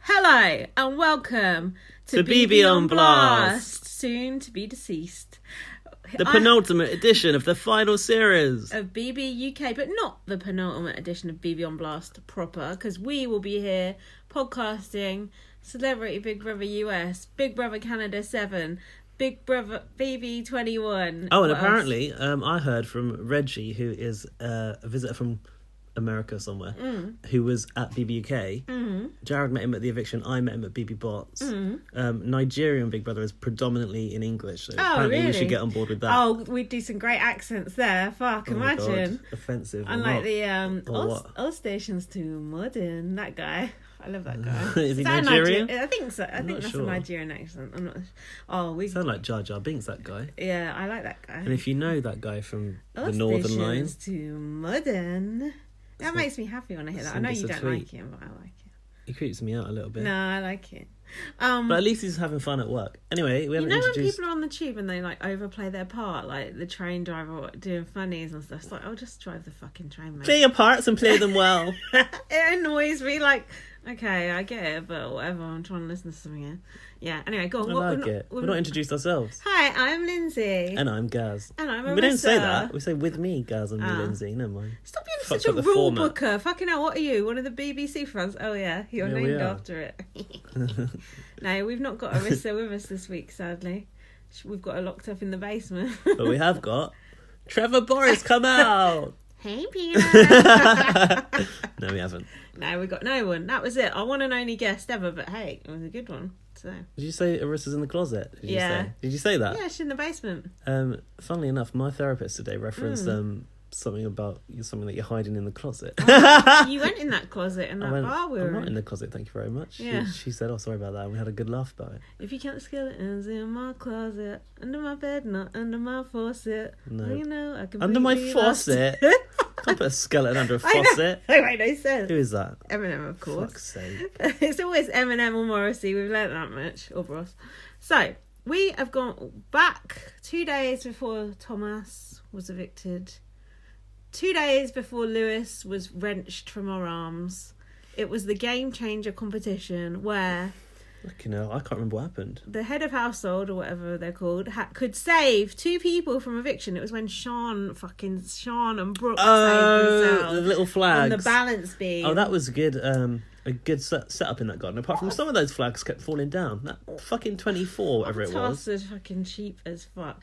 Hello and welcome to BB on Blast. Soon to be deceased. The penultimate edition of the final series of BBUK, but not the penultimate edition of BB on Blast proper, because we will be here podcasting Celebrity Big Brother US, Big Brother Canada 7, Big Brother BB21. Oh, and apparently, I heard from Reggie, who is a visitor from America somewhere, who was at BBUK. Jared met him at the eviction. I met him at BBBOTS. Nigerian Big Brother is predominantly in English, so apparently really? we should get on board with that. Oh, we'd do some great accents there. Fuck, imagine. God. Offensive. Unlike the all stations too modern. That guy. I love that guy. Is he Nigerian? I think so. I think that's sure. a Nigerian accent. I'm not. Oh, we sound like Jar Jar Binks, that guy. Yeah, I like that guy. And if you know that guy from all the Northern Line, too modern. That makes me happy when I hear that. I know you don't like him, but I like it. He creeps me out a little bit. No, I like it. But at least he's having fun at work. Anyway, we haven't introduced... when people are on the tube and they like overplay their part, like the train driver doing funnies and stuff. It's like, I'll just drive the fucking train, mate. Play your parts and play them well. It annoys me. Like, okay, I get it, but whatever. I'm trying to listen to something here. Yeah. Anyway, go on. We're not introduced ourselves. Hi, I'm Lindsay. And I'm Gaz. And I'm Marissa. We don't say that. We say with me, Gaz, and me, Lindsay. Never mind. Stop being such a rule booker. Fucking hell, what are you? One of the BBC fans? Oh yeah, you're named after it. No, we've not got Marissa with us this week, sadly. We've got her locked up in the basement. But we have got Trevor Boris come out. Hey, Peter. No, we haven't. No, we got no one. That was it. Our one and only guest ever, but hey, it was a good one. So. Did you say Arissa's in the closet? Did you say that? Yeah, she's in the basement. Funnily enough, my therapist today referenced something about something that you're hiding in the closet. Oh, you went in that closet in that bar we were I'm not in the closet, thank you very much. Yeah. She said, oh, sorry about that, and we had a good laugh about it. If you count the skeletons in my closet, under my bed, not under my faucet. No. Well, you know, I under my faucet? Can't put a skeleton under a faucet. I know, no sense. Who is that? Eminem, of course. Fuck's sake. It's always Eminem or Morrissey. We've learnt that much. Or Bros. So, we have gone back 2 days before Tomasz was evicted. 2 days before Lewis was wrenched from our arms. It was the Game Changer competition where... Fucking hell, I can't remember what happened. The head of household, or whatever they're called, could save 2 people from eviction. It was when Sean and Brooke saved themselves. The little flags. On the balance beam. Oh, that was good. A good setup in that garden. Apart from some of those flags kept falling down. That fucking 24, whatever it was. That task was fucking cheap as fuck.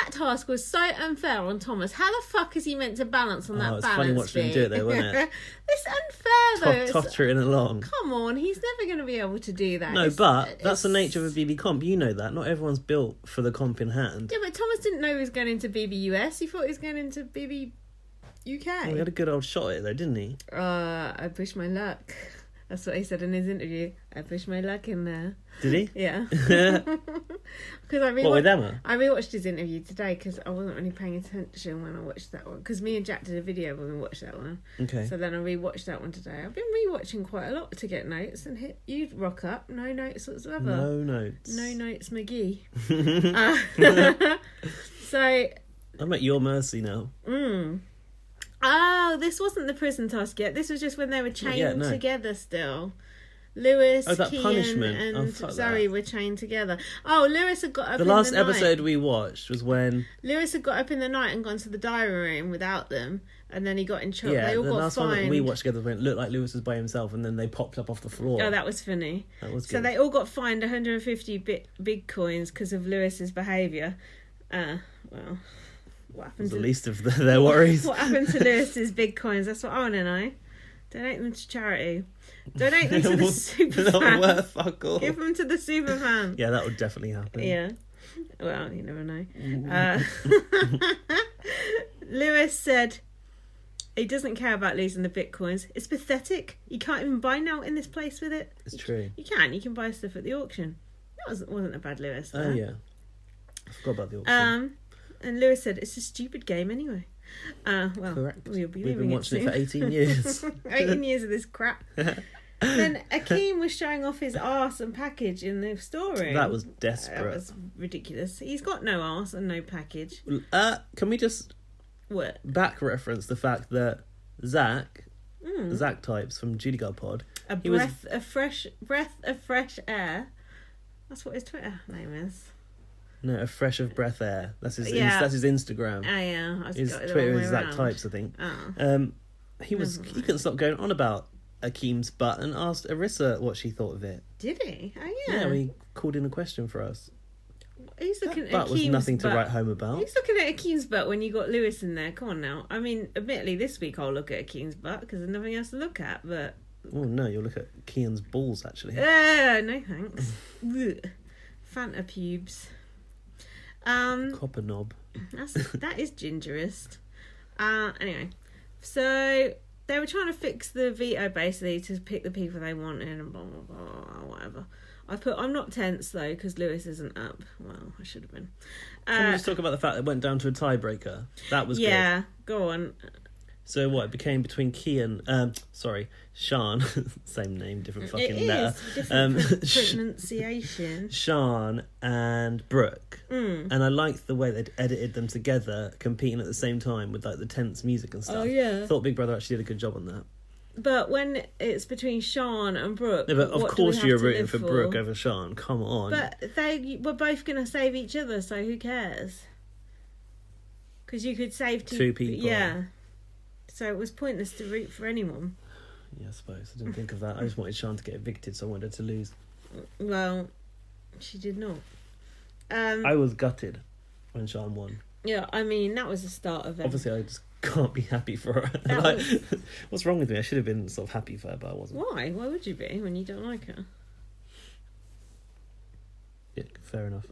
That task was so unfair on Tomasz. How the fuck is he meant to balance on that balance beam? It's funny watching him do it though, wasn't it? It's unfair though. Tottering along. Come on, he's never going to be able to do that. No, but that's the nature of a BB comp. You know that. Not everyone's built for the comp in hand. Yeah, but Tomasz didn't know he was going into BBUS. He thought he was going into BBUK. Well, he had a good old shot at it though, didn't he? I push my luck. That's what he said in his interview. I pushed my luck in there. Did he? Yeah. Because with Emma? I rewatched his interview today because I wasn't really paying attention when I watched that one. Because me and Jack did a video when we watched that one. Okay. So then I rewatched that one today. I've been rewatching quite a lot to get notes and you rock up. No notes whatsoever. No notes. No notes, McGee. So. I'm at your mercy now. Oh, this wasn't the prison task yet. This was just when they were chained together still. Lewis, Kian and Zoe were chained together. Oh, Lewis had got up in the night. The last episode we watched was when... Lewis had got up in the night and gone to the diary room without them, and then he got in trouble. Yeah, they all got last fined. one that we watched together when it looked like Lewis was by himself, and then they popped up off the floor. Oh, that was funny. That was good. So they all got fined 150 big coins because of Lewis's behaviour. Well... What happened to the least of their worries? What happened to Lewis's big coins? That's what I want to know. Donate them to charity. Donate them to the super not fans. Worth fuck all. Give them to the super fans. Yeah, that would definitely happen. Yeah. Well, you never know. Lewis said he doesn't care about losing the bitcoins. It's pathetic. You can't even buy now in this place with it. It's true. You can. You can buy stuff at the auction. That wasn't a bad Lewis. Oh yeah. I forgot about the auction. And Lewis said, it's a stupid game anyway. Well, correct. We'll be We've been watching it for 18 years. 18 years of this crap. Then Akeem was showing off his arse and package in the storeroom. That was desperate. That was ridiculous. He's got no arse and no package. Can we just back reference the fact that Zach Types from Judy Girl Pod A breath of fresh air. That's what his Twitter name is. No, a fresh of breath air. That's his. Yeah. That's his Instagram. Oh yeah, His Twitter is Zach Types, I think. Oh. He couldn't stop going on about Akeem's butt and asked Arissa what she thought of it. Did he? Oh yeah. Yeah, he called in a question for us. He's looking at That Akeem's was nothing to butt. write home about. He's looking at Akeem's butt when you got Lewis in there. Come on now. I mean, admittedly, this week I'll look at Akeem's butt because there's nothing else to look at. But Oh no, you'll look at Kian's balls actually. no thanks. Fanta pubes. Copper knob. That is gingerist. Anyway, so they were trying to fix the veto basically to pick the people they wanted and blah blah blah whatever. I'm not tense though because Lewis isn't up. Well, I should have been. Can we just talk about the fact that it went down to a tiebreaker? That was good. Yeah, go on. So what? It became between Sean, same name, different fucking It letter. is different pronunciation. Sean and Brooke, Mm. and I liked the way they'd edited them together, competing at the same time with like the tense music and stuff. Oh yeah. Thought Big Brother actually did a good job on that. But when it's between Sean and Brooke, No, but of what do we course have you're to rooting live for Brooke over Sean. Come on. But they were both going to save each other, so who cares? Because you could save Two people. Yeah. So it was pointless to root for anyone. Yeah, I suppose. I didn't think of that. I just wanted Sean to get evicted, so I wanted her to lose. Well, she did not. I was gutted when Sean won. Yeah, I mean, that was the start of it. Obviously, I just can't be happy for her. That Like, was- what's wrong with me? I should have been sort of happy for her, but I wasn't. Why? Why would you be when you don't like her? Yeah, fair enough.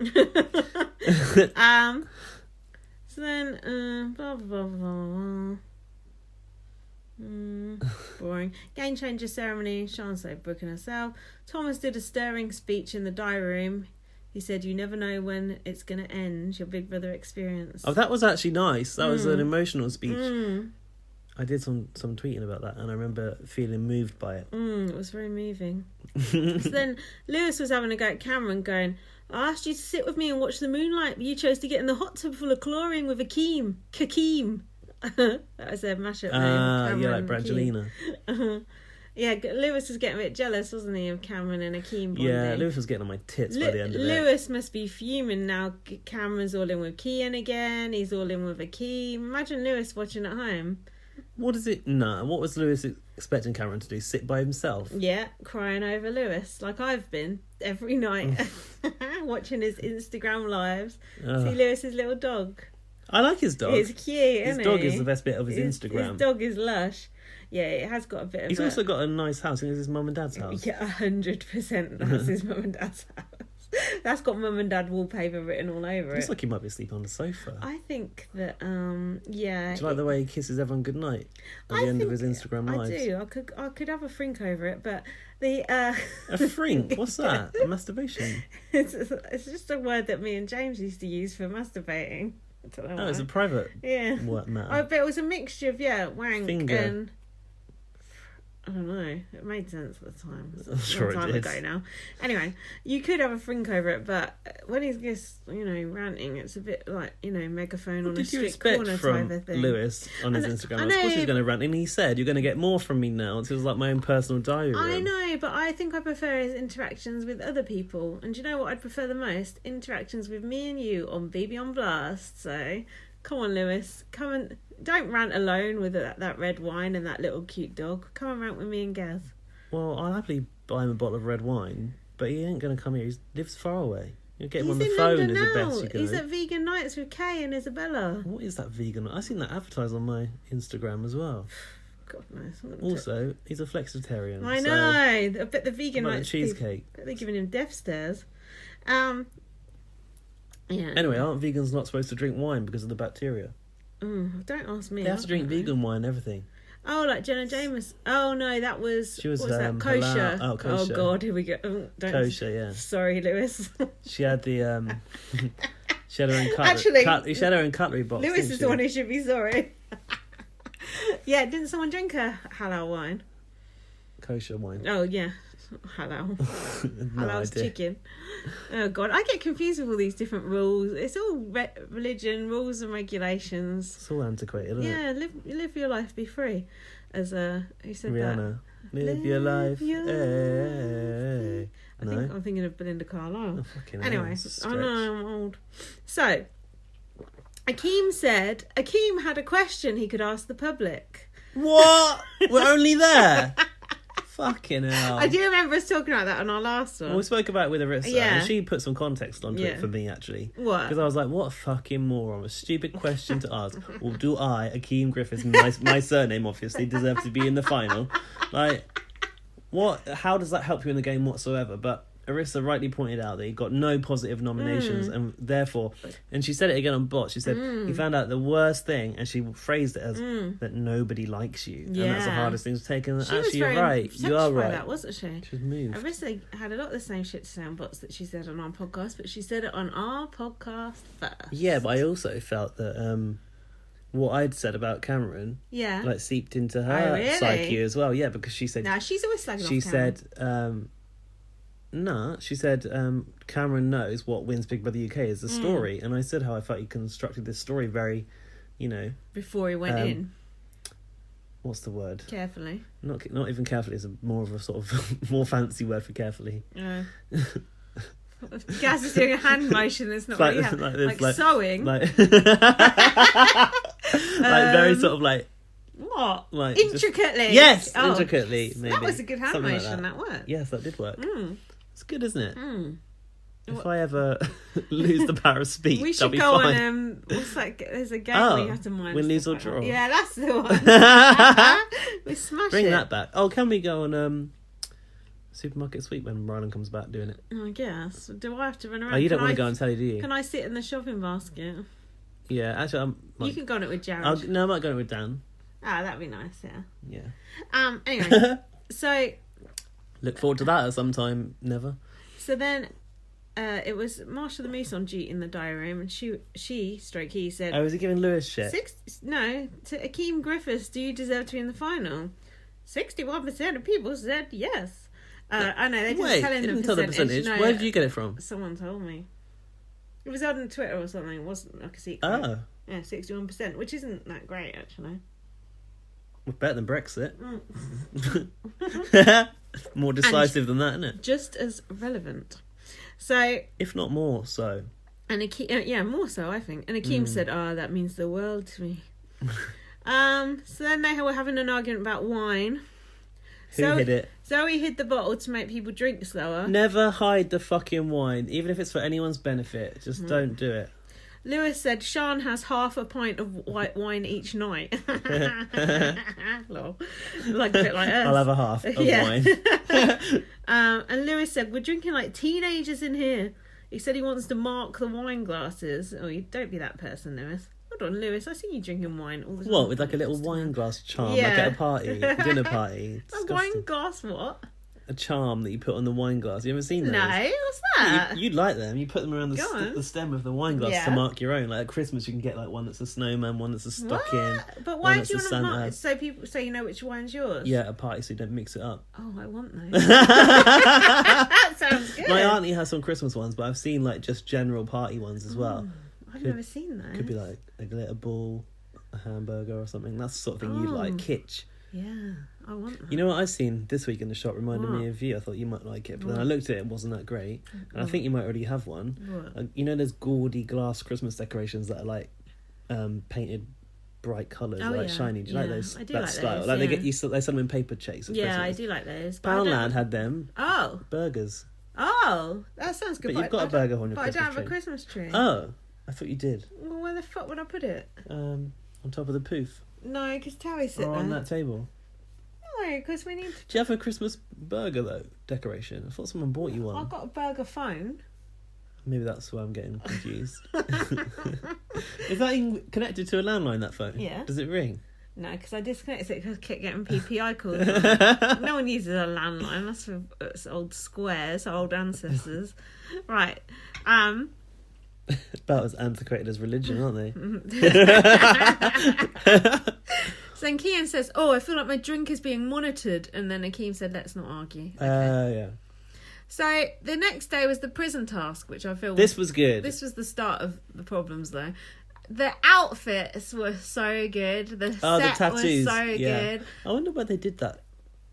So then, blah, blah, blah, blah, blah. Boring. Game changer ceremony. Sean saved Brooke and herself. Tomasz did a stirring speech in the diary room. He said, "You never know when it's going to end, your Big Brother experience." Oh, that was actually nice. That was an emotional speech. Mm. I did some tweeting about that, and I remember feeling moved by it. It was very moving. So then Lewis was having a go at Cameron, going, "I asked you to sit with me and watch the moonlight, but you chose to get in the hot tub full of chlorine with Akeem." That was their mashup name. Cameron yeah, like and Brangelina. Akeem. Yeah, Lewis was getting a bit jealous, wasn't he, of Cameron and Akeem bonding. Yeah, Lewis was getting on my tits by the end of it. Lewis must be fuming now. Cameron's all in with Kian again. He's all in with Akeem. Imagine Lewis watching at home. What is it? No, what was Lewis expecting Cameron to do? Sit by himself? Yeah, crying over Lewis, like I've been every night, watching his Instagram lives. See Lewis's little dog. I like his dog. He's cute, isn't His dog he? is the best bit of his Instagram. His dog is lush. Yeah, it has got a bit of. He's also got a nice house. I think it's his mum and dad's house. Yeah, 100%. That's his mum and dad's house. That's got mum and dad wallpaper written all over Looks it. like he might be asleep on the sofa. I think that, yeah. Do you like the way he kisses everyone goodnight at the end of his Instagram lives? I do. I could have a frink over it, but the A frink? What's that? A masturbation? it's just a word that me and James used to use for masturbating. I don't know Oh, why. it's a private matter. I bet it was a mixture of wank Finger. and I don't know. It made sense at the time. It's I'm sure a long time it did. ago now. Anyway, you could have a frink over it, but when he's just ranting, it's a bit like megaphone on a Did you street expect corner from type of thing. Lewis on his I Instagram? know, Of course he's going to rant, and he said, "You're going to get more from me now." It was like my own personal diary room. I know, but I think I prefer his interactions with other people. And do you know what I'd prefer the most? Interactions with me and you on BB on Blast. So, come on, Lewis. Come and don't rant alone with that red wine and that little cute dog. Come and rant with me and Gaz. Well, I'll happily buy him a bottle of red wine, but he ain't going to come here. He lives far away. You'll get him on the in phone London is the now. best you can He's do. at Vegan Nights with Kay and Isabella. What is that vegan? I've seen that advertised on my Instagram as well. God knows. Also, he's a flexitarian. I so know. I bet the Vegan about the Nights cheesecake. people, they're giving him death stares. Yeah. Anyway, aren't vegans not supposed to drink wine because of the bacteria? Don't ask me. They have to drink vegan wine and everything. Oh, like Jenna Jameson. Oh no, that was. She was, what was that? halal. Kosher. Oh, kosher. Oh God, here we go. Don't. Kosher, yeah. Sorry, Lewis. She had the she had her own cutlery. Actually, she had her own cutlery box. Lewis didn't is she? the one who should be sorry. Yeah, didn't someone drink a halal wine? Kosher wine. Oh yeah, halal. No Halal's idea. chicken. Oh God, I get confused with all these different rules. It's all religion, rules and regulations. It's all antiquated, isn't it? Yeah, live your life, be free. As who said Rihanna. that? Live your life. Hey. I'm thinking of Belinda Carlisle. Oh, fucking anyway, hell, I know I'm old. So, Akeem had a question he could ask the public. What? We're only there? Fucking hell. I do remember us talking about that on our last one. Well, we spoke about it with Arissa, Yeah. and she put some context onto it for me, actually. What? Because I was like, what a fucking moron. A stupid question to ask. Well, do I, Akeem Griffiths, my surname, obviously, deserve to be in the final? Like, what? How does that help you in the game whatsoever? But Arissa rightly pointed out that he got no positive nominations, and therefore, and she said it again on BOTS, she said, he found out the worst thing, and she phrased it as that nobody likes you. Yeah. And that's the hardest thing to take. And She actually, was you're right. You are right. That, wasn't she? She's moved. Arissa had a lot of the same shit to say on BOTS that she said on our podcast, but she said it on our podcast first. Yeah, but I also felt that what I'd said about Cameron, like seeped into her really? psyche as well. Yeah, because she said, nah, she's always slagging off she Cameron. said, she said Cameron knows what wins Big Brother UK is the story, and I said how I felt he constructed this story very, before he went in. What's the word? Carefully. Not even carefully. It's more of a sort of more fancy word for carefully. Gaz is doing a hand motion that's not really like sewing. Like very sort of like. What? Like intricately. Yes, intricately. Maybe that was a good hand something motion. Like that worked. Yes, that did work. It's good, isn't it? If What? I ever lose the power of speech, We I'll should be go fine. on. What's that? There's a game where you have to mind. Win, lose or stuff like draw. that. Yeah, that's the one. We smash Bring it. that back. Oh, can we go on Supermarket Sweep when Rylan comes back doing it? I guess. Do I have to run around? Oh, you don't want to go on telly, do you? Can I sit in the shopping basket? Yeah, actually, You can go on it with Jared. No, I might go with Dan. Ah, that'd be nice. Yeah. Yeah. Anyway, so Look forward to that at some time. Never. So then, it was Marsha the Moose on duty in the diary room, and he said, Oh, is he giving Lewis shit? To Akeem Griffiths, do you deserve to be in the final? 61% of people said yes. I know, they didn't tell him the tell the percentage. percentage. No, Where did you get it from? Someone told me. It was on Twitter or something. It wasn't like a secret. Oh. Yeah, 61%, which isn't that great, actually. Well, better than Brexit. More decisive than that, isn't it? Just as relevant. So, if not more so. And Akeem, more so, I think. And Akeem said, that means the world to me. So then they were having an argument about wine. Who hid it? Zoe hid the bottle to make people drink slower. Never hide the fucking wine, even if it's for anyone's benefit. Just don't do it. Lewis said Sean has half a pint of white wine each night. Lol. Like a bit like us. I'll have a half of wine. And Lewis said, we're drinking like teenagers in here. He said he wants to mark the wine glasses. Oh, you don't be that person, Lewis. Hold on, Lewis. I see you drinking wine all the time. What, with like a little wine glass charm, like at a party, a dinner party? A wine glass what? A charm that you put on the wine glass. You ever seen those? No, what's that? You'd like them. You put them around the stem of the wine glass to mark your own. Like at Christmas, you can get like one that's a snowman, one that's a stocking. But why do you want to mark so you know which wine's yours? Yeah, at a party so you don't mix it up. Oh, I want those. That sounds good. My auntie has some Christmas ones, but I've seen like just general party ones as well. I've never seen those. Could be like a glitter ball, a hamburger or something. That's the sort of thing you'd like. Kitsch. Yeah, I want that. You know what I've seen this week in the shop reminded me of you. I thought you might like it, but then I looked at it, it wasn't that great. And I think you might already have one. You know there's gaudy glass Christmas decorations that are like painted bright colours, shiny. Do you like those? I do that like style. those, like they sell them in paper chase. Yeah, I do like those. Poundland had them. Oh. Burgers. Oh, that sounds good. But you've got a burger on your Christmas tree. But I don't have a Christmas tree. Oh, I thought you did. Well, where the fuck would I put it? On top of the poof. No, because Terry sit there. Or on that table. No, because we need... Do you have a Christmas burger, though, decoration? I thought someone bought you one. I've got a burger phone. Maybe that's why I'm getting confused. Is that connected to a landline, that phone? Yeah. Does it ring? No, because I disconnected it because I kept getting PPI calls. No one uses a landline. That's for old squares, old ancestors. Right. About as antiquated as religion, aren't they? So then Kean says, I feel like my drink is being monitored. And then Akeem said, let's not argue. Okay. Yeah. So the next day was the prison task, which I feel... This was good. This was the start of the problems, though. The outfits were so good. The set tattoos. was so good. I wonder why they did that.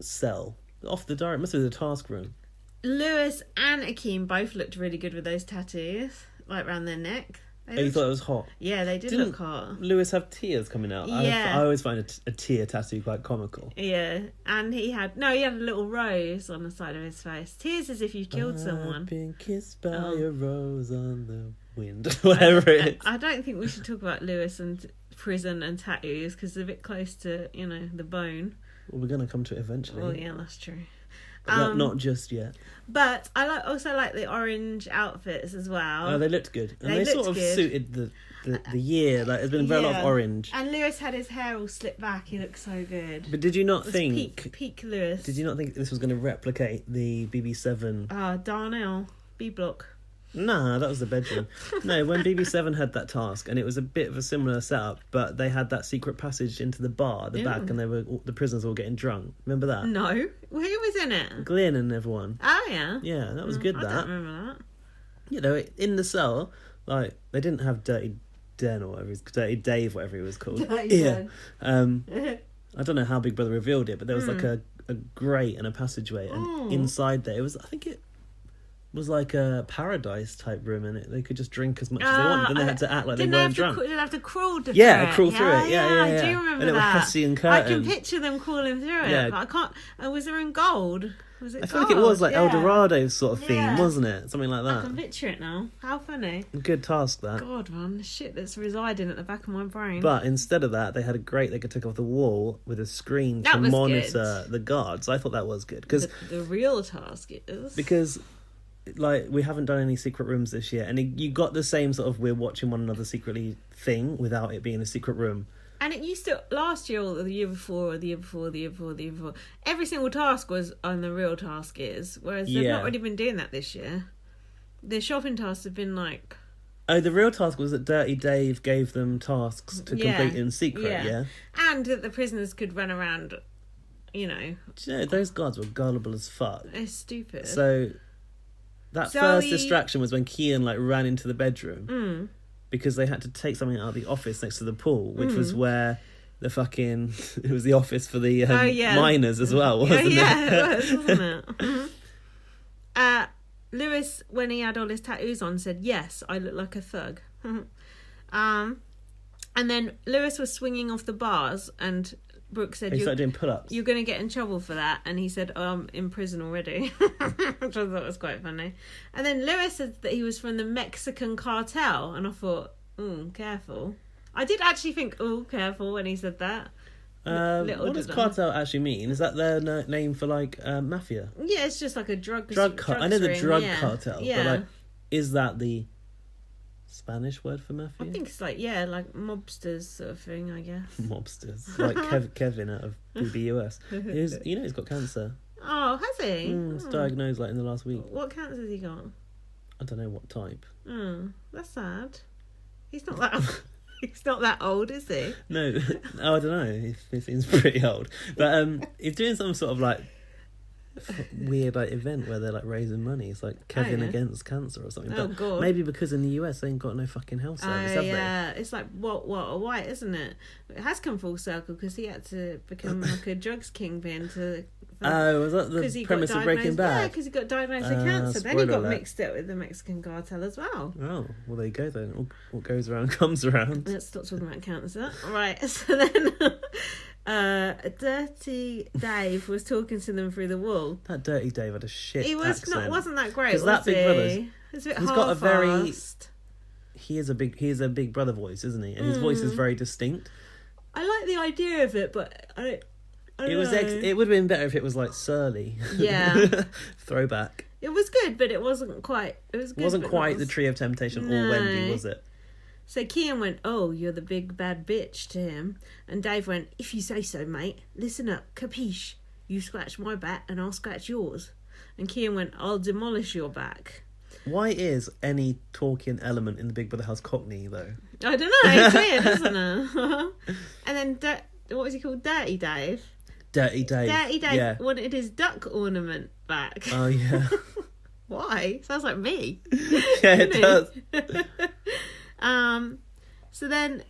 cell? Off the diary, it must be the task room. Lewis and Akeem both looked really good with those tattoos, like around their neck. Oh, you thought it was hot? Yeah, they didn't look hot. Lewis have tears coming out? Yeah. I always find a tear tattoo quite comical. Yeah, and he had a little rose on the side of his face. Tears as if you killed someone. I've been kissed by a rose on the wind. Whatever it is. I don't think we should talk about Lewis and prison and tattoos because they're a bit close to, the bone. Well, we're going to come to it eventually. Well, yeah, that's true. Not just yet. But I also like the orange outfits as well. Oh, they looked good. And they sort of suited the year. Like, there's been a very lot of orange. And Lewis had his hair all slicked back. He looked so good. But did you not think... Peak Lewis. Did you not think this was going to replicate the BB7? Darnell. B-Block. Nah, that was the bedroom. No, when BB7 had that task, and it was a bit of a similar setup, but they had that secret passage into the bar at the back, and the prisoners were all getting drunk. Remember that? No. Who was in it? Glenn and everyone. Oh, yeah. Yeah, that was good, that. I don't remember that. In the cell, like, they didn't have Dirty Den or whatever, Dirty Dave, whatever he was called. Dirty I don't know how Big Brother revealed it, but there was like a grate and a passageway, and inside there, I think it was like a paradise type room in it. They could just drink as much as they wanted, and they had to act like they weren't drunk. Didn't have to crawl to crawl through it. Yeah. I do remember and it was Hessian curtain. I can picture them crawling through it, but I can't. Was there in gold? Was it? I feel like it was like El Dorado sort of theme, wasn't it? Something like that. I can picture it now. How funny! Good task, that. God, man, the shit that's residing at the back of my brain. But instead of that, they had a grate they could take off the wall with a screen to monitor the guards. I thought that was good because the real task is because. Like, we haven't done any secret rooms this year, and you got the same sort of we're watching one another secretly thing without it being a secret room. And it used to, last year or the year before, every single task was on the real task is, whereas they've not really been doing that this year. The shopping tasks have been like... Oh, the real task was that Dirty Dave gave them tasks to complete in secret, yeah? And that the prisoners could run around, Do you know, those guards were gullible as fuck. They're stupid. So... That first distraction was when Kian ran into the bedroom because they had to take something out of the office next to the pool, which was where the fucking it was the office for the miners as well, wasn't it? Yeah, it was, wasn't it? Lewis, when he had all his tattoos on, said, "Yes, I look like a thug." And then Lewis was swinging off the bars, and Brooke said, he started doing pull-ups. "You're going to get in trouble for that." And he said, I'm in prison already. Which I thought was quite funny. And then Lewis said that he was from the Mexican cartel. And I thought, careful. I did actually think, careful when he said that. What does cartel actually mean? Is that their name for, like, mafia? Yeah, it's just like a drug I know the drug ring, cartel. Yeah. But, like, is that the Spanish word for mafia? I think it's like mobsters sort of thing, I guess. Mobsters. Like Kevin out of BBUS. He's got cancer. Oh, has he? It's diagnosed like in the last week. What cancer has he got? I don't know what type. That's sad. He's not that he's not that old, is he? No. I don't know. He seems pretty old. But he's doing some sort of like weird like event where they're like raising money. It's like Kevin against cancer or something. Oh, but God. Maybe because in the US they ain't got no fucking health service, have they? It's like Walter White, isn't it? It has come full circle because he had to become like a drugs kingpin to. Was that the premise of Breaking Bad? Yeah, because he got diagnosed with cancer. Then he got mixed up with the Mexican cartel as well. Oh, well, there you go then. What goes around comes around. Let's stop talking about cancer. Right, so then Dirty Dave was talking to them through the wall. That Dirty Dave had a shit accent. Wasn't that great, was that Big Brother's? It's a bit he's got a very... He is a Big Brother voice, isn't he? And his voice is very distinct. I like the idea of it, but I don't know. It would have been better if it was like Surly. Yeah. Throwback. It was good, but it wasn't quite. It was good. It wasn't quite the Tree of Temptation or Wendy, was it? So Kian went, "Oh, you're the big bad bitch," to him. And Dave went, "If you say so, mate. Listen up, capiche? You scratch my back and I'll scratch yours." And Kian went, "I'll demolish your back." Why is any talking element in the Big Brother house Cockney, though? I don't know. It's weird, isn't it? And then, what was he called? Dirty Dave? Dirty Dave. Dirty Dave wanted his duck ornament back. Oh, yeah. Why? Sounds like me. Yeah, it does. So then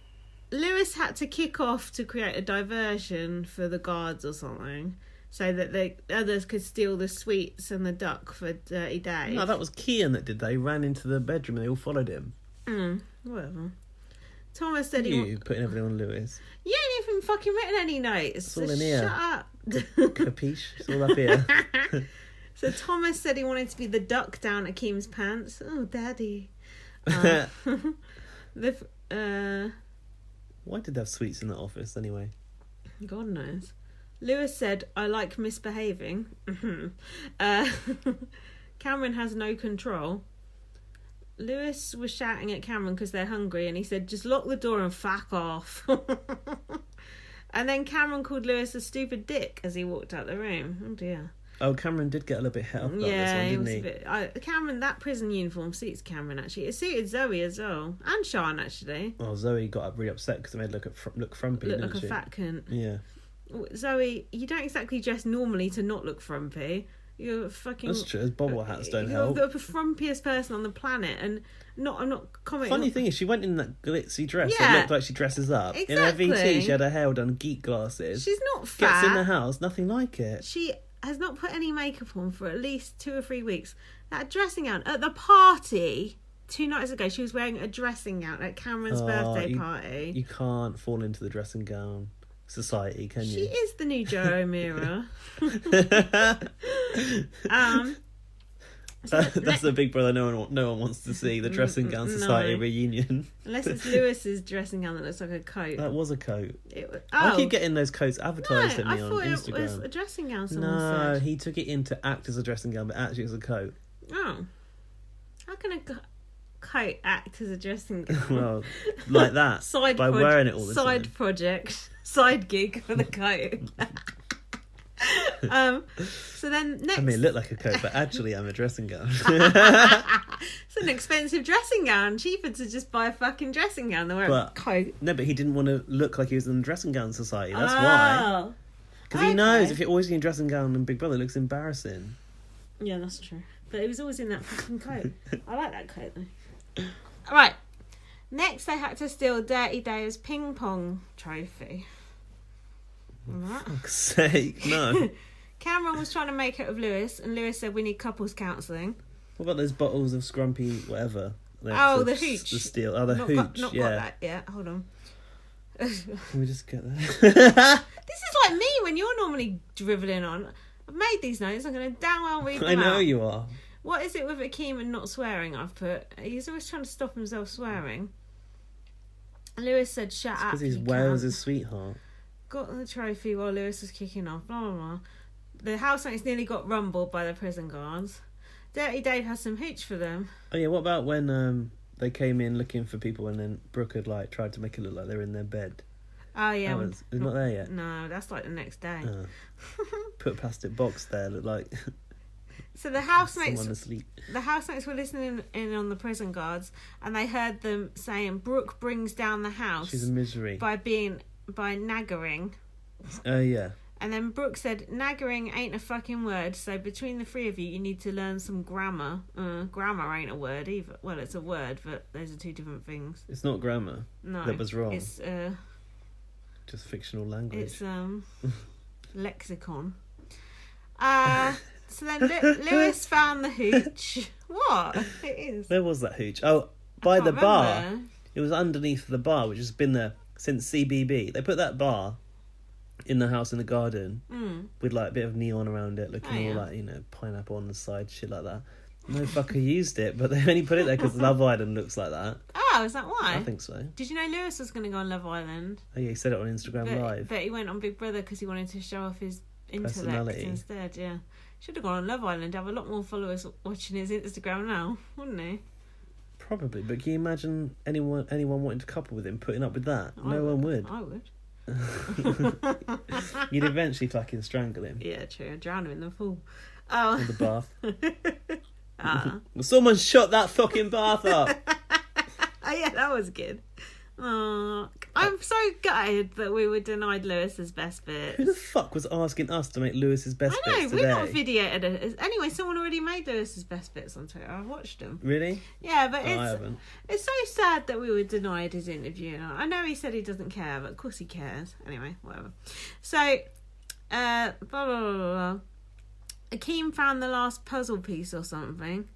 Lewis had to kick off to create a diversion for the guards or something. so that the others could steal the sweets and the duck for Dirty Dave. No, that was Kian that did that. He ran into the bedroom and they all followed him. Whatever. Thomas said You putting everything on Lewis. You ain't even fucking written any notes. It's all in here. Shut up. Capiche? It's all up here. So Thomas said he wanted to be the duck down Akeem's pants. Oh, daddy. Why did they have sweets in the office anyway? God knows. Lewis said, I like misbehaving. Cameron has no control. Lewis was shouting at Cameron because they're hungry, and he said, just lock the door and fuck off. And then Cameron called Lewis a stupid dick as he walked out the room. Oh dear. Oh, Cameron did get a little bit hit up about this one, didn't he? Cameron, that prison uniform suits Cameron, actually. It suited Zoe as well. And Sean, actually. Oh, Zoe got up really upset because they made her look frumpy, didn't Look like she? a fat cunt. Yeah. Zoe, you don't exactly dress normally to not look frumpy. You're fucking... That's true. Bobble hats don't you're help. You're the frumpiest person on the planet, and I'm not commenting... Funny thing is, she went in that glitzy dress. Yeah. It looked like she dresses up. Exactly. In her VT, she had her hair done, geek glasses. She's not fat. Gets in the house, nothing like it. She has not put any makeup on for at least 2 or 3 weeks. That dressing gown at the party 2 nights ago, she was wearing a dressing gown at Cameron's birthday party. You can't fall into the dressing gown society, can you? She is the new Joe O'Meara. That's the Big Brother no one wants to see, the dressing gown society reunion. Unless it's Lewis's dressing gown that looks like a coat. That was a coat. I keep getting those coats advertised at me on Instagram. I thought it was a dressing gown, someone No, said. he took it in to act as a dressing gown, but actually it was a coat. Oh. How can a coat act as a dressing gown? Well, like that. Wearing it all the time. Side project. Side gig for the coat. So then next... I mean, it looked like a coat, but actually I'm a dressing gown. It's an expensive dressing gown. Cheaper to just buy a fucking dressing gown than wear a coat. No, but he didn't want to look like he was in the dressing gown society. That's why. Because he knows if you're always in a dressing gown in Big Brother, it looks embarrassing. Yeah, that's true. But he was always in that fucking coat. I like that coat, though. Right. Next, they had to steal Dirty Dave's ping pong trophy. For fuck's sake, no. Cameron was trying to make it with Lewis, and Lewis said we need couples counselling. What about those bottles of Scrumpy whatever? The hooch. The steel. Oh, the hooch. Not got that yet. Hold on. Can we just get that? This is like me when you're normally drivelling on. I've made these notes. I'm going to damn well read them I know out. you are. What is it with Akeem and not swearing? I've put. He's always trying to stop himself swearing. Lewis said, "Shut up." Because he's Wales' sweetheart. Got the trophy while Lewis was kicking off. Blah blah blah. The housemates nearly got rumbled by the prison guards. Dirty Dave has some hooch for them. Oh yeah, what about when they came in looking for people and then Brooke had tried to make it look like they were in their bed? Oh yeah, it's not there yet. No, that's like the next day. Put a plastic box there, look like. So the housemates, someone asleep. The housemates were listening in on the prison guards, and they heard them saying, "Brooke brings down the house. She's a misery by naggering." Oh yeah. And then Brooke said, "Naggering ain't a fucking word. So between the 3 of you, you need to learn some grammar. Grammar ain't a word either. Well, it's a word, but those are 2 different things." It's not grammar. No, that was wrong. It's just fictional language. It's lexicon. So then Lewis found the hooch. What? It is. Where was that hooch? Oh, by the bar. Remember. It was underneath the bar, which has been there since CBB. They put that bar in the house in the garden with like a bit of neon around it, looking all like, pineapple on the side, shit like that. No fucker used it, but they only put it there because Love Island looks like that. Oh, is that why? I think so. Did you know Lewis was going to go on Love Island? Oh yeah, he said it on Instagram Live. But he went on Big Brother because he wanted to show off his intellect personality instead, yeah. Should have gone on Love Island, have a lot more followers watching his Instagram now, wouldn't he? Probably, but can you imagine anyone wanting to couple with him putting up with that? No one would. I would. You'd eventually fucking strangle him. Yeah, true. I'd drown him in the pool. Oh. In the bath. Well, someone shut that fucking bath up. Oh yeah, that was good. Oh, I'm so gutted that we were denied Lewis's best bits. Who the fuck was asking us to make Lewis's best bits today? We've not videoed it. Anyway, someone already made Lewis's best bits on Twitter. I watched them. Really? Yeah, but I haven't. It's so sad that we were denied his interview. I know he said he doesn't care, but of course he cares. Anyway, whatever. So, blah, blah, blah, blah. Akeem found the last puzzle piece or something.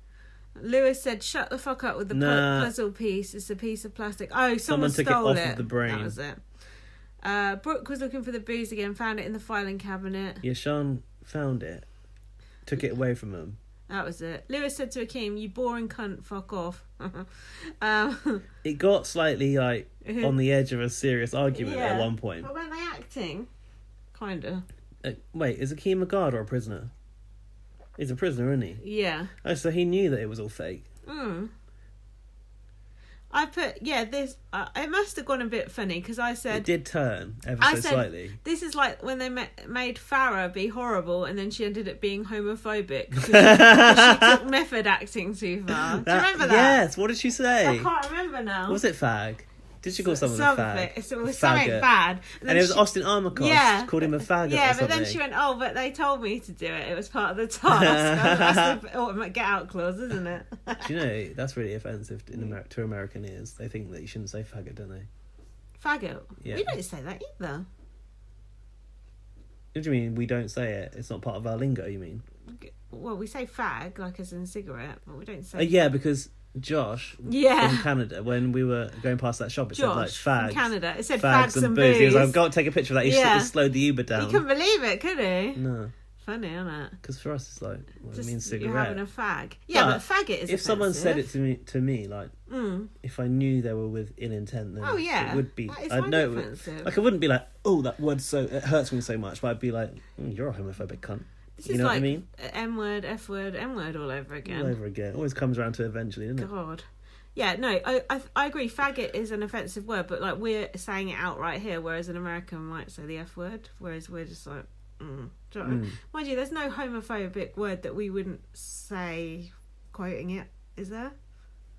Lewis said, "Shut the fuck up with the puzzle piece. It's a piece of plastic." Oh, someone took stole it off of the brain. That was it. Brooke was looking for the booze again, found it in the filing cabinet. Yeah, Sean found it. Took it away from him. That was it. Lewis said to Akeem, "You boring cunt, fuck off." It got slightly, like, on the edge of a serious argument at one point. But weren't they acting? Kinda. Wait, is Akeem a guard or a prisoner? He's a prisoner, isn't he? Yeah. Oh, so he knew that it was all fake. I put, this, it must have gone a bit funny, because I said... It did turn, slightly. This is like when they made Farrah be horrible, and then she ended up being homophobic, because she took method acting too far. Do you remember that? Yes, what did she say? I can't remember now. Was it fag? Did she call someone a fag? It was something bad. And it was Austin Armacost. Yeah. Called him a faggot Yeah, or something. but then she went, "Oh, but they told me to do it. It was part of the task." That's the ultimate get-out clause, isn't it? Do you know, that's really offensive to American ears. They think that you shouldn't say faggot, don't they? Faggot? Yeah. We don't say that either. What do you mean we don't say it? It's not part of our lingo, you mean? Well, we say fag, like as in cigarette, but we don't say... Yeah, because... Josh from Canada, when we were going past that shop, it said like fags from Canada. It said fags and booze. He was like, "Go and take a picture of that." He slowed the Uber down. He couldn't believe it, could he? No. Funny, isn't it? Because for us, it's like, it means cigarette. You're having a fag. Yeah, but faggot is. If someone said it to me, like, if I knew they were with ill intent, then it would be. I'd know. Like, I wouldn't be like, "Oh, that word it hurts me so much," but I'd be like, "You're a homophobic cunt." This you is know like what I mean? M-word, F-word, M-word all over again. All over again. Always comes around to eventually, doesn't it? God. Yeah, no, I agree. Faggot is an offensive word, but like we're saying it outright here, whereas an American might say the F word, whereas we're just like, Mind you, there's no homophobic word that we wouldn't say quoting it, is there?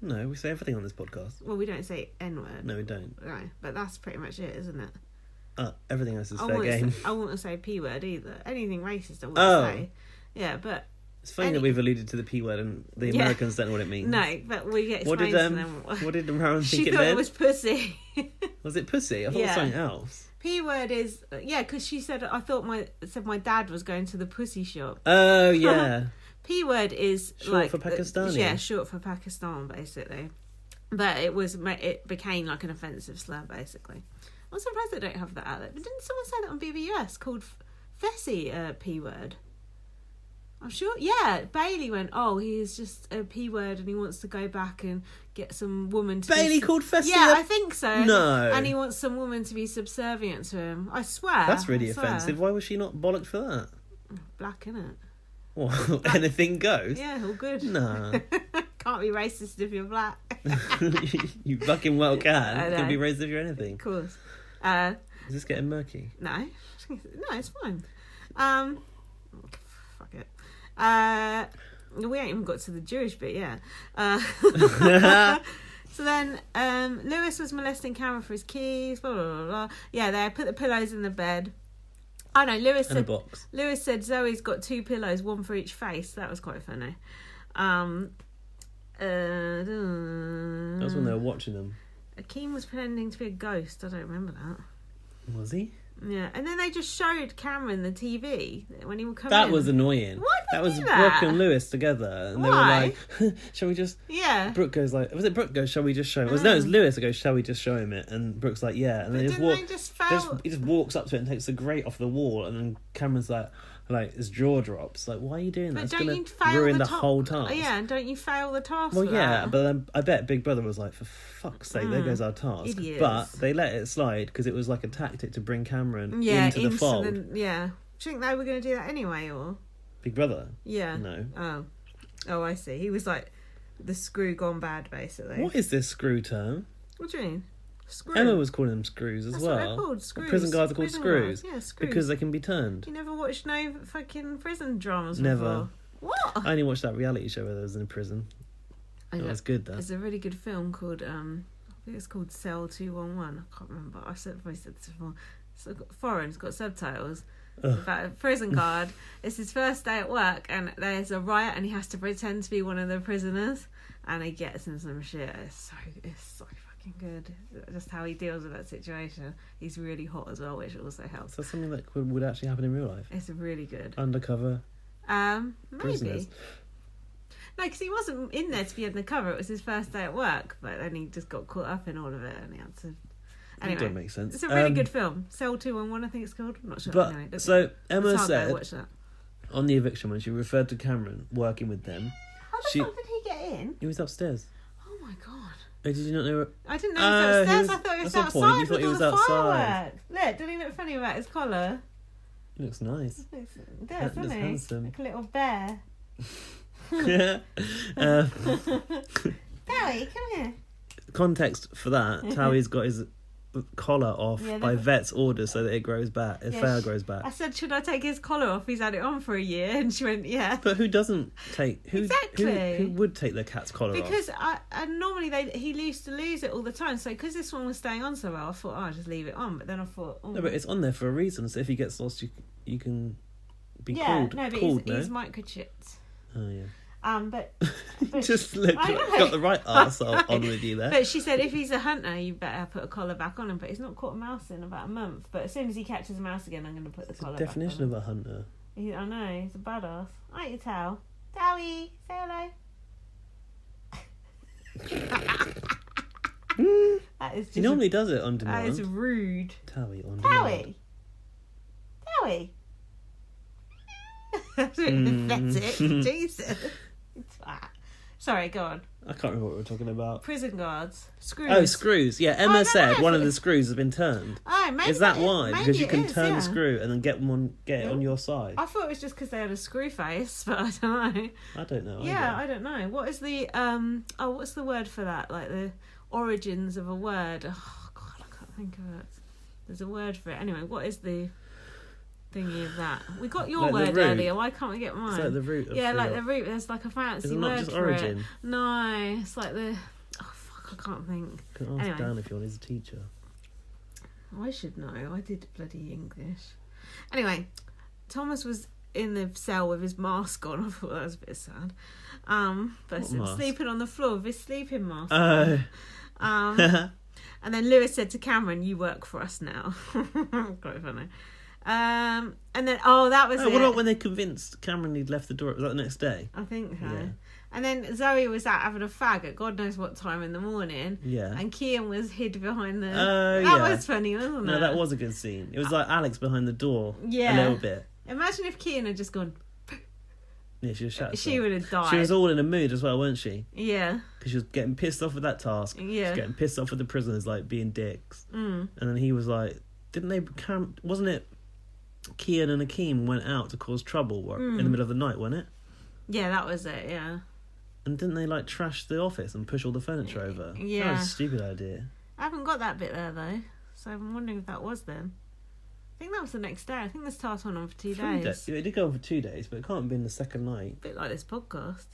No, we say everything on this podcast. Well, we don't say N-word. No, we don't. Right, but that's pretty much it, isn't it? Everything else is fair game. I wouldn't say P-word either. Anything racist I wouldn't say. Yeah, but... It's funny that we've alluded to the P word and the Americans don't know what it means. No, but we get explained to them. What did the American think it meant? She thought it was pussy. Was it pussy? I thought it was something else. P word is... Yeah, because she said, my dad was going to the pussy shop. Oh, yeah. P word is short for Pakistani. Yeah, short for Pakistan, basically. But it became like an offensive slur, basically. I'm surprised they don't have that out there. But didn't someone say that on BBUS called Fessy P word? I'm sure. Yeah, Bailey went, "Oh, he's just a P word and he wants to go back and get some woman to Bailey called Fessy? Yeah, I think so. No. And he wants some woman to be subservient to him. I swear. That's really offensive. Why was she not bollocked for that? Black, innit? Well, anything goes. Yeah, all good. No. Can't be racist if you're black. You fucking well can. You can be racist if you're anything. Of course. Is this getting murky? No. No, it's fine. Fuck it. We ain't even got to the Jewish bit yet. So then Lewis was molesting Cameron for his keys, blah, blah, blah, blah. Yeah, they put the pillows in the bed. Oh no, Lewis said Zoe's got 2 pillows, one for each face. That was quite funny. That was when they were watching them. Akeem was pretending to be a ghost. I don't remember that. Was he? Yeah, and then they just showed Cameron the TV when he would come in. That was annoying. Why did that was do Brooke and Lewis together, and Why? They were like, "Shall we just?" Yeah. Brooke goes like, "Was it Brooke goes? Shall we just show him?" No, it was Lewis that goes, "Shall we just show him it?" And Brooke's like, "Yeah." And then he just walks up to it and takes the grate off the wall, and then Cameron's like his jaw drops. Like, why are you doing that? It's going to ruin the whole task. Yeah, and don't you fail the task? Well, for yeah, that? but then I bet Big Brother was like, for fuck's sake, there goes our task. Idiots. But they let it slide because it was like a tactic to bring Cameron into the fold. Do you think they were going to do that anyway, or? Big Brother? Yeah. No. Oh, I see. He was like the screw gone bad, basically. What is this screw term? What do you mean? Screw. Emma was calling them screws as well. That's what they're called, screws. Prison guards are called screws. Yeah, screws. Because they can be turned. You never watched no fucking prison dramas Never. before? What? I only watched that reality show where they was in a prison. It was good, though. There's a really good film called, I think it's called Cell 211. I can't remember. I've said this before. It's foreign. It's got subtitles. About a prison guard. It's his first day at work and there's a riot and he has to pretend to be one of the prisoners and he gets in some shit. It's so fucking fucking good. Just how he deals with that situation. He's really hot as well, which also helps. So something that would actually happen in real life. It's really good. Undercover. Maybe. Prisoners. No, because he wasn't in there to be undercover. It was his first day at work, but then he just got caught up in all of it, and he had to. Anyway, It doesn't make sense. it's a really good film. Cell 211, I think it's called. I'm not sure. But anyway, so Emma it's hard, though, said watch that. on the eviction when she referred to Cameron working with them, How the fuck did he get in? he was upstairs. Oh my god! Oh, did you not know? I didn't know he was upstairs. I thought he was that's the point. outside You thought with he all was the outside. fireworks. Look, didn't he look funny about his collar? He looks nice. He does, doesn't he? Handsome. Like a little bear. Yeah. Barry, come here. Context for that: Towie's got his collar off by vet's order so that it grows back. His fur grows back. I said, should I take his collar off? He's had it on for a year, and she went, yeah. But who doesn't take? Exactly. Who would take their cat's collar off? Because normally he used to lose it all the time. So because this one was staying on so well, I thought, I'll just leave it on. But then I thought, No, but it's on there for a reason. So if he gets lost, you can be yeah, called. no, but called, he's microchipped. Oh yeah. But Just look, got the right arsehole on with you there. But she said if he's a hunter, you better put a collar back on him. But he's not caught a mouse in about a month. But as soon as he catches a mouse again, I'm going to put the collar back on. Definition of a hunter. I know, he's a badass. Aren't you, Tao? Towie, say hello. That is just He normally does it on demand. That is rude. Towie on Towie. Towie. That's really pathetic. Jesus. Sorry, go on. I can't remember what we were talking about. Prison guards. Screws. Oh, screws. Yeah, Emma said know. one of the screws has been turned. Oh, maybe Is that why? maybe Because you it can is, turn yeah. the screw and then get it on your side. I thought it was just because they had a screw face, but I don't know. I don't know. Yeah, I don't know. What is the what's the word for that? Like the origins of a word. Oh god, I can't think of it. There's a word for it. Anyway, what is the thingy of that? We got your Like the word root. earlier. Why can't we get mine? It's like the root of like the root. There's like a fancy Is it word not just for origin? it. No, it's like the. Oh fuck, I can't think. You can ask Anyway. Dan if you want his teacher. I should know. I did bloody English. Anyway, Thomas was in the cell with his mask on. I thought that was a bit sad. But sleeping on the floor with his sleeping mask on. And then Lewis said to Cameron, "You work for us now." Quite funny. And then that was it. What about when they convinced Cameron he'd left the door? Was that the next day? I think so. Yeah. And then Zoe was out having a fag at God knows what time in the morning. Yeah. And Kian was hid behind the. That was funny, wasn't it? No, that was a good scene. It was like Alex behind the door. Yeah. A little bit. Imagine if Kian had just gone. Yeah, she was shut. She would have died. She was all in a mood as well, weren't she? Yeah. Because she was getting pissed off with that task. Yeah. She was getting pissed off with the prisoners, like, being dicks. And then he was like, wasn't it Kian and Akeem went out to cause trouble in the middle of the night, wasn't it? Yeah, that was it, yeah. And didn't they, like, trash the office and push all the furniture over? Yeah. That was a stupid idea. I haven't got that bit there, though. So I'm wondering if that was then. I think that was the next day. I think the start went on for 2 days. It did go on for 2 days, but it can't have been the second night. A bit like this podcast.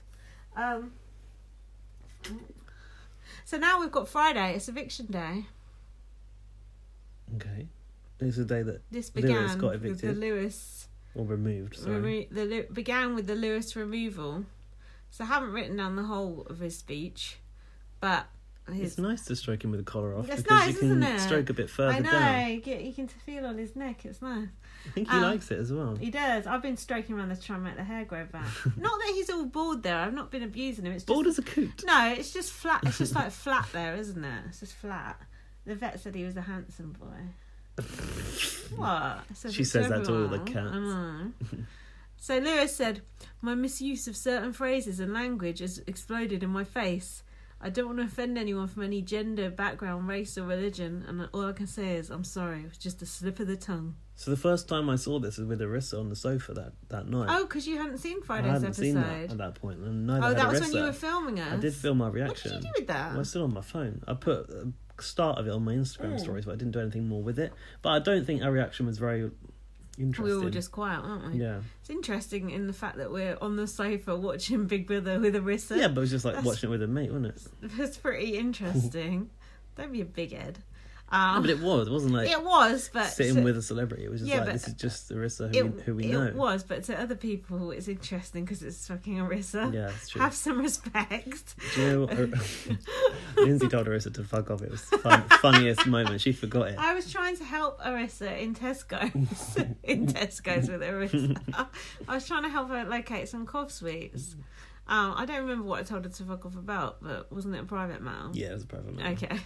So now we've got Friday. It's eviction day. Okay. It's the day that This began Lewis got with the evicted. Lewis... Or removed, sorry. began with the Lewis removal. So I haven't written down the whole of his speech, but It's nice to stroke him with a collar off It's because nice, you can isn't it? stroke a bit further I know. down. You can feel on his neck. It's nice. I think he likes it as well. He does. I've been stroking around to try and make the hair grow back. Not that he's all bald there. I've not been abusing him. It's just, Bald as a coot. No, it's just flat. It's just like flat there, isn't it? It's just flat. The vet said he was a handsome boy. What? She says that to all the everyone. cats. I know. So Lewis said, "My misuse of certain phrases and language has exploded in my face. I don't want to offend anyone from any gender, background, race or religion, and all I can say is I'm sorry. It was just a slip of the tongue." So the first time I saw this was with Arissa on the sofa that night. Oh, because you hadn't seen I Friday's hadn't episode. seen that at that point, and neither had That was Arissa. when you were filming us. I did film my reaction. What did you do with that? Well, it's still on my phone. I put a start of it on my Instagram stories, but I didn't do anything more with it. But I don't think our reaction was very interesting. We were all just quiet, aren't we? Yeah. It's interesting in the fact that we're on the sofa watching Big Brother with Arissa. Yeah, but it was just like watching it with a mate, wasn't it? That's pretty interesting. Don't be a big head. But it wasn't like it was, but sitting with a celebrity. It was just like, this is just Arissa who we know. It was, but to other people, it's interesting because it's fucking Arissa. Yeah, that's true. Have some respect. Do you know what? Lindsay told Arissa to fuck off. It was the funniest moment. She forgot it. I was trying to help Arissa in Tesco's. In Tesco's with Arissa. I was trying to help her locate some cough sweets. I don't remember what I told her to fuck off about, but wasn't it a private matter? Yeah, it was a private matter. Okay.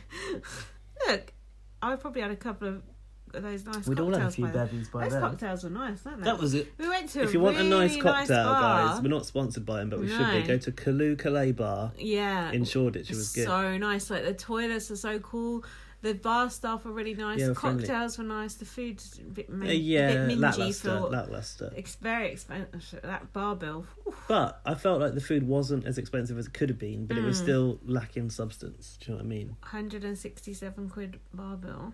Look, I probably had a couple of those nice We'd cocktails. all had a few bevies by those then. Cocktails were nice, weren't they? That was it. We went to if you want a nice cocktail, guys, we're not sponsored by them, but we should be. No. Go to Kaloo Calais Bar. Yeah. In Shoreditch. It was good. So nice. Like, the toilets are so cool. The bar staff are really nice. Yeah, The friendly. cocktails were nice. The food's a bit, Yeah, bit mingy for lackluster. It's very expensive. That bar bill. Oof. But I felt like the food wasn't as expensive as it could have been, but it was still lacking substance. Do you know what I mean? 167 quid bar bill.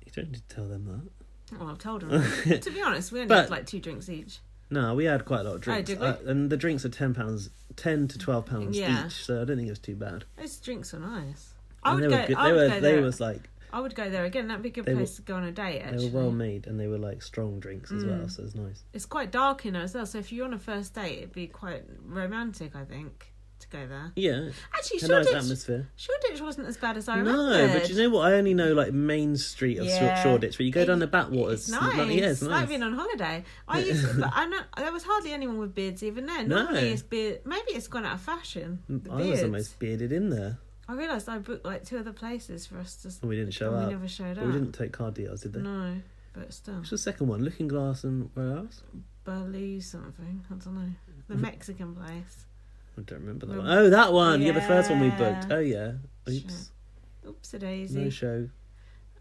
You don't need to tell them that. Well, I've told them. To be honest, we only had like 2 drinks each. No, we had quite a lot of drinks. did we? And the drinks are £10, £10 to £12 Yeah. each, so I don't think it was too bad. Those drinks were nice. I would go. They was like. I would go there again. That'd be a good place to go on a date. Actually, they were well made and they were like strong drinks as well, so it's nice. It's quite dark in there as well, so if you're on a first date, it'd be quite romantic, I think, to go there. Yeah, actually, a nice atmosphere. Shoreditch wasn't as bad as I remembered. No, but you know what? I only know like Main Street of Shoreditch, but you go down the backwaters. It's nice. It's nice. Like being on holiday. I used to, but I know there was hardly anyone with beards even then. Normally it's beard. Maybe it's gone out of fashion. I was the most bearded in there. I realised I booked like 2 other places for us to. And we didn't show up. We never showed up. We didn't take card details, did they? No, but still. What's the second one? Looking Glass and where else? Burley something. I don't know. The Mexican place. I don't remember that one. Oh, that one. Yeah, the first one we booked. Oh yeah. Oops. Sure. Oopsie daisy. No show.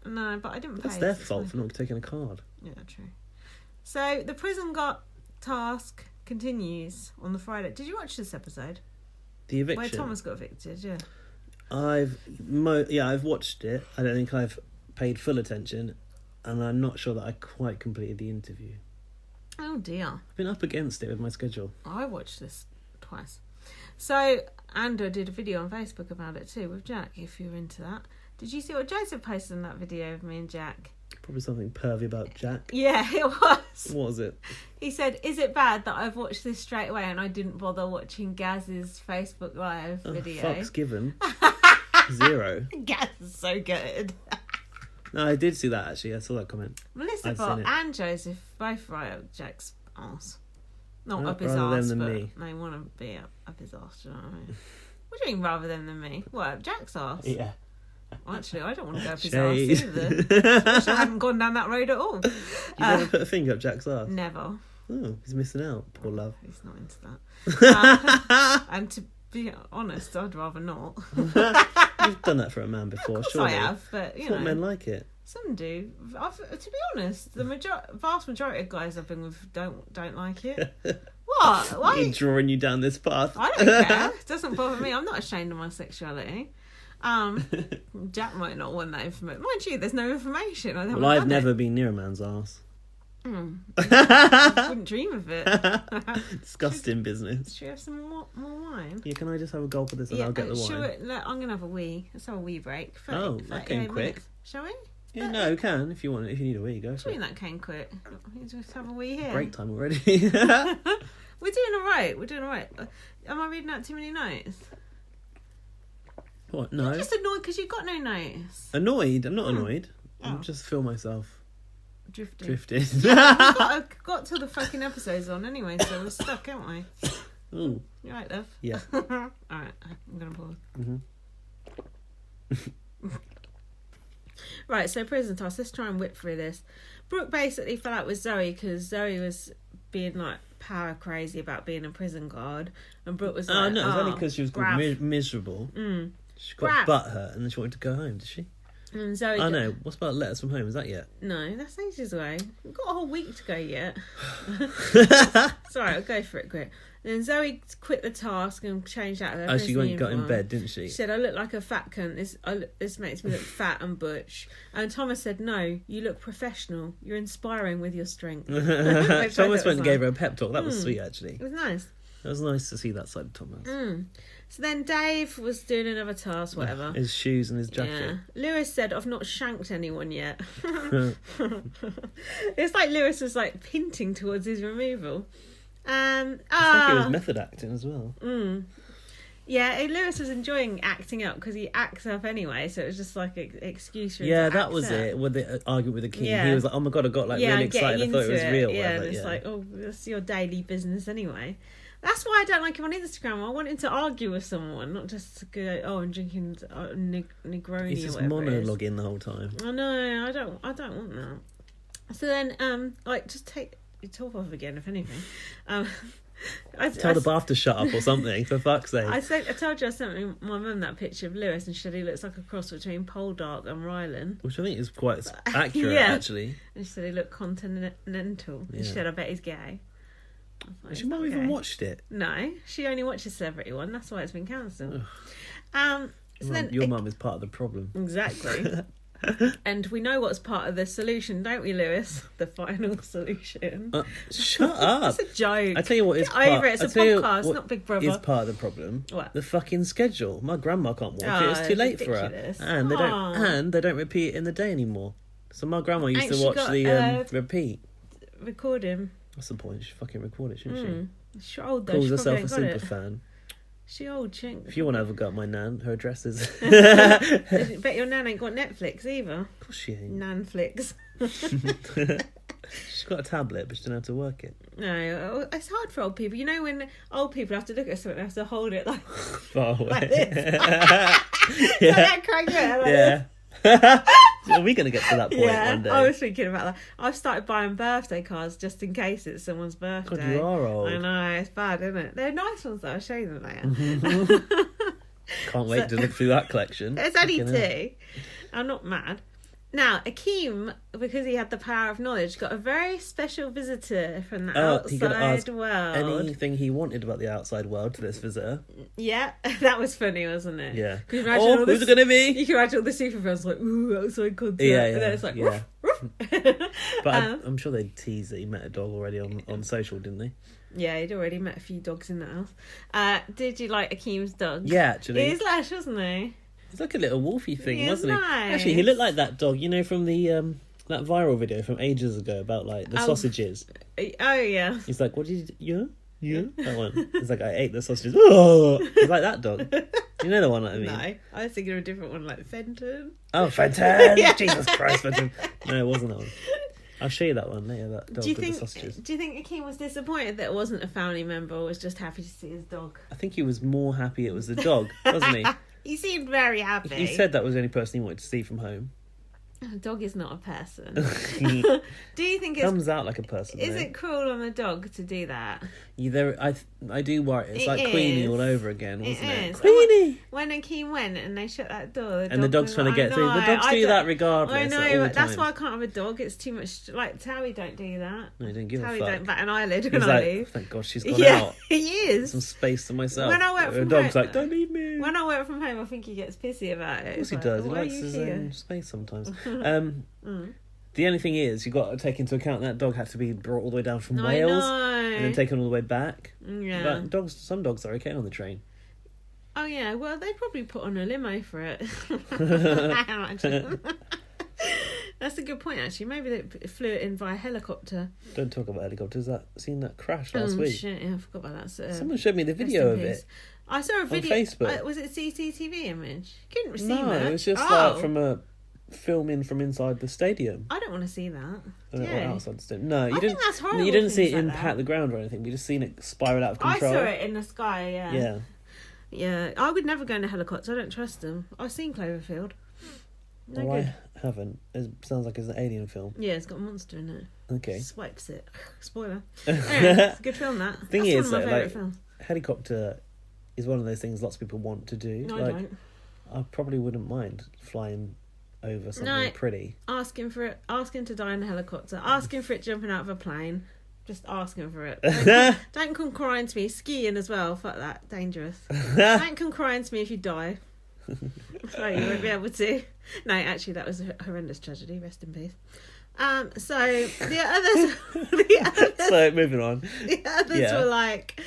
No, but I didn't pay. That's their fault for not taking a card. Yeah, true. So the prison task continues on the Friday. Did you watch this episode? The eviction. Where Tomasz got evicted, yeah. I've watched it. I don't think I've paid full attention, and I'm not sure that I quite completed the interview. Oh dear. I've been up against it with my schedule. I watched this twice. So Andrew did a video on Facebook about it too with Jack, if you're into that. Did you see what Joseph posted in that video of me and Jack? Probably something pervy about Jack. Yeah, it was. What was it? He said, "Is it bad that I've watched this straight away and I didn't bother watching Gaz's Facebook Live video?" Fuck's given. 0. Gaz is so good. No, I did see that actually. I saw that comment. Melissa Bott and Joseph both right up Jack's arse. Not up his rather arse, them but than me. they want to be up his arse, do you know what I mean? What do you mean rather than me? What, up Jack's arse? Yeah. Actually, I don't want to go up his Shade. arse either. Wish I hadn't gone down that road at all. You never put a finger up Jack's arse? Never. Oh, he's missing out. Poor love. He's not into that. And to be honest, I'd rather not. You've done that for a man before, Of course surely. I have, but you know. Men like it. Some do. To be honest, the vast majority of guys I've been with don't like it. What? Why? He's drawing you down this path. I don't care. It doesn't bother me. I'm not ashamed of my sexuality. Jack might not want that information. Mind you, there's no information. Well, I've never been near a man's arse. Wouldn't dream of it. Disgusting business. Should we have some more wine? Yeah, can I just have a gulp of this and I'll get the wine? I'm going to have a wee. Let's have a wee break. That came quick. Minutes. Shall we? Yeah, no, you can. If you want, if you need a wee, go for it. That came quick. Just have a wee here. Break time already. We're doing all right. Am I reading out too many notes? What? No. You're just annoyed because you got no notes. Annoyed? I'm not annoyed. I just feel myself drifting. We got till the fucking episode's on anyway, so we're stuck, aren't we? Ooh. You right, love? Yeah. All right, I'm gonna pause. Right, so prison task. Let's try and whip through this. Brooke basically fell out with Zoe because Zoe was being like power crazy about being a prison guard, and Brooke was like, "Oh no, it's only because she was Mm. miserable. She got butthurt and then she wanted to go home. Did she? And Zoe. Oh no, what's about letters from home? Is that yet? No, that's ages away. We've got a whole week to go yet. Sorry, I'll go for it quick. Then Zoe quit the task and changed out of her she got in bed, didn't she? She said, "I look like a fat cunt. This makes me look fat and butch." And Tomasz said, "No, you look professional. You're inspiring with your strength." Tomasz went and gave her a pep talk. That was sweet, actually. It was nice. It was nice to see that side of Tomasz. So then Dave was doing another task, whatever. His shoes and his jacket. Yeah. Lewis said, I've not shanked anyone yet. It's like Lewis was like hinting towards his removal. It's like he was method acting as well. Yeah, Lewis was enjoying acting up because he acts up anyway, so it was just like an excuse for him Yeah, to that act was up. it. When they argued with Akeem, Yeah. he was like, "Oh my god, I got like Yeah, really getting excited. I thought it was into real." Yeah, whatever, and it's like, oh, that's your daily business anyway. That's why I don't like him on Instagram. I want him to argue with someone, not just to go, oh, I'm drinking Negroni he's or just whatever it is. monologuing the whole time. I know, I don't want that. So then, like, just take your top off again, if anything. Tell the bath to shut up or something, for fuck's sake. I told you I sent my mum that picture of Lewis and she said he looks like a cross between Poldark and Rylan. Which I think is quite accurate, Yeah. actually. And she said he looked continental. And she Yeah. said, I bet he's gay. I was like, Has "Is your mum that even gay?" watched it? No, she only watches Celebrity One. That's why it's been cancelled. Your mum is part of the problem. Exactly. And we know what's part of the solution, don't we, Lewis? The final solution. Shut up! It's a joke. I tell you what is Get part. over it. It's I a tell you podcast, what not Big Brother. Is part of the problem. What? The fucking schedule. My grandma can't watch Oh, it. It's too late ridiculous. for her, and they don't repeat it in the day anymore. So my grandma used Ain't to she watch got, the repeat. Record him. What's the point? She should fucking record it, shouldn't she? She's old though. Calls She herself probably a ain't got super it. fan. She old, she ain't- If you want to have a go at my nan, her address is. Bet your nan ain't got Netflix either. Of course she ain't. Nanflix. She's got a tablet, but she don't know how to work it. No, it's hard for old people. You know when old people have to look at something, they have to hold it like, Far away. like this. Yeah. Like that crank it, like Yeah. Are we going to get to that point Yeah, one day? I was thinking about that. I've started buying birthday cards just in case it's someone's birthday. God, you are old. I know, it's bad, isn't it? They're nice ones though, I'll show you them later. Can't wait to look through that collection. There's only Fucking hell. two. I'm not mad. Now, Akeem, because he had the power of knowledge, got a very special visitor from the He could ask outside world. anything he wanted about the outside world to this visitor. Yeah, that was funny, wasn't it? Yeah. Could you imagine all Who's this- it going to be? You can imagine all the super fans like, ooh, outside content. Yeah, And then it's like, yeah. woof, woof. But I'm sure they teased that he met a dog already on social, didn't they? Yeah, he'd already met a few dogs in the house. Did you like Akeem's dog? Yeah, actually. He's lush, wasn't he? He's like a little wolfy thing, He is wasn't he? nice. Actually, he looked like that dog, you know, from the that viral video from ages ago about like the sausages. Oh, yeah. He's like, what did you... Yeah? That one. He's like, I ate the sausages. Oh! He's like that dog. You know the one that I mean? No, I was thinking of a different one, like Fenton. Oh, Fenton! Yeah. Jesus Christ, Fenton. No, it wasn't that one. I'll show you that one later, that dog with the sausages. Do you think Akeem was disappointed that it wasn't a family member or was just happy to see his dog? I think he was more happy it was the dog, wasn't he? He seemed very happy. He said that was the only person he wanted to see from home. A dog is not a person. He Do you think it's... comes out like a person. Is though. it cruel on the dog to do that? I do worry. It's It like Queenie is. all over again, wasn't It it? is. Queenie! When Akeem went and they shut that door, And the dog's was trying to like, get I through. The know, dogs I do don't- that regardless. I at know, all that's times. why I can't have a dog. It's too much. Like Towie don't do that. No, he didn't give Towie a fuck. don't bat an eyelid when He's I like, leave. thank God she's gone Yeah, out. he is. Some space to myself. When I work the from dog's home- like, don't leave me. When I work from home, I think he gets pissy about it. Of course he It's does. like, He why are likes you his here? own space sometimes. The only thing is, you've got to take into account that dog had to be brought all the way down from I Wales know. and then taken all the way back. Yeah. But some dogs are okay on the train. Oh yeah. Well, they probably put on a limo for it. That's a good point, actually. Maybe they flew it in via helicopter. Don't talk about helicopters. Seen that crash last week? Shit, yeah, I forgot about that. So, Someone showed me the rest video in of peace. it. I saw a video. Facebook. Was it CCTV image? Couldn't see No, much. it was just Oh. like from a filming from inside the stadium. I don't want to see that. Or Yeah. outside the stadium. No, you I didn't. think that's horrible. You didn't see it things like impact that. the ground or anything. You just seen it spiral out of I control. saw it in the sky. Yeah. Yeah. Yeah. I would never go in a helicopter. I don't trust them. I've seen Cloverfield. No Well, good. I haven't. It sounds like it's an alien film. Yeah, it's got a monster in it. Okay. Swipes it. Spoiler. Anyway, it's a good film, that. Thing That's is, one of my though, favourite like, films. Helicopter is one of those things lots of people want to do. No, like, I don't. I probably wouldn't mind flying over something pretty. Asking to die in a helicopter, asking for it jumping out of a plane, just asking for it. Don't come crying to me. Skiing as well, fuck that, dangerous. Don't come crying to me if you die. Sorry, you won't be able to. No, actually, that was a horrendous tragedy. Rest in peace. So the others, So moving on. the others Yeah. were like,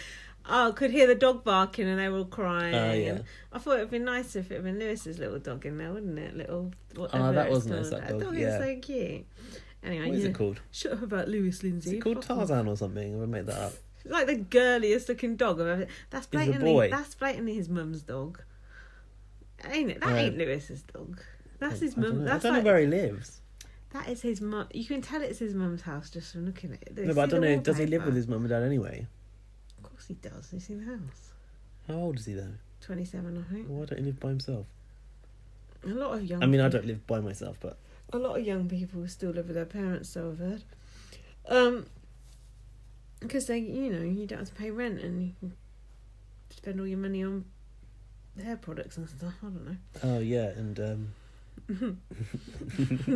could hear the dog barking and they were all crying. Oh, yeah. And I thought it'd be nicer if it had been Lewis's little dog in there, wouldn't it? Little whatever. Oh, that it's was nice, called. that dog, I thought yeah. it was so cute. Anyway, What is it called? Shut up about Lewis, Lindsay. Is it called Fuck off. Tarzan or something? I made that up. It's like the girliest looking dog I've ever. That's He's a blatantly. boy. That's blatantly his mum's dog. Ain't it? That ain't Lewis's dog. That's his mum. I That's don't know like, where he lives. that is his mum. You can tell it's his mum's house just from looking at it. No, but I don't know. Does he live with his mum and dad anyway? Of course he does. He's in the house. How old is he though? 27, I think. Why don't he live by himself? A lot of young. I mean, I don't live by myself, but A lot of young people still live with their parents, so I've heard. Because they, you don't have to pay rent and you can spend all your money on hair products and stuff. I don't know. oh yeah, and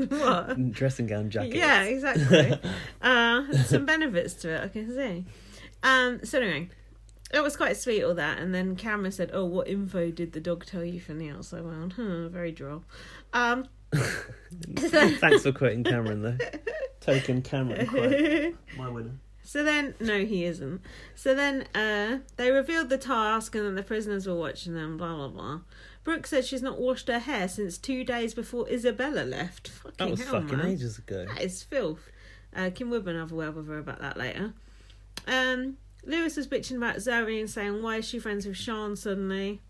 What? dressing gown jackets. Yeah, exactly. Some benefits to it, I can see. So anyway, it was quite sweet, all that. And then Cameron said, "Oh, what info did the dog tell you from the outside world?" Very droll. Thanks for quoting Cameron though. Token Cameron quote. My winner. So then, no, he isn't. So then, they revealed the task and then the prisoners were watching them, blah, blah, blah. Brooke said she's not washed her hair since 2 days before Isabella left. That was hell, fucking man. ages ago. That is filth. Kim Woodburn will have a word with her about that later. Lewis was bitching about Zoe and saying, why is she friends with Sean suddenly?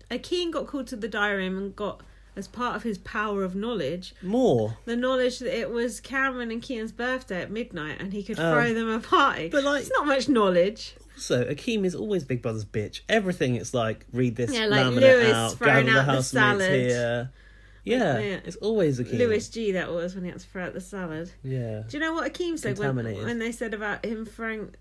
Akeem got called to the diary room and got, as part of his power of knowledge, the knowledge that it was Cameron and Keaton's birthday at midnight and he could throw them a party. But like, it's not much knowledge. Also, Akeem is always Big Brother's bitch. Everything it's like, read this Yeah, like laminate Lewis out, throwing gather out the the housemates salad. here. Yeah, it's always Akeem. Lewis G, that was, when he had to throw out the salad. Yeah. Do you know what Akeem said Contaminated. when they said about him throwing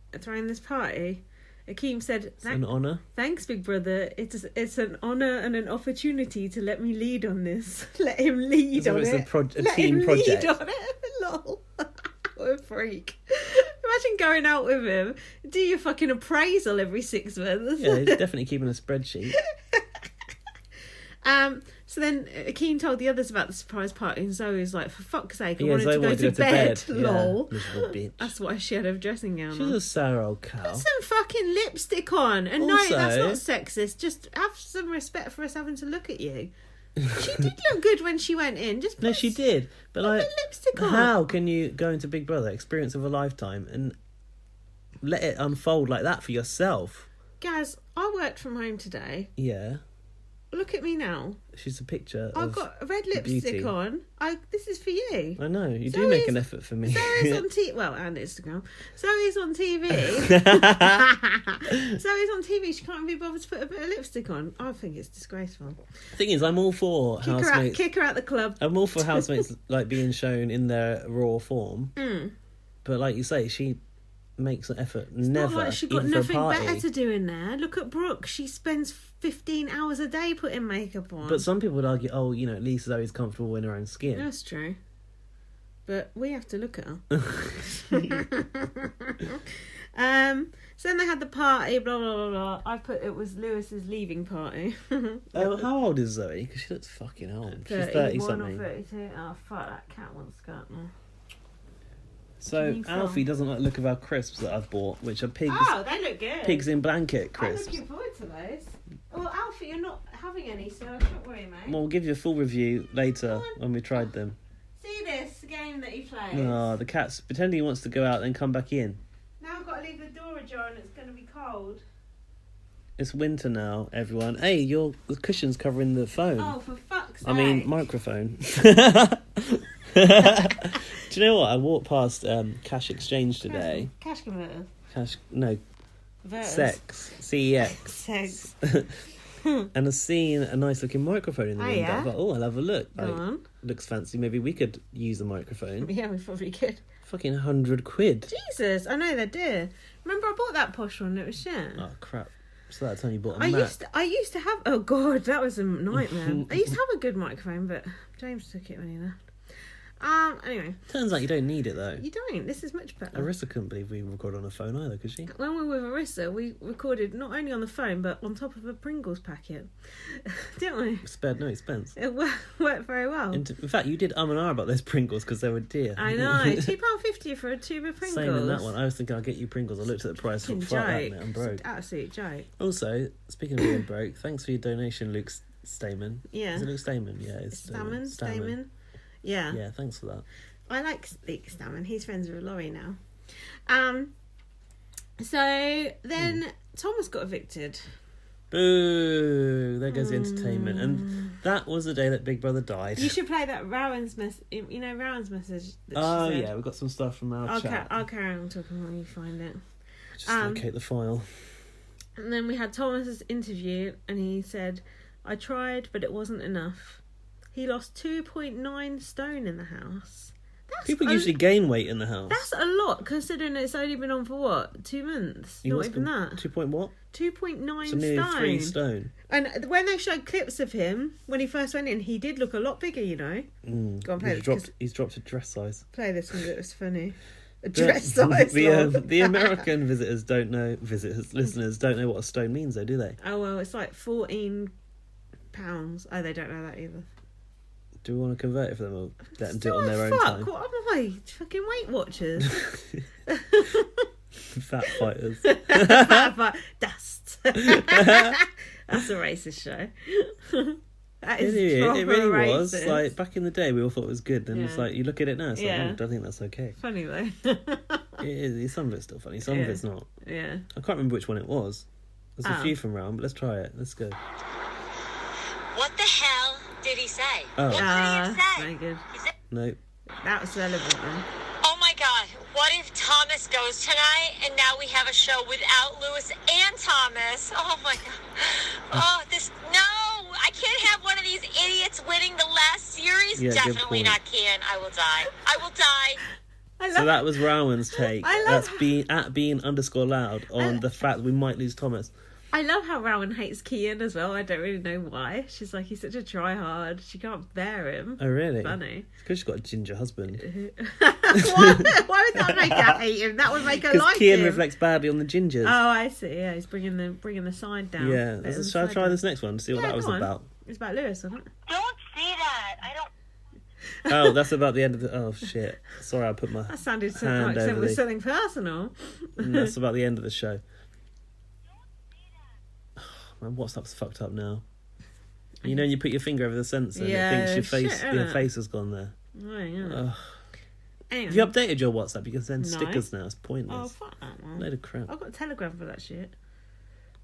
this party? Akeem said, It's an honour. Thanks, Big Brother. It's an honour and an opportunity to let me lead on this. Let him lead on it's it. a Let team him project. lead on it. Lol. What a freak. Imagine going out with him. Do your fucking appraisal every 6 months. Yeah, he's definitely keeping a spreadsheet. So then Akeem told the others about the surprise party and Zoe was like, for fuck's sake, I Yeah, wanted Zoe to go wanted to bed. Yeah, Lol. miserable bitch. That's why she had her dressing gown She's on. a sour old cow. Put some fucking lipstick on. And Also- no, that's not sexist. Just have some respect for us having to look at you. She did look good when she went in. Just No, she did. But like, lipstick on. how can you go into Big Brother, experience of a lifetime, and let it unfold like that for yourself? Gaz, I worked from home today. Yeah. Look at me now. She's a picture I've of got a red lipstick beauty. on. This is for you. I know, you do Zoe's- make an effort for me. Zoe's on TV. Well, and Instagram. Zoe's on TV. Zoe's on TV. She can't be bothered to put a bit of lipstick on. I think it's disgraceful. Thing is, I'm all for housemates. Kick her out the club. I'm all for housemates like being shown in their raw form. But like you say, she makes an effort. Not like she got even for a nothing party. better to do in there. Look at Brooke. She spends 15 hours a day putting makeup on. But some people would argue, oh, at least Zoe's comfortable in her own skin. That's true. But we have to look at her. So then they had the party, blah, blah, blah, blah. I put it was Lewis's leaving party. Oh, how old is Zoe? Because she looks fucking old. She's 30 something. Or 32. Oh, fuck, that cat wants skirt now. So Alfie doesn't like the look of our crisps that I've bought, which are pigs. Oh, they look good. Pigs in blanket I'm crisps. looking forward to those. Well, Alfie, you're not having any, so don't worry, mate. Well, we'll give you a full review later when we tried them. See this game that he plays? Oh, the cat's pretending he wants to go out and come back in. Now I've got to leave the door ajar and it's going to be cold. It's winter now, everyone. Hey, the cushion's covering the phone. Oh, for fuck's sake. I mean, microphone. Do you know what? I walked past Cash Exchange today. Cash converter. No, Converters. Sex. CEX. Sex. And I've seen a nice looking microphone in the window. Yeah? I thought, I'll have a look. Go on. Looks fancy. Maybe we could use a microphone. Yeah, we probably could. Fucking £100. Jesus, I know they're dear. Remember I bought that posh one and it was shit. Oh crap! So that time you bought a I Mac. used to have. Oh god, that was a nightmare. I used to have a good microphone, but James took it when he left. Anyway. Turns out you don't need it, though. You don't. This is much better. Arissa couldn't believe we recorded on a phone either, could she? When we were with Arissa, we recorded not only on the phone, but on top of a Pringles packet. Didn't we? Spared no expense. It worked very well. In fact, you did and ah about those Pringles because they were dear. I know. £2.50 for a tube of Pringles. Same in that one. I was thinking I'll get you Pringles. I looked at the price. Fuck that, mate. I'm broke. It's an absolute joke. Also, speaking of being broke, thanks for your donation, Luke Stamen. Yeah. Is it Luke Stamen? Yeah, it's Stamen. Yeah. Yeah, thanks for that. I like Luke Stamen. He's friends with Laurie now. So then Tomasz got evicted. Boo! There goes the entertainment. And that was the day that Big Brother died. You should play that Rowan's message. You know Rowan's message that she said? Yeah, we've got some stuff from our chat. I'll carry on talking while you find it. Just locate the file. And then we had Thomas's interview, and he said, "I tried, but it wasn't enough." He lost 2.9 stone in the house. People usually gain weight in the house. That's a lot, considering it's only been on for what, 2 months? Not even that. 2 point what? 2.9 so nearly stone. 3 stone. And when they showed clips of him when he first went in, he did look a lot bigger. You know. Go on, play this. He's dropped a dress size. Play this because it was funny. A dress size. The American listeners don't know what a stone means, though, do they? Oh well, it's like 14 pounds. Oh, they don't know that either. Do we want to convert it for them or let them do it on their own time? What am I? Fucking Weight Watchers. Fat fighters. Dust. That's a racist show. That is it really racist. was. Like, back in the day, we all thought it was good. Then it's like, you look at it now, it's like, I don't think that's okay. Funny though. It is. Some of it's still funny. Some of it's not. Yeah. I can't remember which one it was. There's a few from round, but let's try it. Let's go. What the hell did he say? Oh. What did he say? Very good. Nope. That was relevant then. Oh my god, what if Tomasz goes tonight and now we have a show without Lewis and Tomasz? Oh my god. Oh, no! I can't have one of these idiots winning the last series. Yeah, definitely not can. I will die. I will die. So that was Rowan's take. That's being _loud on the fact that we might lose Tomasz. I love how Rowan hates Kian as well. I don't really know why. She's like, he's such a try-hard. She can't bear him. Oh, really? Funny. It's because she's got a ginger husband. Why would that make her hate him? That would make her like him. Because Kian reflects badly on the gingers. Oh, I see. Yeah, he's bringing the sign down. Yeah. Shall I try this next one to see what that was about? It's about Lewis, isn't it? Don't say that. I don't... Oh, that's about the end of the... Oh, shit. Sorry, I put my That sounded hand like it over was something personal. That's about the end of the show. My WhatsApp's fucked up now. You know, when you put your finger over the sensor and it thinks your face has gone there. Oh, yeah. Anyway. Have you updated your WhatsApp? You can send stickers now. It's pointless. Oh, fuck that, man. Load of crap. I've got a Telegram for that shit.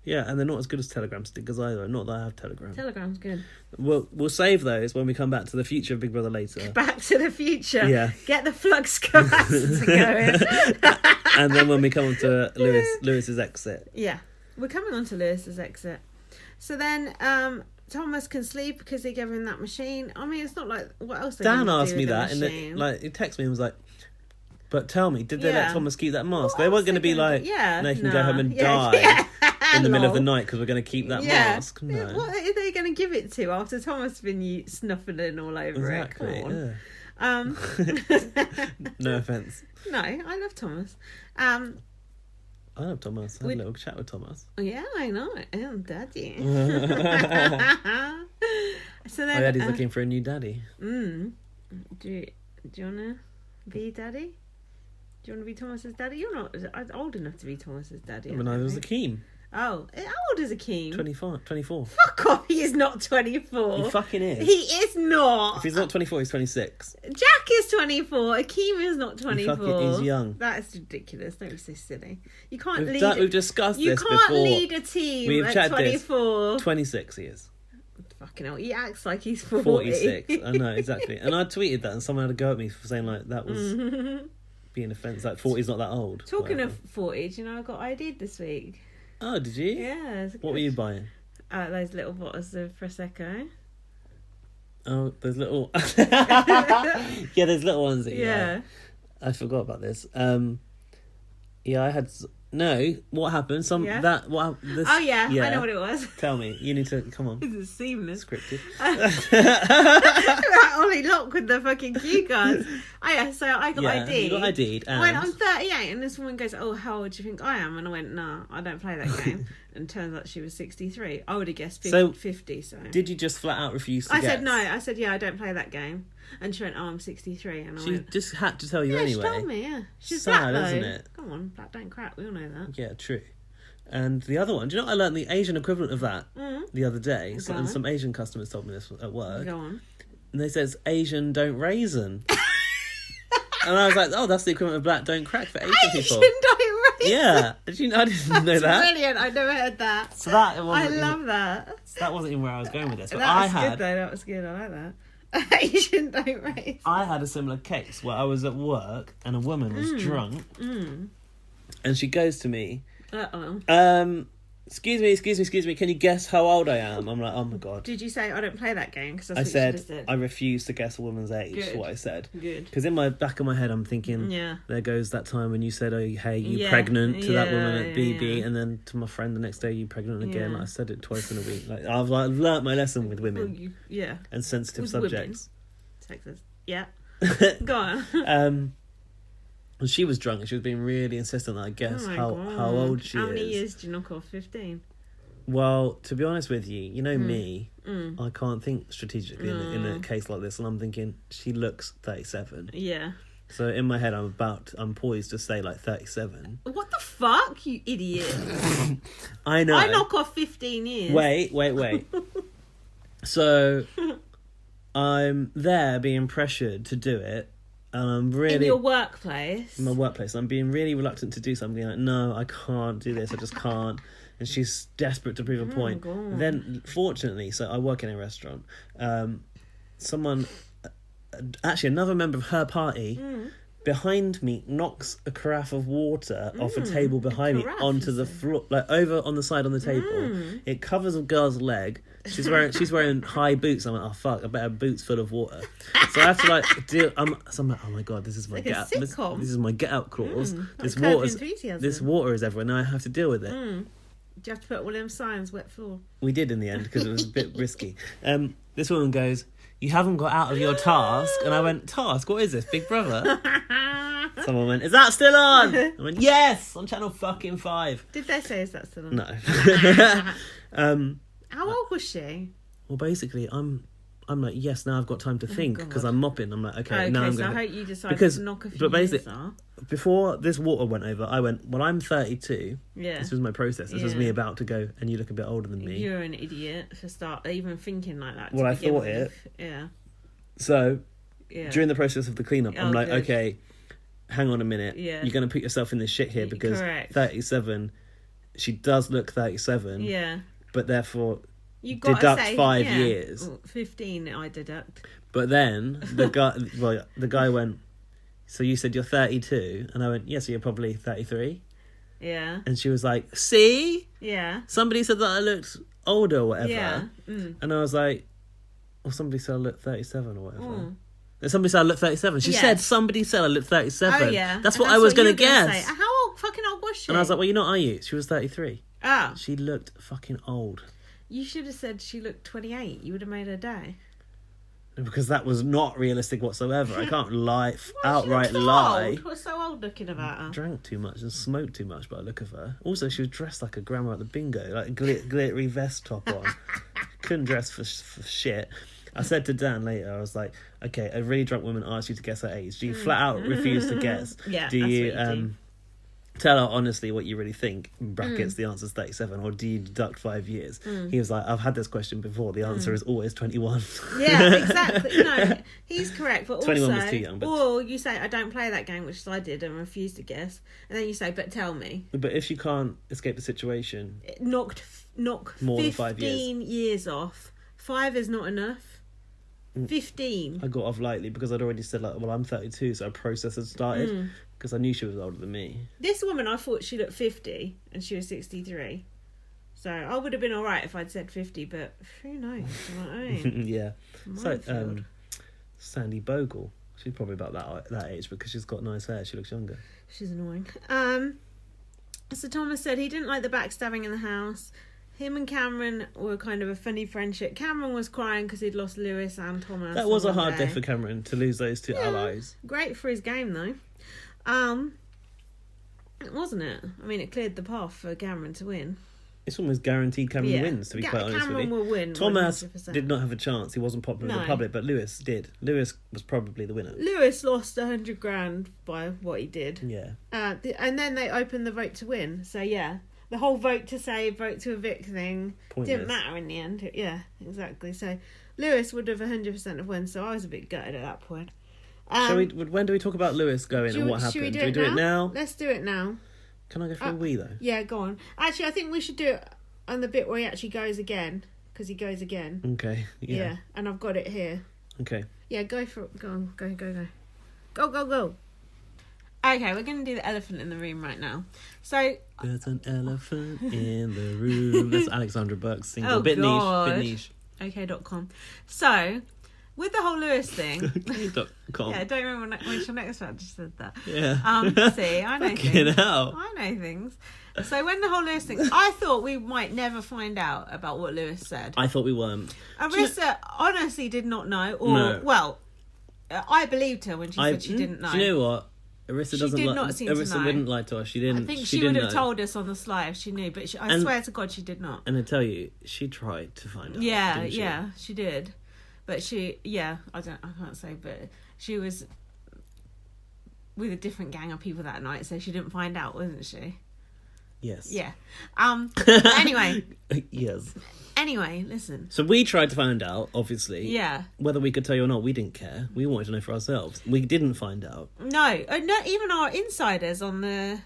Yeah, and they're not as good as Telegram stickers either. Not that I have Telegram. Telegram's good. We'll save those when we come back to the future of Big Brother later. Back to the future. Yeah. Get the flux capacitor going. And then when we come on to Lewis's exit. Yeah. We're coming on to Lewis's exit. So then Tomasz can sleep because they gave him that machine. I mean, it's not like... What else Dan asked me that, and he texted me and was like, but tell me, did they let Tomasz keep that mask? They weren't going to be like, no, you can go home and die in the middle of the night because we're going to keep that mask. No. What are they going to give it to after Tomasz has been snuffling all over it? Come on. No offence. No, I love Tomasz. I love Tomasz. I had a little chat with Tomasz. Yeah, I know. I'm daddy. So then, Daddy's looking for a new daddy. Do you want to be daddy? Do you want to be Thomas's daddy? You're not old enough to be Thomas's daddy. When I was Akeem. Oh, how old is Akeem? 24. Fuck off, he is not 24. He fucking is. He is not. If he's not 24, he's 26. Jack is 24. Akeem is not 24. He's young. That is ridiculous. Don't be so silly. You can't We've discussed this before. You can't lead a team at 24. 26 he is. Fucking hell, he acts like he's 40. 46. I know, exactly. And I tweeted that and someone had a go at me for saying like that was being offensive. Like 40's not that old. Talking of 40, do you know I got ID'd this week? Oh, did you? Yeah. What were you buying? Those little bottles of Prosecco. Oh, those little... Yeah, those little ones. I forgot about this. Yeah, I had No, what happened? This. Oh yeah, I know what it was. Tell me. You need to come on. This is seamless. Scripted. That Ollie Lock with the fucking cue cards. Oh yeah, so I got ID. You got ID'd. I went, I'm 38, and this woman goes, "Oh, how old do you think I am?" And I went, "Nah, I don't play that game." And turns out she was 63. I would have guessed 50. So did you just flat out refuse to I guess? said no. I said, "Yeah, I don't play that game." And she went, "Oh, I'm 63." And I She went, just had to tell you "Yeah, anyway. she told me. Yeah, she's Sad, black though. isn't it? Come on, black don't crack. We all know that." Yeah, true. And the other one, do you know what I learned the Asian equivalent of that the other day? Go on. And some Asian customers told me this at work. Go on. And they says Asian don't raisin. And I was like, oh, that's the equivalent of black don't crack for Asian people. Asian don't raisin. Yeah. Did you know? I didn't know that. Brilliant. I never heard that. So that I wasn't love that. that wasn't even where I was going with this. But That was good though. That was good. I like that. Asian don't raisin. I had a similar case where I was at work and a woman was drunk. And she goes to me, excuse me, can you guess how old I am? I'm like, oh my God. Did you say I don't play that game? Because I said, I refuse to guess a woman's age, is what I said. Good. Because in my back of my head, I'm thinking, there goes that time when you said, oh, hey, you pregnant to that woman at BB, and then to my friend the next day, you pregnant again. Like, I said it twice in a week. Like, I've learnt my lesson with women. And sensitive with subjects. Women. Texas. Yeah. Go on. And she was drunk and she was being really insistent that I guess how old she is. How many years do you knock off? 15? Well, to be honest with you, you know me, I can't think strategically in a case like this, and I'm thinking, she looks 37. Yeah. So in my head, I'm poised to say like 37. What the fuck, you idiot? I know. I knock off 15 years. Wait. So I'm there being pressured to do it. I'm really in your workplace. In my workplace, I'm being really reluctant to do something. Like, no, I can't do this. I just can't. And she's desperate to prove a point. God. Then, fortunately, so I work in a restaurant. Someone, actually, another member of her party, behind me, knocks a carafe of water off a table behind me onto the floor, like over on the side on the table. It covers a girl's leg. She's wearing high boots. I'm like, oh fuck, I bet her boots full of water. So I have to like deal. So I'm like, oh my God, this is my get out. This is my get out clause. This water is everywhere. Now I have to deal with it. Do you have to put all them signs, wet floor? We did in the end because it was a bit risky. This woman goes, you haven't got out of your task. And I went, task? What is this, Big Brother? Someone went, is that still on? I went, yes, on channel fucking 5. Did they say is that still on? No. How old was she? Well, basically, I'm like, yes, now I've got time to think because I'm mopping. I'm like, okay, now I'm going to... I hope you decided to knock a few years off. Before this water went over, I went, well, I'm 32. Yeah. This was my process. This was me about to go, and you look a bit older than me. You're an idiot for even thinking like that. Well, I thought it. Yeah. So, during the process of the cleanup, I'm like, okay, hang on a minute. Yeah. You're going to put yourself in this shit here because Correct. 37, she does look 37. Yeah. But therefore, you deduct 5 years. 15 I deduct. But then the guy went, so you said you're 32? And I went, yeah, so you're probably 33? Yeah. And she was like, see? Yeah. Somebody said that I looked older or whatever. Yeah. And I was like, well, somebody said I looked 37 or whatever. And somebody said I looked 37. She said somebody said I looked 37. Oh, yeah. That's what I was going to guess. How fucking old was she? And I was like, well, you're not, are you? She was 33. Oh. She looked fucking old. You should have said she looked 28. You would have made her day. Because that was not realistic whatsoever. I can't outright so lie. Old. What's so old looking about her? Drank too much and smoked too much by the look of her. Also, she was dressed like a grandma at the bingo, like a glittery vest top on. Couldn't dress for shit. I said to Dan later, I was like, okay, a really drunk woman asks you to guess her age. Do you flat out refuse to guess? Yeah, do you do. Tell her honestly what you really think, in brackets, the answer's 37, or do you deduct 5 years? He was like, I've had this question before, the answer is always 21. Yeah, exactly. No, he's correct, but 21 also, was too young. But... or you say, I don't play that game, which I did and refused to guess, and then you say, but tell me. But if you can't escape the situation... Knock more 15 than 5 years off. 5 is not enough. 15. I got off lightly because I'd already said, like, well, I'm 32, so a process had started. Because I knew she was older than me. This woman, I thought she looked 50 and she was 63. So I would have been all right if I'd said 50, but who knows? You know what I mean? Yeah. So, Sandy Bogle. She's probably about that age because she's got nice hair. She looks younger. She's annoying. So Thomas said he didn't like the backstabbing in the house. Him and Cameron were kind of a funny friendship. Cameron was crying because he'd lost Lewis and Thomas. That was a hard day for Cameron to lose those two allies. Great for his game, though. Wasn't it? I mean, it cleared the path for Cameron to win. It's almost guaranteed Cameron wins, to be quite honest Cameron with you. will win. Thomas 100%. did not have a chance. He wasn't popular in the public, but Lewis did. Lewis was probably the winner. Lewis lost 100 grand by what he did. Yeah. And then they opened the vote to win. So, yeah. The whole vote to save, vote to evict thing didn't matter in the end. Yeah, exactly. So Lewis would have 100% have won. So I was a bit gutted at that point. When do we talk about Lewis going and what happened? Should we do it now? Let's do it now. Can I go for a wee though? Yeah, go on. Actually, I think we should do it on the bit where he actually goes again, because he goes again. Okay. Yeah. And I've got it here. Okay. Yeah, go for it. Go on. Go. Okay, we're going to do the elephant in the room right now. So there's an elephant in the room. That's Alexandra Burke's single. Oh, bit God. niche. Okay.com. So, with the whole Lewis thing... Okay.com. Yeah, don't remember when your next one just said that. Yeah. See, I know Fucking things. hell. I know things. So when the whole Lewis thing... I thought we might never find out about what Lewis said. I thought we weren't. Arissa honestly did not know. Or, No. well, I believed her when she said she didn't know. Do you know what? Arissa doesn't did not seem to Arissa know. wouldn't lie to us. She didn't. I think she she would didn't have know. told us on the sly if she knew, but I swear to God she did not. And I tell you, she tried to find out. Yeah, didn't she? yeah, she did. But I can't say, but she was with a different gang of people that night, so she didn't find out, wasn't she? Yes. Yeah. Anyway. Yes. Anyway, listen. So we tried to find out, obviously. Yeah. Whether we could tell you or not, we didn't care. We wanted to know for ourselves. We didn't find out. No, not even our insiders on the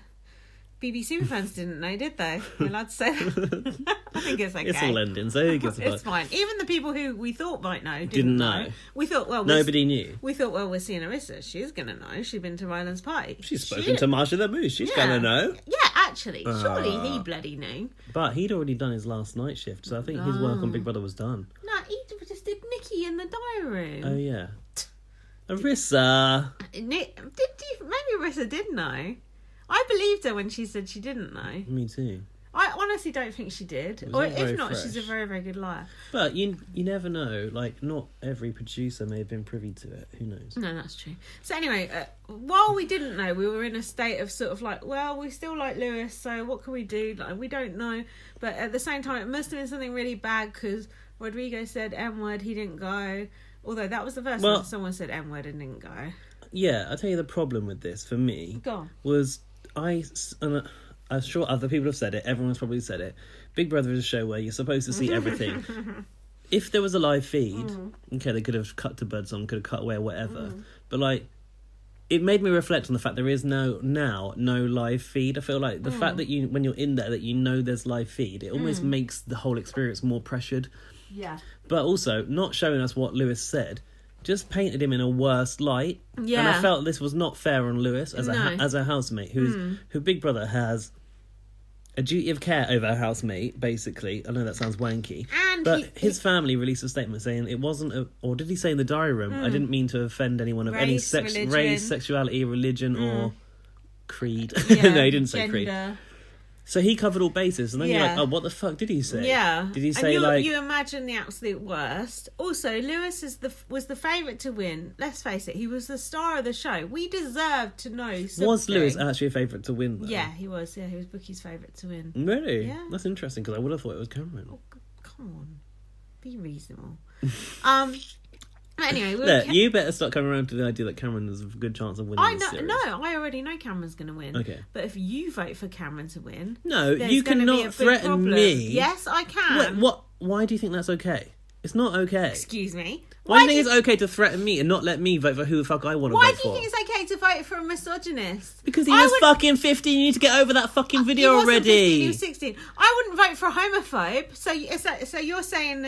BBC Superfans didn't know, did they? You're allowed to say that? I think it's okay. It's all ending, so who gives a fuck? It's fine. Even the people who we thought might know Didn't know. We thought, nobody knew. We thought, we're seeing Arissa. She's going to know. She's been to Ryland's party. She's spoken to Marsha the Moose. She's going to know. Yeah, actually. Surely he bloody knew. But he'd already done his last night shift, so I think his work on Big Brother was done. No, he just did Nikki in the diary room. Oh, yeah. Arissa. Maybe Arissa did know. I believed her when she said she didn't know. Me too. I honestly don't think she did. Or if not, she's a very, very good liar. But you never know. Like, not every producer may have been privy to it. Who knows? No, that's true. So anyway, while we didn't know, we were in a state of sort of like, well, we still like Lewis, so what can we do? Like, we don't know. But at the same time, it must have been something really bad because Rodrigo said M-word, he didn't go. Although that was the first time someone said M-word and didn't go. Yeah, I'll tell you the problem with this, for me, Go on. was I'm sure other people have said it. Everyone's probably said it. Big Brother is a show where you're supposed to see everything. If there was a live feed, okay, they could have cut to birdsong, could have cut away or whatever. But like, it made me reflect on the fact there is no live feed. I feel like the fact that when you're in there, that you know there's live feed, it almost makes the whole experience more pressured. Yeah. But also, not showing us what Lewis said just painted him in a worse light. Yeah. And I felt this was not fair on Lewis as a housemate who Big Brother has a duty of care over a housemate, basically. I know that sounds wanky. But his family released a statement saying it wasn't or did he say in the diary room, I didn't mean to offend anyone of any race, sexuality, religion or creed. Yeah, no, he didn't say gender. creed. So he covered all bases, and then you're like, oh, what the fuck did he say? Yeah. Did he say, you imagine the absolute worst. Also, Lewis was the favourite to win. Let's face it, he was the star of the show. We deserved to know something. Was Lewis actually a favourite to win, though? Yeah, he was. Yeah, he was Bookie's favourite to win. Really? Yeah. That's interesting, because I would have thought it was Cameron. Oh, come on. Be reasonable. Anyway, look, you better start coming around to the idea that Cameron has a good chance of winning this series. No, I already know Cameron's going to win. Okay. But if you vote for Cameron to win... No, you cannot threaten me. Yes, I can. What? Why do you think that's okay? It's not okay. Excuse me? Why do you think it's okay to threaten me and not let me vote for who the fuck I want to vote for? Why do you think it's okay to vote for a misogynist? Because he was fucking 15. You need to get over that fucking video already. 15, he was 16. I wouldn't vote for a homophobe. So you're saying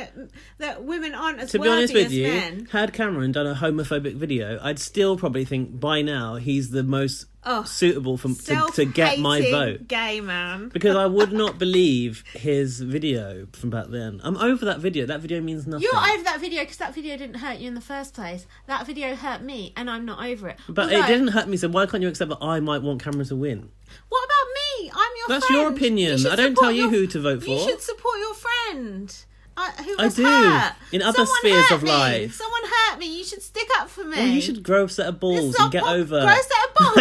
that women aren't as worthy as men? To be honest with you, had Cameron done a homophobic video, I'd still probably think by now he's the most suitable to get my vote. Gay man. Because I would not believe his video from back then. I'm over that video. That video means nothing. You're over that video because that video didn't hurt you in the first place. That video hurt me and I'm not over it. But it didn't hurt me, so why can't you accept that I might want Cameron to win? What about me. I'm your That's friend. your opinion. You I don't support tell you who to vote for. You should support your friend. Who I was do. hurt. In other Someone spheres hurt of me. life. Someone hurt me. You should stick up for me. Well, you should grow a set of balls It's and not get over. Grow a set of balls.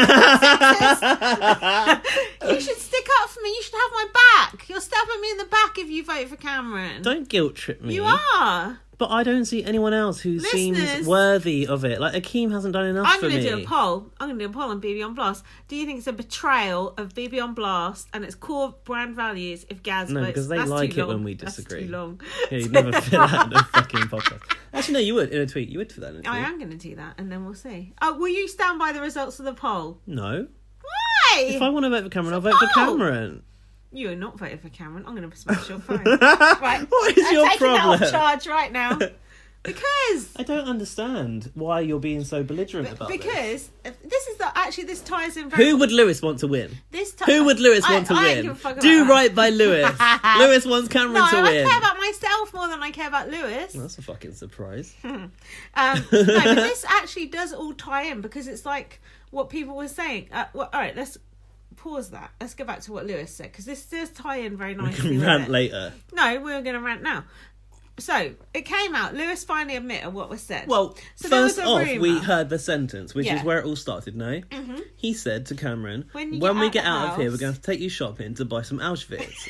You should stick up for me. You should have my back. You're stabbing me in the back if you vote for Cameron. Don't guilt trip me. You are. But I don't see anyone else who seems Listeners. worthy of it. Like, Akeem hasn't done enough I'm for me. going to do a poll. I'm going to do a poll on BB on Blast. Do you think it's a betrayal of BB on Blast and its core brand values if Gaz No, votes? because they That's like too it when long. we disagree. That's too long. Yeah, you'd never fit that in a fucking podcast. Actually, no, you would in a tweet. You would fit that in a tweet. I am going to do that, and then we'll see. Oh, will you stand by the results of the poll? No. Why? If I want to vote for Cameron, I'll It's a vote for poll. Cameron. You are not voting for Cameron. I'm going to smash your phone. Right. What is I'm your taking that problem? off charge right now. Because I don't understand why you're being so belligerent about this. because this is this ties in very. Who would Lewis want to win? This Who would Lewis want to I ain't win? give a fuck about Do that. right by Lewis. Lewis wants Cameron No, to I win. care about myself more than I care about Lewis. That's a fucking surprise. No, but this actually does all tie in because it's like what people were saying. All right, let's pause that. Let's go back to what Lewis said because this does tie in very We nicely. can with rant it. later. No, we're going to rant now. So it came out. Lewis finally admitted what was said. Well, So there was first a off, rumour. we heard the sentence, which Yeah. is where it all started, no? Mm-hmm. He said to Cameron, When we you get get out out of the here, we're house- going to take you shopping to buy some Auschwitz.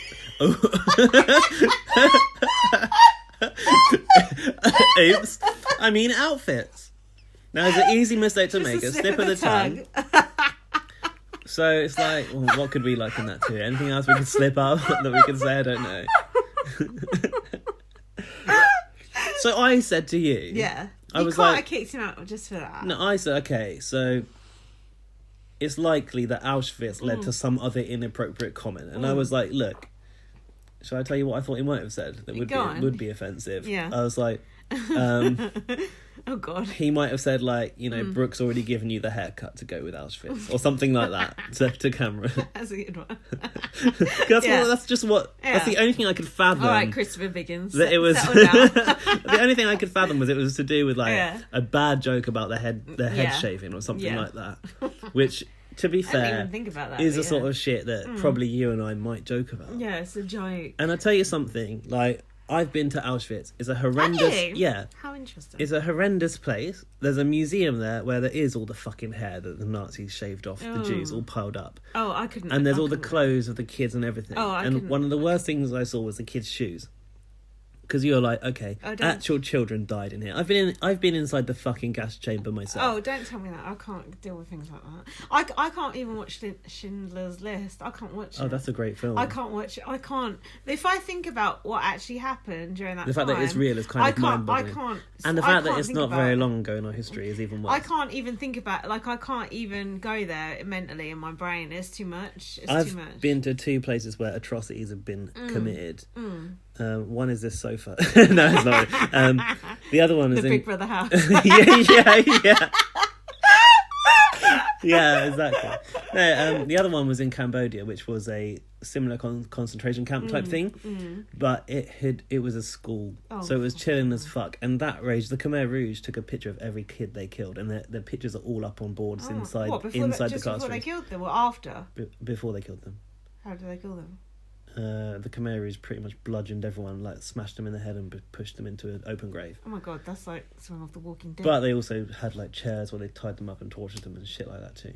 Oops. I mean outfits. Now, it's an easy mistake to make, a slip of the tongue. So it's like, well, what could we liken that to? Anything else we could slip up that we could say? I don't know. So I said to you... Yeah. I You was can't like... have kicked him out just for that. No, I said, okay, so it's likely that Auschwitz led to some other inappropriate comment. And I was like, look, shall I tell you what I thought he might have said that Go on. would be offensive? Yeah. I was like, Oh, God. he might have said, like, you know, Brooke's already given you the haircut to go with Auschwitz or something like that to Cameron. That's a good one. That's that's just what, that's Yeah. the only thing I could fathom. All right, Christopher Biggins. That it was Settle down. the only thing I could fathom was it was to do with like Yeah. a bad joke about the head Yeah. shaving or something Yeah. like that, which to be I didn't fair even think about that. is but the sort yeah. of shit that probably you and I might joke about. Yeah, it's a joke. And I tell you something, like I've been to Auschwitz. It's a Have horrendous, you? yeah, How interesting. it's a horrendous place. There's a museum there where there is all the fucking hair that the Nazis shaved off the Jews, all piled up. Oh, I couldn't. And there's I all the couldn't. clothes of the kids and everything. Oh, I and couldn't. one of the worst things I saw was the kids' shoes. Because you're like, okay, Oh, don't- actual children died in here. I've been inside the fucking gas chamber myself. Oh, don't tell me that. I can't deal with things like that. I can't even watch Schindler's List. I can't watch it. Oh, that's a great film. I can't watch it. I can't. If I think about what actually happened during that The fact time, that it's real is kind I of can't. I mind-boggling. can't. And the I fact that can't it's think not about very it. long ago in our history is even worse. I can't even think about. Like, I can't even go there mentally in my brain. It's too much. It's too much. I've been to 2 places where atrocities have been committed. One is this sofa. No, it's not. The other one is the in Big Brother house. yeah. Yeah, exactly. No, the other one was in Cambodia, which was a similar concentration camp type thing, but it was a school, so it was chilling as fuck. And that rage, the Khmer Rouge took a picture of every kid they killed, and their pictures are all up on boards inside What, the just classroom. before they killed them or after? Before they killed them. How did they kill them? The Khmer Rouge pretty much bludgeoned everyone, like smashed them in the head and pushed them into an open grave. Oh my god, that's like something off The Walking Dead. But they also had like chairs where they tied them up and tortured them and shit like that too.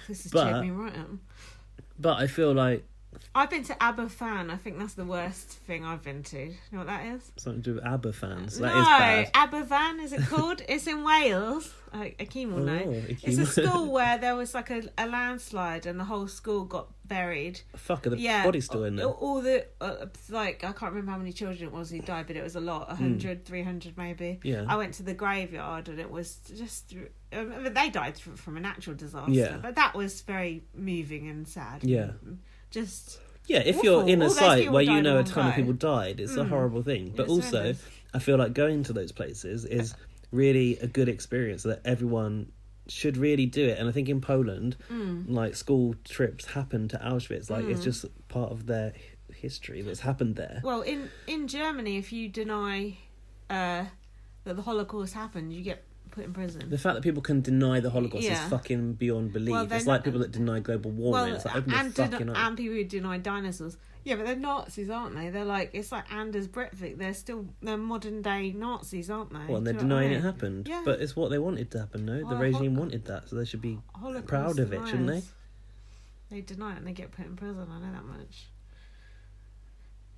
This is but- cheered me right up. But I feel like I've been to Aberfan. I think that's the worst thing I've been to. You know what that is? something to do with ABBA fans. That no, is bad. Aberfan is it called? It's in Wales. Akeem will know. Akeem. It's a school where there was like a landslide and the whole school got buried. Fuck, are the Yeah, bodies still in there? All the like I can't remember how many children it was who died, but it was a lot, 100, 300 maybe. Yeah. I went to the graveyard and it was just they died from a natural disaster. Yeah. But that was very moving and sad. Yeah. Just Yeah, if awful. you're in a All those site people where died you in know a one ton of go. people died, it's a horrible thing. But It's also, horrendous. I feel like going to those places is really a good experience that everyone should really do it. And I think in Poland, like school trips happen to Auschwitz. Like it's just part of their history that's happened there. well in Germany, if you deny that the Holocaust happened, you get put in prison. The fact that people can deny the Holocaust Yeah. is fucking beyond belief. Well, It's like people that deny global warming. It's like, open the fucking up. and people who deny dinosaurs. Yeah, but they're Nazis, aren't they? They're like, it's like Anders Breivik. They're modern day Nazis, aren't they? Well, and they're Do you know what I denying it mean? happened. Yeah. But it's what they wanted to happen, no? The Well, regime wanted that, so they should be Holocaust proud of it, shouldn't they? deniers. They deny it and they get put in prison. I know that much.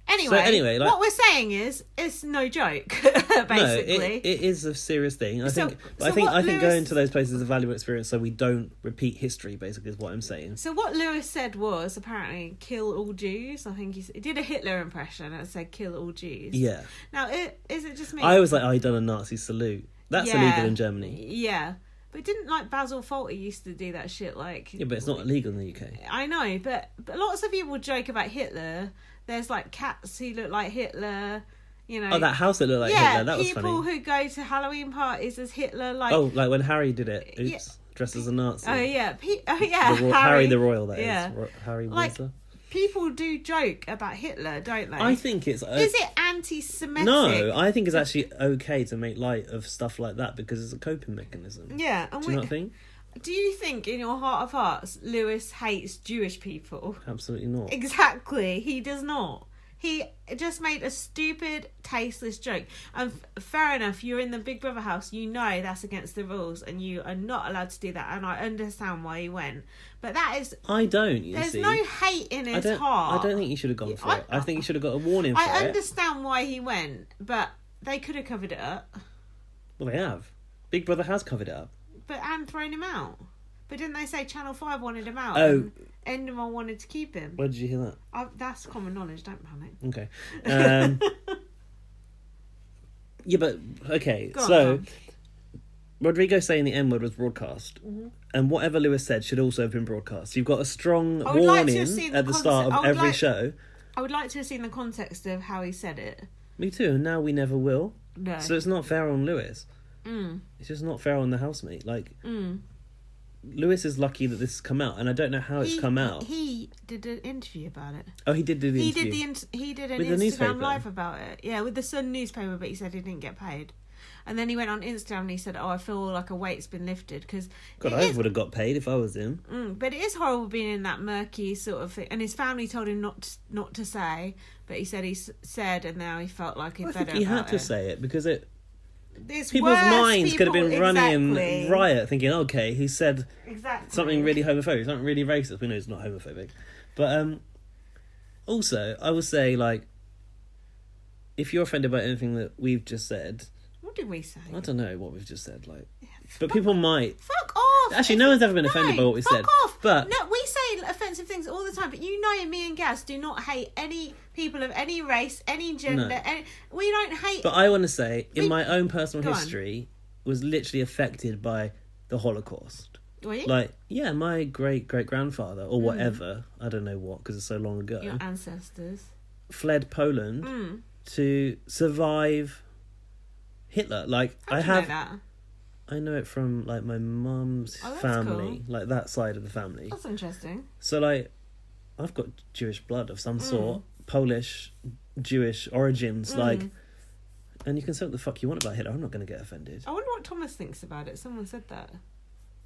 Anyway, like, what we're saying is it's no joke. Basically, no, it is a serious thing. I think Lewis, going to those places is a valuable experience, so we don't repeat history. Basically, is what I'm saying. So what Lewis said was apparently kill all Jews. I think he did a Hitler impression and said kill all Jews. Yeah. Now, is it just me? I was like, he done a Nazi salute. That's illegal in Germany. Yeah. But didn't like Basil Fawlty used to do that shit? Like, Yeah, but it's not illegal in the UK. I know, but lots of people joke about Hitler. There's like cats who look like Hitler, you know. Oh, that house that looked like Hitler. That was funny. People who go to Halloween parties as Hitler, like. Oh, like when Harry did it. Oops, dressed as a Nazi. Oh yeah, Harry the Royal. That yeah. is Harry Like, Windsor. people do joke about Hitler, don't they? I think it's. Is it anti-Semitic? No, I think it's actually okay to make light of stuff like that because it's a coping mechanism. Yeah, and Do you not think? Do you think, in your heart of hearts, Lewis hates Jewish people? Absolutely not. Exactly, he does not. He just made a stupid, tasteless joke. And fair enough, you're in the Big Brother house, you know that's against the rules, and you are not allowed to do that, and I understand why he went. But that is... I don't, you There's see. no hate in his heart. I don't think he should have gone for it. I think he should have got a warning for it. I understand why he went, but they could have covered it up. Well, they have. Big Brother has covered it up. And thrown him out. But didn't they say Channel 5 wanted him out? Oh. And Endemol wanted to keep him. Where did you hear that? That's common knowledge, don't panic. Okay. Yeah, but, okay. Go on, so, go on. Rodrigo saying the N-word was broadcast. Mm-hmm. And whatever Lewis said should also have been broadcast. You've got a strong I would like to warning have seen at the start of every show. I would like to have seen the context of how he said it. Me too, and now we never will. No. So it's not fair on Lewis. Mm. It's just not fair on the housemate. Like, Lewis is lucky that this has come out, and I don't know how it's come out. He did an interview about it. Oh, he did do the interview. He did an With the Instagram newspaper? live about it. Yeah, with the Sun newspaper, but he said he didn't get paid. And then he went on Instagram and he said, I feel like a weight's been lifted. Because God, I would have got paid if I was him. But it is horrible being in that murky sort of thing. And his family told him not to say, but he said said, and now he felt like it I better think he had about to it. say it because It's people's worse, minds could have been running exactly. in riot, thinking, okay, he said Exactly. something really homophobic, something really racist. We know it's not homophobic, but also I would say, like, if you're offended by anything that we've just said, What did we say? I don't know what we've just said, like, but people might. Fuck off! Actually, no one's ever been offended by what we said. Fuck off! But no, we say offensive things all the time. But you know, me and Gaz do not hate any people of any race, any gender. No. We don't hate. But I want to say, in We- my own personal Go on. history, was literally affected by the Holocaust. Were you? Like, yeah, my great-great-grandfather, or whatever, I don't know what, because it's so long ago, Your ancestors. fled Poland to survive Hitler. Like, How do you know that? I know it from, like, my mum's Oh, that's family, like, that side of the family. That's interesting. So, like, I've got Jewish blood of some sort, Polish, Jewish origins, like, and you can say what the fuck you want about Hitler. I'm not going to get offended. I wonder what Thomas thinks about it. Someone said that.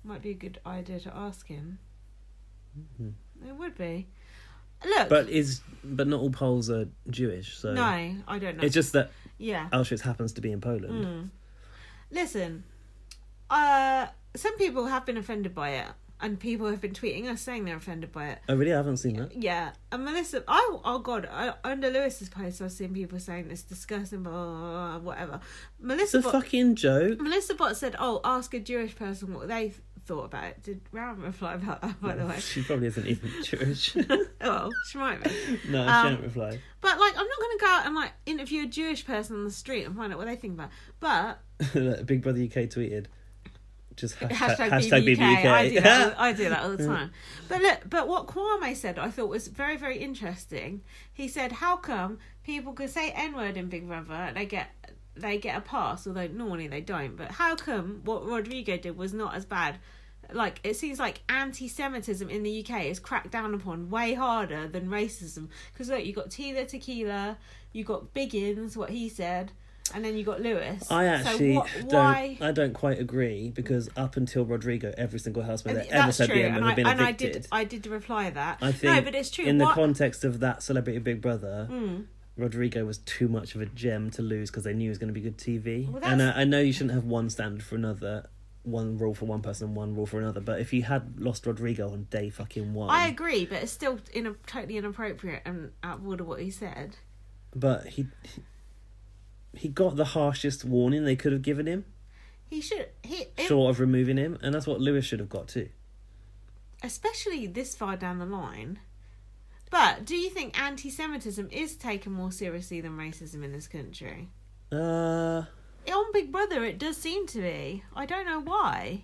Might be a good idea to ask him. It would be. Look. But not all Poles are Jewish, so No, I don't know. it's just that Yeah. Auschwitz happens to be in Poland. Listen, some people have been offended by it, and people have been tweeting us saying they're offended by it. Oh, really? I haven't seen that. Yeah, and Melissa, under Lewis's post, I've seen people saying it's disgusting, blah, blah, blah, whatever. It's a fucking joke. Melissa Bott said, "Oh, ask a Jewish person what they thought about it." Did Rowan reply about that? By the way, She probably isn't even Jewish. oh, she might be. No, she didn't reply. But like, I'm not going to go out and like interview a Jewish person on the street and find out what they think about it. But Big Brother UK tweeted, just hashtag BBUK. I do that all the time. But look, but what Kwame said I thought was very, very interesting. He said, how come people could say N-word in Big Brother and they get a pass, although normally they don't, but how come what Rodrigo did was not as bad? Like, it seems like anti-Semitism in the UK is cracked down upon way harder than racism. Because look, you got Tila Tequila, you got Biggins, what he said. and then you got Lewis. I actually why? I don't quite agree, because up until Rodrigo, every single housemate that ever That's said true, the M had been evicted. I did reply that. I think no, but it's true. In the context of that Celebrity Big Brother, Mm. Rodrigo was too much of a gem to lose because they knew it was going to be good TV. Well, and I know you shouldn't have one standard for another, one rule for one person and one rule for another, but if you had lost Rodrigo on day fucking one... I agree, but it's still totally inappropriate and out of order what he said. But he got the harshest warning they could have given him. He should... Short of removing him, and that's what Lewis should have got too. Especially this far down the line. But do you think anti-Semitism is taken more seriously than racism in this country? On Big Brother, it does seem to be. I don't know why.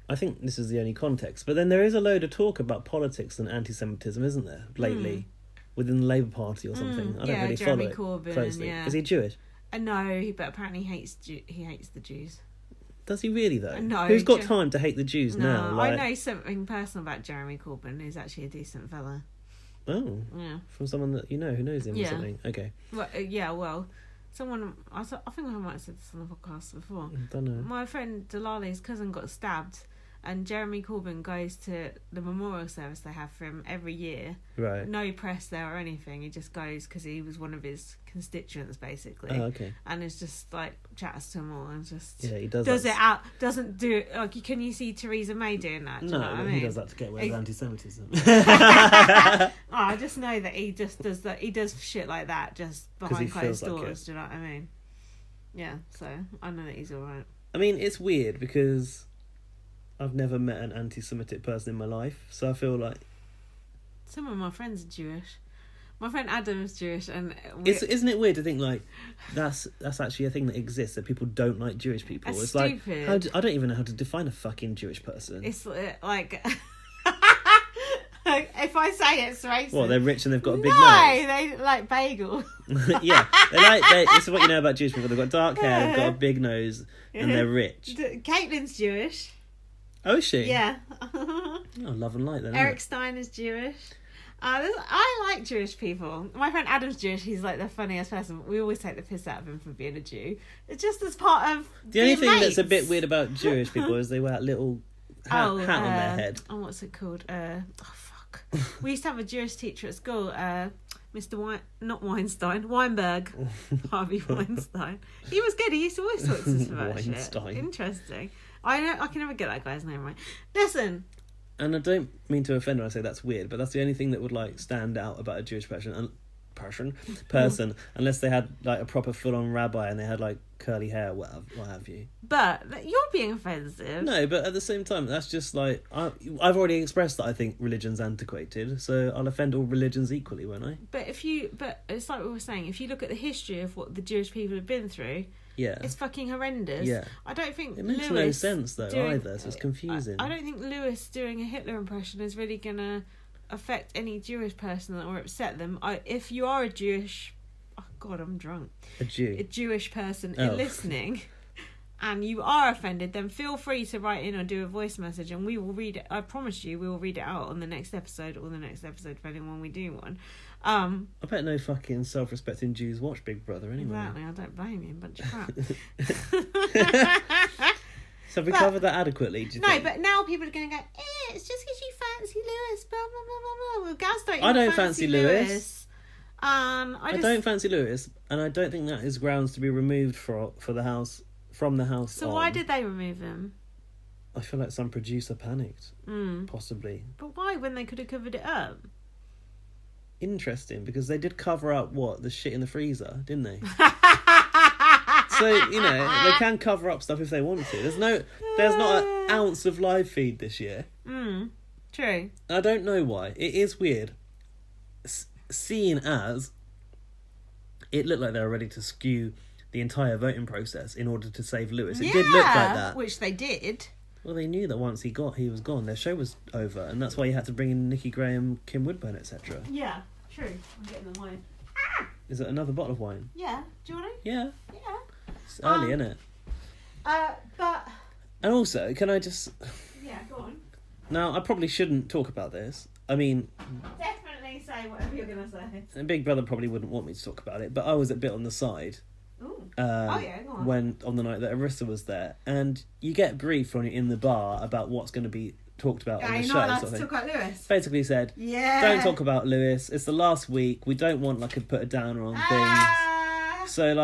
I think this is the only context. But then there is a load of talk about politics and anti-Semitism, isn't there, lately? Within the Labour Party or something. I don't really Jeremy follow Corbyn, it closely. Yeah. Is he Jewish? No, but apparently he hates the Jews. Does he really, though? No. Who's got time to hate the Jews now? I know something personal about Jeremy Corbyn. He's actually a decent fella. Oh. Yeah. From someone that you know who knows him or something. Okay. Well, someone... I think I might have said this on the podcast before. I don't know. My friend Delale's cousin got stabbed, and Jeremy Corbyn goes to the memorial service they have for him every year. Right. No press there or anything. He just goes because he was one of his constituents, basically. Oh, okay. And it's just like chats to them all and just he does it out. Doesn't do it. Like, can you see Theresa May doing that? Do you know what I mean? He does that to get away with anti-Semitism. I just know that he just does that. He does shit like that just behind closed doors. Like do you know what I mean? Yeah. So I know that he's all right. I mean, it's weird because I've never met an anti-Semitic person in my life, so I feel like some of my friends are Jewish. My friend Adam's Jewish, and isn't it weird to think like that's actually a thing that exists, that people don't like Jewish people? It's stupid. Like I don't even know how to define a fucking Jewish person. It's like if I say it's racist. What, they're rich and they've got a big nose? No, they like bagels. Yeah, this is what you know about Jewish people. They've got dark hair, they've got a big nose, and they're rich. Caitlin's Jewish. Oh, is she? Yeah. Love and light then. Eric Stein is Jewish. I like Jewish people. My friend Adam's Jewish. He's like the funniest person. We always take the piss out of him for being a Jew. It's just as part of the only thing mates. that's a bit weird about Jewish people is they wear that little hat on their head. Oh, what's it called? Fuck. We used to have a Jewish teacher at school. Mr. not Weinstein, Weinberg, Harvey Weinstein. He was good. He used to always talk to us about shit. Interesting. I can never get that guy's name right. Listen. And I don't mean to offend when I say that's weird, but that's the only thing that would like stand out about a Jewish person, unless they had like a proper full-on rabbi and they had like curly hair, what have you. But you're being offensive. No, but at the same time, that's just like I've already expressed that I think religion's antiquated, so I'll offend all religions equally, won't I? But it's like we were saying, if you look at the history of what the Jewish people have been through. Yeah. It's fucking horrendous. Yeah. I don't think it makes no sense though either, so it's confusing. I don't think Lewis doing a Hitler impression is really gonna affect any Jewish person or upset them. If you are a Jewish, oh God, I'm drunk. A Jewish person listening, and you are offended, then feel free to write in or do a voice message, and we will read it. I promise you, we will read it out on the next episode or the next episode, depending on when we do one. I bet no fucking self-respecting Jews watch Big Brother anyway. Exactly, I don't blame you, bunch of crap. So have we covered that adequately, do you think? No, but now people are going to go, it's just because you fancy Lewis, blah, blah, blah, blah, blah. Well, guys don't I don't fancy Lewis. I don't fancy Lewis, and I don't think that is grounds to be removed from the house. So why did they remove him? I feel like some producer panicked. Possibly. But why, when they could have covered it up? Interesting, because they did cover up the shit in the freezer, didn't they? So, they can cover up stuff if they want to. There's not an ounce of live feed this year. True. I don't know why. It is weird. Seeing as it looked like they were ready to skew the entire voting process in order to save Lewis. It did look like that. Which they did. Well, they knew that once he was gone, their show was over, and that's why you had to bring in Nikki Graham, Kim Woodburn, etc. Yeah, true. I'm getting the wine. Is it another bottle of wine? Yeah. Do you want it? Yeah. Yeah. It's early, isn't it? But... And also, can I just... Yeah, go on. Now, I probably shouldn't talk about this. I mean... Definitely say whatever you're going to say. And Big Brother probably wouldn't want me to talk about it, but I was a bit on the side. Ooh. Go on. When on the night that Arissa was there, and you get briefed when you're in the bar about what's going to be talked about on the show. You're not allowed to talk about Lewis. Basically said, don't talk about Lewis. It's the last week. We don't want to put a downer on things. So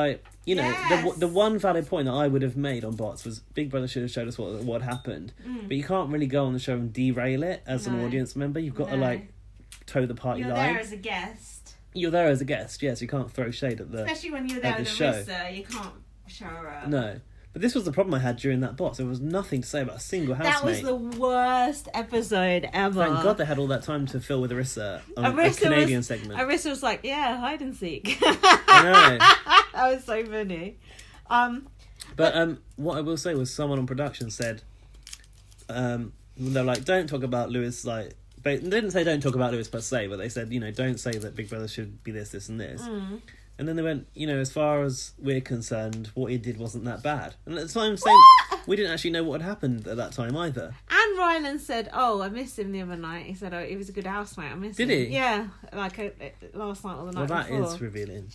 the one valid point that I would have made on BBOTS was Big Brother should have showed us what happened, but you can't really go on the show and derail it as an audience member. You've got to toe the party line. You're there as a guest. You're there as a guest, yes. You can't throw shade at the especially when you're there with Arissa, you can't show her up. No. But this was the problem I had during that BBOTS. There was nothing to say about a single housemate. That was the worst episode ever. Thank God they had all that time to fill with Arissa on a Canadian segment. Arissa was like, yeah, hide and seek. I know. That was so funny. But what I will say was someone on production said, they're like, don't talk about Lewis, like, they didn't say don't talk about Lewis per se, but they said, don't say that Big Brother should be this, this and this. And then they went, as far as we're concerned, what he did wasn't that bad. And at the time, we didn't actually know what had happened at that time either. And Ryland said, I missed him the other night. He said, he was a good housemate. I missed him. Did he? Yeah, last night or the night before. Well, that is revealing.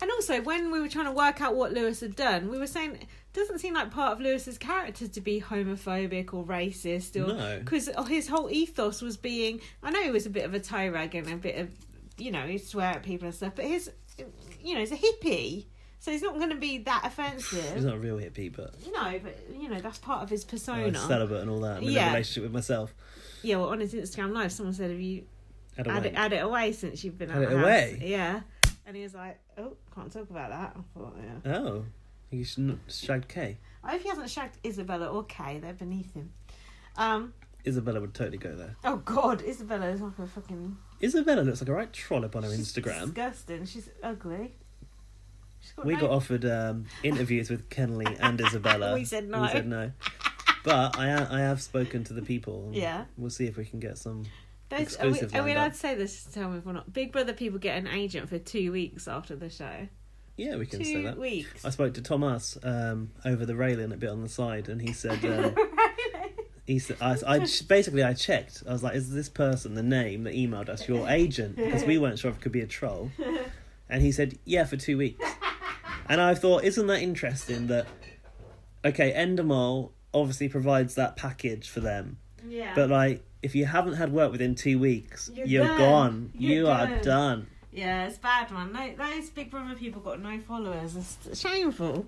And also, when we were trying to work out what Lewis had done, we were saying it doesn't seem like part of Lewis's character to be homophobic or racist. No. Because his whole ethos was being... I know he was a bit of a tie rag and a bit of... he'd swear at people and stuff, but he's a hippie. So he's not going to be that offensive. He's not a real hippie, but... No, but, that's part of his persona. I'm celibate and all that. I'm in a relationship with myself. Yeah, well, on his Instagram Live, someone said, have you had it away since you've been out of the house? Away? Yeah. And he was like, can't talk about that. I thought, yeah. Oh, you should not shagged Kay. I hope he hasn't shagged Isabella or Kay. They're beneath him. Isabella would totally go there. Oh, God. Isabella is like a fucking... Isabella looks like a right trollop on her Instagram. Disgusting. She's ugly. We got offered interviews with Kenley and Isabella. We said no. But I have spoken to the people. Yeah. We'll see if we can get some exclusive. Are we allowed to say this? Tell me if we're not. Big Brother people get an agent for 2 weeks after the show. Yeah, we can say that. 2 weeks. I spoke to Tomasz over the railing a bit on the side, and he said... He said, I checked. I was like, is this person, the name that emailed us, your agent? Because we weren't sure if it could be a troll. And he said, yeah, for 2 weeks. And I thought, isn't that interesting that, okay, Endemol obviously provides that package for them. Yeah. But, if you haven't had work within 2 weeks, you're gone. You are done. Yeah, it's bad, man. Those Big Brother people got no followers. It's shameful.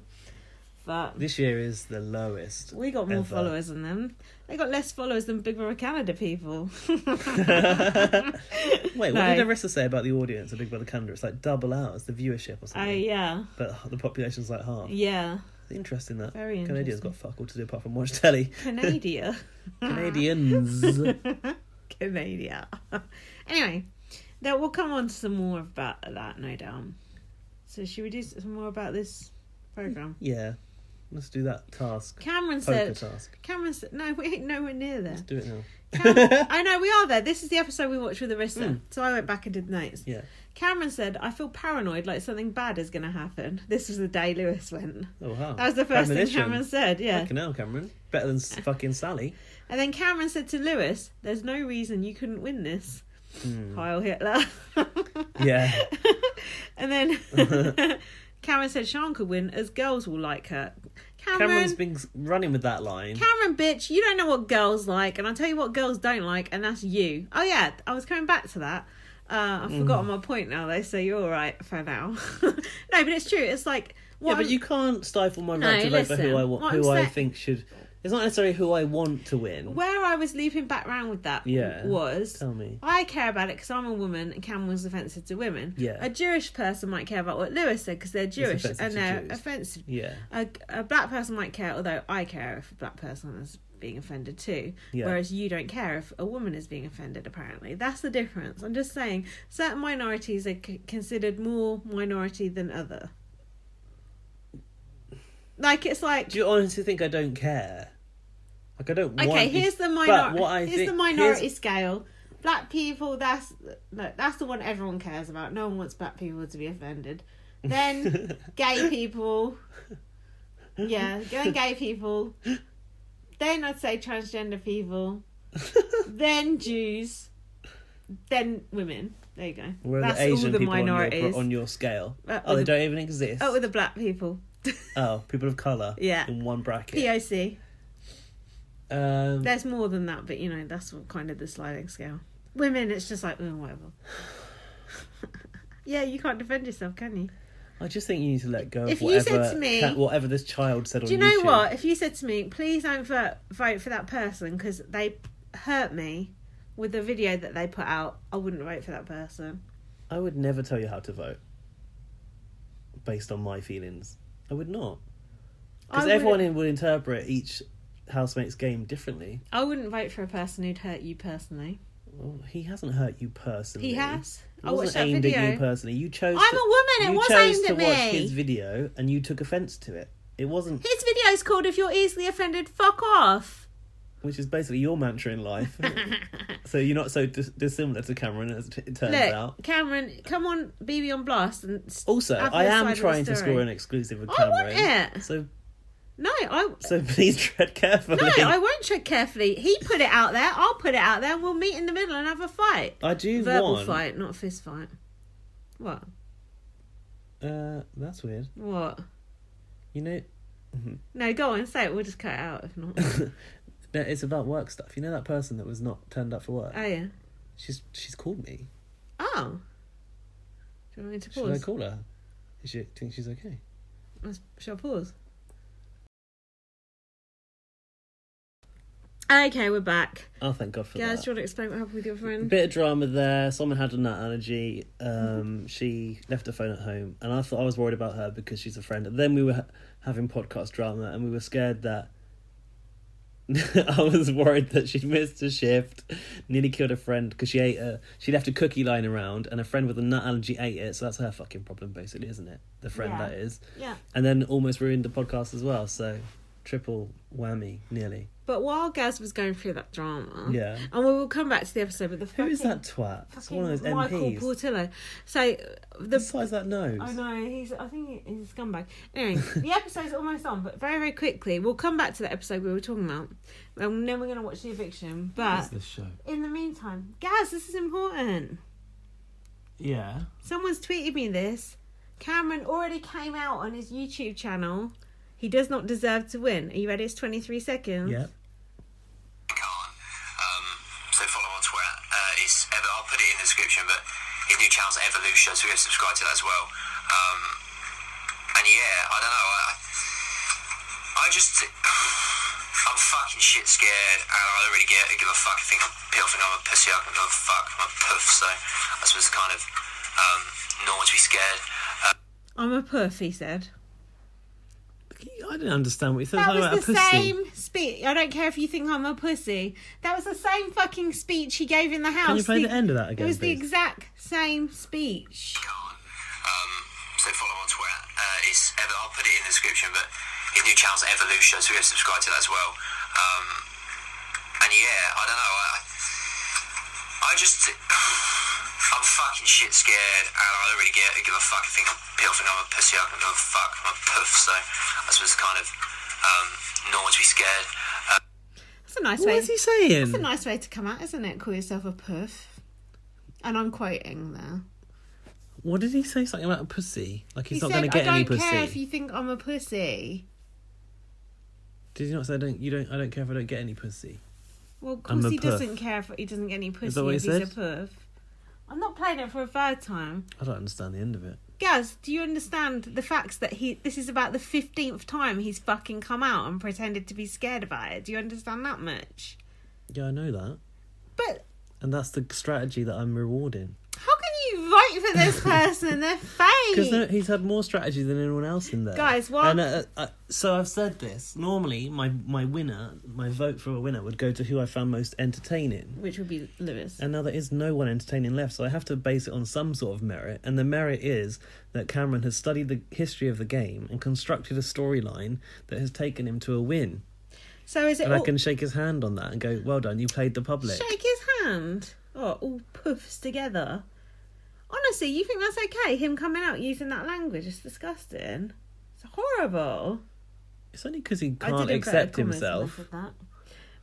But this year is the lowest. We got more followers than them. They got less followers than Big Brother Canada people. Wait, what did Arissa say about the audience of Big Brother Canada? It's like double out as the viewership or something. Yeah. But the population's like half. Yeah. Interesting that. Very interesting. Canadians got fuck all to do apart from watch telly. Canadians. Canada. Anyway, we'll come on to some more about that, no doubt. So should we do some more about this programme? Yeah. Let's do that task. Cameron said, no, we ain't nowhere near there. Let's do it now. I know, we are there. This is the episode we watched with Arissa. So I went back and did notes. Yeah. Cameron said, I feel paranoid, like something bad is going to happen. This was the day Lewis went. Oh, wow. That was the first thing Cameron said, yeah. Fucking hell, Cameron. Better than fucking Sally. And then Cameron said to Lewis, there's no reason you couldn't win this. Heil Hitler. Yeah. And then Cameron said Sean could win as girls will like her. Cameron's been running with that line. Cameron, bitch, you don't know what girls like, and I'll tell you what girls don't like, and that's you. Oh yeah, I was coming back to that. I've forgotten my point now though, so you're all right for now. No, but it's true. It's like but you can't stifle my right to vote for who I want, who I think should. It's not necessarily who I want to win. Where I was looping back round with that was... Tell me. I care about it because I'm a woman and Cameron was offensive to women. Yeah. A Jewish person might care about what Lewis said because they're Jewish and they're offensive. Yeah. A black person might care, although I care if a black person is being offended too. Yeah. Whereas you don't care if a woman is being offended, apparently. That's the difference. I'm just saying, certain minorities are considered more minority than other. Like, it's like... Do you honestly think I don't care? Like, I don't want... Okay, here's the minority scale. Black people, that's the one everyone cares about. No one wants black people to be offended. Then gay people. Yeah, then gay people. Then I'd say transgender people. Then Jews. Then women. There you go. Where are That's the Asian all the people minorities. on your scale? With They the- don't even exist. with the black people. Oh, people of colour. Yeah. In one bracket. POC. Um, There's more than that, but that's kind of the sliding scale. Women, it's just like, whatever. Yeah, you can't defend yourself, can you? I just think you need to let go If of you said to me, whatever this child said on YouTube. do you know what? If you said to me, please don't vote for that person because they hurt me with the video that they put out, I wouldn't vote for that person. I would never tell you how to vote based on my feelings. I would not. Because everyone would interpret each housemate's game differently. I wouldn't vote for a person who'd hurt you personally. Well, he hasn't hurt you personally. He has. It wasn't aimed at you personally. You chose. I'm a woman. It was aimed at me. You chose to watch his video, and you took offence to it. It wasn't. His video's called "If You're Easily Offended, Fuck Off," which is basically your mantra in life. So you're not so dissimilar to Cameron, as it turns out. Cameron, come on, BB on Blast, and also, I am trying to score an exclusive with Cameron. I want it. So please tread carefully. No, I won't tread carefully. He put it out there. I'll put it out there, and we'll meet in the middle and have a fight. I do verbal fight, not a fist fight. What? That's weird. What? You know. No, go on, say it. We'll just cut it out if not. No, it's about work stuff. You know that person that was not turned up for work? Oh yeah. She's called me. Oh. Do you want me to pause? Should I call her? Does she think she's okay? Shall I pause? Okay, we're back. Oh, thank God for that. Gaz, do you want to explain what happened with your friend? Bit of drama there. Someone had a nut allergy. She left her phone at home, and I thought I was worried about her because she's a friend. And then we were having podcast drama, and we were scared that I was worried that she'd missed a shift, nearly killed a friend because she left a cookie lying around, and a friend with a nut allergy ate it. So that's her fucking problem, basically, isn't it? The friend that is. Yeah. And then almost ruined the podcast as well. So triple whammy, nearly. But while Gaz was going through that drama, yeah, and we will come back to the episode. But who is that twat? It's one of those Michael MPs. Portillo. So the size that nose. I know I think he's a scumbag. Anyway, the episode's almost on, but very very quickly we'll come back to the episode we were talking about, and then we're going to watch the eviction. But what is this show? In the meantime, Gaz, this is important. Yeah. Someone's tweeted me this. Cameron already came out on his YouTube channel. He does not deserve to win. Are you ready? It's 23 seconds. Yeah. So follow on Twitter. I'll put it in the description, but his new channel's Evolution, so go subscribe to that as well. And yeah, I don't know. I'm fucking shit scared, and I don't really give a fuck if people think I'm a pussy. I can give a fuck. I'm a puff, so I suppose it's kind of normal to be scared. I'm a puff, he said. I didn't understand what you said. That about was the a pussy. same speech. I don't care if you think I'm a pussy. That was the same fucking speech he gave in the house. Can you play the end of that again, It was please? the exact same speech. So follow on Twitter. I'll put it in the description, but his new channel's Evolution, so go subscribe to that as well. And yeah, I don't know. I'm fucking shit scared, and I don't really give a fuck if people think I'm a pussy. I can give a fuck. I'm a puff, so I suppose it's kind of normal to be scared. That's a nice What way. is he saying? That's a nice way to come out, isn't it? Call yourself a puff. And I'm quoting there. What did he say? Something about a pussy? Like he's He not said, going to get any pussy. I don't care if you think I'm a pussy. Did he not say I don't care if I don't get any pussy? Well, of I'm course a he puff. doesn't care if he doesn't get any pussy that what he if he's a said? puff. I'm not playing it for a third time. I don't understand the end of it. Gaz, do you understand the facts that this is about the 15th time he's fucking come out and pretended to be scared about it? Do you understand that much? Yeah, I know that. But And that's the strategy that I'm rewarding. how can you vote for this person? They're fake. Because he's had more strategy than anyone else in there. Guys, what? And, so I've said this. Normally, my vote for a winner would go to who I found most entertaining. Which would be Lewis. And now there is no one entertaining left, so I have to base it on some sort of merit. And the merit is that Cameron has studied the history of the game and constructed a storyline that has taken him to a win. So is it And all... I can shake his hand on that and go, well done, you played the public. Shake his hand? Oh, all puffs together. Honestly, you think that's okay? Him coming out using that language? It's disgusting. It's horrible. It's only because he I can't did accept inverted commas when I himself. said that.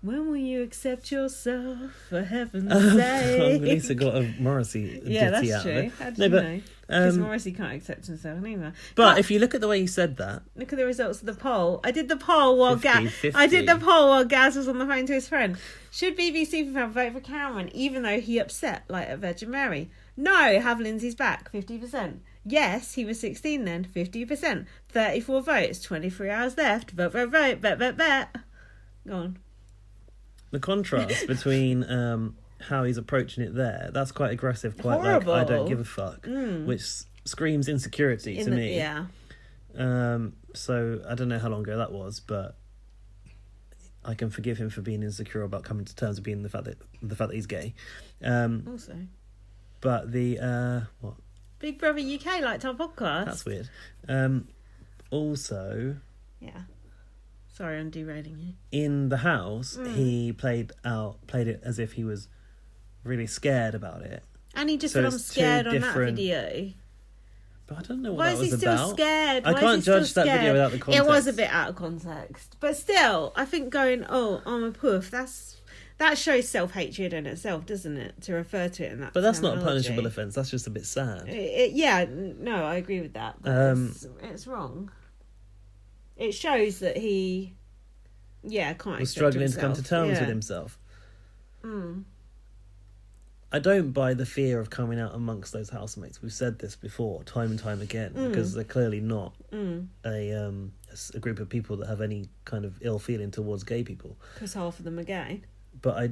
When will you accept yourself, for heaven's At sake? least it got a Morrissey Yeah, ditty that's out of true. it. How did No, you but, know? Because Morrissey can't accept himself neither. But if you look at the way he said that, Look at the results of the poll. I did the poll while 50. Gaz was on the phone to his friend. Should BBC Superfan vote for Cameron even though he upset like a Virgin Mary? No, have Lindsay's back, 50%. Yes, he was 16 then, 50%. 34 votes, 23 hours left. Vote, vote, vote, bet. Go on. the contrast between how he's approaching it there, that's quite aggressive, quite Horrible. like, I don't give a fuck, which screams insecurity to me. Yeah. So I don't know how long ago that was, but I can forgive him for being insecure about coming to terms with being the fact that he's gay. Also. But the what? Big Brother UK liked our podcast. That's weird. Also, Yeah. Sorry, I'm derailing you. in the house, he played it as if he was really scared about it. And he just So said, I'm it's two scared on that different- video. But I don't know what Why that is was he still about. scared? I Why is can't he still judge that video scared? without the context. It was a bit out of context. But still, I think going, oh, I'm a poof, that shows self-hatred in itself, doesn't it? To refer to it in that But that's not a terminology. punishable offence. That's just a bit sad. No, I agree with that. But it's wrong. It shows that he, can't Was accept struggling to come to himself. terms Yeah. with himself. I don't buy the fear of coming out amongst those housemates. We've said this before, time and time again, because they're clearly not a group of people that have any kind of ill feeling towards gay people. Because half of them are gay. But I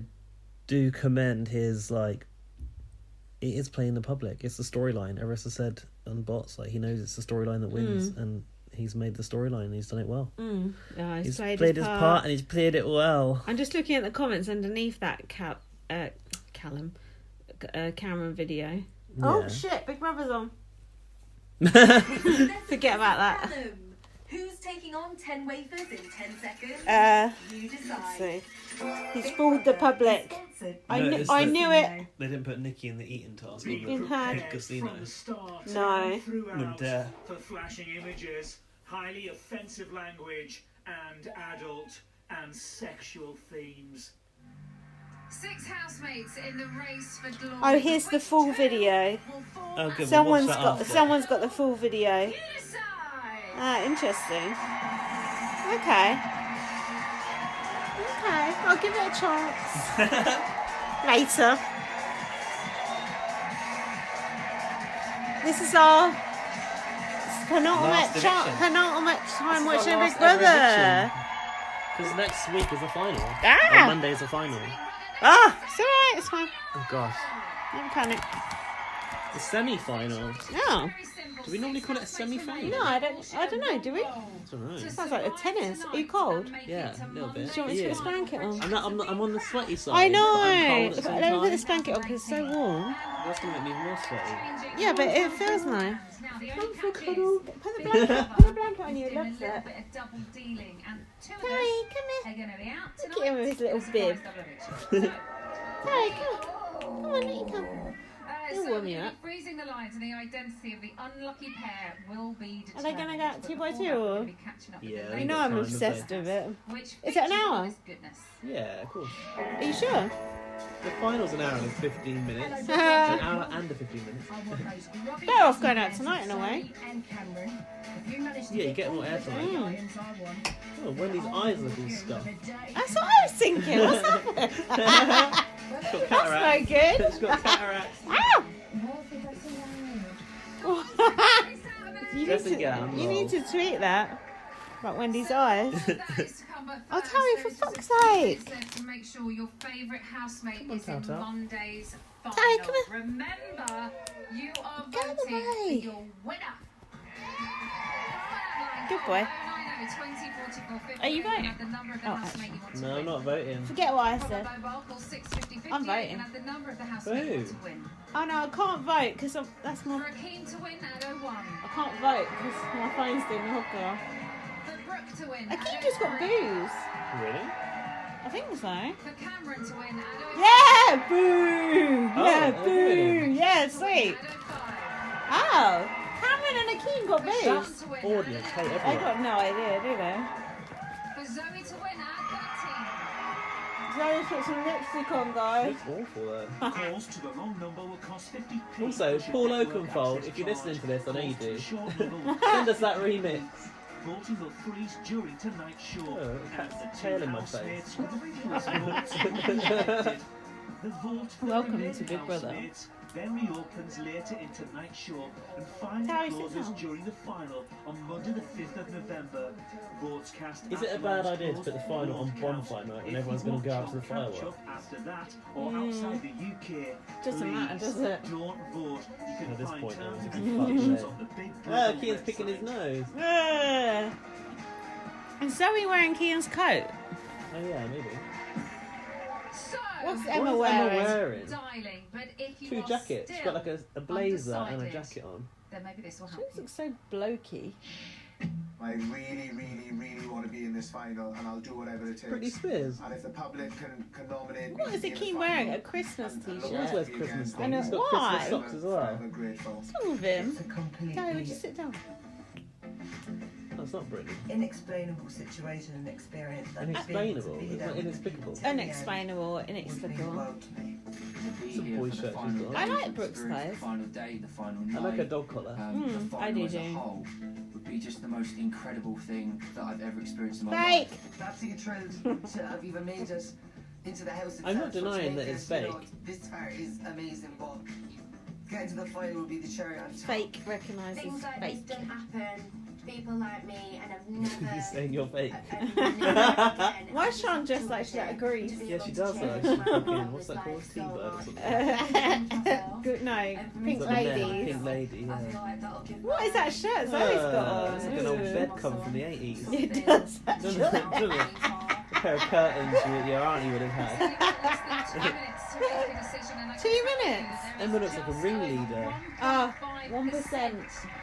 do commend his, like, it is playing the public. It's the storyline. Arissa said on bots, like, he knows it's the storyline that wins, and he's made the storyline and he's done it well. Yeah, He's played his part and he's played it well. I'm just looking at the comments underneath that Cameron video. Oh Yeah. shit! Big Brother's on. Forget about that. Who's taking on 10 wafers in 10 seconds? You decide. Let's see. He's fooled the public. I knew it. They didn't put Nikki in the eating task on In her. the casino. From the start No. and throughout Wouldn't dare. for flashing images, highly offensive language, and adult and sexual themes. 6 housemates in the race for glory. Oh, here's the full video. Oh, good. Someone's we'll watch that got after. someone's got the full video. Ah, interesting. Okay, I'll give it a chance. Later. This is our penultimate time This is watching our Big last ever Brother. Because next week is the final. Ah! On Monday is the final. It's alright, it's fine. Oh gosh. Don't panic. The semi-final. No. Do we normally call it a semi-final? No, I don't know, do we? I don't know. Sounds like a tennis. Are you cold? Yeah, a little bit. Do you want me to put this blanket on? I'm on the sweaty side. I but I'm know. cold at the same Let me put time. this blanket on because it's so warm. That's going to make me more sweaty. Yeah, but it feels nice. Put Put the blanket on you. He loves it. Harry, come here. Look at him with his little bib. Harry, come. Come on, let you come. He'll warm you up. Freezing the lines and the identity of the unlucky pair will be determined. Are they going to go out 2 by 2 or? Yeah. You know I'm obsessed with it. Is it an hour? Yeah, of course. Are you sure? The final's an hour and 15 minutes. An hour and 15 minutes. Better off going out tonight in a way. Yeah, you get more airtime. Oh, Wendy's eyes look all scuffed. That's what I was thinking. What's happening? She's got That's no cataracts. good. She's got cataracts. Ow! Dressing gown. You need to tweet that about Wendy's eyes. Oh, Terry, for fuck's sake. To make sure your favourite housemate on, is in Tata. Monday's final. Terry, come here. Remember, you are Get out of the voting for way. your winner. Good boy. Are you voting? Oh, No, I'm not voting. Forget what I said. I'm voting. Who? Oh no, I can't vote because that's my. For Akeem to win at 01. I can't vote because my phone's doing the hooker. For Brooke to win I at keep just got 03. booze. Really? I think so. For Cameron to win at 05. Yeah, boo. Oh, Yeah, okay. boo. Yeah, sweet. At 05. Oh, Cameron and Akeem got booze. Shooke to win Audience at hate 11. They everyone. got no idea, do they? For Zoe to win at 13. Zoe's put some lipstick on, guys. It's awful though. Calls to the long number will cost 50p. Also, Paul Oakenfold, if you're listening to this, I know you do. Send us that remix. Voting will freeze during tonight's show. Oh, and cat's the tail two in my housemates face. with the fewest votes will be elected. The vote for the Welcome remaining to Big Brother. housemates then reopens later in tonight's show and finally How is it closes now? during the final on Monday the 5th of November. Votes cast Is it a after bad last idea to put the close final on won't count. bonfire night when If everyone's you going to go want out to the to catch fireworks? up after that or outside the UK, Doesn't matter, does it? don't vote. You can At this find point, terms it's and fucked conditions there. on the Big Ah, Brother Keane's picking his website. nose. Is Zoe wearing Keane's coat? Oh yeah, maybe. So, What's What Emma is wearing? wearing? darling, but if you Two are jackets. She's got like a blazer and a undecided, jacket on. then maybe this will She help you. looks so blokey. I really, really, really want to be in this final, and I'll do whatever it takes. Britney Spears. And if the public can nominate What me is to be in Akeem the wearing? final, A Christmas and t-shirt? He always wears be Christmas against I know, things. He's got why? Christmas socks as well. forever grateful. What's wrong with him? It's a completely Gary, would you sit down? That's not Britney. inexplainable situation and experience. that Inexplainable. being able to be It's there not with inexplicable. you to the end Unexplainable, would mean the inexplicable. world to me. It's a boy shirt she's got I on. like Brooke's clothes. Final day, the final I night. like her dog collar. The I final do as a too. whole would be just the most incredible thing that I've ever experienced in my Fake! life. Absolutely thrilled to have even made it into the house. I'm not itself, so to denying make that it's this, you know, fake. this part is amazing, but getting to the final will be the cherry on top. Fake recognises Things like this fake. don't happen to people like me, and I've never. He's saying you're fake. Why is Sean dressed like she's out of Greece? Yeah, she does though. She's fucking, what's that called? T-bird or something. Good, no, Pink It's like a man, Ladies. Pink lady, yeah. What is that shirt Zoe's got on? It's like an old bed cover from the 80s. It does. Doesn't it? Doesn't it? A pair of curtains your auntie would have had. 2 minutes. Emma looks like a ringleader. Ah, 1%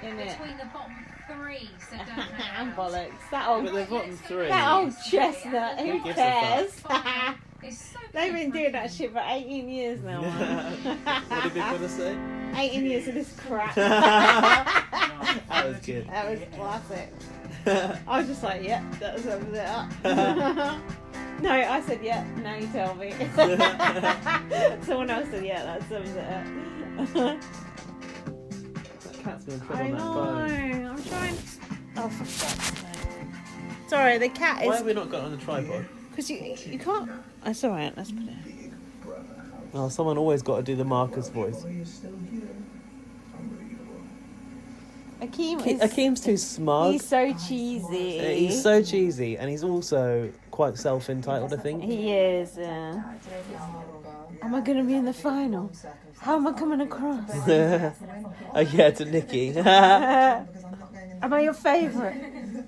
in it. Between the bottom three, so don't hang And out. bollocks. That old, But the bottom three. that old chestnut. Who Who gives a cares? It's so They've been different. doing that shit for 18 years now. Man. What did Big Brother say? 18 years of this crap. That was good. That was classic. I was just like, yep, that sums it up. No, I said, yep, now you tell me. Someone else said, yeah, that sums it up. That cat's gonna tread I on that phone. know, I'm trying. Oh, for fuck's sake. Sorry, the cat Why is. have we not got it on the tripod? Because you can't. It's alright, let's put it. Oh, someone always got to do the Marcus voice. Akeem is. Akeem's too smug. He's so cheesy. He's so cheesy, and he's also quite self-entitled, I think. He is, yeah. Am I going to be in the final? How am I coming across? Oh yeah, to Nikki. Am I your favourite?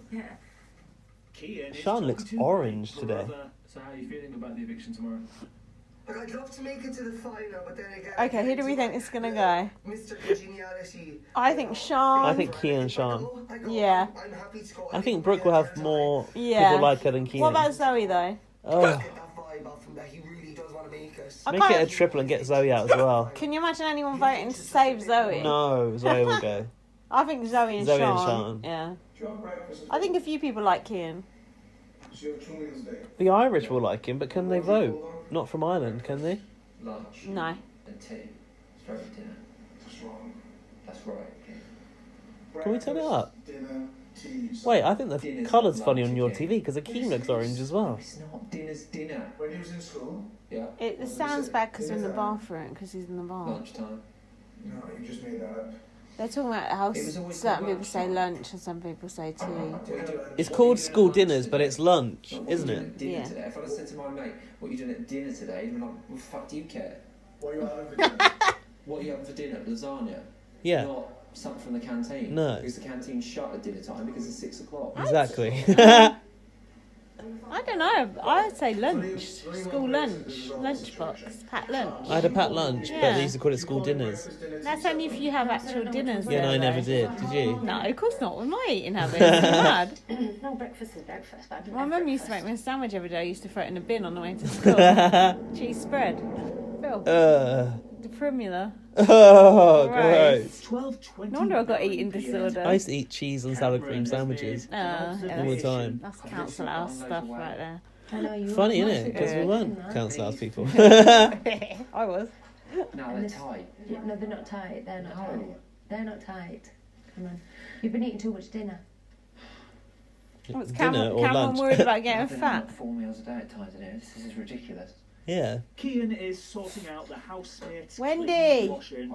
Sean looks orange today. So how are you feeling about the eviction tomorrow? Look, I'd love to make it to the final, but then again. Okay, who do we think is going to go? Mr. Congeniality. I think Sean. I think Key and Sean. Yeah. I'm happy to go. I think Brooke will have more Yeah. people like her than Keenan. What about Zoe, though? Oh, Get that vibe off him that he really does want to make it. I make it a can't- triple and get Zoe out as well. Can you imagine anyone voting to save Zoe? No, Zoe will go. I think Zoe and Zoe and Sean. Sean. Yeah. I think a few people like Kian. The Irish will like him, but can they vote? Not from Ireland, can they? Lunch No. and tea. Straight to dinner. That's wrong. That's right. Can we turn it up? Dinner, tea. Wait, I think the Dinner's colour's not funny lunch on your again. TV because Akeem looks orange as well. It's not. Dinner's dinner. When he was in school? Yeah. It sounds bad because we're in the bathroom, because he's in the bath. Lunchtime. No, you just made that up. They're talking about how It was always certain called people say lunchtime. lunch and some people say tea. What are you doing? It's What called are you doing school at lunch dinners, but today? it's lunch, What are you isn't doing it? at dinner Yeah. today? If I said to my mate, what are you doing at dinner today? He'd be like, well, the fuck do you care? What are you having for dinner? What are you having for dinner? Lasagna? Yeah, Not something from the canteen. No. Because the canteen's shut at dinner time because it's 6 o'clock. exactly. I don't know. I'd say lunch. School lunch. Lunchbox. Packed lunch. I had a packed lunch, but Yeah. they used to call it school dinners. That's only if you have actual dinners. Yeah, no, there, I never though. did. Did you? No, of course not. With my eating habits. You're mad. No, breakfast is breakfast. But I don't My have mum used to breakfast. make me a sandwich every day. I used to throw it in a bin on the way to school. Cheese spread. Phil. The primula. Oh, Gross. gross. 12:20. No wonder I got eating disorder. I used to eat cheese and salad cream sandwiches Yeah, all the time. That's council house stuff right there. I know you Funny, were. isn't it? Because we weren't council house people. I was. No, they're tight. Yeah, no, they're not tight. They're not No. tight. They're not tight. Come on. You've been eating too much dinner. What's Dinner or Cameron lunch? worried about getting I've been fat? out 4 meals a day at times a day. This is ridiculous. Yeah. Kian is sorting out the housemates. Wendy! cleaning, washing.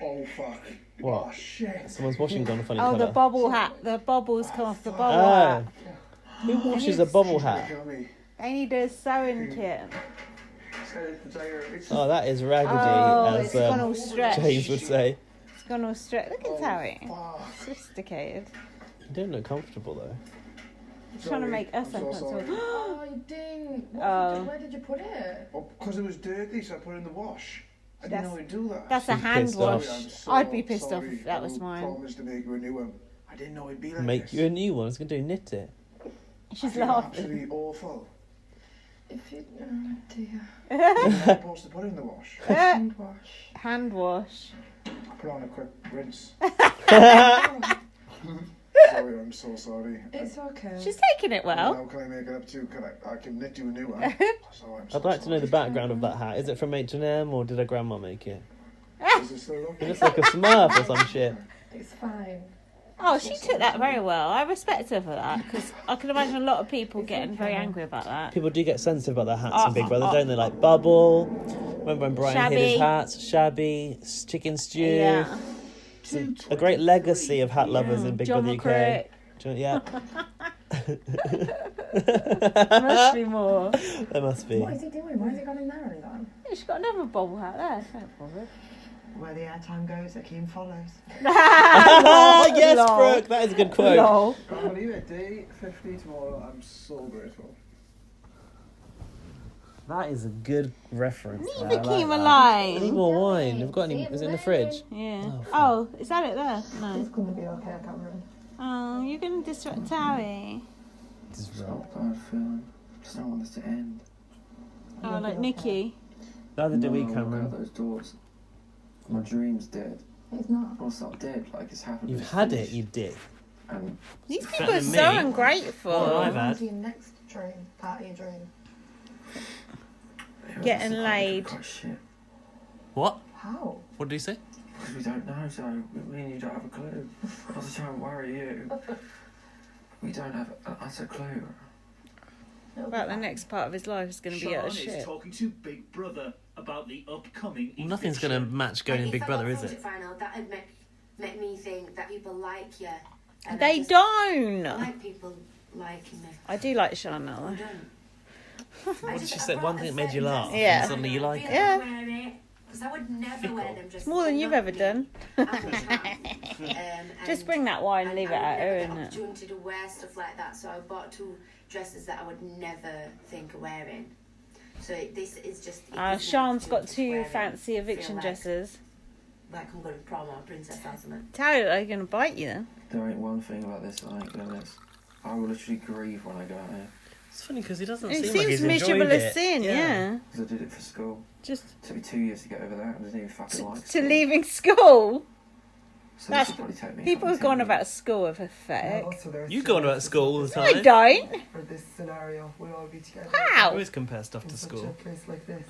Oh fuck. What? Oh shit. Someone's washing gone a funny Oh, colour. the bobble hat. The bobbles come off the bobble Oh. hat. Who washes a bobble hat? Kill me. They need a sewing kit. Oh, that is raggedy, Oh, as it's gone all stretched. James would say. It's gone all straight. Look at Terry. Fuck. Sophisticated. You don't look comfortable though. He's trying to make us I'm so uncomfortable. sorry. Oh, you didn't. Oh. Where did you put it? Oh, because it was dirty, so I put it in the wash. I didn't know he'd do that. That's a She's hand pissed wash. off. I'm so I'd be pissed off sorry. if that was I mine. promised to make you a new one. I didn't know it'd be like Make this. you a new one. I was going to do knit it. She's I feel laughing. absolutely awful. If you... Oh, dear. I'm supposed to put it in the wash. Hand wash. Hand wash. Put on a quick rinse. Sorry, I'm so sorry. It's okay. She's taking it well. How can I make it up to? I can knit you a new one. So I'm so I'd like to know sorry. the background of that hat. Is it from H&M or did her grandma make it? Does it still look? It looks like a Smurf or some shit. It's fine. Oh, she took that very well. I respect her for that because I can imagine a lot of people getting very angry about that. People do get sensitive about their hats in Big Brother, don't they? Like Bubble. Remember when Brian hid his Shabby. hats? Shabby. Chicken stew. Yeah. It's a great legacy of hat lovers in Big John Brother UK. McCrick. Yeah. Must be more. There must be. What is he doing? Why has he gone in there and gone? Yeah, she's got another bobble hat there. Don't bother. Where the airtime goes, Akeem follows. Yes, Lol. Brooke. That is a good quote. Lol. Can't believe it. Day 50 tomorrow. I'm so grateful. That is a good reference. Leave there. the I Akeem like that. alone. I need more wine. We've got any? Is it in the fridge? Yeah. Oh, fuck. Oh, is that it there? No. It's going to be okay, Cameron. Oh, you're going to distract Terry. This is Stop wrong. bad feeling. Just don't want this to end. Oh, like Nikki. Neither do we, No, Cameron. look out those doors. My dream's dead. It's not. Well, it's not dead. Like it's happened. You've it's had it, finished. you dick. And These Better people are than so me. ungrateful. What I've On had. to your next dream. Party dream. yeah, Getting that's the laid. cut shit. What? How? What did he say? Because we don't know, so me and you don't have a clue. Not to try and worry you. We don't have an utter clue. About the next part of his life is going to be Sean utter is shit. talking to Big Brother about the upcoming Well, nothing's going to eviction. match going in Big Brother, is it? Final, that would make me think that people like you. And They I just don't. like people liking me. I do like Chanel. I though. don't. What did she say? One thing that made you laugh. Yeah. And suddenly you like it. Yeah. Because I would never wear them just It's more than you've ever done. Just Just bring that wine and leave it at her, an innit? opportunity to wear stuff like that, so I bought 2 dresses that I would never think of wearing. So this is just. Sean's got 2 fancy eviction dresses. Like I'm going to prom or princess or something. Terry, are you going to bite you then? There ain't one thing about this that I ain't gonna miss. I will literally grieve when I go out here. It's funny because he doesn't It seem like seems he's miserable enjoyed as it. sin, yeah. Because I did it for school. Just It took me 2 years to get over that. I didn't even fucking like to school. leaving school. So That's this will probably take me people fucking have gone 10 years. about school are pathetic. You go on about school all the I time. don't. For this scenario, we'll all be together. I How? always compare stuff In to such school. a place like this.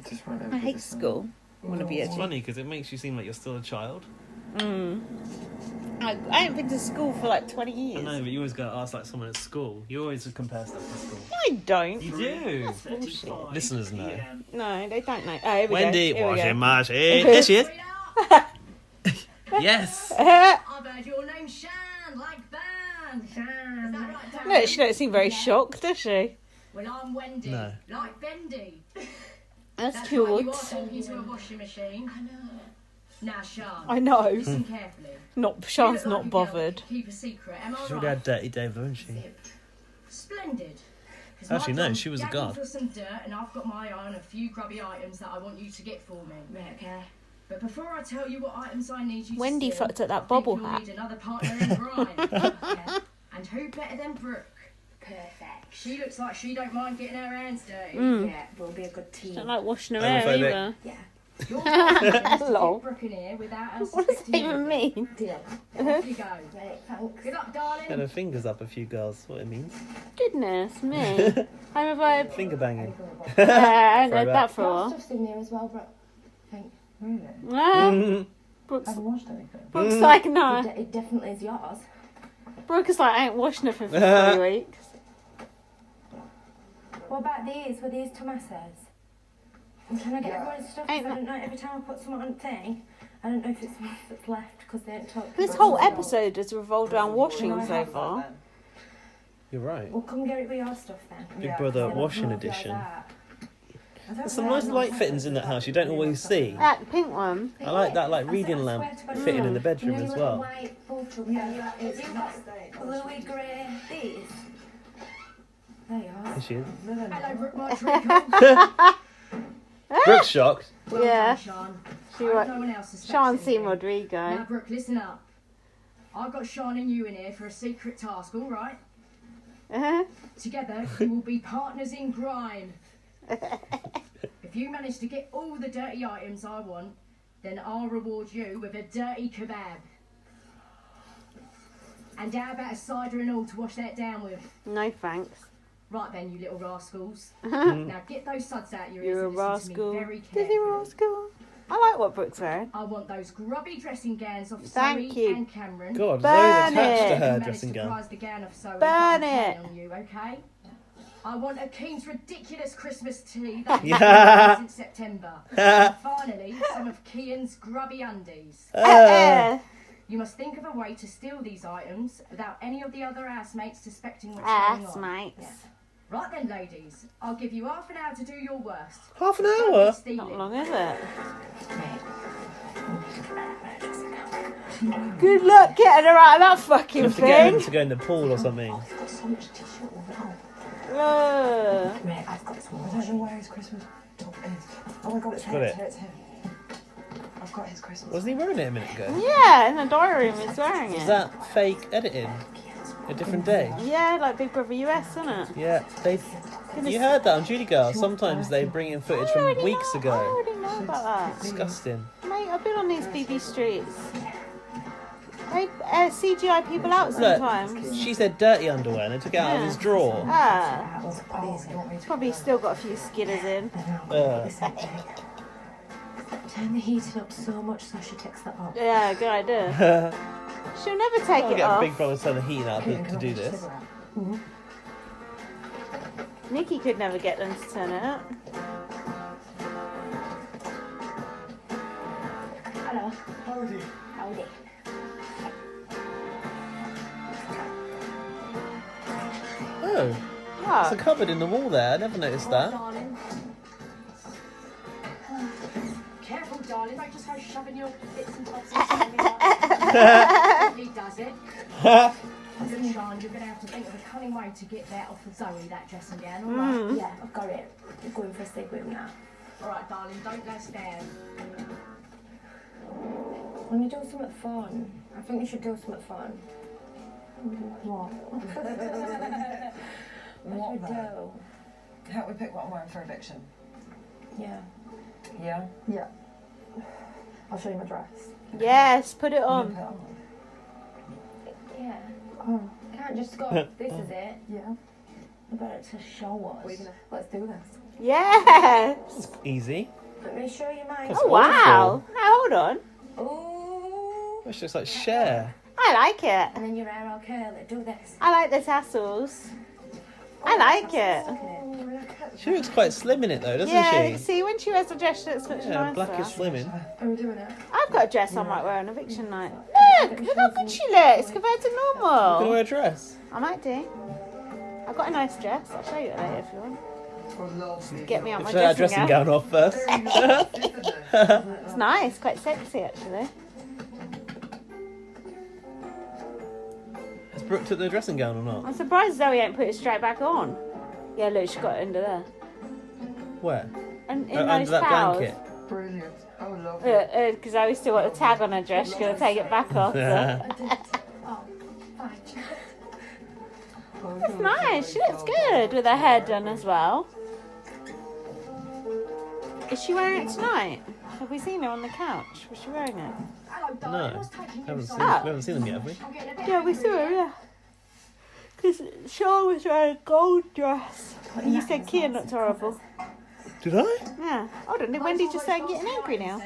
Just won't ever I be hate the same. school. Want to be a It's funny because it makes you seem like you're still a child. I haven't been to school for like 20 I years. know, but you always go ask like someone at school. You always compare stuff to school. I don't. You do. 35 Listeners know. PM. No, they don't know. Oh, here we Wendy, go. Here we washing go. machine. There she is. Yes. I've heard your name, Shan, like Ban. Shan. Is that right, Dan? No, she don't seem very shocked, does she? Well, I'm Wendy, No. like Bendy. That's That's cute. right, you are talking to a washing machine. I know. Now, Shan. I know. Listen carefully. Not You Sean's look like not a girl bothered. that can keep a secret. Am I She's right? already had Dirty Dave, though, hasn't she? Splendid. 'Cause Actually, my no, job's she was a gagging guard. for some dirt, and I've got my eye on a few grubby items that I want you to get for me. Right, okay. But before I tell you what items I need you Wendy to steal, fucked up that I think bobble you'll hat. need another partner in crime. Okay. And who better than Brooke? Perfect. She looks like she don't mind getting her hands dirty. Yeah, we'll be a good team. Don't like washing her Homophobic. hair either. Yeah. Your plan is to Lol. get Brooke in here without us What does that suspecting even anything. mean? Deal. Off you go. Right, thanks. Good luck, darling. And her fingers up a few girls. What it means. Goodness me. I'm a vibe. Finger banging. I haven't heard Throwback. that for a while. Stuff's in there as well, Brooke. Thank Really? Brooke's, I haven't watched anything. Brooke's like, no. It definitely is yours. Brooke is like, I ain't washed nothing for 3 weeks. What about these? Were these Tomas's? I'm trying to get everyone's stuff. 'Cause I don't know. Every time I put something on the thing, I don't know if it's one that's left because they don't talk. This whole episode has revolved around washing so far. You're right. Well, come get it with your stuff then. Big Brother washing edition. There's some nice light fittings in that house you don't always see. That pink one. I like that reading lamp fitting in the bedroom as well. Bluey grey. These. There you are. Is she? Hello, Brooke, my treacle. Brooke's shocked. Well Yeah. done, Sean. She I hope wa- no one else suspects Sean C. anything. Now, Rodrigo. Brooke, listen up. I've got Sean and you in here for a secret task, all right? Uh-huh. Together, you will be partners in crime. If you manage to get all the dirty items I want, then I'll reward you with a dirty kebab. And how about a cider and all to wash that down with? No thanks. Right then, you little rascals. Now get those suds out your ears You're a and listen to rascal. me very Dizzy carefully. rascal. I like what Brooke's wearing. I want those grubby dressing gowns of Thank Zoe you. and Cameron. God, Burn Zoe's attached to it. her Managed dressing to gown. prize the gown of Zoe. Burn I'm it. counting on you, okay? I want Akeem's ridiculous Christmas tea that he's Yeah. been since September. And finally, some of Kian's grubby undies. You must think of a way to steal these items without any of the other housemates suspecting what's going on. Housemates. Right then, ladies, I'll give you half an hour to do your worst. Half an Don't hour? be stealing. Not long, is it? Good luck getting her out of that fucking You have to get him thing. to go in the pool or something. I've got so much tissue now. Ugh. I've got some I don't know where his Christmas top is. Oh my god, it's Got here, it. it's here, it's here. I've got his Christmas. Wasn't he wearing it a minute ago? Yeah, in the diary room he's wearing Was it. that fake editing? A different day? Yeah, like Big Brother US, isn't it? Yeah, they. You heard that on Judy Girl. Sometimes they bring in footage from weeks I ago. already know about that. Disgusting. Mate, I've been on these BB streets. They CGI people out Look, sometimes. she said dirty underwear and they took it out of his drawer. Ah, probably still got a few skidders in. Turn the heating up so much so she takes that off. Yeah, good idea. She'll never take I'll it get off. Big Brother turn the heating up to do this. Nikki could never get them to turn it up. Hello. Howdy. Howdy. Oh, What? there's a cupboard in the wall there. I never noticed that. Darling. Careful, darling. Don't just go shoving your bits and bobs inside me like that. He does it. Good, Sean. You're going to have to think of a cunning way to get that off of Zoe, that dressing gown. All right. Yeah, I've got it. I'm going for a sleep with him now. All right, darling. Don't let us down. Let me do something fun. I think we should do something fun. What? What should we then? do? Help me pick what I'm wearing for eviction. Yeah. Yeah? Yeah. I'll show you my dress. Yes, put it You on. put it on. Yeah. Oh. Can't just go, this is it. Yeah. I better to show us. Let's do this. Yes. Easy. Let me show you mine. That's Oh wow. awful. Now hold on. Ooh. It's just like Cher. I like it. And then your hair all curly. Do this. I like the tassels. I like it. Oh, She looks quite slim in it though, doesn't Yeah, she? see, when she wears a dress, she looks much Yeah, nicer. black is slimming. Are we doing it? I've got a dress I might wear on eviction night. Look how good she looks compared to You gonna normal. wear a dress? I might do. I've got a nice dress. I'll show you it later if you want. Get me out my Show that dressing dressing gown. gown off first. It's nice, quite sexy actually. Has Brooke took the dressing gown or not? I'm surprised Zoe ain't put it straight back on. Yeah, look, she got it under there. Where? And in Under those that towels. blanket. Brilliant. Oh, lovely. Because Zoe still got the tag on her dress. She's going to take it back off. So. That's nice. She looks good with her hair done as well. Is she wearing it tonight? Have we seen her on the couch? Was she wearing it? Hello, No, darling. What's taking you we so haven't seen them yet, have we? I'm getting a bit Yeah, we saw her, yeah. Because Sean was wearing a gold dress. And you said Kian looked horrible. Did I? Yeah. Hold on, did Wendy just say getting angry now?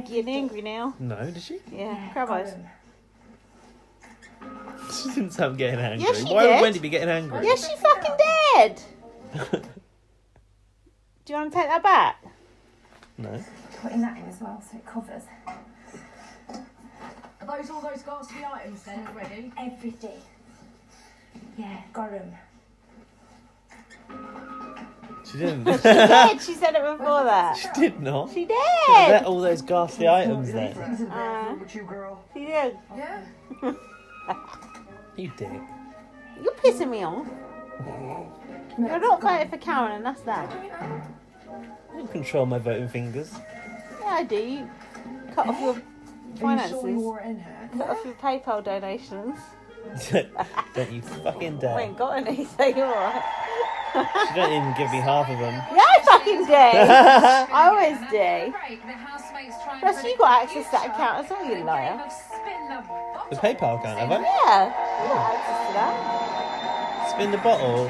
Getting angry now. No, did she? Yeah, crab eyes. She didn't sound getting angry. Yes, she Why did. would Wendy be getting angry? Yes, she fucking did. Do you want to take that back? No. Putting that in as well so it covers. Are those all those ghastly items then already? Everything. Yeah, got 'em. She didn't. She did. She said it before that. She did not. She There did. all those ghastly items there. With you, girl. She did. Yeah. You dick. You're pissing me off. You're not voting for Karen, and that's that. I don't control my voting fingers. Yeah, I do. You cut off your finances. wore it in here? Cut off your PayPal donations. Don't you fucking I dare. ain't got any, so you're alright. She don't even give me half of them. Yeah, I fucking do. I always do. Plus, you got access to that account as well, you liar. The PayPal account, have I? Yeah, you got access to that. Spin the bottle.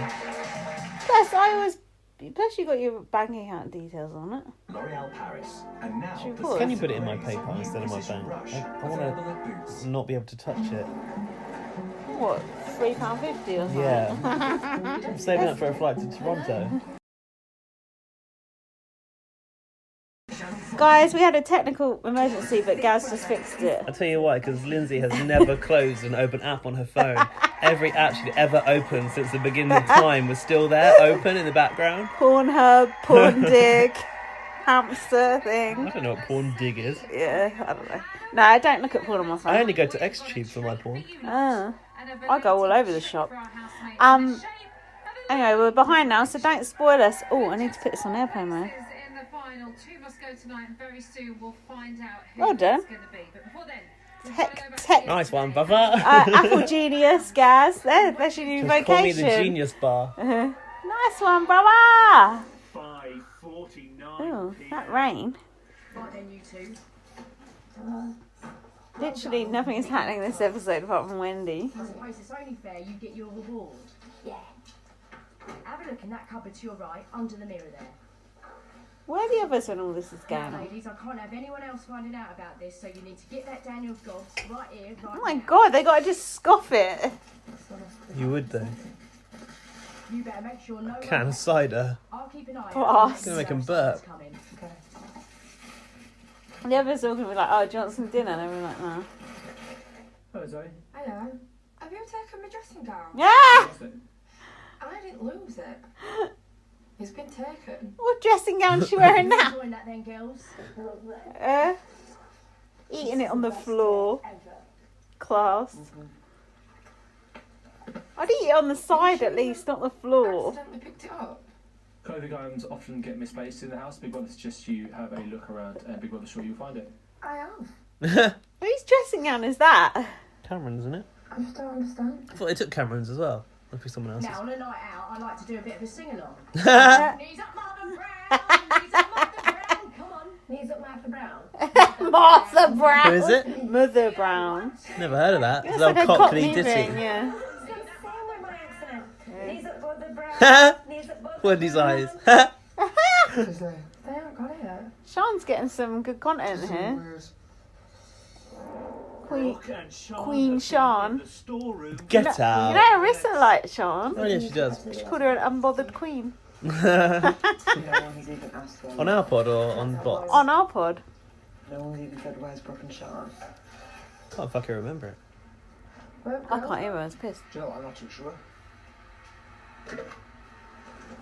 Plus, you got your bank account details on it. L'Oreal Paris. And now True the force. Can you put it in my PayPal instead of my bank? I want to not be able to touch it. What, £3.50 or something? Yeah. I'm saving up for a flight to Toronto. Guys, we had a technical emergency, but Gaz just fixed it. I'll tell you why, because Lindsay has never closed an open app on her phone. Every app she'd ever opened since the beginning of time was still there, open in the background. Pornhub, Porn Dig, hamster thing. I don't know what porn dig is. Yeah, I don't know. No, I don't look at porn on my phone. I only go to Xtube for my porn. I go all over the shop. Anyway, we're behind now, so don't spoil us. Oh, I need to put this on airplane mode. Two must go tonight, and very soon we'll find out who Well done. it's going to be. But before then, Tech. Nice one, brother. Apple Genius, Gaz. There's your new Just vocation. call me the Genius Bar. Nice one, brother. 5:49. Oh, that rain. Right then, you two. Literally nothing is happening this episode apart from Wendy. I suppose it's only fair you get your reward. Yeah. Have a look in that cupboard to your right, under the mirror there. Where are the others when all this is going Now, on? ladies, I can't have anyone else finding out about this, so you need to get that down your goss right here, right Oh my now. god, they gotta just scoff it. You would though. You better make sure no Can one... of cider. I'll keep an eye Boss. out. It's gonna make 'em burp. Coming. Okay. The others are all gonna be like, oh, do you want some dinner? And we're like, no. Hello, Zoe. Hello. Have you taken my dressing gown? Yeah! I didn't lose it. It's been taken. What dressing gown is she wearing now? Enjoying that then, girls? Eating it on the floor. Class. I'd eat it on the side at least, not the floor. Accidentally picked it up. Clothing items often get misplaced in the house. Big Brother suggests you have a look around, and Big Brother's sure you'll find it. I am. Whose dressing gown is that? Cameron's, isn't it? I just don't understand. I thought they took Cameron's as well. Must be someone else's. Now, on a night out, I like to do a bit of a sing-along. Knees Knees up, Martha Brown! Knees up, Martha Brown! Come on. Knees up, Martha Brown. Martha Brown. Who is it? Mother Brown. Never heard of that. It's It's like a old Cockney Cockney ditty. thing, yeah. Knees up, Martha Brown. Knees up, Martha Wendy's eyes. They haven't got it yet. Sean's getting some good content here. Queen Sean. Get out. You know Arissa likes Sean. Oh yeah, she does. She called her an unbothered queen. On our pod or on bots? On our pod. No one's even said where's Brooke and Sean. Can't fucking remember it. I can't hear her, I was pissed. Do you know what? I'm not too sure.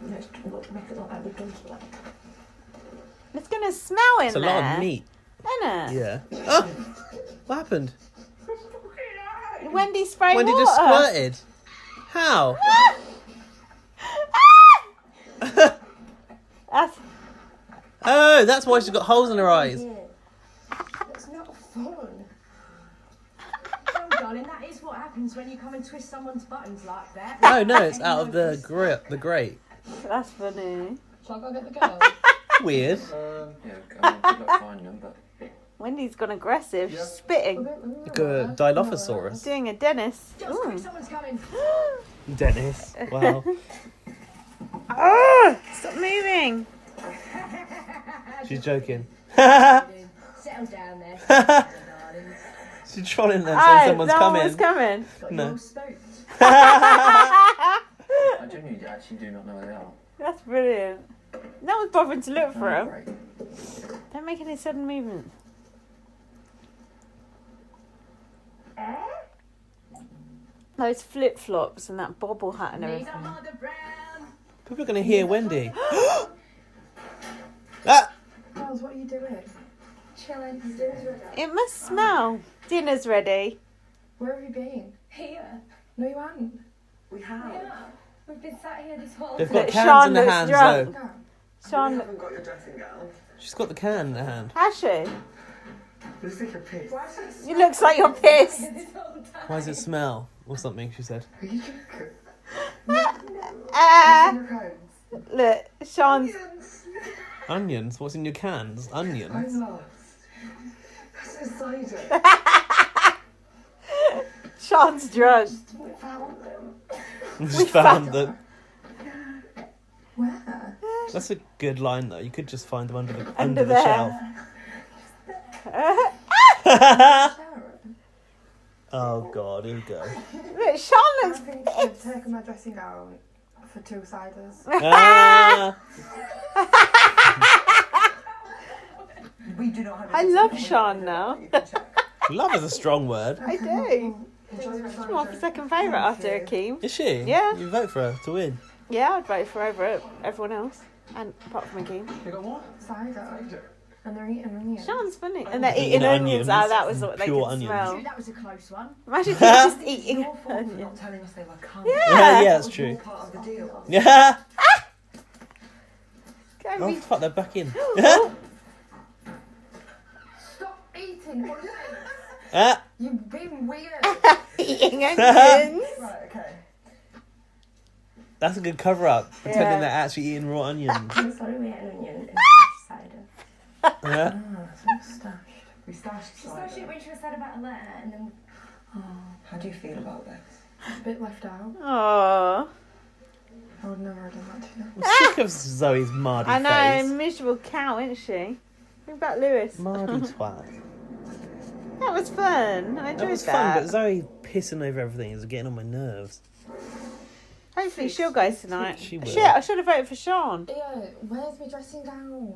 Let's make it look like we've done something. It's gonna smell in It's a there. lot of meat. Isn't it? Yeah. Oh! What happened? Wendy sprayed Wendy water. just squirted. How? That's... Oh, that's why she's got holes in her eyes. It's not fun. Oh, darling, that is what happens when you come and twist someone's buttons like that. No, it's out of the grate. That's funny. Shall I go get the girls? Weird. Yeah, good luck finding them, but... Wendy's gone aggressive. She's spitting. Like a Dilophosaurus. Doing a Dennis. Someone's coming. Dennis. Wow. Oh, stop moving. She's joking. Settle down there. She's trolling them saying someone's coming. Coming. No. I genuinely actually do not know where they are. That's brilliant. No one's bothering to look for him. Great. Don't make any sudden movements. Those flip flops and that bobble hat and everything. People are going to hear Wendy. Ah! Girls, what are you doing? Chilling. Dinner's ready. It must smell. Dinner's ready. Where have you been? Here. No, you haven't. We have. Yeah. We've been sat here this whole They've time. got cans Sean in their looks hands, drunk. though. Sean, You haven't got your dressing gown. She's got the can in her hand. has she? Looks like you're pissed. It looks like you're pissed. Why does it smell? Or something, she said. Are you joking? Uh, Your hands. look, Sean's... Onions? What's in your cans? Onions? I'm lost. That's a cider. Sean's drunk. We found them. We just found them. Where? That's a good line, though. You could just find them under the Under the there. shelf. Sharon. Oh, God, here we go. Look, Sean I looks think I've taken my dressing gown for 2 ciders. Ah! We do not have a I dressing love gown. Sean now. You can check. Love is a strong word. I do. She's my second favourite after Akeem. Is she? Yeah. You vote for her to win. Yeah, I'd vote for over everyone else. And apart from Akeem. You got what? Cider. And they're eating onions. Sean's funny. And they're Eating eating onions. onions. Ah, that was what they Pure could onions. smell. That was a close one. Imagine if you're just It's eating your fault for onions. not telling us they were coming. Yeah. Yeah, That that's was true. your part of the deal. Yeah. Can Oh, we... fuck, they're back in. Stop eating onions. Ah. You've been weird. eating onions. Right, okay. That's a good cover-up. Pretending Yeah. they're actually eating raw onions. I'm sorry we ate an onion and cider. Yeah. So stashed. We stashed She stashed it cider. when she was said about a letter and then... How do you feel about this? A bit left out. Aww. I would never have done that to you. I'm sick of Zoe's mardy I know, face. miserable cow, isn't she? Think about Lewis. Mardy twat. That was fun. I enjoyed That was fun, but Zoe pissing over everything is getting on my nerves. Hopefully she'll go tonight. She will. Shit, I should have voted for Sean. Yeah, where's my dressing gown?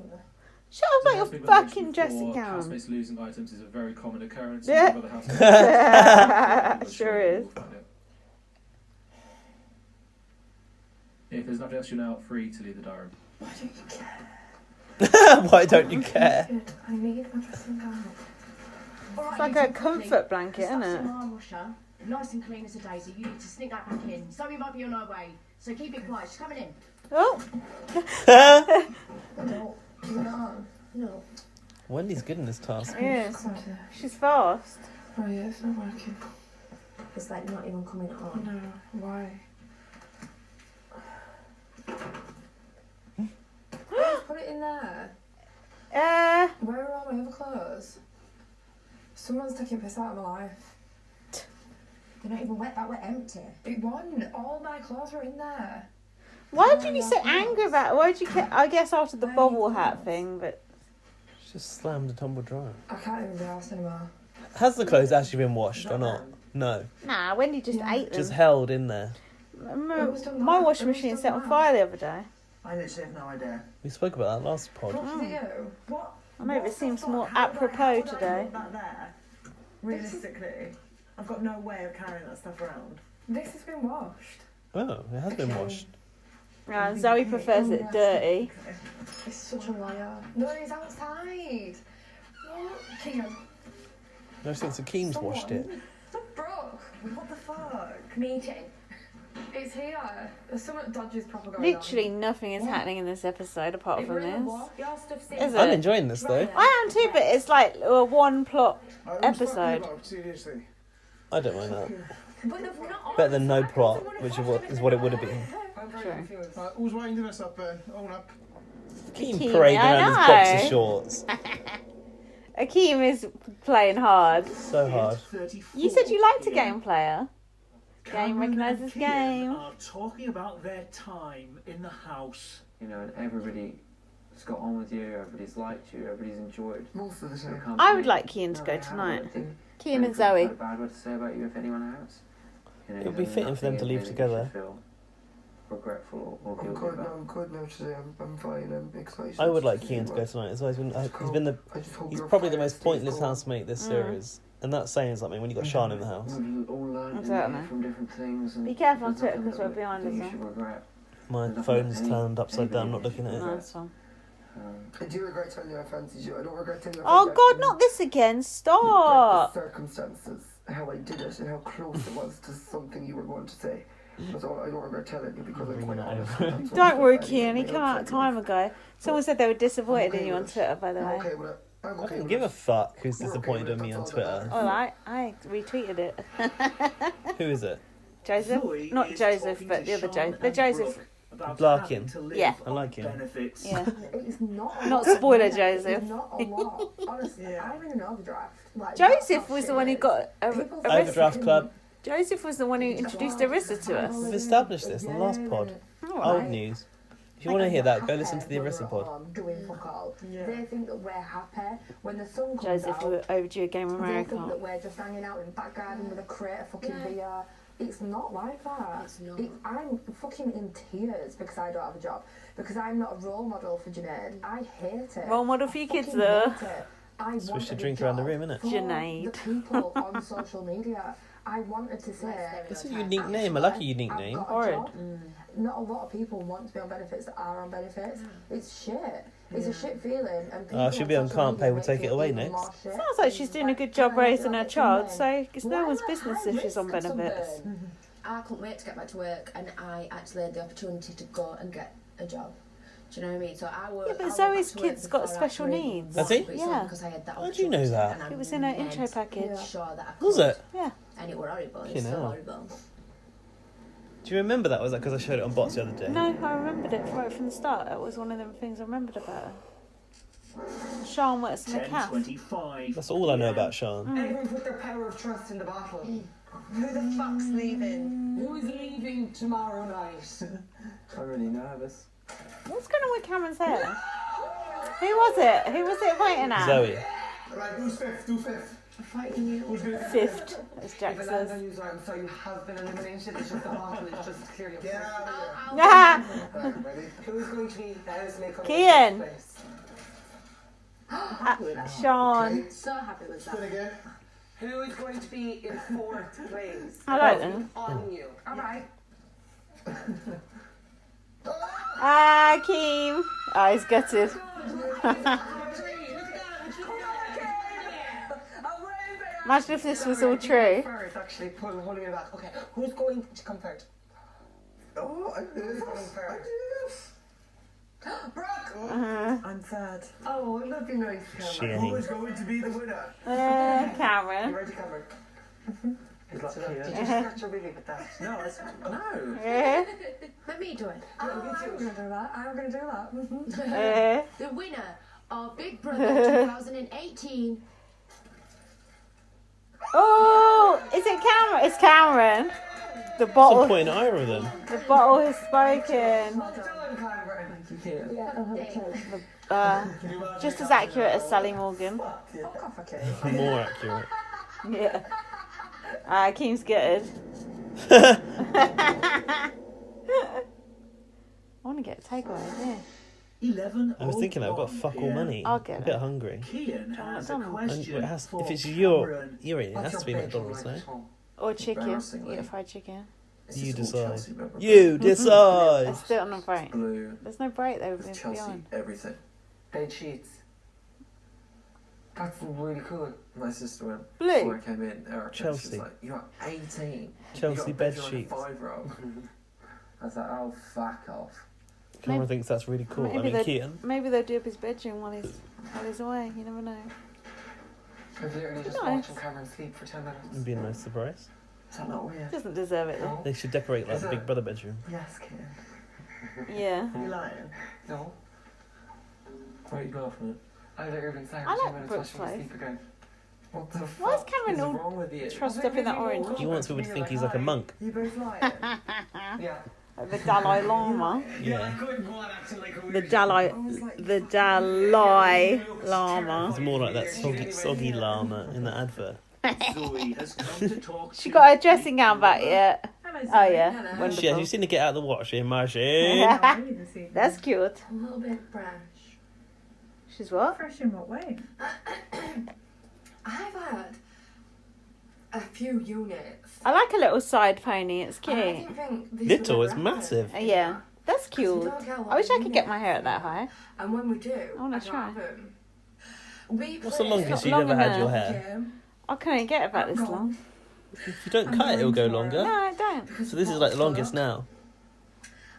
Shut up about your fucking dressing gown. Housemates losing items is a very common occurrence. Yeah. In other housemates. Sure is. If there's nothing else, you're now free to leave the diary. Why don't you care? Why don't you care? I need my dressing gown. It's like a comfort blanket, isn't it? Washer, nice and clean as a daisy. You need to sneak that back in. Zoe might be on her way, so keep it quiet. She's coming in. Oh. No, you're not on. No. Wendy's good in this task. Yeah. She's fast. Oh yeah, it's not working. It's like not even coming on. No, why? Put it in there. Where are all my other clothes? Someone's taking piss out of my life. They're not even wet, that were empty. It wasn't. All my clothes were in there. Why did you be so angry about it? Why did you care? I guess after the bobble hat thing, but... She just slammed a tumble dryer. I can't even be arsed anymore. Has the clothes actually been washed or not? No. Nah, Wendy just ate them. Just held in there. My washing machine set on fire the other day. I literally have no idea. We spoke about that last pod. What did you? What? I know, but it seems more apropos today. That there. Realistically, I've got no way of carrying that stuff around. This has been washed. Oh, it has been washed. Zoe prefers it dirty. It's such a liar. No, he's outside. What? Keegan. No, since Akeem's washed it. Brooke, what the fuck? Meeting. It's here. There's something dodgy's proper going Literally nothing is happening in this episode apart from this. Your stuff's in. Is I'm it? enjoying this though. I am too, but it's like a one plot episode. Seriously. I don't mind that. But they've not Better than no plot, which is what it would have been. Right, who's winding us up, Ben? Own up. Akeem parading around his boxer shorts. Akeem is playing hard. So hard. You said you liked a game player. Game recognises game. Are talking about their time in the house. You know, and everybody's got on with you, everybody's liked you, everybody's enjoyed. Most of the time. I would like Kean to go tonight. Kean and Zoe. Had a bad word to say about you if anyone else. You know, It would be fitting for them to leave together. Feel regretful or I'm guilty good, about. I'm good now today. I'm fine. I'm excited. I would like Kean to go tonight as well. He's probably the most pointless housemate this series. And that's saying something when you've got Sean in the house. We've all learned Exactly. from different things. And Be careful on there's Twitter nothing because we're that behind you us. should regret. My phone's turned upside down, I'm not looking at it. Nice one. I do regret telling you I fancied you. I don't regret telling you I Oh fancied God, you. not this again! Regret Stop! the circumstances, how I did it, and how close it was to something you were going to say. That's all. I don't regret telling you because I'm quite honest. Don't worry, Kean. He came out a time ago. Someone said they were disappointed in you on Twitter, by the way. Okay with it. I'm I okay don't with give it. a fuck who's disappointed in me on Twitter. All right, I retweeted it. Who is it? Joseph, Zoe not is Joseph, talking but to the other Sean Joseph. The and Joseph. Brooke about Larkin. having to live Yeah. I like him. benefits. Yeah. It's not a Not lot. spoiler Joseph. It's not a lot. Honestly, I'm in an overdraft. Like, Joseph that's was how the one who shit got is. People arrested. Overdraft Club. Joseph was the one who introduced Arista to us. We've established this in the last pod. Old news. If you want to hear that, go listen to the Arista pod. Doing fuck all. They think that we're happy when the sun comes Joseph, out. we're overdue a game of They think America. that we're just hanging out in the back garden with a crate of fucking beer. It's not like that. It's not. I'm fucking in tears because I don't have a job. Because I'm not a role model for Junaid. I hate it. Role model for your I kids, fucking though. hate it. I Swish wanted the a drink around the job room, innit? for Junaid. the people on social media. I wanted to say... It's a unique name. I like a unique I've name. got a Horrid. job. Not a lot of people want to be on benefits that are on benefits. It's shit. It's a shit feeling. And people she'll be on social can't media pay, we'll make take it away even next. more shit. Sounds like she's doing a good job raising her child, so it's no one's business if she's on benefits. I couldn't wait to get back to work, and I actually had the opportunity to go and get a job. Do you know what I mean? So I work. Yeah, but Zoe's kid's got special needs. Has he? Yeah. Because I had that How do you know that? opportunity, and It was in her I'm intro dead package. Sure that I Was could. it? Yeah. And it were horrible. Fucking It's so hell. horrible. Do you remember that? Was that because I showed it on Bots the other day? No, I remembered it right from the start. It was one of them things I remembered about her. Sean works in a cafe. 10:25. That's all I know about Sean. Everyone put their power of trust in the battle. Who the fuck's leaving? Who is leaving tomorrow night? I'm really nervous. What's going on with Cameron's hair? Who was it? Who was it fighting at? Zoe. Right, who's fifth? Do fifth. Fighting you. Who's good? Fifth, as Jack If it lands says. on you, I'm sorry, you have been eliminated. It's just the battle is just clearly. Get out of here. Ah! Right, ready? Who's going to be the housemaker? Kian. Sean. So happy with Spin that. again. Who is going to be in fourth place? I like them. On you. All right. Akeem. Oh, he's gutted. Imagine if this was all true. First, actually, holding it back. Okay, who's going to come third? Oh, I did Who's it. going third? Brooke! I'm sad. Oh, that'd be nice, Cameron. Who is going to be the winner? You Cameron. ready, Cameron? Good luck to Did you. you scratch your really with that? No, no. Let me do it. I'm going to do that. I'm going to do that. The winner of Big Brother 2018. Oh, is it Cameron? It's Cameron. The What's bottle. the point in either of them? The bottle has spoken. Well done, Cameron. Thank you. Just as accurate as Sally Morgan. Fuck off, okay. More accurate. Yeah. Keem's gutted. I want to get a takeaway, yeah. 11. I was thinking that I've got fuck all money. I'll get I'm a bit it. hungry. Kian has a McDonald's. And question it has, for if it's your Cameron. eating, it has to be McDonald's, no? Or chicken. Embarrassingly. Eat a fried chicken. You This is all Chelsea decide. memorabilia. You I decide. still on a break. Blue. There's no break though. With We've Chelsea, beyond. everything. Bed sheets. That's really cool. My sister went Blue. before I came in. Erica, she Chelsea. was like, "You're 18. Chelsea you got a bed bedroom sheets. on a 5-year-old." I was like, "Oh, fuck off." Cameron thinks that's really cool. I mean, they'll- Keaton. maybe they'll do up his bedroom while he's away. You never know. I've literally just Nice. watching Cameron sleep for 10 minutes. It'd be a nice surprise. Is that not weird? Doesn't deserve it though. They should decorate like Is the it? Big Brother bedroom. Yes, kid. Yeah. You lying? No. Why are you laughing at? I like everything's I like Brooks Life. What the fuck? Why is Cameron wrong all with you? trussed up in that orange? He wants people to think he's like a monk. You both like it? Yeah. Like the Dalai Lama. Yeah. The Dalai Lama. It's more like that soggy llama in the advert. She got her dressing gown back yet? Oh yeah, wonderful. Yeah, you've seen her get out of the washing machine. That's cute. A little bit fresh. She's what? Fresh in what way? I've had a few units. I like a little side pony. It's cute. I didn't think this Little, would it's happen. massive. Yeah, that's cute. I wish I could get my hair at that high. And when we do, I want I to try. have them. We What's the play- longest It's you've not ever long had your enough. hair? I can't get about this long. If you don't cut it, it'll go longer. No, I don't. So this is like the longest now.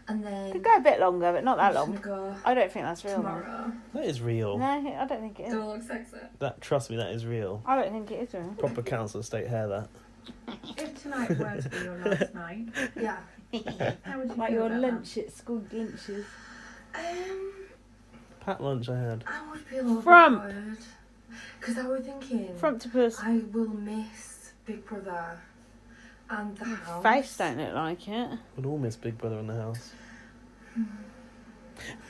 And then Could go a bit longer, but not that I'm long. just gonna go I don't think that's real. Though. tomorrow. That is real. No, I don't think it is. Do I look sexy? That, trust me, that is real. I don't think it is real. Proper council estate hair, that. If tonight were to be your last night, Yeah. how would you Like feel your about lunch at school lunches. Pat lunch I had. I would be a little Frump. bit bored. Because I was thinking, Frumptopus. I will miss Big Brother and the house. Face don't look like it. We'd all miss Big Brother in the house.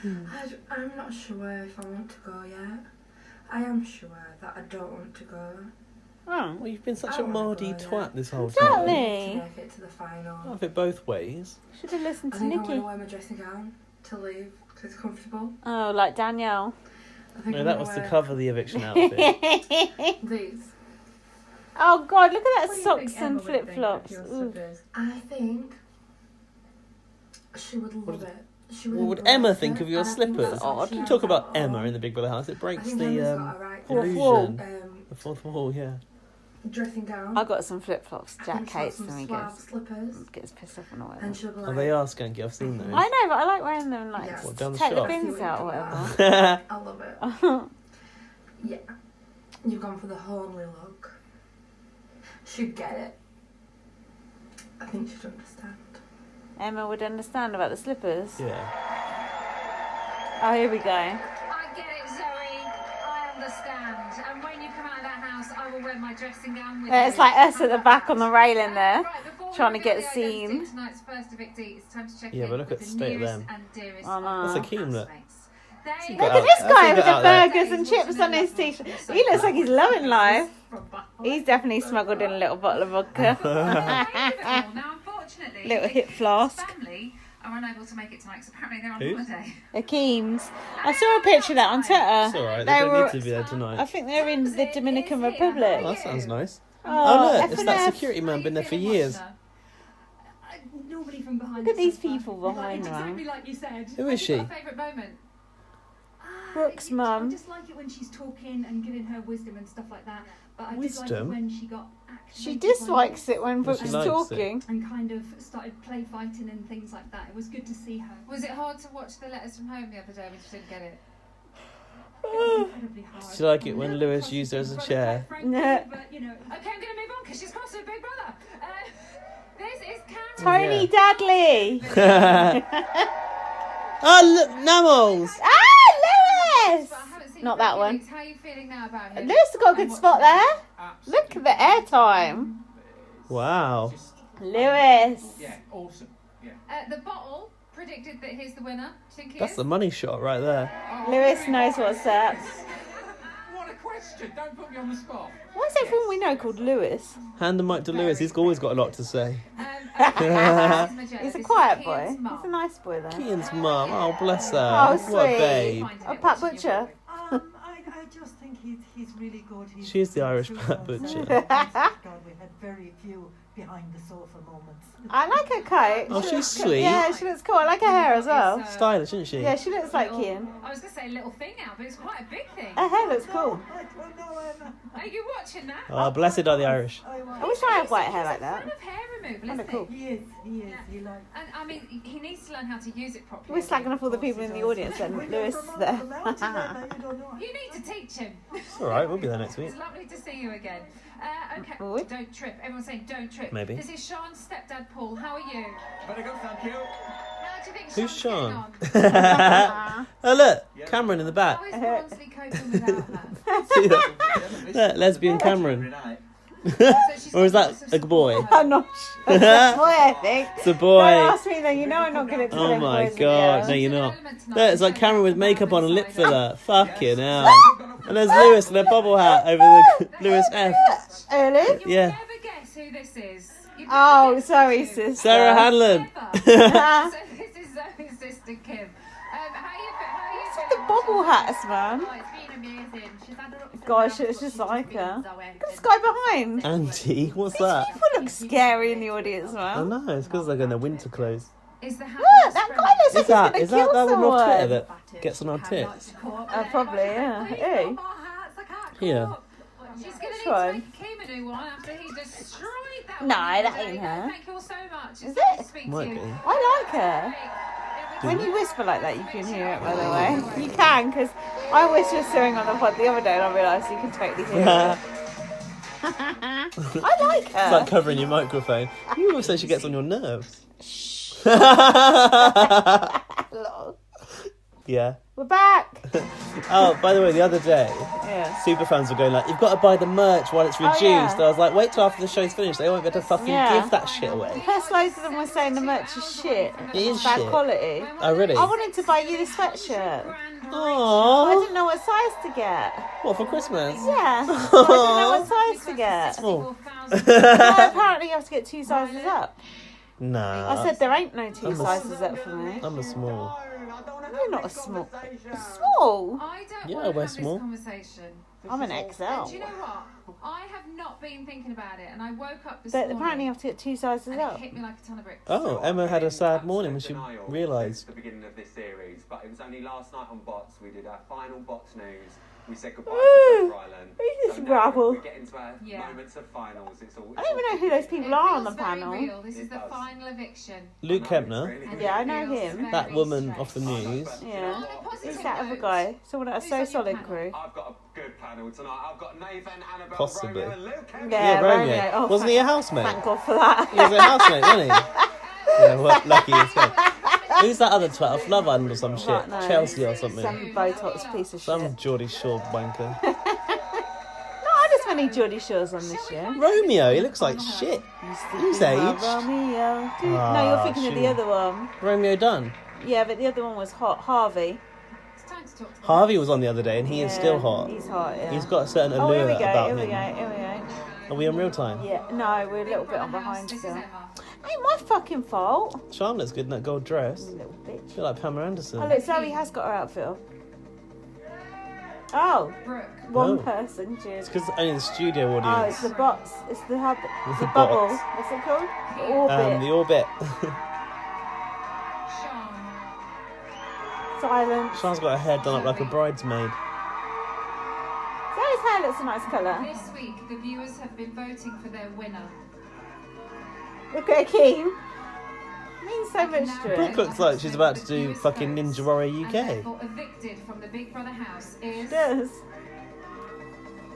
I'm not sure if I want to go yet. I am sure that I don't want to go. Oh. Well, you've been such I a wanna mardy go, twat yeah. this whole To time. Exactly. make it to the final. I'll have it both ways. Should have listened I to think I'm Nikki. going to wear my dressing gown to leave because it's comfortable. Oh, like Danielle. I think No, I'm that gonna was to wear cover the eviction outfit. these. Oh God, look at that What do you socks think Emma and would think flip flops. of your slippers? I think she would love it. She What would embrace Emma it, think of your and I think slippers? that's what Odd. she You has talk at about Emma home. in the Big Brother house. It I breaks think the Emma's got a right Fourth illusion. wall. The fourth wall, yeah. Dressing gown. I got some flip flops. I Jack think she'll have hates some them. He suave gets slippers. pissed off and all And whatever. she'll be Oh, like, they are skanky. I've seen those. I know, but I like wearing them. Like Yes. What, down the take the shop? bins out or whatever. I love it. Yeah. You've gone for the homely look. She'd get it. I think she'd understand. Emma would understand about the slippers. Yeah. Oh, here we go. I get it, Zoe. I understand. And when you come out of that house, I will wear my dressing gown with It's you. like us at the back on the railing there, Right, before we trying to reveal get the identity seen. of tonight's first evictee, it's time to check Yeah, in but look with at the the state of nearest them. and dearest I of know. our That's Akeem, look. housemates. See, They got Look out- at this I guy see with that the out there. burgers and chips on his t-shirt. He looks like he's loving life. He's definitely smuggled in a little bottle of vodka. Now, unfortunately, Little hip flask. family are unable to make it tonight because apparently they're on Who? holiday. Akeem's. I saw a picture of that on Twitter. It's alright, they don't need to be there tonight. I think they're in the Dominican Republic. Oh, that sounds nice. Oh, Oh, look, it's F&F. that security man been there for years. Normally from behind. Look at the these sofa. people behind Like, them. exactly like you said. Who is she? What's your favourite moment? Brooke's I mum. just like it when she's talking and giving her wisdom and stuff like that. But I did like it Wisdom? when she got She activated dislikes by it when Well, she Brooke's likes it. talking. and kind of started play fighting and things like that. It was good to see her. Was it hard to watch the letters from home the other day when you didn't get it? It was incredibly hard. She like it when Lewis used her as a chair. Frankly, No. but you know, Okay, I'm going to move on because she's crossed with Big Brother. This is Karen. Tony Dudley. Oh, look, Nammals! Ah, Lewis! But I haven't seen Not you for that a few one. weeks. How are you feeling now about him? Lewis has got a good spot there. Look at the airtime. Wow. Lewis. Yeah, awesome. Yeah. The bottle predicted that he's the winner. Do you think he That's is? the money shot right there. Lewis knows what's up. What a question! Don't put me on the spot. Why is everyone we know called Lewis? Hand the mic to Lewis. He's always got a lot to say. He's a quiet boy. He's a nice boy though. Kian's mum. Oh, bless her. Oh, What a sweet. babe. Oh, Pat Butcher. I just think he's really good. She's the Irish Pat Butcher. God, we had very few behind the sofa moments. I like her coat. Oh, She she's looks sweet. Yeah, she looks cool. I like her hair as well. Stylish, isn't she? Yeah, she looks like Kian. I was going to say a little thing now, but it's quite a big thing. Her hair looks cool. Are you watching that? Oh, blessed are the Irish. I wish I had white hair like that. Fan of hair removal, Kinda isn't cool. he? He is. He likes. And I mean, he needs to learn how to use it properly. We're slagging off all the people in the audience and Lewis is there. You need to teach him. It's alright, we'll be there next week. It's lovely to see you again. Okay, Oi. don't trip. Everyone's saying don't trip. Maybe. This is Sean's stepdad, Paul. How are you? Very good, thank you. Now, How do you think Who's Sean's Sean? getting on? Oh look, Cameron in the back. How is Barnsley coping without her? See that? Look, lesbian Cameron. Or is that a boy? I'm not sure. It's a boy, I think. It's a boy. Don't ask me though, you know I'm not good at telling Oh my boys and god, girls. no you're not. Look, it's like Cameron with makeup on and lip filler. Fucking hell. And there's Lewis in a bubble hat over the Lewis F. Early? Yeah. Never guess who this is. Oh, sorry, sister. Sarah Hanlon. So this is Zoe's sister Kim. How you The bobble hats, man. Oh, it's been amazing. She's had her ups and Gosh, downs, it's just but like she's her. been Zoe. Look at this guy behind. Auntie, what's that? People look scary in the audience, I man. know, it's because they're in their winter clothes. Is the hat Look, that guy looks like Is that he's gonna kill that woman off Twitter someone. that gets on our tits? Probably, yeah. Hey. Here. She's going to need Try. to make Akeem a new one after he destroyed that No, one. that ain't her. Thank you all so much. It's Is lovely to it? speak Might to you. be. I like her. When you whisper like that, you can hear it, by the way. You can, because I whispered swearing on the pod the other day and I realised you can totally hear it. I like It's her. like covering your microphone. You also she gets on your nerves. Yeah. We're back. Oh, by the way, the other day, Yeah. superfans were going like, "You've got to buy the merch while it's reduced." yeah. I was like, "Wait till after the show's finished. They won't be able to fucking Yeah. give that shit away." Plus, loads of them were saying the merch is shit. It is bad shit. quality. Oh, really? I wanted to buy you the sweatshirt. I Aww. didn't know what size to get. What, for Christmas? Yeah. But I didn't know what size to get. Small. No, apparently you have to get 2 sizes up. Nah. I said there ain't no 2 I'm a- sizes up for me. I'm a small. You're not a small. Small? I don't Yeah, want to we're have small. this conversation. I'm an XL. And do you know what? I have not been thinking about it, and I woke up this But morning apparently you have to get 2 sizes and it up. hit me like a ton of bricks. Oh, Emma had a sad morning when she Denial realised. since the beginning of this series, but it was only last night on BOTS we did our final BOTS news. We said goodbye to Treasure Island. Who's this now rabble? we get into our moments of finals. It's all. I don't even know who those people are on the panel. Real. This is the final eviction. Luke Kempner, Yeah, I know him. that woman off the news. Yeah. Who's that other guy? Someone at a So Solid crew. I've got a good panel tonight. I've got Nathan, Annabelle, Possibly. Romeo, and Luke. Yeah, Romeo. Oh, Wasn't he a housemate? Thank God for that. He was a housemate, wasn't he? Yeah, well, lucky as hell. Who's that other twat off Love Island or some shit? Right, no. Chelsea or something. Some Botox piece of Some shit. Geordie Shore wanker. No, I just many Geordie Shores on this year. Romeo, he looks like shit. He's aged. Romeo. No, Ah, you're thinking of the shoot. other one. Romeo Dunn. Yeah, but the other one was hot. Harvey. It's time to talk to Harvey was on the other day and he is Yeah, still hot. He's hot, yeah. He's got a certain Oh, here allure we go, about here we him. go, here we go. Are we in real time? Yeah, no, we're a little bit on behind still. Ain't my fucking fault. Charm looks good in that gold dress. Little bitch. feel like Pamela Anderson. Oh, look, Zoe has got her outfit on. Oh, one Oh. person, cheers. It's because only the studio Oh, audience. it's the bots. It's the hub. The The bubble. bots. What's it called? The orbit. The orbit. Silence. Sean's got her hair done up like a bridesmaid. Zoe's hair looks a nice colour. This week, the viewers have been voting for their winner. Look at Akeem. Means so much to Brooke it. looks like she's about to do fucking Ninja Warrior UK. Therefore, evicted from the Big Brother house is. She does.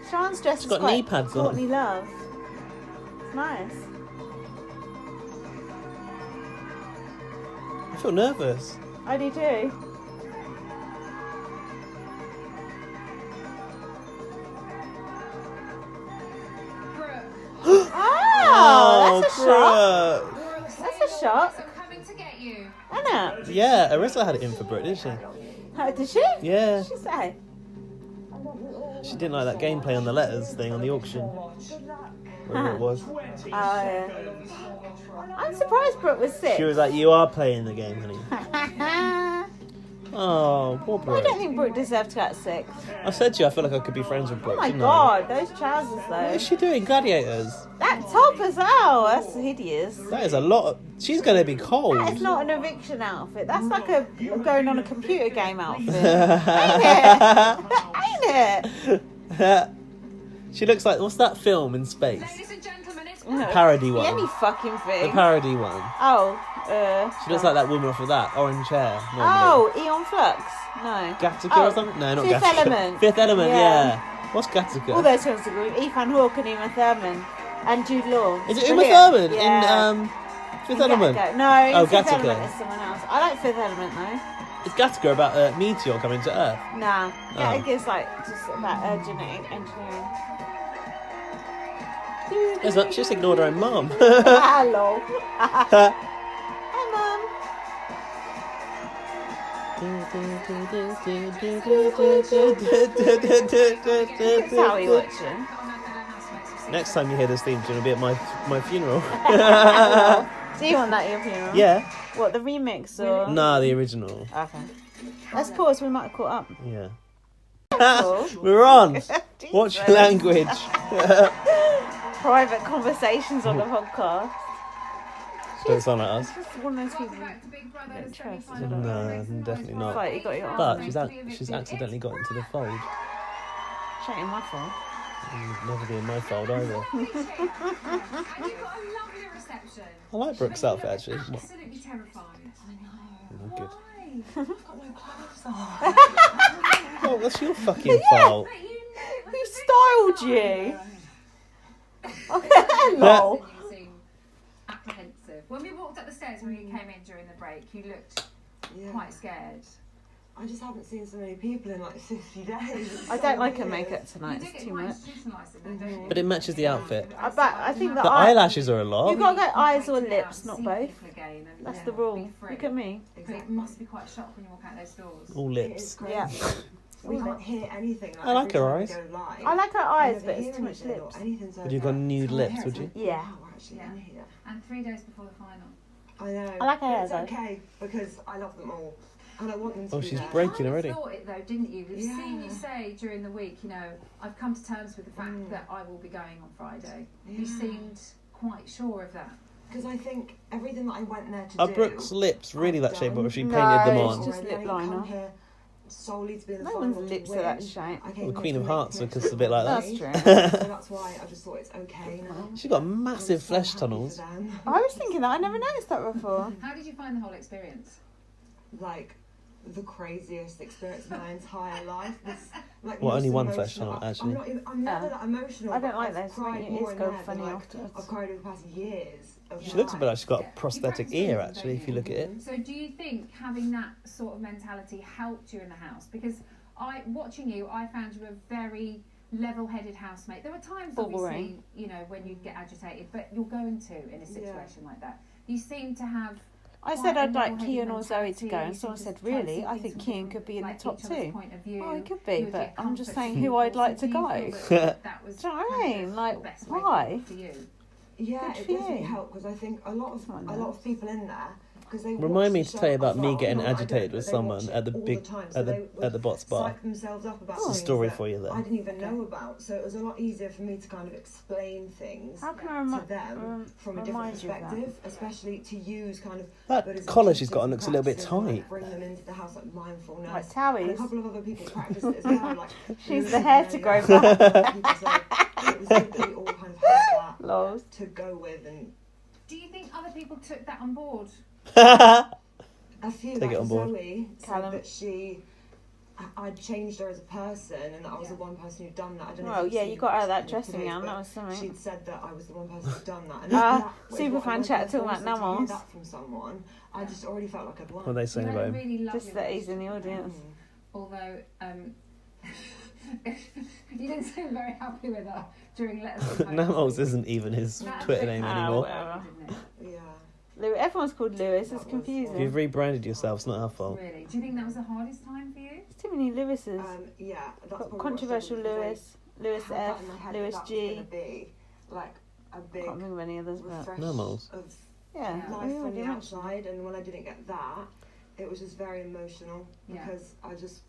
Sean's dress She's is got quite knee pads on. Courtney Love. It's nice. I feel nervous. I do too. Oh, that's a shot. That's a shot. I'm coming to get you. Anna. Yeah, Arissa had it in for Brooke, didn't she? Did she? Yeah. What'd she say? She didn't like that gameplay on the letters thing on the auction. Whatever it was. Oh, yeah. I'm surprised Brooke was sick. She was like, "You are playing the game, honey." Oh, poor I Brooke. don't think Brooke deserved to get sick. I said to you, I feel like I could be friends with Brooke. Oh my didn't I? god, those trousers though. What is she doing? Gladiators? That top as well. That's hideous. That is a lot. She's going to be cold. That is not an eviction outfit. That's like a going on a computer game outfit. Ain't it? She looks like, what's that film in space? Ladies and gentlemen, it's No, Parody it could be one. Any fucking thing. The parody one. Oh. She looks like that woman off of that orange hair. Oh, Eon Flux. No. Gattaca or something? No, not Fifth Gattaca. Element. Fifth Element, Yeah. yeah. What's Gattaca? All those films are good. Ethan Hawke and Uma Thurman. And Jude Law. Is it Uma Brilliant. Thurman Yeah. in Fifth Element. No, Fifth Gattaca. Element is someone else. I like Fifth Element though. Is Gattaca about a meteor coming to Earth? Nah, Gattaca's like just about genetic engineering. It's not, she just ignored her own mum. Hello. Hi, Mum. It's how we watching. Next time you hear this theme, it's going to be at my funeral. Do you want that at your funeral? Yeah. What, the remix or? Nah, the original. Okay. Let's pause, we might have caught up. Yeah. Cool. We're on. Watch your language. Private conversations on the podcast. Don't sound like us. Just one of those people you don't trust. No, definitely not. Like you got your But arm. she's accidentally got into the fold. She ain't my fault. Never be in my fold either. You've got a lovely reception. I like Brooke's outfit actually. Absolutely terrifying. Oh, good. I've got no clothes on. Oh, that's your fucking fault. Who styled you? Hello. You seem apprehensive. When we walked up the stairs when you came in during the break, you looked quite scared. I just haven't seen so many people in like 50 days. I don't like her makeup tonight, it's too much. But it matches the outfit. I think The eyelashes are a lot. You've got to go eyes or lips, not both. That's the rule. Look at me. But it must be quite shocked when you walk out those doors. All lips. Yeah. We can't hear anything. I like her eyes. I like her eyes, but it's too much lips. Would you have gone nude lips, would you? Yeah. And 3 days before the final. I know. I like her hair, It's though. okay because I love them all. And I want them to Oh, be she's there. breaking already. You thought it though, didn't you? We've seen you say during the week, you know, I've come to terms with the fact that I will be going on Friday. You seemed quite sure of that. Because I think everything that I went there to Are do... Brooke's lips really that shape, or has she painted No, them it's on? just lip liner. Solely to be in the No final one's to lips are win. that shape. I came Well, here Queen to of make Hearts connection looks a bit like that. That's true. So that's why I just thought it's okay now. She's got massive flesh tunnels. I was thinking that. I never noticed that before. How did you find the whole experience? Like the craziest experience of my entire life. This, like, Well, most only one flesh emotional- tunnel, actually. I'm never that emotional. I don't but like I've those. cried Your more ears in go there funny than, like, afterwards. I've cried over the past years. Of She my looks a bit like life. she's got a prosthetic ear, actually, if you look at it. So do you think having that sort of mentality helped you in the house? Because watching you, I found you a very level-headed housemate. There were times, obviously, you know, when you get agitated, but you're going to in a situation like that. You seem to have... I said I'd like Kian or Zoe to go, and someone said, really? I think Kian could be in the top 2. Oh, he could be, but I'm just saying who I'd like to go. Do you know what I mean? Like, why? Yeah, Good it for definitely you. helped because I think a lot of people in there because they Remind me watch to the tell you show about me as getting well. Not that I agitated don't, with but they watch someone it at the all big time, so at they the BBBOTS bar. psych themselves up about It's a things story that for you there. I didn't even know about, so it was a lot easier for me to kind of explain things How can I to them from a different remind you of that? perspective, especially to use kind of That Buddhism collar she's to got on looks a little bit practice and, like, tight. bring them into the house like mindfulness. Like And Towies. a couple of other people practiced it as well. Like She's Lewis the and hair Mary, to grow like, back. people, so it was good that we all kind of had that Lols. to go with and. Do you think other people took that on board? A few, Take it like on board. Zoe Callum. said that I'd changed her as a person and that I was the one person who'd done that. I don't know Well, if you've yeah, seen you got her that the dressing videos, gown, but that was something. She'd said that I was the one person who'd done that. And Ah, that was what I Superfan wanted chat to talking about also to hear Namos. that from someone. I just already felt like I'd won. What are they saying about him? Really lovely Just that he's in the audience. Although, you didn't seem very happy with her during Letters from Home. Namos isn't even his Twitter name anymore. Whatever. Yeah. Everyone's called Lewis, it's confusing. If you've rebranded yourself, it's not our fault. Really? Do you think that was the hardest time for you? There's too many Lewises. Yeah, that's Got probably controversial what I Lewis, Lewis had that F, in my head, Lewis that was G. gonna be like a big Can't think of any others, but refresh Namos. of yeah, life we from already the mentioned. outside, and when I didn't get that, it was just very emotional because I just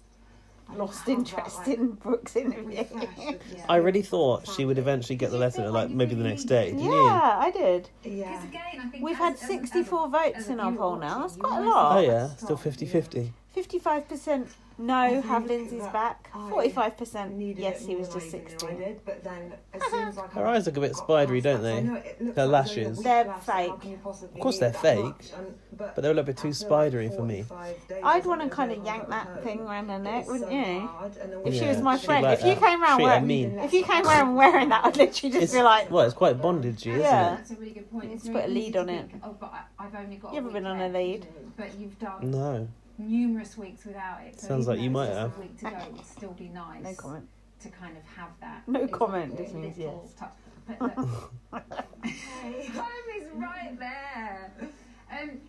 Lost had interest that, like, in Brooke's interview. refresh of just I really thought she would eventually get the letter, like maybe the next day. Didn't you? Yeah, I did. Yeah. Again, I think We've had 64 votes in our poll now. That's quite a lot. Oh yeah, still 50-50. 55% No, have Lindsay's back. I 45%. needed Yes, it he more was than just I even 60. knew I did, but then as soon as I Her eyes look a bit spidery, don't they? Her lashes. They're fake. Of course they're fake, but they're a little bit too spidery for me. I'd want to kind of yank that thing around her neck, wouldn't you? If she was Yeah, my she'd friend, like if you that. came round Treat her wearing, mean. if you came round wearing that, I'd literally just be like, Well, it's quite bondagey, isn't Yeah. it? That's a really good point. It's Let's very put a lead easy on to it. think, oh, but I've only got You a ever week been on a left. lead? But you've done No. numerous weeks without it. So Sounds even like you though might it's just have. a week to go, it would still be nice. No comment. To kind of have that. No It's comment, like a just means little yes. touch. But look, home is right there.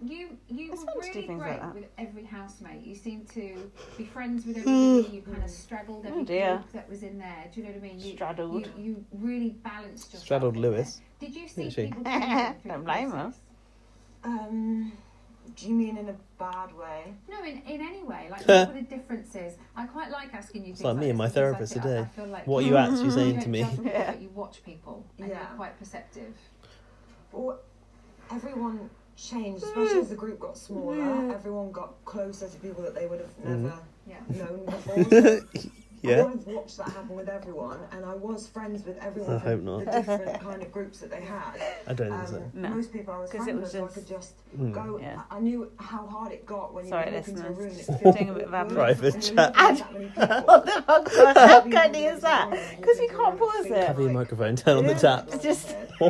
You It's were fun to do really things great like that. with every housemate. You seem to be friends with everybody. You kind of straddled every dear. group that was in there. Do you know what I mean? Straddled. You really balanced yourself. Straddled in Lewis. there. Did you see Didn't she? people changing through Don't the blame her. process? Do you mean in a bad way? No, in any way. Like, what were the differences? I quite like asking you things It's like me this and my because therapist I today. feel like What are you actually you saying don't to me? judge people, Yeah. but you watch people and Yeah. you're quite perceptive. Well, everyone changed, especially as the group got smaller. Everyone got closer to people that they would have never known before. So Yeah. I've watched that happen with everyone, and I was friends with everyone I from hope not. the different kind of groups that they had. I don't think so. No. Most people I was 'Cause friends it was with, so I just- could just Mm. Yeah. I knew how hard it got when you Sorry, walk into a room. listeners. And it feels Doing a bit of like admin. you're Private and you're chat. not with that many people. What the fuck? How funny is that? Because we can't pause Cover your it. microphone, turn on the tap. It's just, I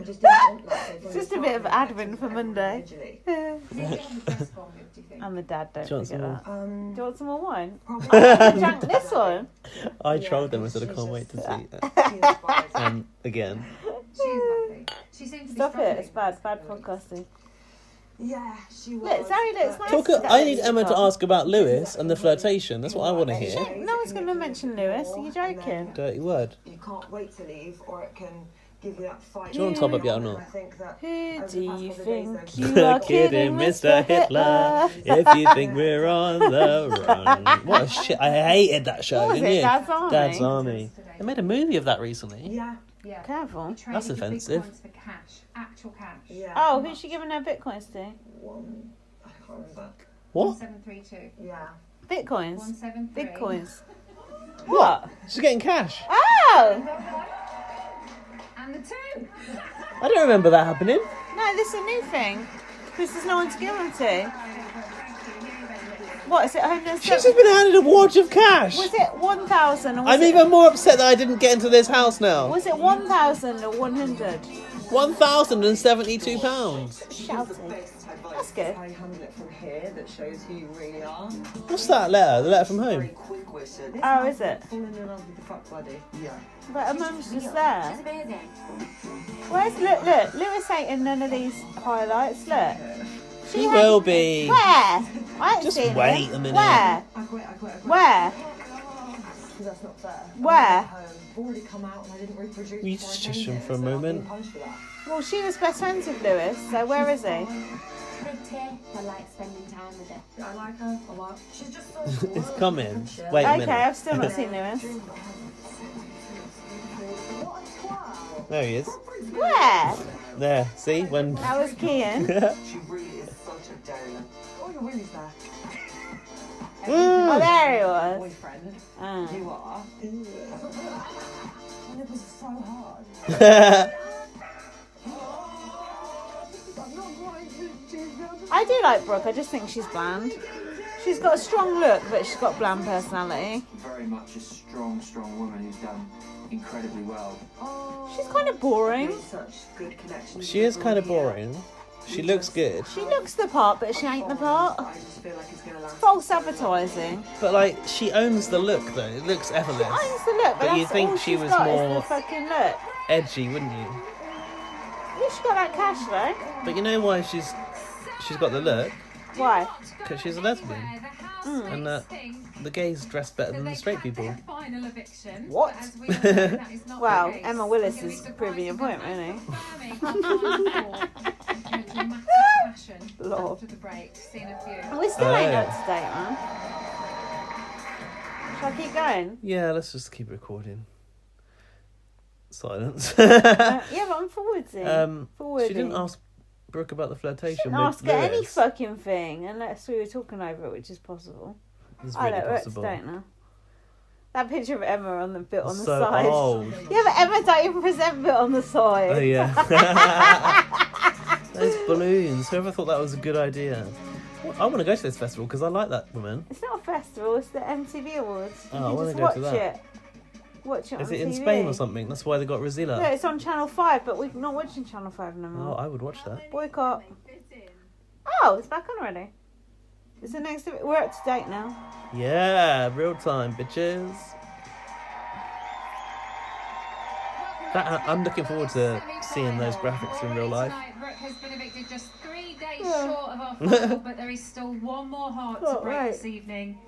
just didn't want that. So it's just a bit of admin for Monday. And And the dad, don't Do you want forget some that. Do you want some more wine? Probably. I drank this one. I trolled them and said I can't wait to see it. Again. She's lovely. She seems to be Stop it, it's struggling. bad podcasting. Yeah, she was. Look, Zoe looks nice. Talk. I need Emma to ask about Lewis and the flirtation. That's what I want to hear. No one's going to mention Lewis. Are you joking? Dirty word. You can't wait to leave, or it can give you that fight. Do you want to top up yet or not? I think that Who over do the past you couple of days, think they've- you are kidding, Mr. Hitler? If you think we're on the run. What a shit. I hated that show, What was didn't it, you? Dad's Army? Dad's Army. They made a movie of that recently. Yeah. Yeah. Careful. You trade That's your offensive. Bitcoins for cash, actual cash. Yeah. Oh, who's she giving her bitcoins to? One. I can't remember. What? 1732. Yeah. Bitcoins? 173. Bitcoins. What? She's getting cash. Oh! And the two. I don't remember that happening. No, this is a new thing. Because there's no one to give them to. What, is it 107? She's just been handed a wad of cash. Was it 1,000 or was I'm it... even more upset that I didn't get into this house now. Was it 1,000 or 100? £1,072. Shouting. That's good. How you handle it from here that shows who you really are. What's that letter? The letter from Very home? quick whistle. This Oh, man's is it? Falling in love with the fuck buddy. Yeah. But her mum's just there. She's amazing. Where's, look, Lewis ain't in none of these highlights, look. She will be. Where? I ain't Just seen wait him. a minute. Where? I quit. Where? Because that's not fair. Where? I've already come out and I didn't reproduce. You before I just came shush him here, for a so I've been moment. punished for that. Well, she was best friends with Lewis, so where is he? Big T. I like spending time with her. Yeah, I like her a lot. She's just so cool. It's coming. Wait a Okay, minute. I've still not seen Lewis. There he is. Where? There. See? When. That was Kian. She really is such a darling. Oh, you're really fair. Oh, there he was. Boyfriend. Ah. You are. And it was so hard. I do like Brooke, I just think she's bland. She's got a strong look, but she's got bland personality. Very much a strong woman who's done incredibly well. She's kind of boring. Such good connections. She is kind of boring. She looks good. She looks the part, but she ain't the part. I just feel like it's gonna last. False advertising. But, like, she owns the look, though. It looks effortless. She owns the look, but But you'd that's think all she she's was got is more- the fucking look. Edgy, wouldn't you? At least she got that cash though. But you know why she's got the look? Why? Because she's a lesbian. And the gays dress better than the straight people. Final eviction. What? As we all know, that is not Wow, the case. Emma Willis You're gonna is be proving your point, surprised isn't he? to know dramatic fashion Lord. after the break. Seen a few. We still ain't yeah. up to date, man. Shall I keep going? Yeah, let's just keep recording. Silence. Yeah, but I'm forwarding. She didn't ask Brooke about the flirtation. Didn't with ask her any Lewis. fucking thing unless we were talking over it, which is possible. It's I really don't possible. know. That picture of Emma on the bit on the So side. old. Yeah, but Emma don't even present bit on the side. Oh yeah. Those balloons. Whoever thought that was a good idea? Well, I want to go to this festival because I like that woman. It's not a festival, it's the MTV Awards. Oh, I You wanna can go just to watch that. it. Watch it Is on it in TV. Spain or something? That's why they got Rosilla. No, it's on Channel 5, but we're not watching Channel 5 no Oh, more. I would watch that. Boycott. Oh, it's back on already. It's the next. We're up to date now. Yeah, real time, bitches. I'm looking forward to seeing those graphics in real life. Tonight, Brooke has been evicted just 3 days short of our final, but there is still one more heart to break this evening.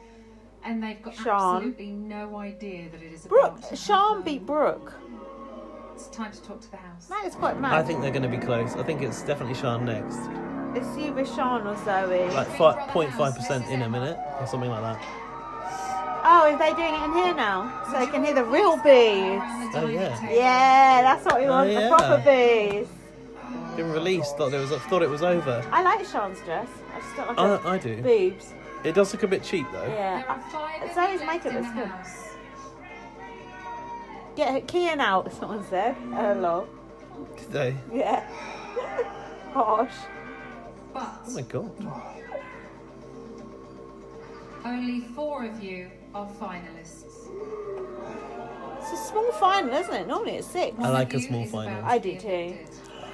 And they've got Sean. absolutely no idea that it is Brooke, about to Sean happen. beat Brooke. It's time to talk to the house. That is quite mad. I think they're going to be close. I think it's definitely Sean next. It's either Sean or Zoe. Like 0.5% in a minute or something like that. Oh, are they doing it in here now? So they can hear the real bees. Oh yeah. Yeah, that's what we want, yeah. the proper bees. Been released. Thought it was over. I like Sean's dress. I just don't like her I do. boobs. It does look a bit cheap though. Yeah. Zoe's makeup looks good. Get Kian out, someone said. Hello. Did they? Yeah. Gosh. But Oh my god. only 4 of you are finalists. It's a small final, isn't it? Normally it's 6. I like a small final. I do too.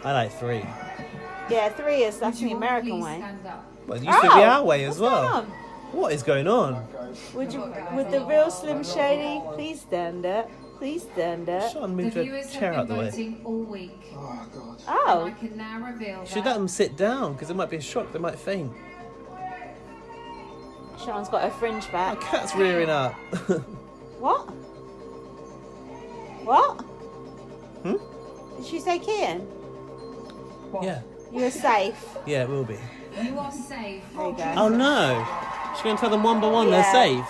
I like 3. Yeah, 3 is that's the American way. Well, it used to be our way as what's well. going on? What is going on? Would the real Slim Shady please stand up? Please stand up. Sean The moved her viewers chair have out the been way. voting all week. Oh. And I can now reveal Should let that them sit down because they might be in shock. They might faint. Sean's got her fringe back. My cat's rearing up. What? What? Hmm? Did she say Kian? Yeah. You're safe. Yeah, it will be. you are safe. There you go. Oh no! She's going to tell them one by one Yeah. they're safe.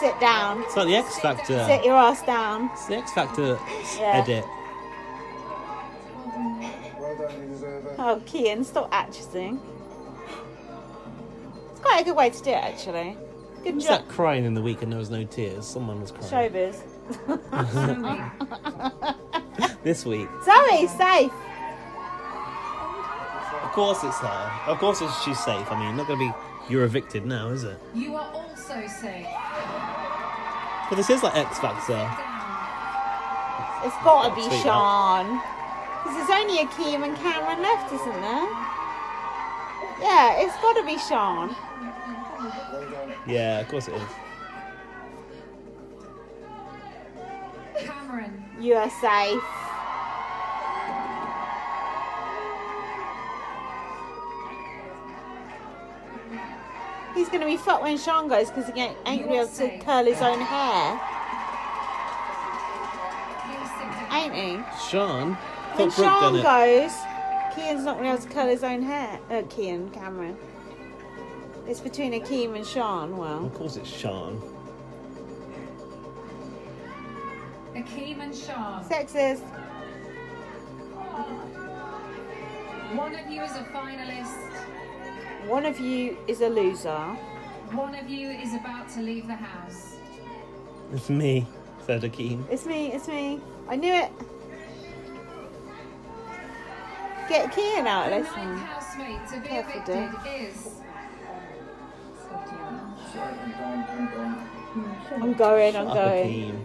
Sit down. It's like the X Factor. Sit your ass down. It's the X Factor Yeah. edit. Well done, you deserve it. Oh, Kian, stop actressing. It's quite a good way to do it, actually. Good Who's job. that crying in the week and there was no tears? Someone was crying. Showbiz. This week. Zoe, safe. Of course it's her. Of course she's safe. I mean, not going to be you're evicted now, is it? You are also safe. But this is like X Factor. It's got to be Sweet, Sean. Because there's only Akeem and Cameron left, isn't there? Yeah, it's got to be Sean. Yeah, of course it is. Cameron. You are safe. He's going to be fucked when Sean goes because he ain't going to be able to curl his own hair. Ain't he? Sean? When Thought Brooke done Sean it. goes, Kian's not going to be able to curl his own hair. Cameron. It's between Akeem and Sean, well. Of course it's Sean. Akeem and Sean. Sexist. One of you is a finalist. One of you is a loser. One of you is about to leave the house. It's me, said Akeem. It's me. I knew it. Get Kian out, The listen. ninth housemate to be Careful, evicted dear. is... I'm going. Shut up, Akeem.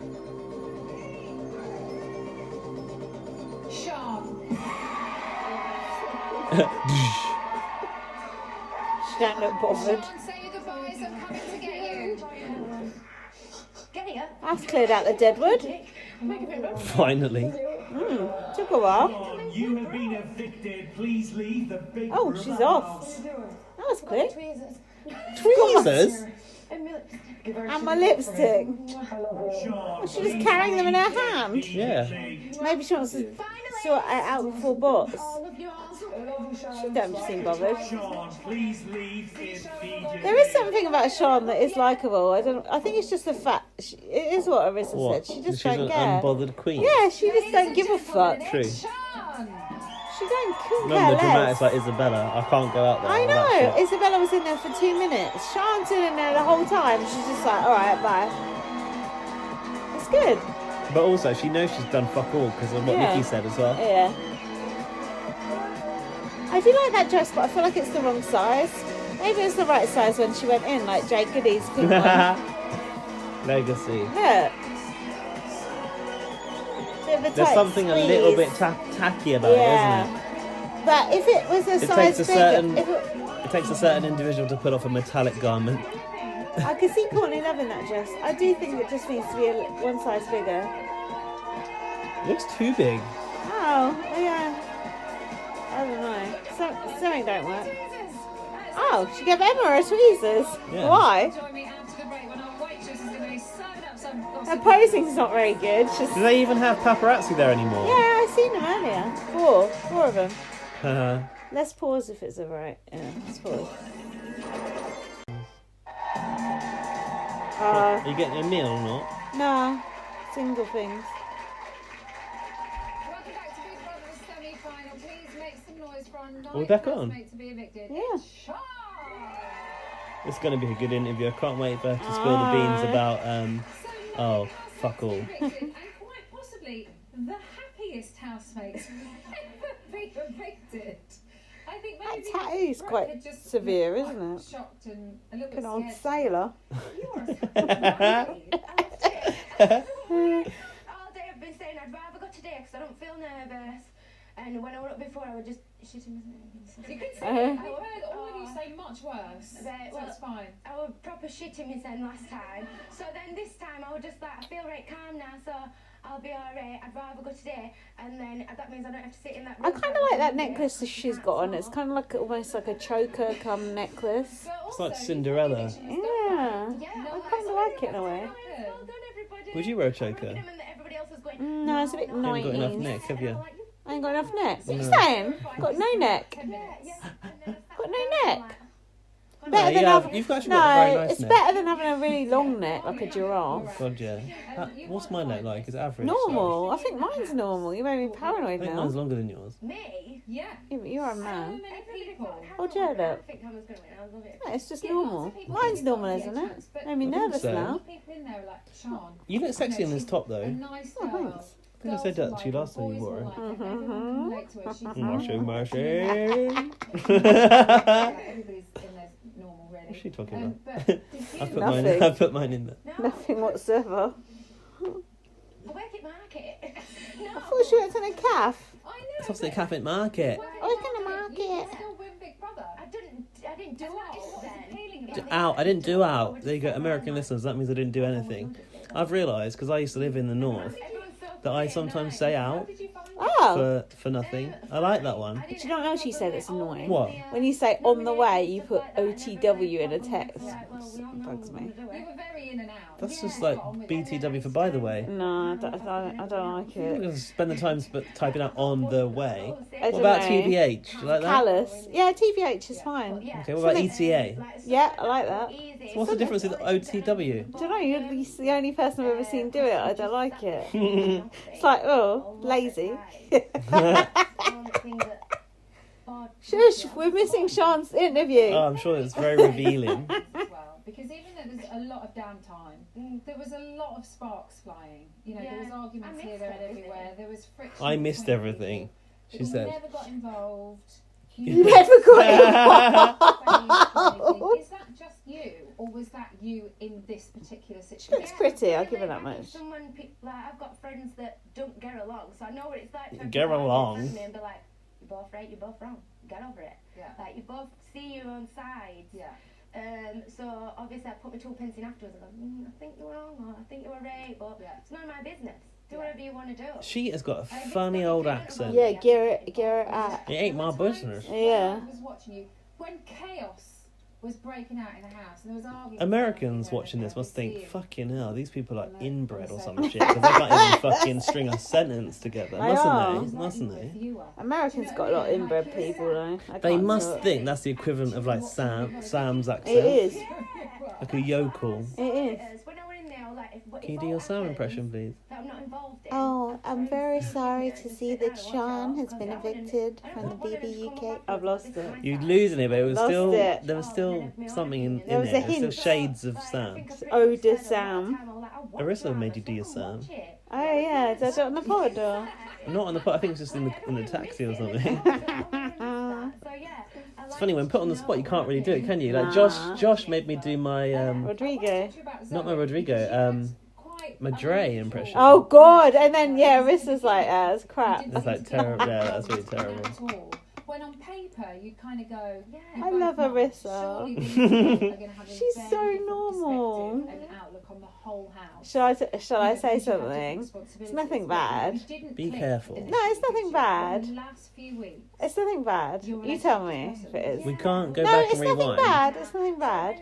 Sean. She don't look bothered. Sean, say your goodbyes. I'm coming to get you. I've cleared out the deadwood. Finally. Took a while. You have been evicted. Please leave the big Oh, room she's of the off. house. That was quick. Tweezers? And my lipstick. Was she just carrying them in her hand? Yeah. Maybe she wants to sort it out before BBOTS. She don't seem bothered. Sean, please leave immediately. There is something about Sean that is likeable. I think it's just the fact. It is what Arissa What? said. She just She's don't an care. unbothered queen. Yeah, she just don't give a fuck. True. Sean. She couldn't None care of the less. dramatics like Isabella. I can't go out there. I all that know. shit. Isabella was in there for 2 minutes. Sean's in there the whole time. She's just like, all right, bye. It's good. But also, she knows she's done fuck all because of what Nikki said as well. Yeah. I do like that dress, but I feel like it's the wrong size. Maybe it's the right size when she went in, like Jake Goody's pink one. Legacy. Look. Bit of a There's tight something squeeze. a little bit tacky about it, isn't it? But if it was a It size takes a bigger, certain. if It takes a certain individual to put off a metallic garment. I could see Courtney loving that dress. I do think it just needs to be one size bigger. It looks too big. Oh, yeah. I don't know. Something don't work. Oh, she gave Emma a tweezers. Yeah. Why? Her posing's not very good. She's... Do they even have paparazzi there anymore? Yeah, I seen them earlier. Four of them. Uh, Let's pause if it's alright. Yeah, let's pause. Are you getting a meal or not? Nah, single things. Welcome back to Big Brother's semi-final. Please make some noise for our ninth Are we back on? housemate to be evicted. Yeah. It's Sean. It's going to be a good interview. I can't wait for her to spill the beans about, oh, fuck all. And quite possibly the happiest housemates ever be evicted. I think maybe That tattoo's Brooke quite had just severe, been isn't quite it? Shocked and a little Like an bit old scared. sailor. All day I've been saying I'd rather go today because I don't feel nervous. And when I went up before, I would just shitting myself. You could say it. We've heard all of you say much worse. Right, So it's fine. I was proper shitting myself last time. So then this time I was just like, I feel right calm now, so I'll be alright. I'd rather go today. And then that means I don't have to sit in that room. I kind of like that necklace that she's got on. It's kind of like almost like a choker come necklace. It's like Cinderella. Yeah, I kind of like it in a way. Would you wear a choker? No, it's a bit You haven't got enough 90s. neck, have you? I ain't got enough neck. What are you No. saying? Got no neck. Got no neck. No, Better you than have- having. you've actually No, got a very nice it's neck. better than having a really long neck like a giraffe. God, yeah. What's my neck like? Is it average? Normal. I think mine's normal. You made me I paranoid think now. mine's longer than yours. Me? Yeah. Yeah, but you're a man. People. Hold your head up. I think Thomas going to win. I love it. No, it's just normal. Mine's normal, isn't it? Made me I think nervous so. now. People in there are like, Sean. You look sexy in this top, A though. nice Oh, girl. thanks. I think I said that to you last time you wore it. Mm-hmm. Marshy, Marshy. Everybody's in there normal, really. What's she talking about? But I put mine in there. Nothing whatsoever. I work at market. I thought she worked in a calf. It's obviously a Catholic market. I work in a market. still with Big Brother. I didn't do it then. Out. I didn't do out. There you go, American listeners. That means I didn't do anything. I've realised, because I used to live in the north, that I sometimes say out Oh. for nothing. I like that one. Do you know what else she said that's annoying? What? When you say on the way, you put OTW in a text. It bugs me. You were very in and out. That's just like BTW for by the way. No, I don't like I'm it. going to spend the time typing out on the way. I What don't about know. TBH? Do you like that? Callous. Yeah, TBH is fine. Okay, what about ETA? Yeah, I like that. So what's the difference with OTW? Do you know, you're the only person I've ever seen do it. I don't like it. It's like, oh, lazy. Shush, we're missing Sean's interview. Oh, I'm sure it's very revealing. As well, because even though there's a lot of downtime, there was a lot of sparks flying. You know, there was arguments here, there, and everywhere. There was friction. I missed everything, she You said. never got involved. You never got involved. Is that just you, or was that you in this particular She situation? looks pretty, I'll give her that much. I've got friends that don't get along, so I know what it's like to Get along. and be like, you're both right, you're both wrong. Get over it. Yeah. Like, you both see your own sides. Yeah. So obviously I put my 2 pence in afterwards. I go, I think you're wrong, or I think you were right, but it's none of my business. Do whatever you want to do. She has got a funny old accent. Yeah, Garrett at. It ain't my business. Yeah. I was watching you when chaos was breaking out in the house, and there was arguments. Americans watching this must think, fucking hell, these people are inbred or some shit, because they can't even fucking string a sentence together. I know. Mustn't they? Americans got a lot of inbred people though. I They can't must do it. think that's the equivalent of like Sam's accent. It is. Like a yokel. It is. When I went in there, I was like, Can you do your Sam impression, please? that I'm not involved in. Oh, I'm very sorry to see that Sean has been evicted from the BBUK. I've lost it. You're losing it, but it was Lost still it. there was still something in There was it. a There was hint. still shades of Sam. Ode Sam. Arissa made you do your Sam. Oh yeah, did I do it on the pod or? Not on the pot. I think it's just in the taxi or something. It's funny when put on the spot, you can't really do it, can you? Like Josh made me do my Rodrigo. not my Rodrigo, my Dre impression. Oh God! And then yeah, Arissa's like, it's crap. It's like terrible. Yeah, that's really terrible. When on paper you kind of go, I love Arissa. She's so normal. An outlook on the whole house. Shall I say something? It's nothing bad. Be careful. No, it's nothing bad. Last few weeks. It's nothing bad. You tell me if it is. We can't go No, back it's and rewind. nothing bad. It's nothing bad.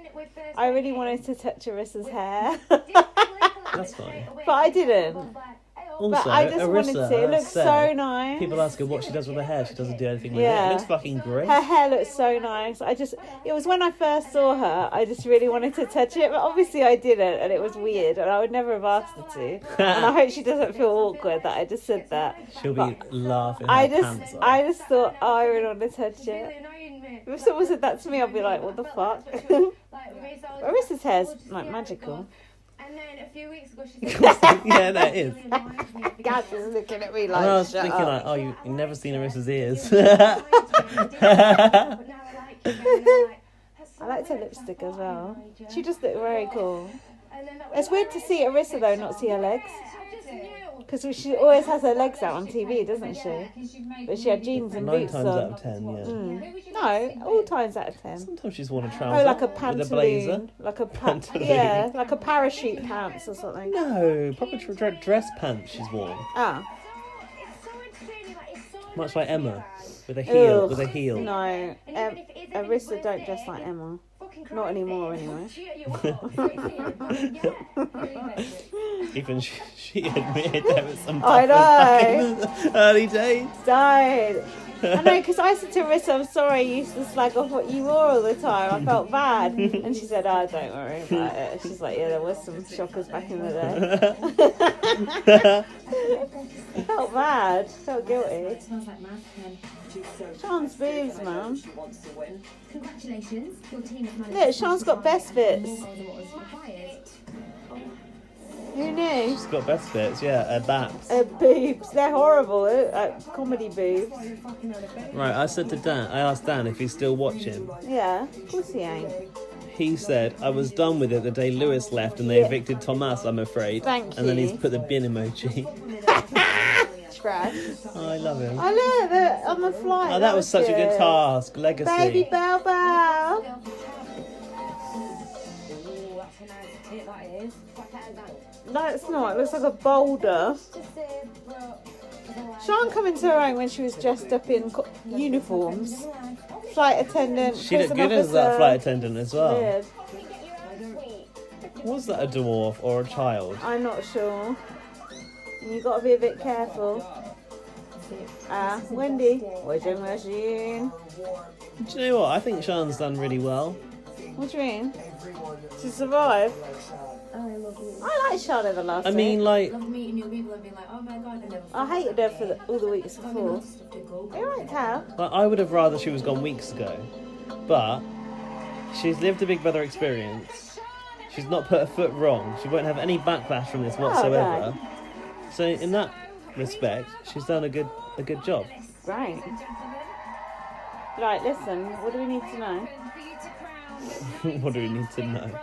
I really wanted to touch Arissa's hair, That's fine. but I didn't. Also, But I just wanted Arissa to. It looks said- so nice. People ask her what she does with her hair. She doesn't do anything with Yeah. it. It looks fucking great. Her hair looks so nice. It was when I first saw her, I just really wanted to touch it, but obviously I didn't, and it was weird, and I would never have asked her to. And I hope she doesn't feel awkward that I just said that. She'll be laughing her I pants off. just thought, oh, I really want to touch it. If someone said that to me, I'd be like, what the fuck? Arissa's hair's like magical. And then a few weeks ago she said, Yeah, that is. Gaz is looking at me And like, I was shut thinking up. like, oh, you've never seen Arissa's ears. I liked her lipstick as well. She just looked very cool. It's weird to see Arissa though, not see her legs. Because she always has her legs out on TV, doesn't she? But she had jeans and 9 boots times on. out of 10, yeah. No, all times out of 10. Sometimes she's worn a trouser Oh, like a with a blazer. pantaloon, like a Pantaloon. yeah, like a parachute pants or something. No, proper dress pants she's worn. Ah, Much like Emma, with a heel. Ugh, With a heel. No, Arissa don't dress like Emma. Not anymore, anyway. Even she admitted there was some I know. back in the early days. Don't. I know, because I said to Arissa, I'm sorry I used to slag off what you wore all the time. I felt bad. And she said, oh, don't worry about it. She's like, yeah, there was some shockers back in the day. I felt bad. Felt guilty. Sean's boobs, man. congratulations, your team has managed. Look, Sean's got best bits. Who knew? She's got best bits, yeah, her baps. Boobs. They're horrible. Comedy boobs. Right, I asked Dan if he's still watching. Yeah, of course he ain't. He said, I was done with it the day Lewis left and they evicted Tomasz, I'm afraid. Thank And then you. he's put the bin emoji. Trash. Oh, I love him. I look on the flight. Oh, that was such a good task. Legacy. Baby Bow Bow. No, it's not. It looks like a boulder. Sean come into her own when she was dressed up in uniforms. Flight attendant. She looked prison good as that officer. flight attendant as well. Weird. Was that a dwarf or a child? I'm not sure. You got to be a bit careful. Wendy, washing machine. Do you know what? I think Sean's done really well. What do you mean? To survive? I like Sean in the last I mean, week. like, Love meeting new people and being like, oh my god, I never. I hated her for all the weeks before. You're right, Cal. I would have rather she was gone weeks ago. But she's lived a Big Brother experience. She's not put a foot wrong. She won't have any backlash from this whatsoever. no. So in that respect, she's done a good job. Right. Right, listen, what do we need to know? What do we need to know?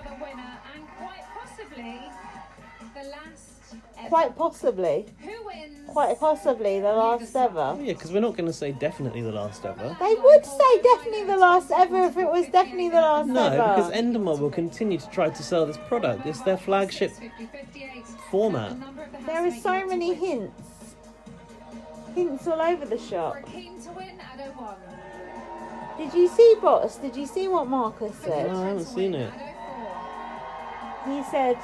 Quite possibly. Who wins? Quite possibly the last ever. Oh, yeah, because we're not going to say definitely the last ever. They would say definitely the last ever if it was definitely the last No, ever. because Endemol will continue to try to sell this product. It's their flagship format. There are so many hints. Hints all over the shop. Akeem to win, I don't want. Did you see Bots? Did you see what Marcus said? No, I haven't seen it. He said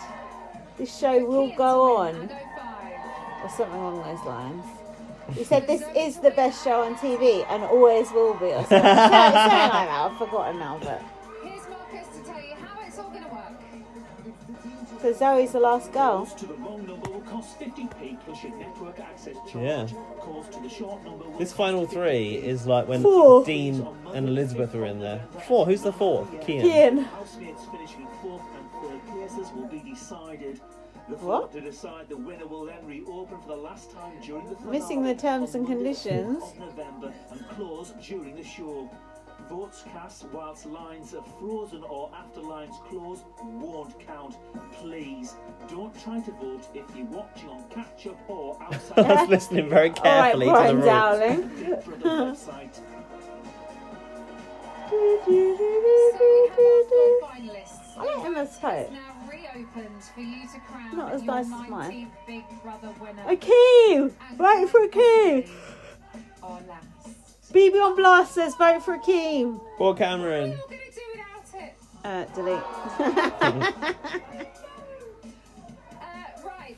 this show will go on. Or something along those lines. He said this is the best show on TV and always will be. Or something. Something like that. I've forgotten now, but. Here's Marcus to tell you how it's all going to work. Because Zoe's the last girl. Calls to the wrong number will cost 50p plus your network access charge. Yeah. Calls to the short number will This final three is like when 4. Dean and Elizabeth are in there. 4. Who's the 4th? Kian. Kian. housemates finishing in 4th and 3rd places will be decided. The What? vote to decide the winner will then reopen for the last time during the Missing the terms and conditions. of November and close during the show. Votes cast whilst lines are frozen or after lines close won't count. Please don't try to vote if you're watching on catch up or outside. I was listening very carefully to the rules. darling. website. So we have our 4 finalists. I like Emma's coat. It's now reopened for you to crown Not as your nice as 19th mine. Big Brother winner. Akeem! Vote for Akeem! Or last. BB on Blast says vote for Akeem. Poor Cameron. What are you going to do without it? Delete. Right.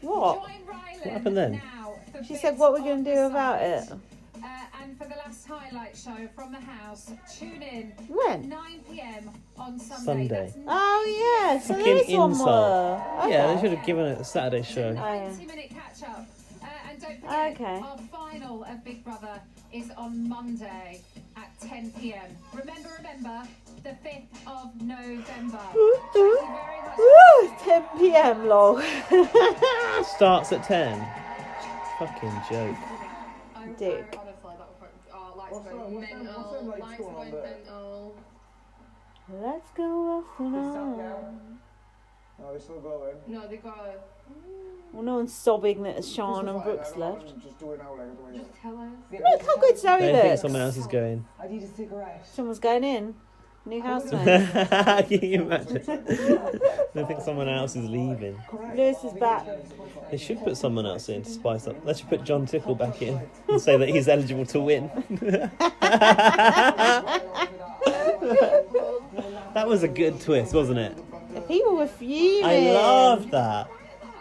What? Join Rylan What happened then? now for She bits said what we're of going to the do about it. side. And for the last highlight show from the house, tune in When? at 9 p.m. on Sunday. Sunday. That's Oh, yeah. So Fucking there's one insult. more. Yeah, Okay. they should have given it a Saturday show. 90-minute catch up. And don't forget, Okay. our final of Big Brother is on Monday at 10 p.m. Remember, the 5th of November. Thank you very much. Woo! 10 p.m. lol. Starts at 10. Fucking joke. Dick. Let's go off and on. No, they're still going. No, they got. Well, no one's sobbing that Sean and Brooks left. Just do it now, like, do it. Just tell us. Look how good Zoe They think looks. someone else is going. I need a cigarette. Someone's going in. New housemate. Can you imagine? They think someone else is leaving. Lewis is back. They should put someone else in to spice up. They should put John Tickle back in and say that he's eligible to win. That was a good twist, wasn't it? The people were fuming. I love that.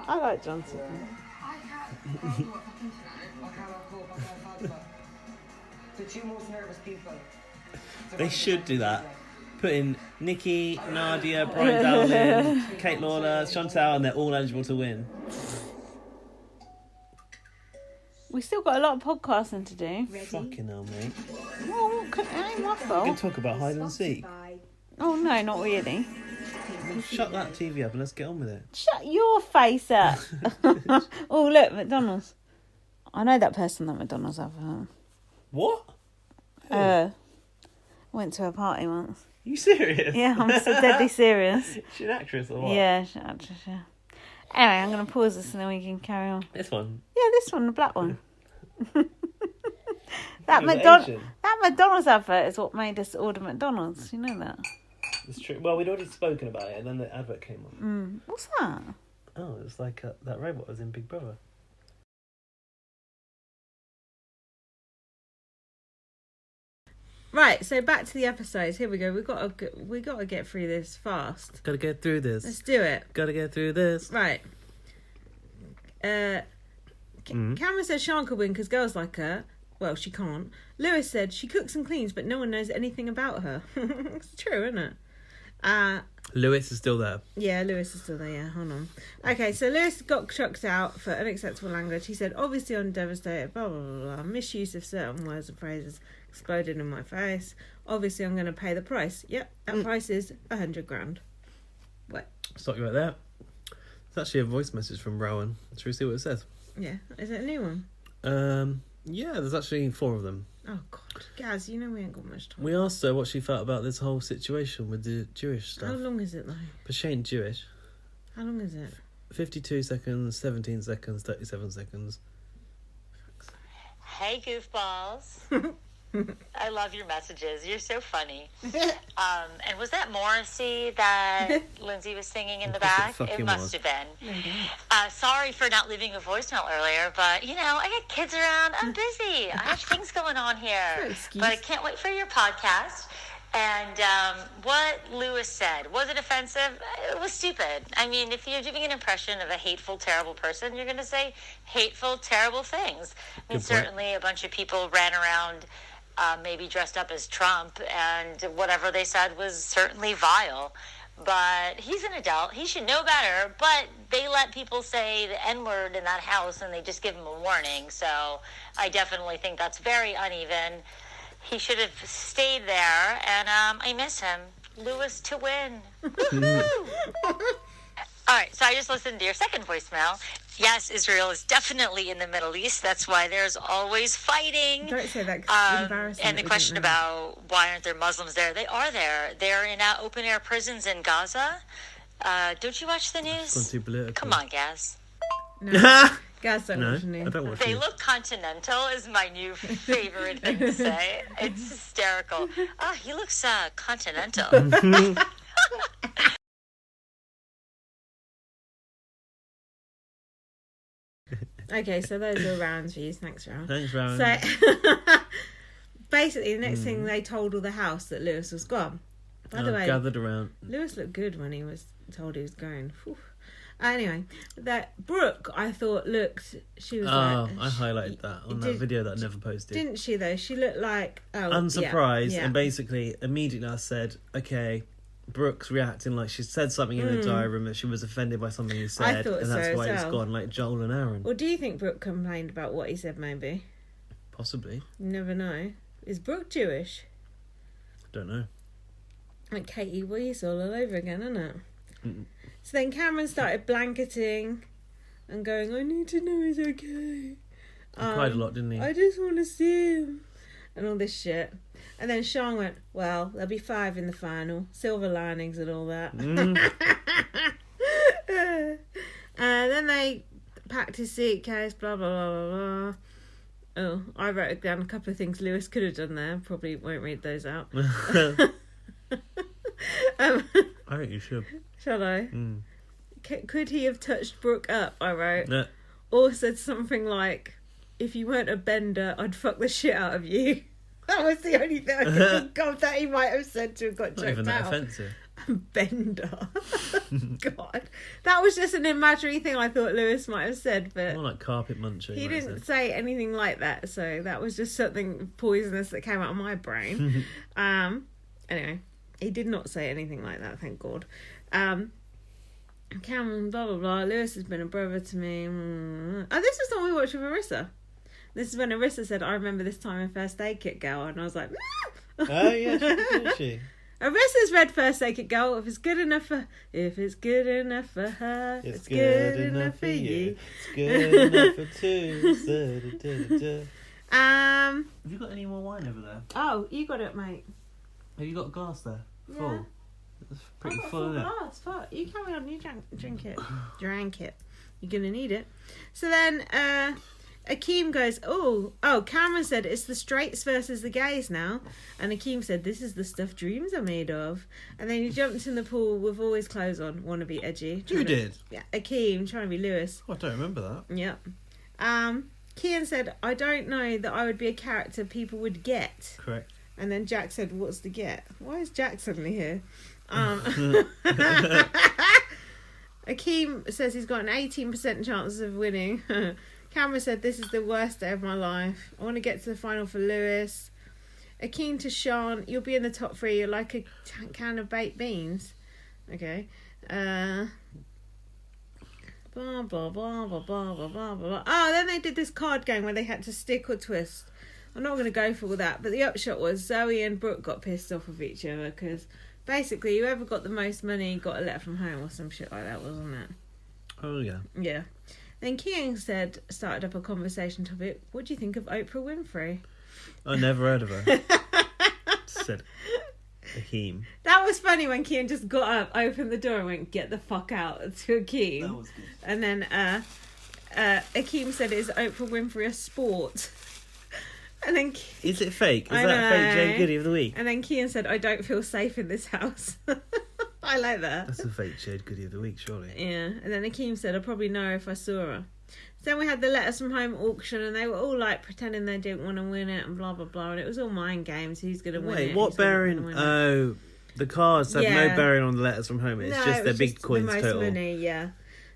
I like Johnson. The 2 most nervous people. They should do that. Put in Nikki, Nadia, Brian Dowling, Kate Lawler, Chantal, and they're all eligible to win. We still got a lot of podcasting to do. Fucking hell, mate. Well, it ain't my We can fault. talk about hide and seek. Oh no, not really. Well, shut that TV up and let's get on with it. Shut your face up. Oh look, McDonald's. I know that person that McDonald's advert. What? Went to a party once. You serious? Yeah, I'm so deadly serious. She's an actress or what? Yeah, she's an actress, yeah. Anyway, I'm going to pause this and then we can carry on. This one? Yeah, this one, the black one. It was Asian. That McDonald's advert is what made us order McDonald's. You know that? It's true. Well, we'd already spoken about it and then the advert came on. What's that? Oh, it was like that robot was in Big Brother. Right, so back to the episodes. Here we go. We got to get through this fast. Gotta get through this. Let's do it. Gotta get through this. Right. Cameron said Sean could win because girls like her. Well, she can't. Lewis said she cooks and cleans, but no one knows anything about her. It's true, isn't it? Lewis is still there. Yeah, Lewis is still there, yeah. Hold on. Okay, so Lewis got chucked out for unacceptable language. He said, obviously I'm devastated, blah, blah, blah, blah. Misuse of certain words and phrases exploded in my face. Obviously I'm going to pay the price. Yep, that price is 100 grand. What? Stop you right there. It's actually a voice message from Rowan. Should we see what it says? Yeah, is it a new one? Yeah, there's actually 4 of them. Oh, God. Gaz, you know we ain't got much time. We asked her what she felt about this whole situation with the Jewish stuff. How long is it, though? But she ain't Jewish. How long is it? 52 seconds, 17 seconds, 37 seconds. Hey, goofballs. I love your messages. You're so funny. And was that Morrissey that Lindsay was singing in the back? It must have been. Sorry for not leaving a voicemail earlier, but, you know, I got kids around. I'm busy. I have things going on here. But I can't wait for your podcast. And what Lewis said, was it offensive? It was stupid. I mean, if you're giving an impression of a hateful, terrible person, you're going to say hateful, terrible things. I mean, certainly a bunch of people ran around maybe dressed up as Trump, and whatever they said was certainly vile. but he's an adult. He should know better, but they let people say the N-word in that house, and they just give him a warning. So I definitely think that's very uneven. He should have stayed there, and I miss him. Lewis to win. All right, so I just listened to your second voicemail. Yes, Israel is definitely in the Middle East. That's why there's always fighting. Don't say that, 'cause it's embarrassing. And the question about why aren't there Muslims there? They are there. They're in open-air prisons in Gaza. Don't you watch the news? Gone too political. Come on, Gaz. No. Gaz don't No, watch the news. I don't watch They news. look continental is my new favorite thing to say. It's hysterical. Oh, he looks continental. Okay, so those are Round's views. Thanks, Round. Thanks, Round. So, basically, the next thing they told all the house that Lewis was gone. By the way, gathered around. Lewis looked good when he was told he was going. Whew. Anyway, that Brooke, I thought she was I like... highlighted that on that video that I never posted. Didn't she, though? She looked like... Unsurprised, yeah. and basically, immediately I said, okay, Brooke's reacting like she said something in the diary room that she was offended by something he said, I thought and that's so why as it's well. gone, like Joel and Aaron. Or do you think Brooke complained about what he said, maybe? Possibly. You never know. Is Brooke Jewish? Don't know. Like Katie Weasel all over again, isn't it? So then Cameron started blanketing and going, I need to know he's okay. He cried a lot, didn't he? I just want to see him. And all this shit. And then Sean went, well, there'll be 5 in the final. Silver linings and all that. Then they packed his suitcase, blah, blah, blah, blah, blah. Oh, I wrote down a couple of things Lewis could have done there. Probably won't read those out. I think you should. Shall I? Could he have touched Brooke up, I wrote. No. Or said something like, if you weren't a bender, I'd fuck the shit out of you. That was the only thing I could think of that he might have said to have got Not choked even that out. offensive. Bender. God. That was just an imaginary thing I thought Lewis might have said, but... More like carpet muncher. He didn't say anything like that, so that was just something poisonous that came out of my brain. Anyway, he did not say anything like that, thank God. Cameron, blah, blah, blah. Lewis has been a brother to me. Oh, this was the one we watched with Arissa. This is when Arissa said, I remember this time in First Aid Kit Girl, and I was like, oh, yeah, didn't she? Arissa's read First Aid Kit Girl. If it's good enough for her, it's good enough for you. It's good enough for two. Have you got any more wine over there? Oh, you got it, mate. Have you got a glass there? Yeah. Full. It's pretty I've got full, a isn't it? glass. Fuck. You carry on. You drink it. Drank it. You're gonna need it. So then, Akeem goes, oh, Cameron said it's the straights versus the gays now. And Akeem said, this is the stuff dreams are made of. And then he jumped in the pool with all his clothes on. Want to be edgy. You did? Yeah, Akeem, trying to be Lewis. Oh, I don't remember that. Yeah. Kian said, I don't know that I would be a character people would get. Correct. And then Jack said, what's the get? Why is Jack suddenly here? Akeem says he's got an 18% chance of winning. Cameron said, this is the worst day of my life. I want to get to the final for Lewis. Akeem to Sean, you'll be in the top 3. You're like a can of baked beans. Okay. Blah, blah, blah, blah, blah, blah, blah, blah. Oh, then they did this card game where they had to stick or twist. I'm not going to go for all that, but the upshot was Zoe and Brooke got pissed off with each other because basically whoever got the most money got a letter from home or some shit like that, wasn't it? Oh, yeah. Yeah. Then Keane started up a conversation topic. What do you think of Oprah Winfrey? I never heard of her. Said Akeem. That was funny when Keane just got up, opened the door and went, get the fuck out to Akeem. That was good. And then Akeem said, is Oprah Winfrey a sport? And then Is it fake? Is I that know. fake Jade Goody of the week? And then Keane said, I don't feel safe in this house. I like that. That's a fake Jade Goody of the week, surely. Yeah. And then Akeem said, I'll probably know if I saw her. So then we had the letters from home auction and they were all like pretending they didn't want to win it and blah, blah, blah. And it was all mind games. Who's going to win it? Wait, what who's not bearing? gonna win it. Oh, the cards have no Yeah. bearing on the letters from home. It's No, just it their was big just coins the most total. money, yeah.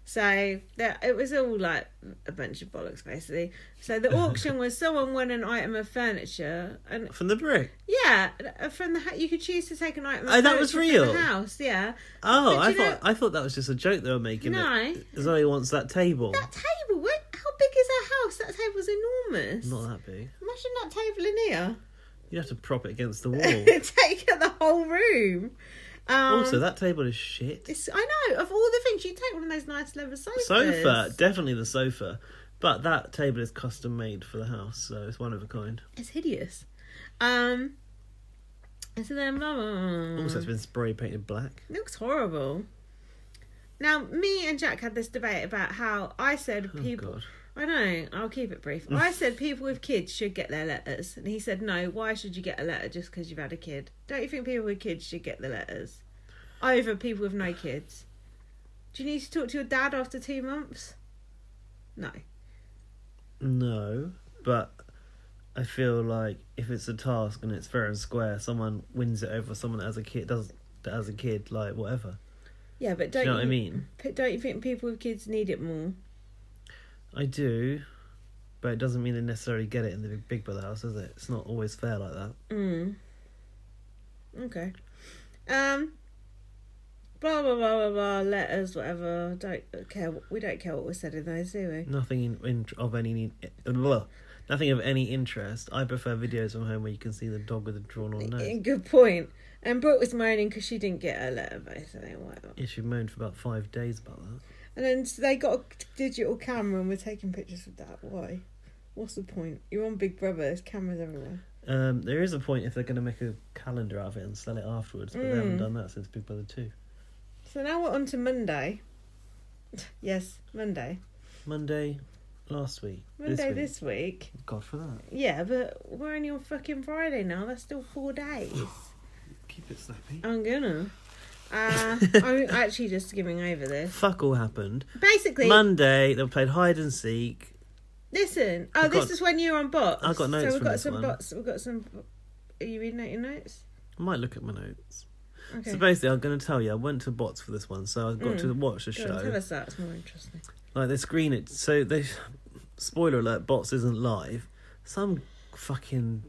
So it was all like a bunch of bollocks, basically. So the auction was someone won an item of furniture, and From the brick. yeah, from the you could choose to take an item. Of Oh, that was furniture from real? the house, yeah. Oh, But I thought that was just a joke they were making. No. Zoe wants that table. That table, how big is our house? That table's enormous. Not that big. Imagine that table in here. You have to prop it against the wall. Take up the whole room. Also, that table is shit. I know. Of all the things, you'd take one of those nice leather sofas. Sofa, definitely the sofa. But that table is custom made for the house, so it's one of a kind. It's hideous. And so then, blah, blah, blah. Also, it's been spray painted black. It looks horrible. Now, me and Jack had this debate about how I said people... God. I know, I'll keep it brief. I said people with kids should get their letters. And he said, no, why should you get a letter just because you've had a kid? Don't you think people with kids should get the letters? Over people with no kids. Do you need to talk to your dad after 2 months? No. No, but I feel like if it's a task and it's fair and square, someone wins it over someone that has a kid, like whatever. Yeah, but Do you know what I mean? Don't you think people with kids need it more? I do, but it doesn't mean they necessarily get it in the Big Brother house, does it? It's not always fair like that. Okay. Blah blah blah blah blah. Letters, whatever. Don't care. We don't care what was said in those, do we? Nothing nothing of any interest. I prefer videos from home where you can see the dog with a drawn-on nose. Good point. And Brooke was moaning because she didn't get her letter, basically. Whatever. Yeah, she moaned for about 5 days about that. And then they got a digital camera and we're taking pictures with that. Why? What's the point? You're on Big Brother. There's cameras everywhere. There is a point if they're going to make a calendar out of it and sell it afterwards, but they haven't done that since Big Brother 2. So now we're on to Monday. Yes, Monday. Monday last week. Monday this week. God for that. Yeah, but we're only on fucking Friday now. That's still 4 days. Keep it snappy. I'm gonna. I'm actually just giving over this. Fuck all happened. Basically, Monday they played hide and seek. Listen. This is when you're on bots. I got notes. So we've from got this some one. bots. We've got some. Are you reading out your notes? I might look at my notes. Okay. So basically, I'm going to tell you, I went to bots for this one, so I got to watch the Go show. on, tell us that. It's more interesting. Like they screen it. So they, spoiler alert, bots isn't live. Some fucking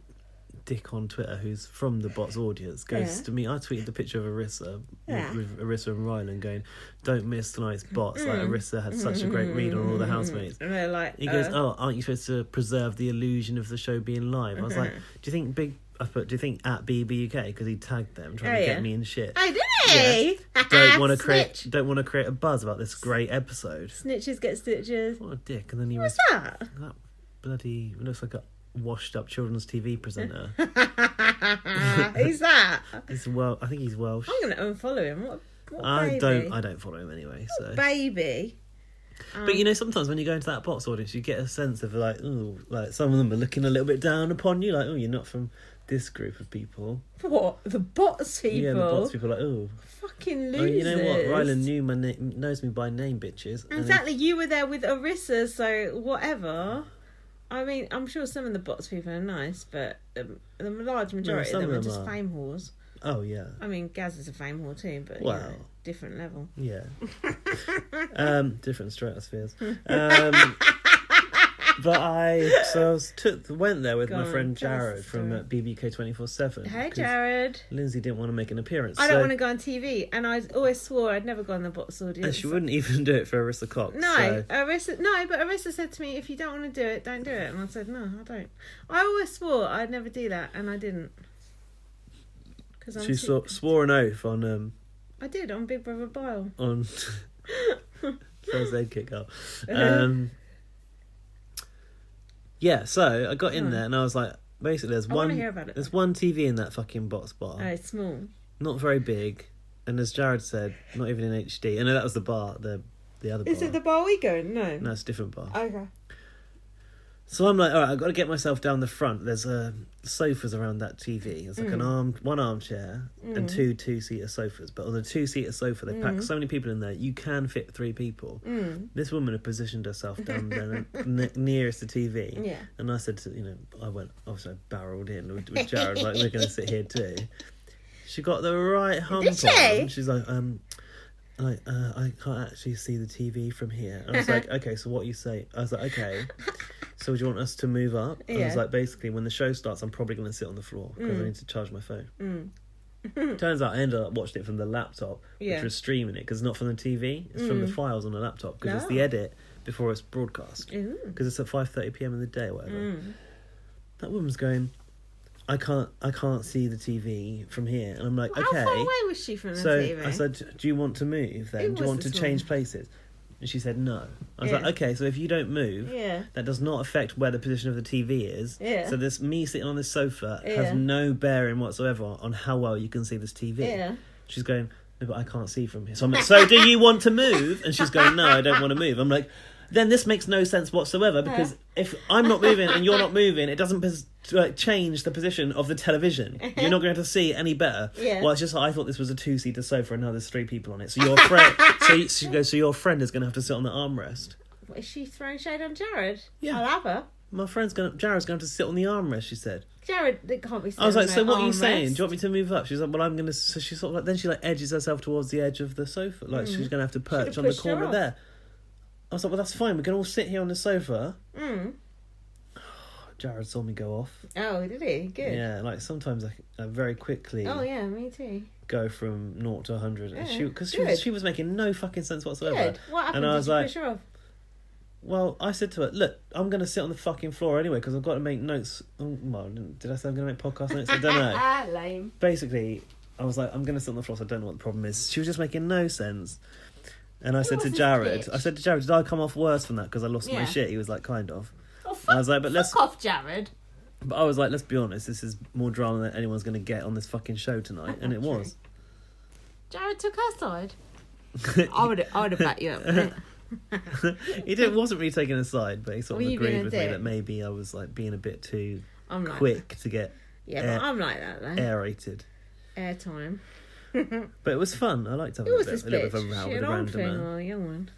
dick on Twitter who's from the bots audience goes to me. I tweeted the picture of Arissa with Arissa and Rylan going, "Don't miss tonight's bots." Like Arissa had such a great read on all the housemates. And they're like, he goes, "Oh, aren't you supposed to preserve the illusion of the show being live?" I was like, "Do you think at BBUK because he tagged them trying to get me in shit?" Oh, did he? Yeah. Don't want to create a buzz about this great episode. Snitches get stitches. What a dick! And then he What's that? That bloody looks like a washed up children's TV presenter. Who's that? I think he's Welsh. I'm gonna unfollow him. What I baby? don't follow him anyway. So Baby. But you know, sometimes when you go into that bots audience, you get a sense of like, ooh, like some of them are looking a little bit down upon you, like, oh, you're not from this group of people. What? The bots people? Yeah, the bots people are like, oh, fucking losers. Oh, you know what? Rylan knows me by name, bitches. Exactly. You were there with Arissa, so whatever. I mean, I'm sure some of the bots people are nice, but the large majority of them are just fame whores. Oh, yeah. I mean, Gaz is a fame whore too, but different level. Yeah. Different stratospheres. But I went there with my friend Jared from BBUK 24/7. Hey, Jared. Lindsay didn't want to make an appearance. I don't want to go on TV, and I always swore I'd never go on the bots audience. And she wouldn't even do it for Arissa Cox. No, but Arissa said to me, if you don't want to do it, don't do it. And I said, no, I don't. I always swore I'd never do that, and I didn't. She swore an oath on... I did, on Big Brother Bile. On first aid kick up. Yeah, so I got in there and I was like, basically there's one TV in that fucking box bar. Oh, it's small. Not very big. And as Jared said, not even in HD. And that was the bar, the other bar. Is it the bar we go in? No. No, it's a different bar. Okay. So I'm like, all right, I've got to get myself down the front. There's sofas around that TV. It's like one armchair and two-seater sofas. But on the two-seater sofa, they pack so many people in there, you can fit 3 people. This woman had positioned herself down there nearest the TV. Yeah. And I said to, obviously I barreled in with Jared, like, we're going to sit here too. She got the right hump on. She's like, like, I can't actually see the TV from here. And I was like, okay, so what you say? I was like, okay, so do you want us to move up? I was like, basically, when the show starts, I'm probably going to sit on the floor because I need to charge my phone. Turns out I ended up watching it from the laptop, which was streaming it, because it's not from the TV, it's from the files on the laptop, because it's the edit before it's broadcast, because it's at 5:30 p.m. in the day or whatever. That woman's going, I can't see the TV from here, and I'm like, okay. How far away was she from the TV? So I said, do you want to move then? Do you want to change places? And she said no. I was like, okay, so if you don't move, that does not affect where the position of the TV is. So this me sitting on this sofa has no bearing whatsoever on how well you can see this TV. She's going, no, but I can't see from here. So I'm like, so do you want to move? And she's going, no, I don't want to move. I'm like, then this makes no sense whatsoever, because if I'm not moving and you're not moving, it doesn't change the position of the television. You're not going to see it any better. Well, it's just I thought this was a 2-seater sofa and now there's 3 people on it. So your friend, she goes, so your friend is going to have to sit on the armrest. What, is she throwing shade on Jared? Yeah, I'll have her. My Jared's going to have to sit on the armrest. She said. Jared, it can't be. I was like, so what are you saying? Do you want me to move up? She's like, well, I'm going to. So she sort of like, then she like edges herself towards the edge of the sofa, like she's going to have to perch on the corner there. I was like, well, that's fine. We can all sit here on the sofa. Jared saw me go off. Oh, did he? Good. Yeah, like sometimes I very quickly. Oh yeah, me too. Go from 0 to 100, and because Good. she was making no fucking sense whatsoever. Good. What happened? And I was like, push her off? well, I said to her, look, I'm going to sit on the fucking floor anyway because I've got to make notes. Well, did I say I'm going to make podcast notes? I don't know. Lame. Basically, I was like, I'm going to sit on the floor, so I don't know what the problem is. She was just making no sense. And I said to Jared, did I come off worse from that because I lost my shit? He was like, kind of. Oh, I was like, but fuck off, Jared. But I was like, let's be honest, this is more drama than anyone's going to get on this fucking show tonight, and it was. Jared took her side. I would have backed you up. He wasn't really taking a side, but he sort of agreed with me that maybe I was like being a bit too quick to get. Yeah, but I'm like that though. Aerated. Airtime. But it was fun. I liked having a little bit of a row with a random man. Or a young one?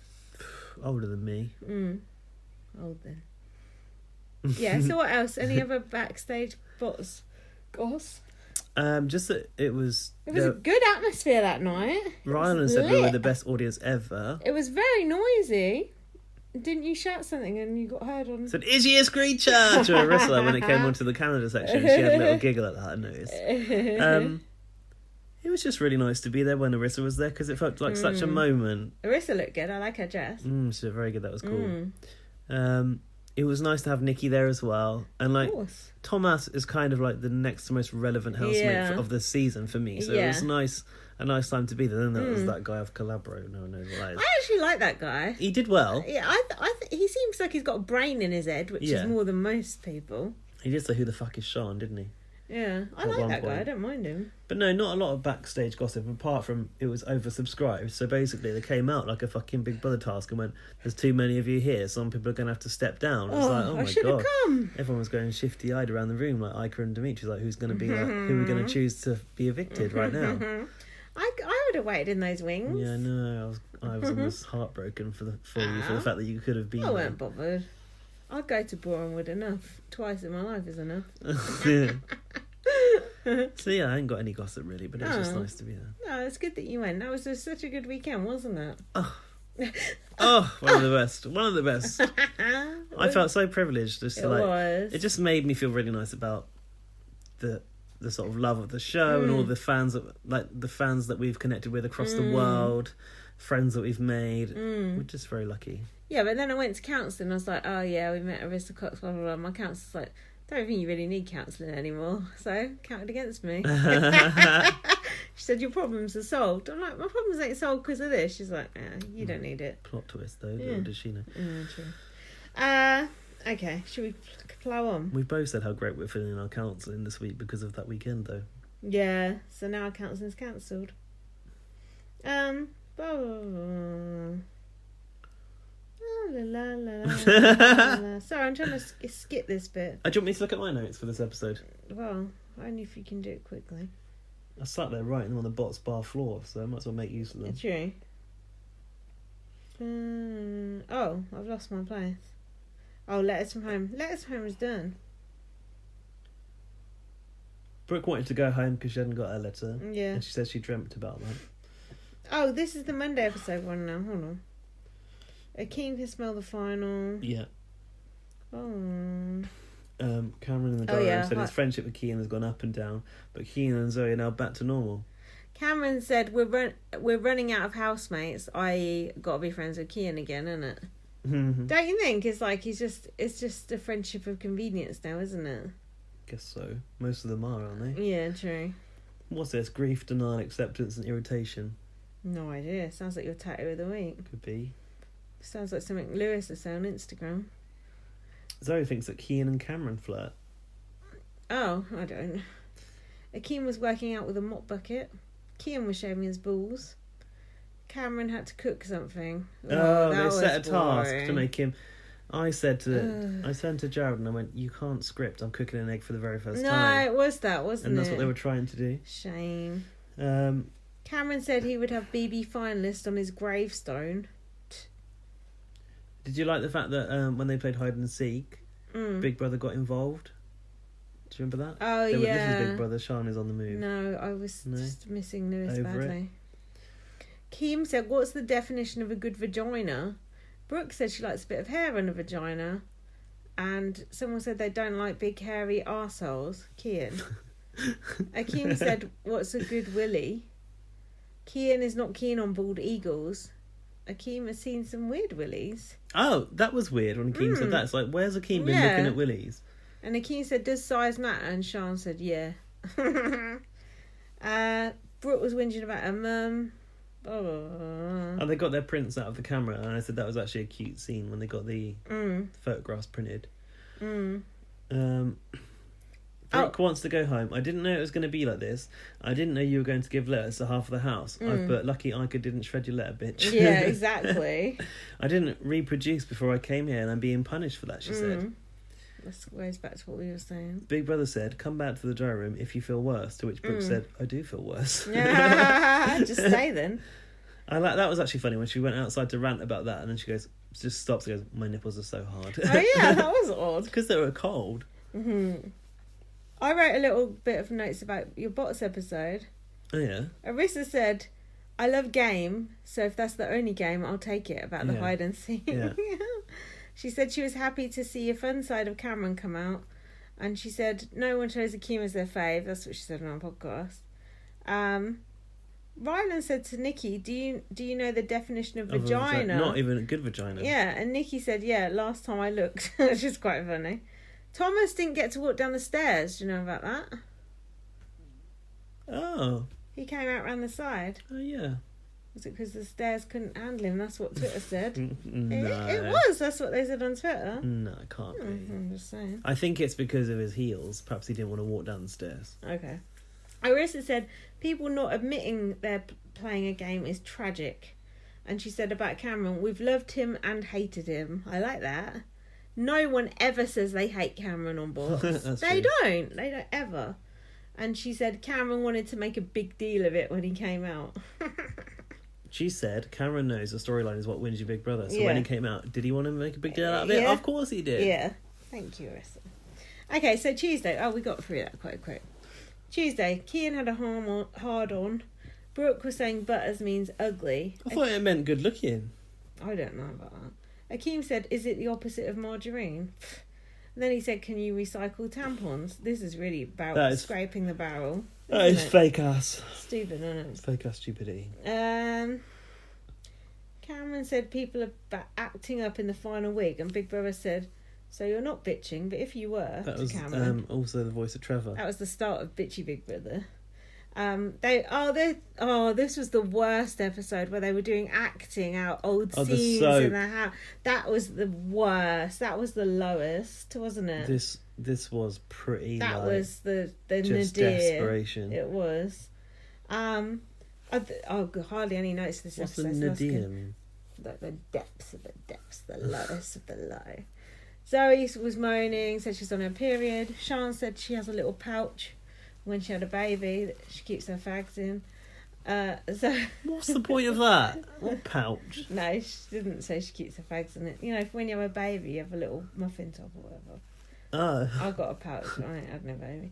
Older than me. Old then. Yeah, so what else? Any other backstage goss? Just that it was a good atmosphere that night. Rylan said we were the best audience ever. It was very noisy. Didn't you shout something and you got heard on? Said, is she a screecher? To Arissa when it came onto the Canada section. She had a little giggle at that, I noticed. It was just really nice to be there when Arissa was there because it felt like such a moment. Arissa looked good. I like her dress. She looked very good. That was cool. It was nice to have Nikki there as well. And like Tomasz is kind of like the next most relevant housemate of the season for me. So it was a nice time to be there. Then there was that guy off Calabro. No one knows what that is. I actually like that guy. He did well. Yeah, he seems like he's got a brain in his head, which is more than most people. He did say, who the fuck is Sean, didn't he? Yeah, I like that guy. I don't mind him. But no, not a lot of backstage gossip apart from it was oversubscribed. So basically they came out like a fucking Big Brother task and went, there's too many of you here. Some people are going to have to step down. It's like, oh my God. Come. Everyone was going shifty-eyed around the room like Iker and Dimitri. Like, who's going to be like, who are we going to choose to be evicted right now? I would have waited in those wings. Yeah, no, I was almost heartbroken for you for the fact that you could have been I weren't bothered. I'd go to Bournemouth enough. Twice in my life is enough. So yeah, I ain't got any gossip really, but it was just nice to be there. No, it's good that you went. That was such a good weekend, wasn't it? One of the best. I felt so privileged. It just made me feel really nice about the sort of love of the show and all the fans that we've connected with across the world, friends that we've made. We're just very lucky. Yeah, but then I went to counselling. I was like, oh yeah, we met Arissa Cox, blah blah blah. My counsellor's like, don't think you really need counselling anymore, so counted against me. She said, your problems are solved. I'm like, my problems ain't solved because of this. She's like, you don't need it. Plot twist though, little does she know. True. Okay, should we plough on? We've both said how great we're feeling in our counselling this week because of that weekend though. Yeah, so now our counselling's cancelled. Blah, blah, blah. La, la, la, la, la. Sorry, I'm trying to skip this bit. Do you want me to look at my notes for this episode? Well, only if you can do it quickly. I sat there writing them on the BBBOTS bar floor, so I might as well make use of them. True. I've lost my place. Oh, Letters from Home. Letters from Home is done. Brooke wanted to go home because she hadn't got her letter. Yeah. And she said she dreamt about that. Oh, this is the Monday episode one now. Hold on. Akeem can smell the final. Yeah. Oh. Cameron in the diary room said his friendship with Kean has gone up and down, but Kean and Zoe are now back to normal. Cameron said we're running out of housemates, i.e. gotta be friends with Kean again, isn't it? Don't you think? It's like it's just a friendship of convenience now, isn't it? Guess so. Most of them are, aren't they? Yeah, true. What's this? Grief, denial, acceptance and irritation. No idea. Sounds like your tattoo of the week. Could be. Sounds like something Lewis would say on Instagram. Zoe thinks that Kean and Cameron flirt. Oh, I don't. Akeem was working out with a mop bucket. Kean was shaving his balls. Cameron had to cook something. Oh, they set a boring. task to make him. I said to Jared and I went, "You can't script. I'm cooking an egg for the very first time." No, it was that, wasn't it? And that's what they were trying to do. Shame. Cameron said he would have BB finalist on his gravestone. Did you like the fact that when they played hide and seek, Big Brother got involved? Do you remember that? Oh, This yeah. is Big Brother. Sean is on the move. No, I was just missing Lewis Over badly. Keem said, "What's the definition of a good vagina?" Brooke said she likes a bit of hair on a vagina. And someone said they don't like big hairy arseholes. Kean. Akeem said, "What's a good willy?" Kean is not keen on bald eagles. Akeem has seen some weird willies. Oh, that was weird when Akeem said that. It's like, where's Akeem been looking at willies? And Akeem said, "Does size matter?" And Sean said, "Yeah." Brooke was whinging about her mum. Oh, they got their prints out of the camera, and I said that was actually a cute scene when they got the photographs printed. Brooke wants to go home. I didn't know it was going to be like this. I didn't know you were going to give letters to half of the house. I've put, lucky Ica didn't shred your letter, bitch. Yeah, exactly. I didn't reproduce before I came here, and I'm being punished for that, she said. This goes back to what we were saying. Big Brother said, "Come back to the diary room if you feel worse," to which Brooke said, "I do feel worse." Just stay then. I like that was actually funny when she went outside to rant about that, and then she goes, just stops and goes, "My nipples are so hard." Oh yeah, that was odd. Because they were cold. I wrote a little bit of notes about your BBBOTS episode. Oh yeah. Arissa said, "I love game, so if that's the only game, I'll take it," about the hide and seek. Yeah. She said she was happy to see a fun side of Cameron come out. And she said no one chose Akeem as their fave. That's what she said on our podcast. Rylan said to Nikki, do you know the definition of vagina? Not even a good vagina. Yeah, and Nikki said, yeah, last time I looked. Which is quite funny. Tomasz didn't get to walk down the stairs. Do you know about that? Oh. He came out round the side. Oh, yeah. Was it because the stairs couldn't handle him? That's what Twitter said. No. It was. That's what they said on Twitter. No, it can't be. I'm just saying. I think it's because of his heels. Perhaps he didn't want to walk down the stairs. Okay. Arissa said, people not admitting they're playing a game is tragic. And she said about Cameron, we've loved him and hated him. I like that. No one ever says they hate Cameron on BBBOTS. They don't. They don't ever. And she said Cameron wanted to make a big deal of it when he came out. She said Cameron knows the storyline is what wins you Big Brother. So when he came out, did he want to make a big deal out of it? Yeah. Of course he did. Yeah. Thank you, Arissa. Okay, so Tuesday. Oh, we got through that quite quick. Tuesday, Kean had a hard on. Brooke was saying butters means ugly. I thought it meant good looking. I don't know about that. Akeem said, is it the opposite of margarine? And then he said, can you recycle tampons? This is really about scraping the barrel. That is fake ass. Stupid, isn't it? Fake ass stupidity. Cameron said people are acting up in the final week, and Big Brother said, so you're not bitching, but if you were, that was Cameron. Also the voice of Trevor. That was the start of Bitchy Big Brother. This was the worst episode where they were doing acting out old scenes in the house. That was the worst. That was the lowest, wasn't it? This was pretty. That was the just nadir. Desperation. It was. Hardly any notes this What's episode. What's the nadir mean? The depths of the depths, the lowest of the low. Zoe was moaning, said she's on her period. Sean said she has a little pouch when she had a baby that she keeps her fags in. So what's the point of that? What pouch? No, she didn't say she keeps her fags in it. You know, when you have a baby, you have a little muffin top or whatever. Oh. I've got a pouch. I ain't had no baby.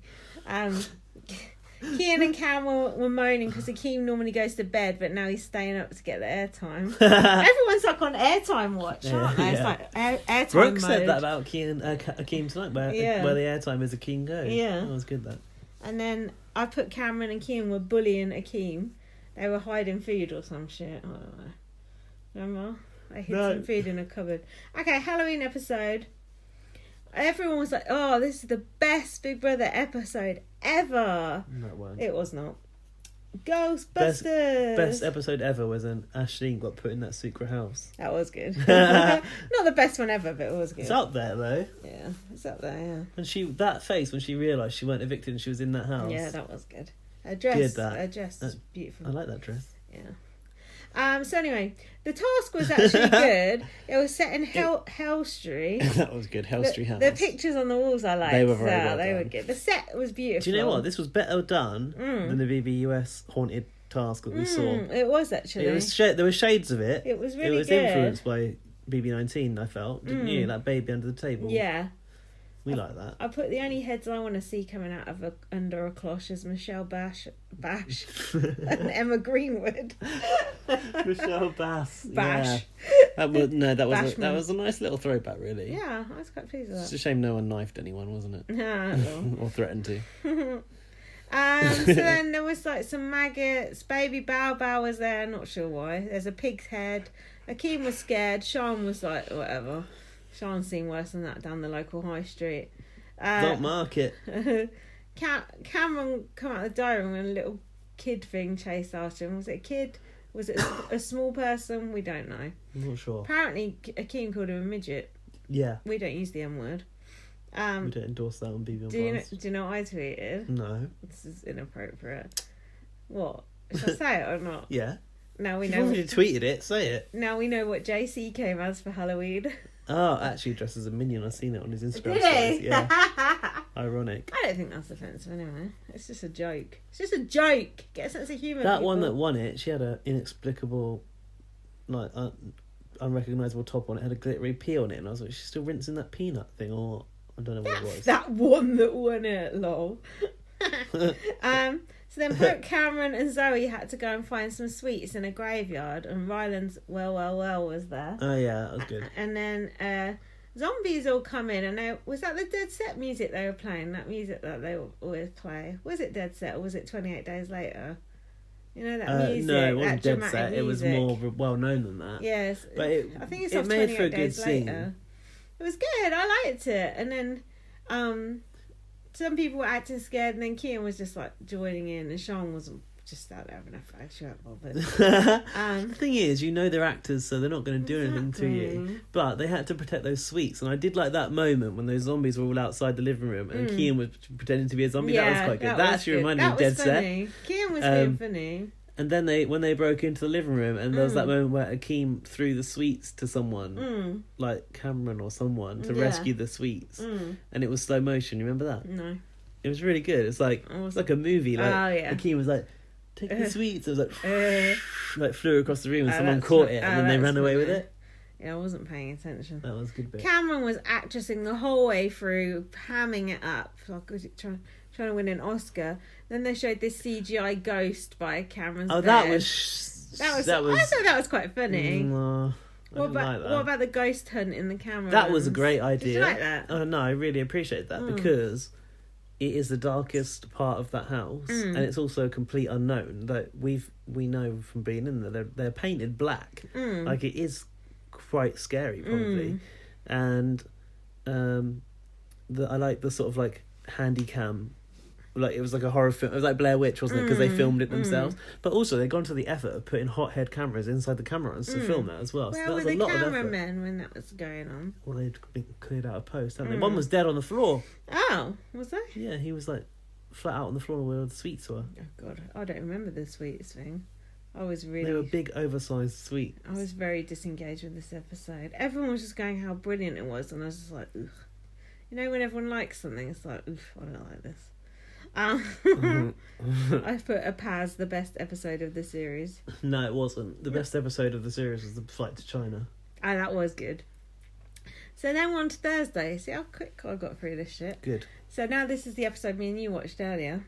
Kian and Cam were moaning because Akeem normally goes to bed, but now he's staying up to get the airtime. Everyone's like on airtime watch, aren't they? It's like airtime Brooke mode. said that about Akeem tonight, where the airtime is Akeem go. Yeah. That was good, that. And then I put Cameron and Kian were bullying Akeem. They were hiding food or some shit. I don't know. Remember? They hid some food in a cupboard. Okay, Halloween episode. Everyone was like, oh, this is the best Big Brother episode ever. No, it wasn't. It was not. Ghostbusters. Best episode ever was when Ashleen got put in that secret house. That was good. Not the best one ever, but it was good. It's up there, though. Yeah, it's up there, yeah. And that face when she realised she weren't evicted and she was in that house. Yeah, that was good. Her dress, is beautiful. I like that dress. Yeah. So anyway, the task was actually good. It was set in Helstree. That was good. Helstree house. The pictures on the walls I liked. They were very well They done. were good. The set was beautiful. Do you know what? This was better done than the BBUS haunted task that we saw. It was actually. There were shades of it. It was really It was good. influenced by BB19, I felt. Didn't you? That baby under the table. Yeah. We like that. I put the only heads I want to see coming out of under a cloche is Michelle Bash and Emma Greenwood. Michelle Bass. Bash. Yeah. That was a nice little throwback, really. Yeah, I was quite pleased with that. It's a shame no one knifed anyone, wasn't it? No. Or threatened to. So then there was like some maggots. Baby Bow Bow was there, not sure why. There's a pig's head. Akeem was scared. Sean was like, whatever. Sean's seen worse than that down the local high street. Don't mark it. Cameron come out of the diary room and a little kid thing chased after him. Was it a kid? Was it a small person? We don't know. I'm not sure. Apparently Akeem called him a midget. Yeah. We don't use the M word. We don't endorse that on BB. Do you know what I tweeted? No. This is inappropriate. What? Should I say it or not? Yeah. Now we You've know. already tweeted it. Say it. Now we know what JC came as for Halloween. Oh, actually dressed as a minion. I've seen it on his Instagram Did stories. he? Yeah. Ironic. I don't think that's offensive anyway. It's just a joke. It's just a joke. Get a sense of humour. That people. one that won it, she had an inexplicable, like, unrecognisable top on it. Had a glittery pea on it, and I was like, she's still rinsing that peanut thing, or I don't know what it was. That one that won it, lol. So then Brooke, Cameron and Zoe had to go and find some sweets in a graveyard, and Ryland's well was there. Oh yeah, that was good. And then zombies all come in, and was that the Dead Set music they were playing? That music that they always play. Was it Dead Set or was it 28 Days Later? You know that music. No, it wasn't that Dead Set. music. It was more well known than that. Yes, but I think it's it off made 28 for a good Days scene. Later. It was good. I liked it. And then some people were acting scared, and then Kian was just like joining in, and Sean was just out there having a fag. She weren't bothered. The thing is, you know they're actors, so they're not going to do anything to you. But they had to protect those sweets, and I did like that moment when those zombies were all outside the living room, and Kian was pretending to be a zombie. Yeah, that was quite good. That actually reminded me of That was Dead funny. Set. Kian was being funny. And then when they broke into the living room, and there was that moment where Akeem threw the sweets to someone, like Cameron or someone, to rescue the sweets, and it was slow motion. You remember that? No. It was really good. It's like a movie. Like Akeem was like, "Take the sweets." It was like flew across the room, and someone caught it, and then they ran away with it. Yeah, I wasn't paying attention. That was a good bit. Cameron was actressing the whole way through, hamming it up, like trying to win an Oscar. Then they showed this CGI ghost by Cameron's bed. That was. I thought that was quite funny. What about the ghost hunt in the camera? That was a great idea. Did you like that? Oh no, I really appreciate that because it is the darkest part of that house, and it's also a complete unknown that we know from being in there. They're painted black, like it is quite scary probably, and I like the sort of like handy cam. Like it was like a horror film. It was like Blair Witch, wasn't it? Because they filmed it themselves. But also they'd gone to the effort of putting hot head cameras inside the cameras to film that as well. Where so that were was the a lot of effort. cameramen when that was going on? Well, they'd been cleared out of post, hadn't they? One was dead on the floor. Oh, was they? Yeah, he was like flat out on the floor where the sweets were. Oh God, I don't remember the sweets thing. They were big, oversized sweets. I was very disengaged with this episode. Everyone was just going how brilliant it was, and I was just like, ugh. You know, when everyone likes something, it's like, oof, I don't like this. I put a Paz, the best episode of the series. No, it wasn't. The best episode of the series was the flight to China. Oh, that was good. So then we're on to Thursday. See how quick I got through this shit. Good. So now this is the episode me and you watched earlier.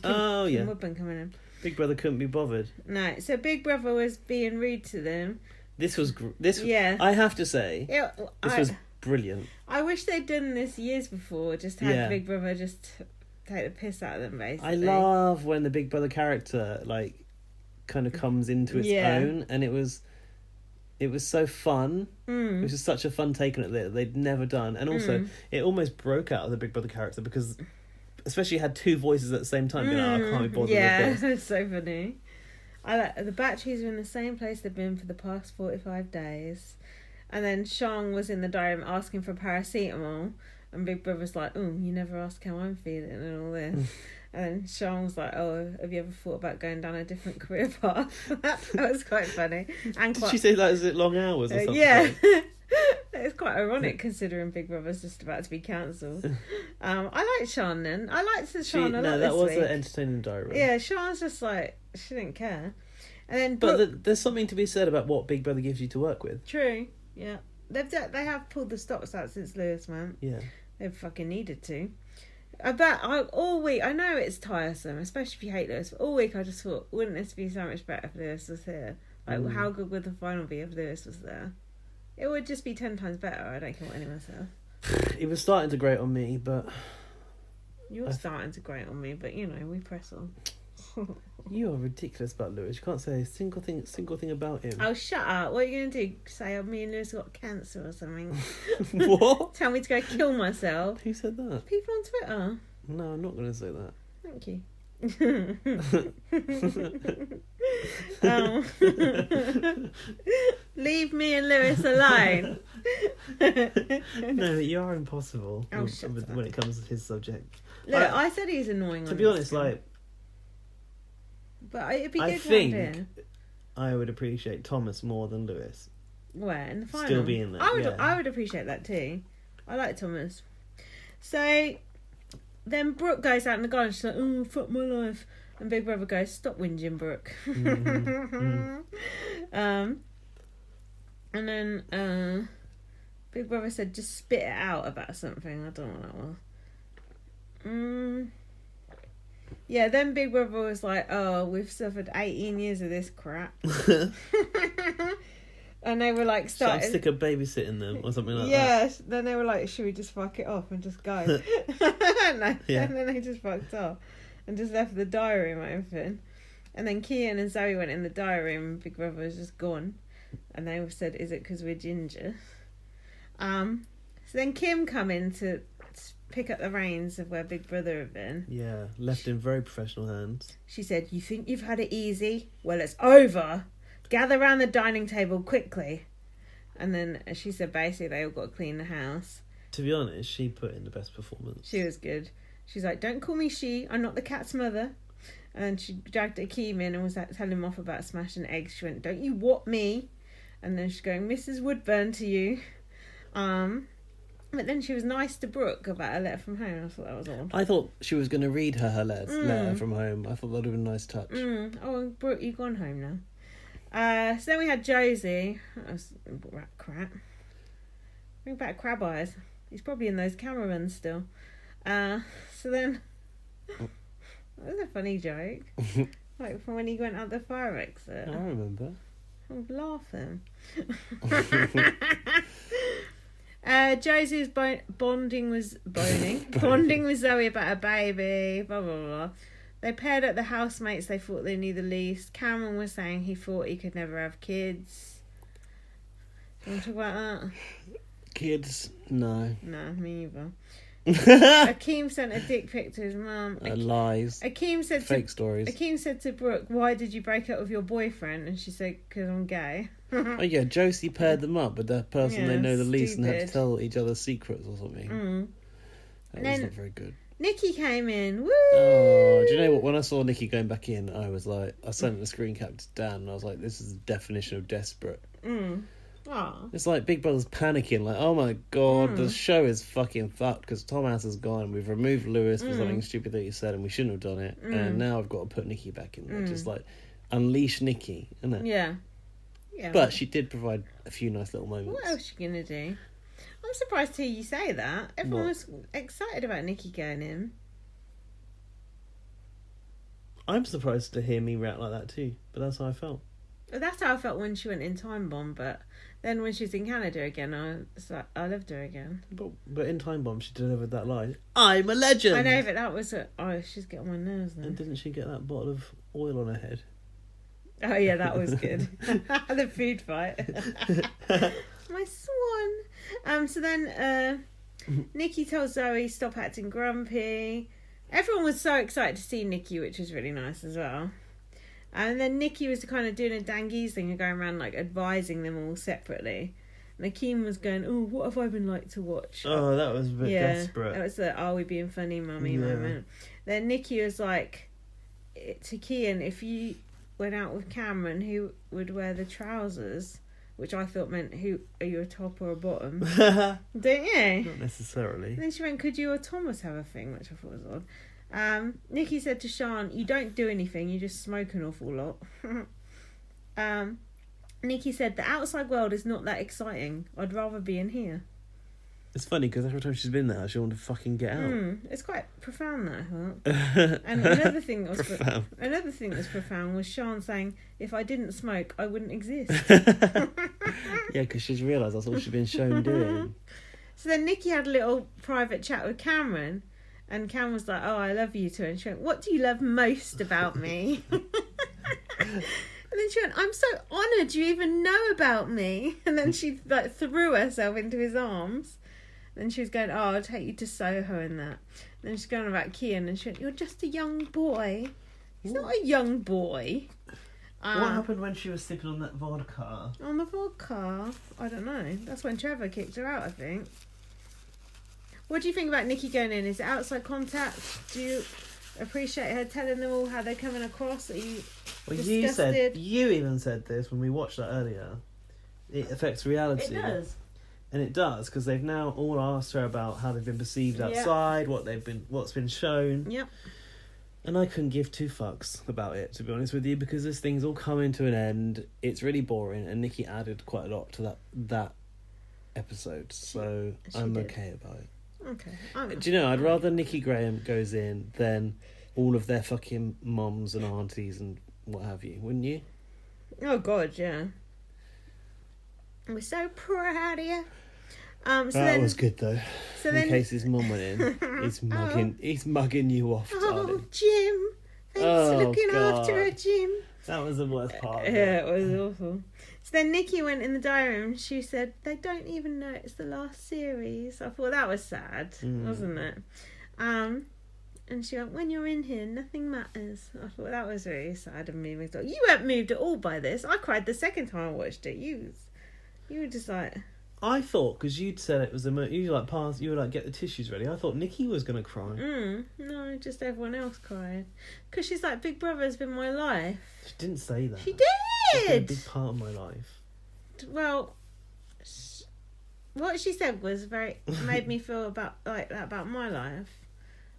Kim Woodburn coming in. Big Brother couldn't be bothered. No, so Big Brother was being rude to them. This was Yeah. I have to say, this was brilliant. I wish they'd done this years before. Just had Big Brother just take the piss out of them, basically. I love when the Big Brother character kind of comes into its own, and it was so fun. It was just such a fun take on it that they'd never done, and also it almost broke out of the Big Brother character because, especially, had two voices at the same time. I can't be bothered with this. It's so funny. I like the batteries were in the same place they've been for the past 45 days, and then Sean was in the diary room asking for paracetamol, and Big Brother's like, "Oh, you never ask how I'm feeling," and all this. And then Sean was like, "Oh, have you ever thought about going down a different career path?" That was quite funite. And Did she say that? Is it long hours or something? Yeah. It's quite ironic considering Big Brother's just about to be cancelled. I like Sean then. I liked Sean a lot that this was week. an entertaining diary. Yeah, Sean's just like, she didn't care. And then But there's something to be said about what Big Brother gives you to work with. True, yeah. They have pulled the stops out since Lewis went. Yeah. They've fucking needed to. All week, I know it's tiresome, especially if you hate Lewis, but all week I just thought, wouldn't this be so much better if Lewis was here? Like, how good would the final be if Lewis was there? It would just be 10 times better. I don't care what anyone says. It was starting to grate on me, but... You're starting to grate on me, but, we press on. You are ridiculous about Lewis. You can't say a single thing about him. Oh, shut up. What are you going to do? Say, me and Lewis got cancer or something? What? Tell me to go kill myself? Who said that? People on Twitter. No, I'm not going to say that. Thank you. Leave me and Lewis alone. No, you are impossible when it comes to his subject. Look, I said he's annoying. To be honest, but it'd be good. I think I would appreciate Tomasz more than Lewis. Where in the final? Still being there. I would appreciate that too. I like Tomasz. So then Brooke goes out in the garden. She's like, "Oh, fuck my life," and Big Brother goes, "Stop whinging, Brooke." And then Big Brother said, "Just spit it out about something." I don't know what that was. Yeah, then Big Brother was like, "Oh, we've suffered 18 years of this crap." And they were like, Should I stick a babysitting them or something like that? Yes. Then they were like, "Should we just fuck it off and just go?" And then they just fucked off and just left the diary room open. And then Kian and Zoe went in the diary room and Big Brother was just gone. And they said, "Is it because we're ginger?" So then Kim come in to pick up the reins of where Big Brother had been. Yeah, left in very professional hands. She said, "You think you've had it easy? Well, it's over. Gather round the dining table quickly." And then she said basically they all got to clean the house. To be honest, she put in the best performance. She was good. She's like, "Don't call me she. I'm not the cat's mother." And she dragged Akeem in and was telling him off about smashing eggs. She went, "Don't you whop me." And then she's going, "Mrs. Woodburn to you." But then she was nice to Brooke about a letter from home. I thought that was odd. I thought she was going to read her letter from home. I thought that would have been a nice touch. Oh, Brooke, you've gone home now. So then we had Josie. That was crap. Bring back Crab Eyes. He's probably in those cameramans still. So then... That was a funny joke. Like from when he went out the fire exit. I remember. I'm laughing. Josie was bonding with Zoe about her baby, blah, blah, blah. They paired up the housemates they thought they knew the least. Cameron was saying he thought he could never have kids. Do you want to talk about that? Kids? No. No, me either. Akeem sent a dick pic to his mum. Lies. Akeem said fake stories. Akeem said to Brooke, "Why did you break up with your boyfriend?" And she said, "Because I'm gay." Oh yeah, Josie paired them up with the person they know the least and had to stupid. tell each other secrets or something. That was not very good. Nikki came in. Woo! Oh, do you know what? When I saw Nikki going back in, I was like, I sent the screen cap to Dan and I was like, this is the definition of desperate. Aww. It's like Big Brother's panicking, like, oh my god, the show is fucking fucked because Tomasz is gone. We've removed Lewis for something stupid that he said and we shouldn't have done it. And now I've got to put Nikki back in there. Just like, unleash Nikki, isn't it? Yeah. But she did provide a few nice little moments. What else is she going to do? I'm surprised to hear you say that. Everyone was excited about Nikki going in. I'm surprised to hear me react like that too, but that's how I felt. That's how I felt when she went in Time Bomb, but then when she was in Canada again, I loved her again. But in Time Bomb, she delivered that line, "I'm a legend." I know, but that was she's getting on my nerves now. And didn't she get that bottle of oil on her head? Oh yeah, that was good. The food fight. My swan. So then Nikki told Zoe stop acting grumpy. Everyone was so excited to see Nikki, which was really nice as well. And then Nikki was kind of doing a Dangees thing and going around like advising them all separately. And Akeem was going, "Oh, what have I been like to watch?" Oh, that was a bit desperate. That was the "Are we being funny, mummy" moment. Then Nikki was like to Kian, "If you went out with Cameron, who would wear the trousers?" Which I thought meant, "Who are you, a top or a bottom?" Don't you? Not necessarily. And then she went, "Could you or Thomas have a thing?" Which I thought was odd. Nikki said to Sean, "You don't do anything, you just smoke an awful lot." Nikki said, "The outside world is not that exciting. I'd rather be in here." It's funny because every time she's been there, she wanted to fucking get out. It's quite profound, that I thought. And another thing that was profound. Another thing that was profound was Sean saying, "If I didn't smoke, I wouldn't exist." Yeah, because she's realised that's all she's been shown doing. So then Nikki had a little private chat with Cameron. And Cam was like, "Oh, I love you too." And she went, "What do you love most about me?" And then she went, "I'm so honoured you even know about me." And then she like threw herself into his arms. And she was going, "Oh, I'll take you to Soho and that." And then she's going about Kian and she went, "You're just a young boy." He's not a young boy. What happened when she was sipping on that vodka? On the vodka? I don't know. That's when Trevor kicked her out, I think. What do you think about Nikki going in? Is it outside contact? Do you appreciate her telling them all how they're coming across? Are you disgusted? You even said this when we watched that earlier. It affects reality. It does. And it does, because they've now all asked her about how they've been perceived outside, what's been shown. Yep. And I couldn't give two fucks about it, to be honest with you, because this thing's all coming to an end. It's really boring, and Nikki added quite a lot to that episode, so I'm okay about it. Okay. Do you know, I'd rather Nikki Graham goes in than all of their fucking moms and aunties and what have you, wouldn't you? Oh, God, yeah. We're so proud of you. That was good, though. So in case his mum went in, he's mugging you off, darling. Oh, Jim. Thanks for looking after her, Jim. That was the worst part. Yeah, it was awful. So then Nikki went in the diary room and she said, "They don't even know it's the last series." I thought that was sad, wasn't it? And she went, "When you're in here, nothing matters." I thought that was really sad and moving. You weren't moved at all by this. I cried the second time I watched it. You were just like... I thought, because you'd said it was you were like, "Get the tissues ready." I thought Nikki was going to cry. No, just everyone else cried. Because she's like, Big Brother's been my life. She didn't say that. She did! It's been a big part of my life. Well, what she said was made me feel like that about my life.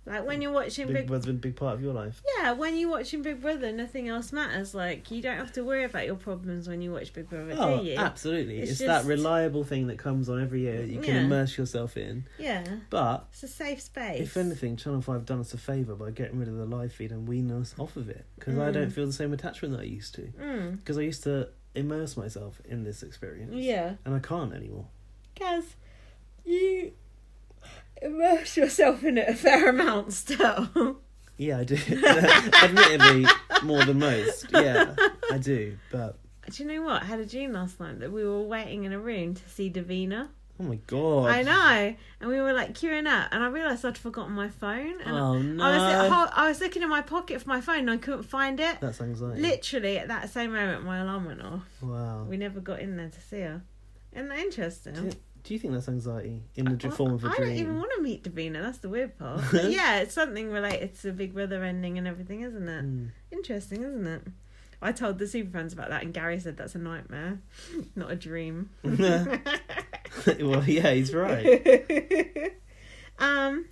Like when you're watching Big Brother's been a big part of your life. Yeah, when you're watching Big Brother, nothing else matters. Like, you don't have to worry about your problems when you watch Big Brother, do you? Absolutely. It's just that reliable thing that comes on every year that you can immerse yourself in. Yeah. But it's a safe space. If anything, Channel 5 done us a favour by getting rid of the live feed and weaning us off of it. Because I don't feel the same attachment that I used to. Because I used to immerse myself in this experience. Yeah. And I can't anymore. Because you... immerse yourself in it a fair amount still. Yeah, I do. Admittedly, more than most. Yeah, I do. But do you know what? I had a dream last night that we were waiting in a room to see Davina. Oh my God. I know. And we were like queuing up and I realised I'd forgotten my phone. And oh no. I was looking in my pocket for my phone and I couldn't find it. That's anxiety. Literally at that same moment my alarm went off. Wow. We never got in there to see her. Isn't that interesting? Do you think that's anxiety in the form of a dream? I don't even want to meet Davina. That's the weird part. But yeah, it's something related to the Big Brother ending and everything, isn't it? Interesting, isn't it? I told the Superfans about that, and Gary said that's a nightmare, not a dream. Well, yeah, he's right. So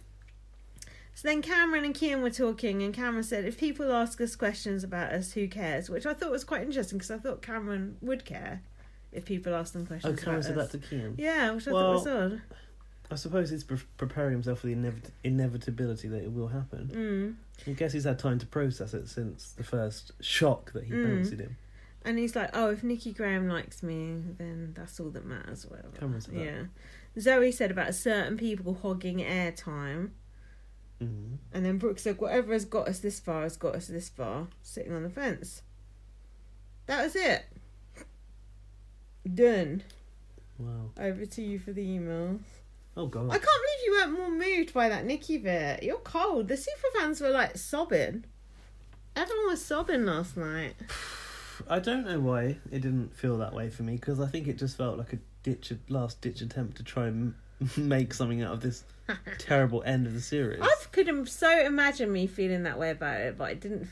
then Cameron and Kian were talking, and Cameron said, "If people ask us questions about us, who cares?" Which I thought was quite interesting because I thought Cameron would care if people ask them questions. Oh, Cameron said that to Kian. Yeah, which I thought was odd. I suppose he's preparing himself for the inevitability that it will happen. I guess he's had time to process it since the first shock that he fancied him. And he's like, oh, if Nikki Graham likes me, then that's all that matters. Whatever. Cameron's about. Yeah. Zoe said about certain people hogging airtime. And then Brooke said, whatever has got us this far has got us this far. Sitting on the fence. That was it. Done. Wow. Over to you for the emails. Oh, God. I can't believe you weren't more moved by that Nikki bit. You're cold. The superfans were like sobbing. Everyone was sobbing last night. I don't know why it didn't feel that way for me, because I think it just felt like a last-ditch attempt to try and make something out of this terrible end of the series. I could so imagine me feeling that way about it, but I didn't.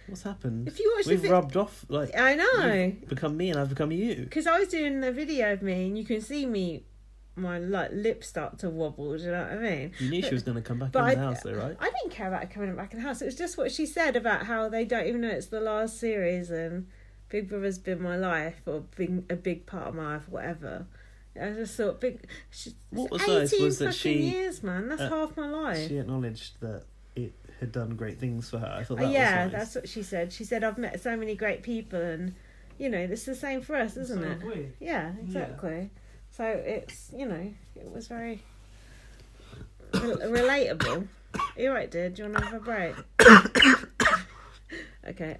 What's happened? If you watch We've rubbed off. Like, I know. You've become me and I've become you. Because I was doing the video of me, and you can see me, my lips start to wobble. Do you know what I mean? You knew she was going to come back in the house, though, right? I didn't care about her coming back in the house. It was just what she said about how they don't even know it's the last series, and Big Brother's been my life, or being a big part of my life, whatever. I just thought, what was nice was that years, man. That's half my life. She acknowledged that it had done great things for her. I thought that was nice. That's what she said. She said, I've met so many great people, and, it's the same for us, isn't it? We. Yeah, exactly. Yeah. So it's, it was very relatable. You're right, dude. Do you want to have a break? Okay.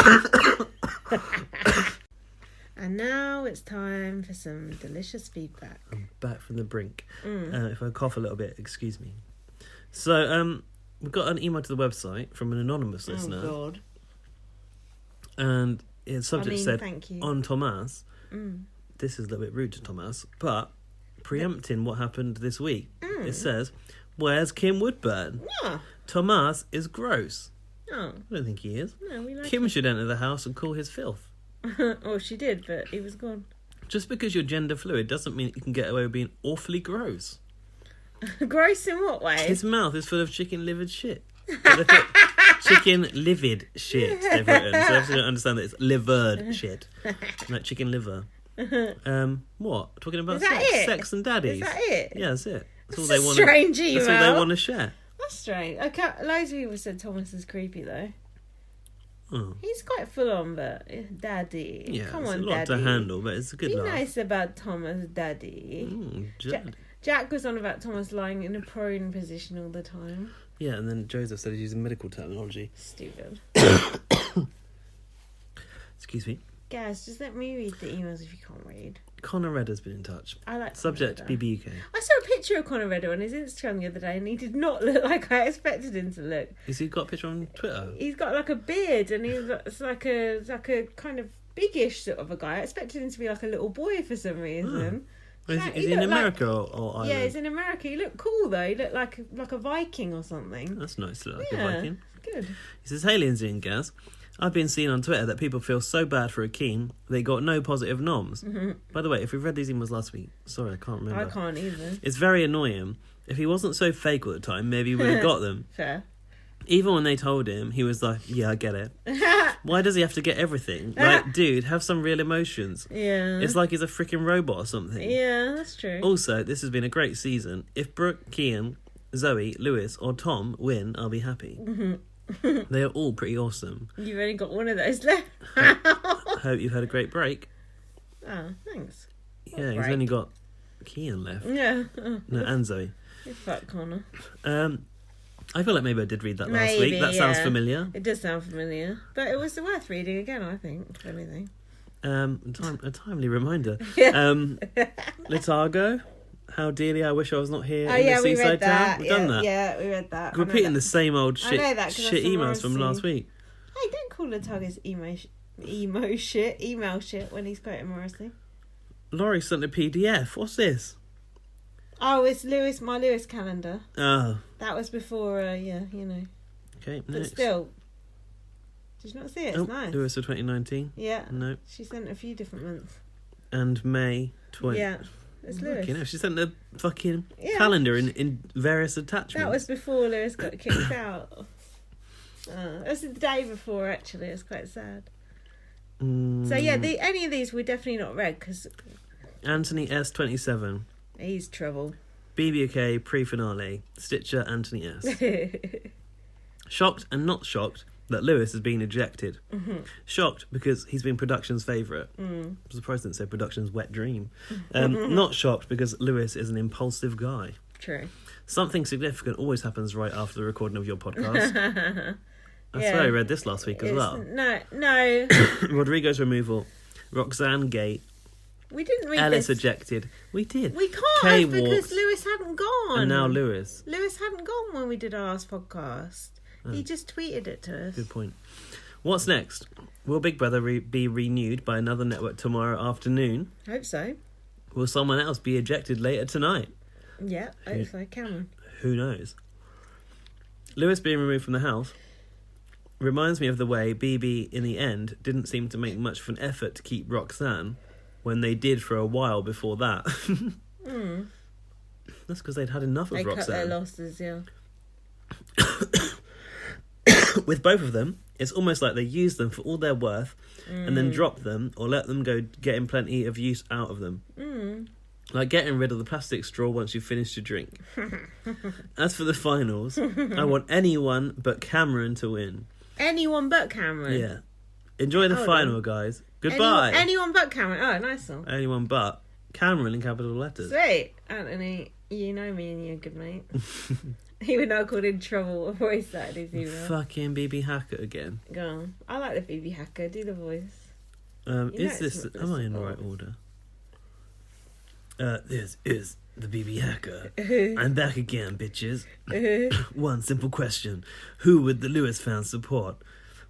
And now it's time for some delicious feedback. I'm back from the brink. If I cough a little bit, excuse me. So, we got an email to the website from an anonymous listener. Oh, God. And its subject said, thank you. On Tomasz. This is a little bit rude to Tomasz, but preempting what happened this week, it says, where's Kim Woodburn? Yeah. Tomasz is gross. Oh. I don't think he is. No, we like Kim should enter the house and call his filth. Oh, she did, but he was gone. Just because you're gender fluid doesn't mean you can get away with being awfully gross. Gross in what way? His mouth is full of chicken livered shit. Chicken livid shit, they've written. So I have to understand that it's livered shit. Like chicken liver. What? Talking about sex and daddies. Is that it? Yeah, that's it. That's all That's they want. strange email. That's all they want to share. That's strange. Loads of people said Thomas is creepy though. Oh. He's quite full on, but daddy. Yeah, come it's on, a lot daddy. to handle, but it's a good Be laugh. nice about Thomas, daddy. Jack was on about Thomas lying in a prone position all the time. Yeah, and then Joseph said he's using medical terminology. Stupid. Excuse me. Guys, just let me read the emails if you can't read. Connor Redder's been in touch. I like Subject BBUK. I saw a picture of Connor Redder on his Instagram the other day, and he did not look like I expected him to look. Has he got a picture on Twitter? He's got like a beard, and it's like a kind of biggish sort of a guy. I expected him to be like a little boy for some reason. Oh. Is he in America or Ireland? Yeah, he's in America. He looked cool though. He looked like a Viking or something. That's nice to look like a Viking. Good. He says, hey, Lindsay and Gaz. I've been seeing on Twitter that people feel so bad for Akeem they got no positive noms. Mm-hmm. By the way, if we read these emails last week, sorry, I can't remember. I can't either. It's very annoying. If he wasn't so fake all the time, maybe he would have got them. Fair. Even when they told him, he was like, yeah, I get it. Why does he have to get everything? Like, dude, have some real emotions. Yeah. It's like he's a freaking robot or something. Yeah, that's true. Also, this has been a great season. If Brooke, Kian, Zoe, Lewis or Tom win, I'll be happy. Mm-hmm. They are all pretty awesome. You've only got one of those left. Hope you've had a great break. Oh, thanks. Yeah, he's only got Kian left. Yeah. No, and Zoe. You fuck Connor. I feel like maybe I did read that last week. That sounds familiar. It does sound familiar. But it was worth reading again, I think, if anything. A timely reminder. Yeah. Letargo. How dearly I wish I was not here in the we seaside read that. town. We've done that. Yeah, we read that. We're repeating the same old shit emails Morrissey. from last week. Hey, don't call Letargo's email shit when he's quoting Morrissey. Laurie sent a PDF. What's this? Oh, it's my Lewis calendar. Oh. That was before, Okay, next. But still, did you not see it? It's nice. Lewis of 2019. Yeah. No. She sent a few different months. And May 20. Yeah. It's Lewis. She sent a fucking calendar in various attachments. That was before Lewis got kicked out. It was the day before, actually. It was quite sad. So, yeah, any of these we definitely not read because... Anthony S. 27. He's trouble. BBUK pre-finale. Stitcher Anthony S. Shocked and not shocked that Lewis has been ejected. Shocked because he's been production's favourite. I'm surprised I didn't say production's wet dream. Not shocked because Lewis is an impulsive guy. True. Something significant always happens right after the recording of your podcast. I swear I read this last week as well. No. Rodrigo's removal. Roxanne Gate. We didn't read Ellis this. ejected. We did. We can't Kay because walks. Lewis hadn't gone. And now Lewis. Lewis hadn't gone when we did our last podcast. He just tweeted it to us. Good point. What's next? Will Big Brother be renewed by another network tomorrow afternoon? Hope so. Will someone else be ejected later tonight? Yeah, hope so. Cameron. Who knows? Lewis being removed from the house reminds me of the way BB, in the end, didn't seem to make much of an effort to keep Roxanne when they did for a while before that. That's because they'd had enough of They Roxanne. cut their losses, yeah. With both of them, it's almost like they used them for all they're worth and then dropped them or let them go getting plenty of use out of them. Like getting rid of the plastic straw once you've finished your drink. As for the finals, I want anyone but Cameron to win. Anyone but Cameron? Yeah. Enjoy the Hold final, on. guys. Goodbye. Anyone but Cameron. Oh, nice one. Anyone but Cameron in capital letters. Sweet. Anthony, you know me and you're a good mate. He would not called in trouble before he started his email. Fucking BB Hacker again. Go on. I like the BB Hacker. Do the voice. Is this... Am I in the right order? This is the BB Hacker. I'm back again, bitches. One simple question. Who would the Lewis fans support?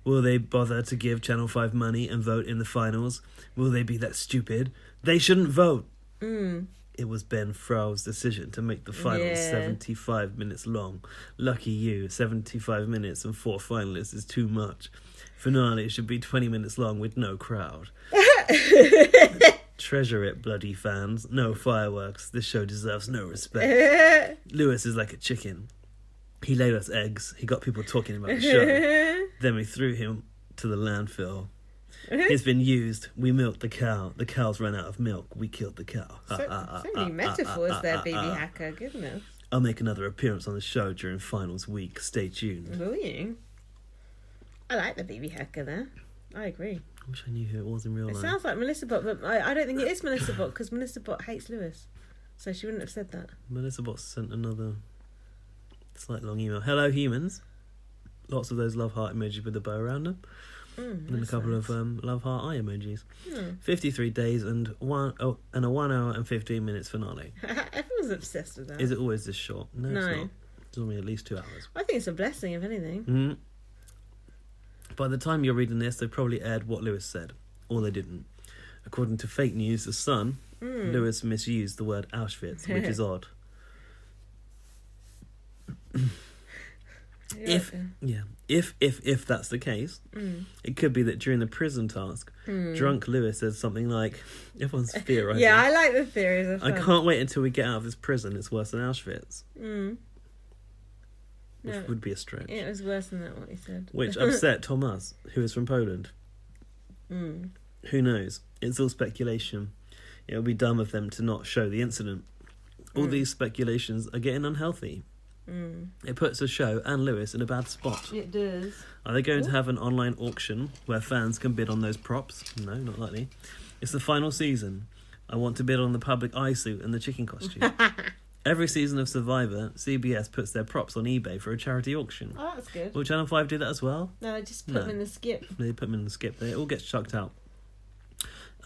Will they bother to give Channel 5 money and vote in the finals? Will they be that stupid? They shouldn't vote. It was Ben Frau's decision to make the finals 75 minutes long. Lucky you, 75 minutes and 4 finalists is too much. Finale should be 20 minutes long with no crowd. Treasure it, bloody fans. No fireworks. This show deserves no respect. Lewis is like a chicken. He laid us eggs. He got people talking about the show. Then we threw him to the landfill. He's been used. We milked the cow. The cow's run out of milk. We killed the cow. So many metaphors there, BB Hacker. Goodness. I'll make another appearance on the show during finals week. Stay tuned. Will you? I like the BB Hacker there. I agree. I wish I knew who it was in real life. It sounds like Melissa Bott, but I don't think it is Melissa Bott because Melissa Bott hates Lewis. So she wouldn't have said that. Melissa Bott sent another slight long email. Hello, humans. Lots of those love heart emojis with the bow around them. And a couple of love heart eye emojis. 53 days and a 1 hour and 15 minutes finale. Everyone's obsessed with that. Is it always this short? No, it's not. It's normally at least 2 hours. I think it's a blessing, if anything. Mm-hmm. By the time you're reading this, they've probably aired what Lewis said. Or they didn't. According to fake news, The Sun, Lewis misused the word Auschwitz, which is odd. If that's the case, it could be that during the prison task, drunk Lewis says something like, everyone's theorising. Yeah, I like the theories. I can't wait until we get out of this prison. It's worse than Auschwitz. Which would be a stretch. It was worse than that, what he said. Which upset Tomasz, who is from Poland. Who knows? It's all speculation. It would be dumb of them to not show the incident. All these speculations are getting unhealthy. It puts the show and Lewis in a bad spot. It does. Are they going to have an online auction where fans can bid on those props? No, not likely. It's the final season. I want to bid on the public eye suit and the chicken costume. Every season of Survivor, CBS puts their props on eBay for a charity auction. Oh, that's good. Will Channel 5 do that as well? No, they just put them in the skip. They put them in the skip. They all get chucked out.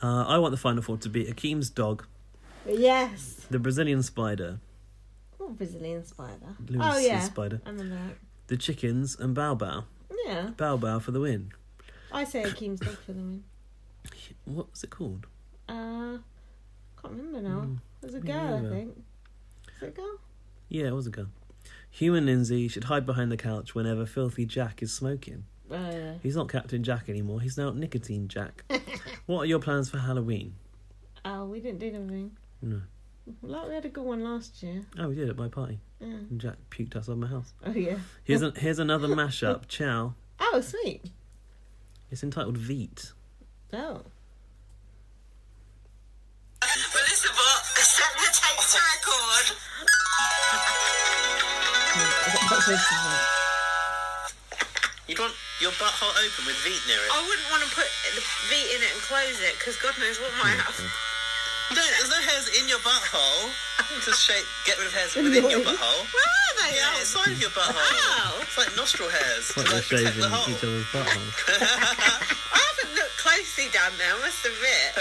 I want the final four to be Akeem's dog. Yes. The Brazilian spider. What Brazilian spider? Lewis's spider. I remember that. The chickens and Bao Bao. Yeah. Bao Bao for the win. I say Akeem's dog for the win. What was it called? Can't remember now. It was a girl, I think. Is it a girl? Yeah, it was a girl. Human Lindsay should hide behind the couch whenever Filthy Jack is smoking. Oh, yeah. He's not Captain Jack anymore. He's now Nicotine Jack. What are your plans for Halloween? Oh, we didn't do anything. No. Like we had a good one last year. Oh, we did at my party. Yeah. And Jack puked outside my house. Oh, yeah. Here's another mashup. Ciao. Oh, sweet. It's entitled Veet. Oh. Melissa Bott, set the tape to record. said something. You'd want your butthole open with Veet near it. I wouldn't want to put the Veet in it and close it, because God knows what might happen. No, there's no hairs in your butthole. Just get rid of hairs within your butthole. Where are they? Yeah, outside of your butthole. Ow. It's like nostril hairs. Like they're protect shaving the hole. each other's butthole. I haven't looked closely down there, I must admit.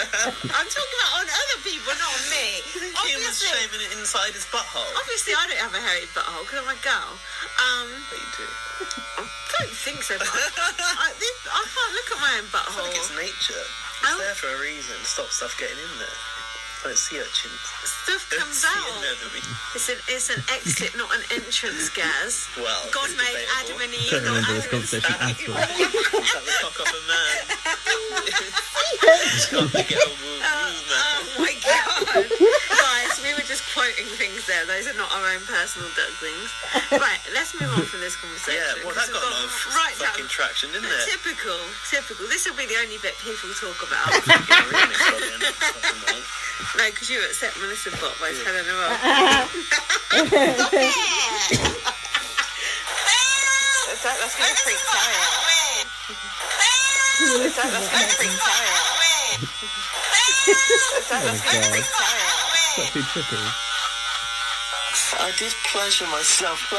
I'm talking about on other people, not on me. He was shaving it inside his butthole. Obviously, I don't have a hairy butthole because I'm a girl. But you do. I don't think so. But I can't look at my own I butthole. think it's nature. It's there for a reason. Stop stuff getting in there. Like sea urchins. Stuff comes out. It's an exit, not an entrance, Gaz. Well, God made Adam and Eve. I don't remember this conversation at all. That would cock up a man. It's got to get a woo man. Oh my God. Guys, we were just quoting things there. Those are not our own personal ducklings. Right, let's move on from this conversation. Yeah, well, that got a lot of fucking traction, didn't it? Typical. This will be the only bit people talk about. No, because you accept Melissa Bot by telling her off. Stop it! That's going to freak Terry out. That's going to freak Terry out. That's going to freak Terry out. That's too trippy. I did pleasure myself in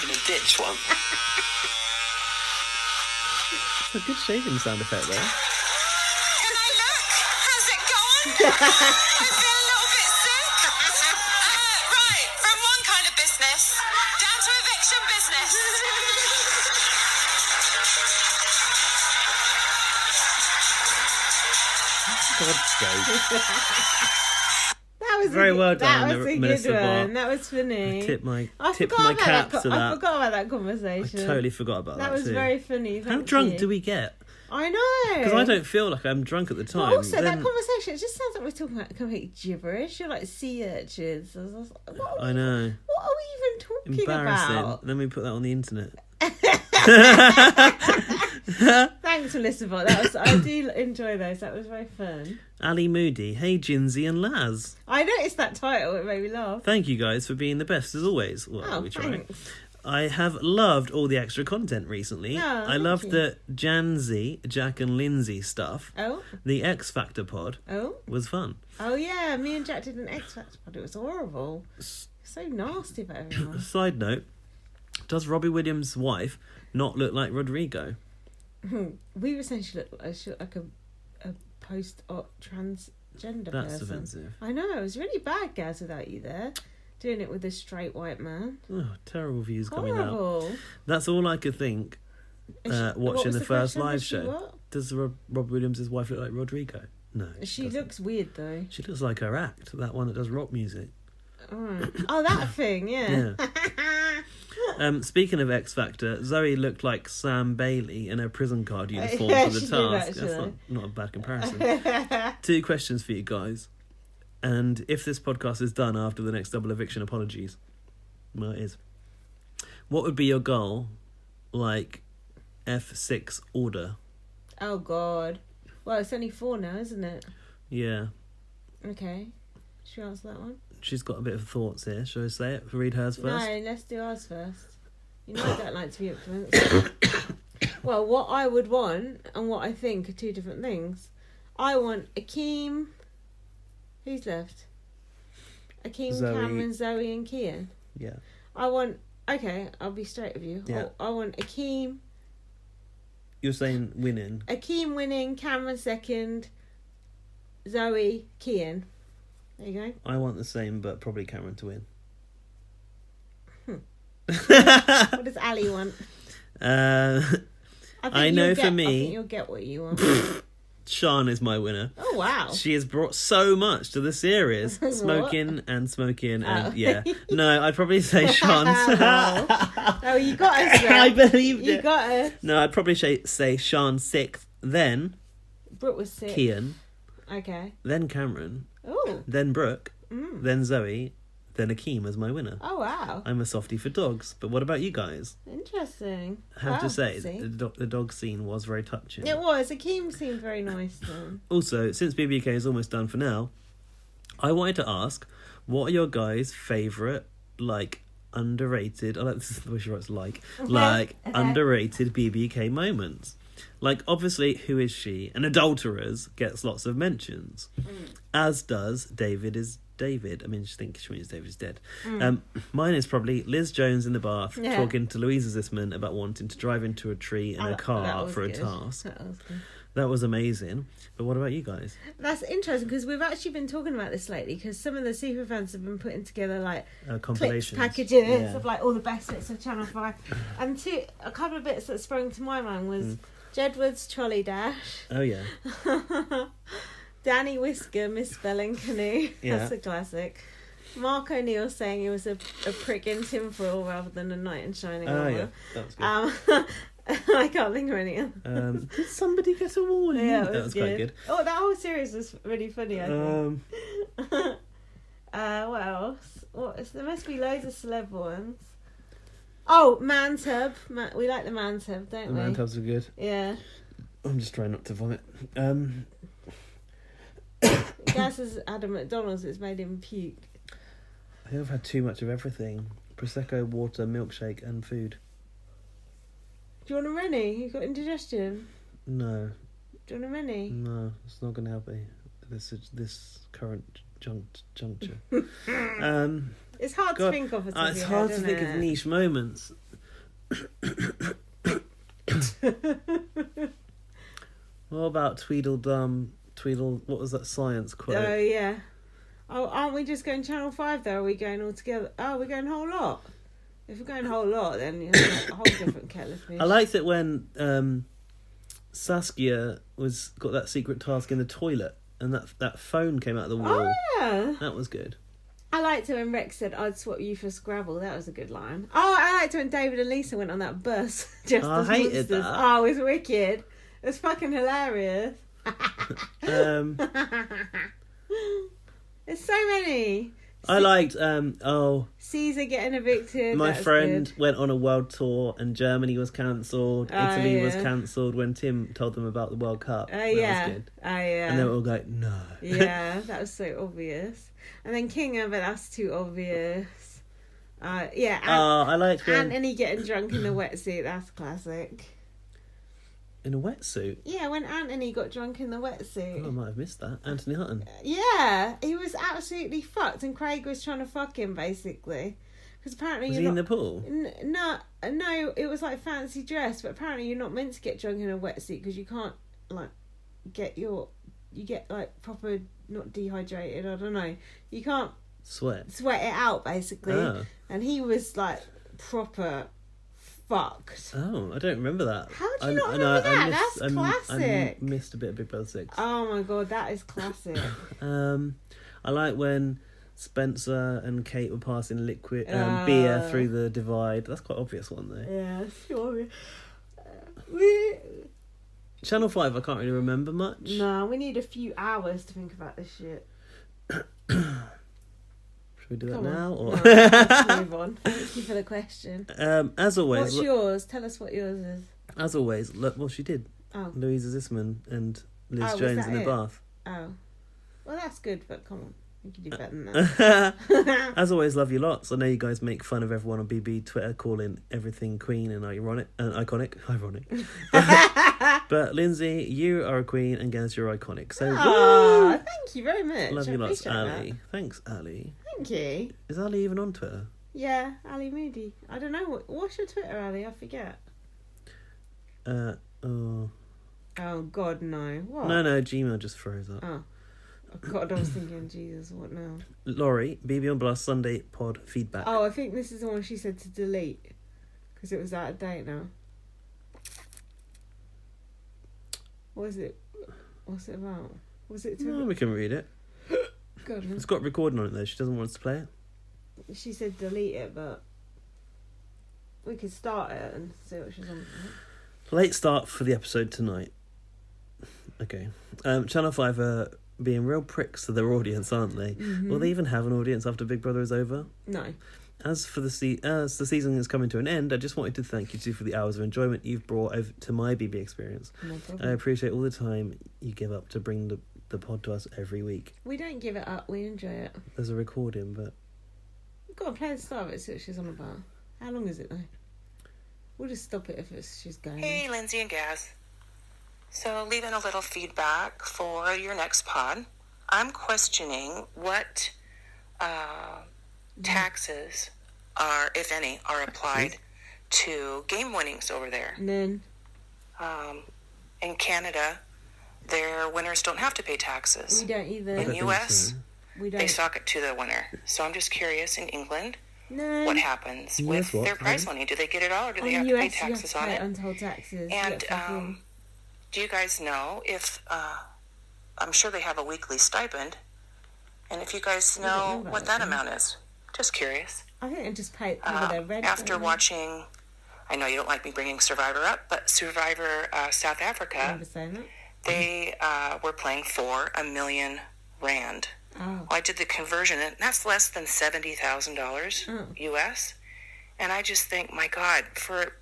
a ditch once. It's a good shaving sound effect though. I feel a little bit sick. Right, from one kind of business down to eviction business. God's sake. That was very well done, That was a Melissa good Bott. one. That was funny. I tip my forgot cap about to that. I forgot about that I conversation. totally forgot about that. That was too. very funny. How Thank drunk you. do we get? I know. Because I don't feel like I'm drunk at the time. But also, that Then- conversation, it just sounds like we're talking about complete gibberish. You're like sea urchins. I was like, I know. what are we even talking Embarrassing. about? Then we put that on the internet. Thanks, Melissa Bott. I do enjoy those. That was very fun. Ali Moody, hey Jinsey and Laz. I noticed that title. It made me laugh. Thank you guys for being the best as always. Well, we try. Thanks. I have loved all the extra content recently. Oh, I thank loved you. the Janzi, Jack and Lindsay stuff. Oh. The X Factor pod Oh. was fun. Oh, yeah. Me and Jack did an X Factor pod. It was horrible. So nasty about everyone. Side note, does Robbie Williams' wife not look like Rodrigo? We essentially look like a post-op transgender That's person. offensive. I know. It was really bad, Gaz, without you there. Doing it with a straight white man. Oh, terrible views coming Horrible. out. That's all I could think what watching was the the first question? live Was she show. what? Does Rob Williams' wife look like Rodrigo? No. She looks weird, though. She looks like her act, that one that does rock music. Alright. Oh, that thing, yeah. Speaking of X Factor, Zoe looked like Sam Bailey in her prison card uniform Yeah, for the she did, task. That's actually. not a bad comparison. 2 questions for you guys. And if this podcast is done after the next double eviction, apologies. Well, it is. What would be your goal, like F6 order? Oh, God. Well, it's only 4 now, isn't it? Yeah. Okay. Should we answer that one? She's got a bit of thoughts here. Shall I say it? Read hers first? No, let's do ours first. You know I don't like to be influenced. Well, what I would want and what I think are 2 different things. I want Akeem. Who's left? Akeem, Zoe. Cameron, Zoe and Kian. Yeah. I want... Okay, I'll be straight with you. Yeah. I want Akeem. You're saying winning. Akeem winning, Cameron second, Zoe, Kian. There you go. I want the same, but probably Cameron to win. What does Ali want? I know for I me, think you'll get what you want. Sean is my winner. Oh, wow. She has brought so much to the series. What? Smoking and smoking Oh. and yeah. No, I'd probably say Sean. Wow. Oh, you got us there. I believed You it. got us. No, I'd probably say Sean 6th, then Brooke was sick. Kian, Okay. then Cameron, Oh. then Brooke, Mm. then Zoe, then Akeem as my winner. Oh, wow. I'm a softie for dogs, but what about you guys? Interesting. I have to Wow, say, see? the dog scene was very touching. It was. Akeem seemed very nice then. Also, since BBUK is almost done for now, I wanted to ask, what are your guys' favourite, like, underrated. I like this is the way she writes underrated BBUK moments. Like, obviously, Who Is She? And Adulterers gets lots of mentions, as does David is David. I mean, she means David is dead. Mine is probably Liz Jones in the bath talking to Louisa Zisman about wanting to drive into a tree in a car for a task. That was amazing. But what about you guys? That's interesting because we've actually been talking about this lately because some of the superfans have been putting together like compilations, packages of like all the best bits of Channel 5. And a couple of bits that sprung to my mind was Jedward's Trolley Dash. Oh, yeah. Danny Whisker misspelling canoe. That's a classic. Mark O'Neill saying he was a prick in tinfoil rather than a knight in shining armour. Yeah, that's good. I can't think of any. Did somebody get a warning? Yeah, that was quite good. Oh, that whole series was really funny, I think. What else? There must be loads of celeb ones. Oh, Man Tub. We like the Man Tub, don't we? The Man Tubs are good. Yeah. I'm just trying not to vomit. Gas says Adam McDonald's, it's made him puke. I think I've had too much of everything. Prosecco, water, milkshake and food. Do you want a Rennie? You got indigestion? No. Do you want a Rennie? No, it's not going to help me. This current juncture. It's hard to think of. It's hard to think of niche moments. What about Tweedledum? What was that science quote? Oh, yeah. Oh, aren't we just going Channel 5 though? Or are we going all together? Oh, we're going whole lot. If we're going whole lot, then you know, a whole different kettle of fish. I liked it when Saskia got that secret task in the toilet and that phone came out of the wall. Oh, yeah. That was good. I liked it when Rex said, I'd swap you for Scrabble. That was a good line. Oh, I liked it when David and Lisa went on that bus. Just I as hated monsters. that. Oh, it was wicked. It was fucking hilarious. There's so many. I liked Caesar getting evicted. My friend went on a world tour and Germany was cancelled. Italy was cancelled when Tim told them about the World Cup. That was good. And they were all like, no. Yeah, that was so obvious. And then King but that's too obvious. I liked Anthony getting drunk in the wetsuit. That's classic. In a wetsuit? Yeah, when Anthony got drunk in the wetsuit. Oh, I might have missed that. Anthony Hutton. Yeah, he was absolutely fucked, and Craig was trying to fuck him basically, because apparently was he in the pool? No, it was like fancy dress, but apparently you're not meant to get drunk in a wetsuit because you can't like you get like proper not dehydrated. I don't know. You can't sweat it out basically, and he was like proper fucked. Oh, I don't remember that. How do you not remember that? That's classic. I missed a bit of Big Brother 6. Oh my god, that is classic. I like when Spencer and Kate were passing liquid beer through the divide. That's quite an obvious one though. Yeah, sure. Channel 5, I can't really remember much. No, we need a few hours to think about this shit. Should we do that now? Or? No, let's move on. Thank you for the question. As always... What's yours? Tell us what yours is. As always, look what she did. Oh. Louisa Zisman and Liz Jones in the bath. Oh. Well, that's good, but come on. You can do better than that. As always, love you lots. I know you guys make fun of everyone on BB Twitter calling everything queen and iconic. But Lindsay, you are a queen and Gaz, you're iconic. So thank you very much. Love you lots, Ali. That. Thanks, Ali. Thank you. Is Ali even on Twitter? Yeah, Ali Moody. I don't know. What's your Twitter, Ali? I forget. Oh God, no. What? No, Gmail just froze up. Oh God, I was thinking, Jesus, what now? Laurie, BB on Blast Sunday pod feedback. Oh, I think this is the one she said to delete because it was out of date now. What is it? What's it about? Was it? No, we can read it. God, it's got recording on it though. She doesn't want us to play it. She said delete it, but we could start it and see what she's on. Late start for the episode tonight. Okay. Channel 5 are being real pricks to their audience, aren't they? Mm-hmm. Will they even have an audience after Big Brother is over? No. As the season is coming to an end, I just wanted to thank you two for the hours of enjoyment you've brought over to my BB experience. No problem. I appreciate all the time you give up to bring the pod to us every week. We don't give it up, we enjoy it. There's a recording, but... We've got to play the start of it, see what she's on about. How long is it, though? We'll just stop it if she's going. Hey, Lindsay and Gaz. So, leaving a little feedback for your next pod. I'm questioning what taxes are, if any, are applied to game winnings over there. None. In Canada, their winners don't have to pay taxes. We don't either. In the US, we don't. they stock it to the winner. So I'm just curious, in England, No. what happens with their prize money? Do they get it all, or do they have to pay taxes on it? Untold taxes. And do you guys know if, I'm sure they have a weekly stipend, and if you guys know what that amount is? Just curious. I think they just pay their rent. After watching, I know you don't like me bringing Survivor up, but Survivor South Africa, they were playing for R1 million. Oh. Well, I did the conversion, and that's less than $70,000 US. And I just think, my God, for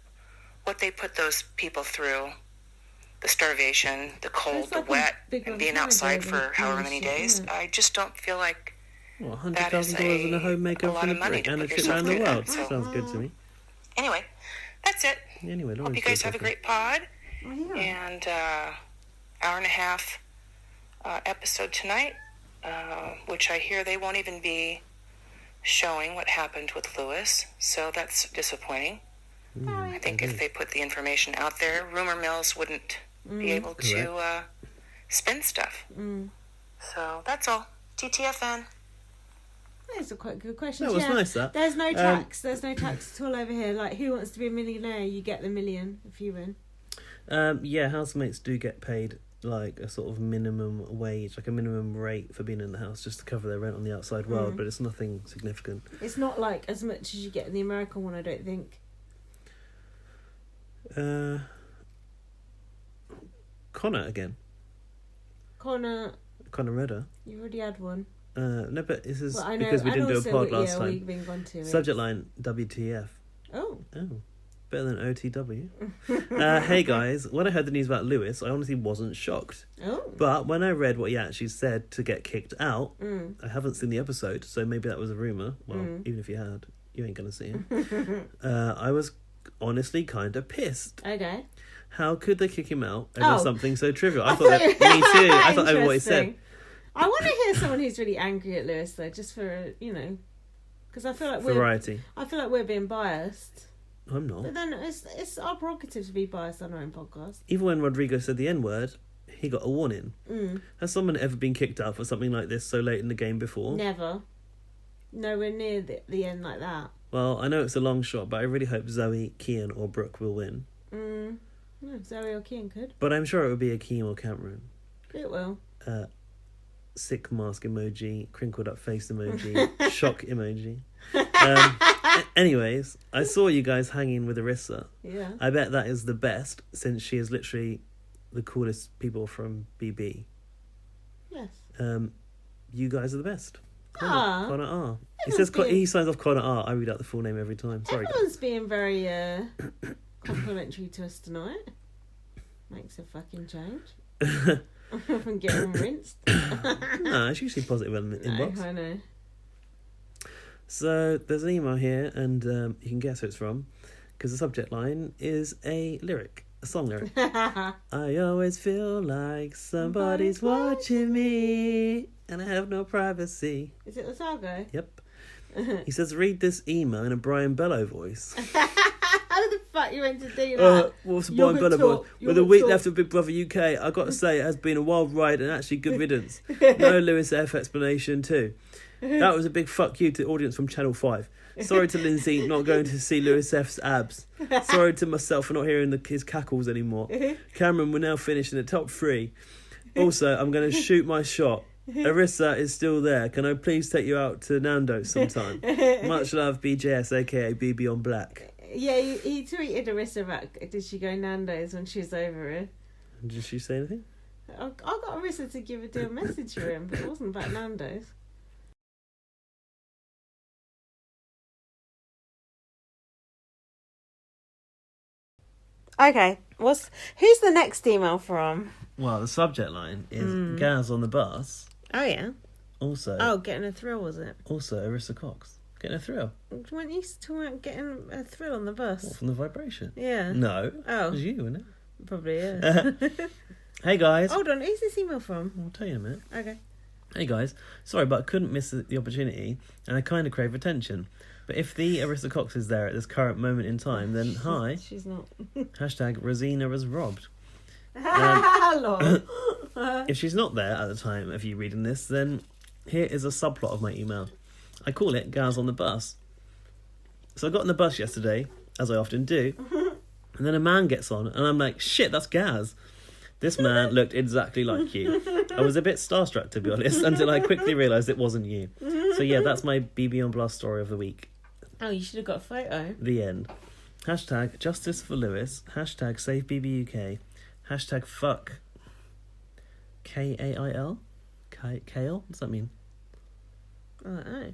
what they put those people through, the starvation, the cold, the wet, and being outside for however many days, I just don't feel like that is $100,000 in a homemaker a lot for of money to and a put trip yourself around the through world. that. So, Sounds good to me. anyway, that's it. Anyway, Hope you guys have a great pod. And hour and a half episode tonight, which I hear they won't even be showing what happened with Lewis. So that's disappointing. I think if they put the information out there, rumor mills wouldn't be able to spin stuff. So that's all. TTFN. That's a quite good question. That was nice, that. There's no tax. There's no tax at all over here. Like, Who Wants to Be a Millionaire? You get the million if you win. Yeah, housemates do get paid like a sort of minimum wage, like a minimum rate for being in the house just to cover their rent on the outside world, but it's nothing significant. It's not like as much as you get in the American one, I don't think. Connor again. Connor Redder. You already had one. No, but this is well, because we didn't do a pod last time. We've been gone to Subject line WTF. Oh. Better than OTW. Hey guys, when I heard the news about Lewis, I honestly wasn't shocked. Oh. But when I read what he actually said to get kicked out, I haven't seen the episode, so maybe that was a rumour. Well, even if you had, you ain't going to see him. I was honestly kind of pissed. Okay. How could they kick him out over something so trivial? I thought that, me too. I thought over what he said. I want to hear someone who's really angry at Lewis, though, just for, because I feel like variety. I feel like we're being biased. I'm not. But then it's our prerogative to be biased on our own podcast. Even when Rodrigo said the N-word, he got a warning. Has someone ever been kicked out for something like this so late in the game before? Never. Nowhere near the end like that. Well, I know it's a long shot, but I really hope Zoe, Kian or Brooke will win. No, Zoe or Kian could. But I'm sure it would be Akeem or Cameron. It will. Sick mask emoji, crinkled up face emoji, shock emoji. Anyways, I saw you guys hanging with Arissa. Yeah. I bet that is the best, since she is literally the coolest people from BB. Yes. You guys are the best. Connor R. He signs off Connor R. I read out the full name every time. Sorry. Everyone's being very complimentary to us tonight. Makes a fucking change. From getting rinsed. No, it's usually positive in the inbox. I know. So there's an email here, and you can guess who it's from, because the subject line is a song lyric. I always feel like somebody's watching me, and I have no privacy. Is it the Sargo? Yep. He says, read this email in a Brian Bello voice. How the fuck you went to do that? What's the Brian Bello voice? With a week left of Big Brother UK, I got to say it has been a wild ride and actually good riddance. No Lewis F explanation too. That was a big fuck you to the audience from Channel 5. Sorry to Lindsay not going to see Lewis F's abs. Sorry to myself for not hearing his cackles anymore. Cameron, we're now finished in the top 3. Also, I'm going to shoot my shot. Arissa is still there. Can I please take you out to Nando's sometime? Much love, BJS, aka BB on Black. Yeah, he tweeted Arissa about, did she go Nando's when she was over here? Did she say anything? I got Arissa to give a message for him, but it wasn't about Nando's. Okay, who's the next email from? Well, the subject line is Gaz on the bus. Oh, yeah. Also... Oh, getting a thrill, was it? Also, Arissa Cox. Getting a thrill. Weren't you talking about getting a thrill on the bus? What, from the vibration? Yeah. No. Oh. It was you, wasn't it? Probably, yeah. Hey, guys. Hold on, who's this email from? I'll tell you in a minute. Okay. Hey, guys. Sorry, but I couldn't miss the opportunity, and I kind of crave attention. But if the Arissa Cox is there at this current moment in time, then hi. She's not. Hashtag Rosina was robbed. Hello. If she's not there at the time of you reading this, then here is a subplot of my email. I call it Gaz on the Bus. So I got on the bus yesterday, as I often do, and then a man gets on, and I'm like, shit, that's Gaz. This man looked exactly like you. I was a bit starstruck, to be honest, until I quickly realised it wasn't you. So yeah, that's my BB on Blast story of the week. Oh, you should have got a photo. The end. Hashtag Justice for Lewis. Hashtag Save BBUK. Hashtag Fuck Kail. Kale? What's that mean? I don't know.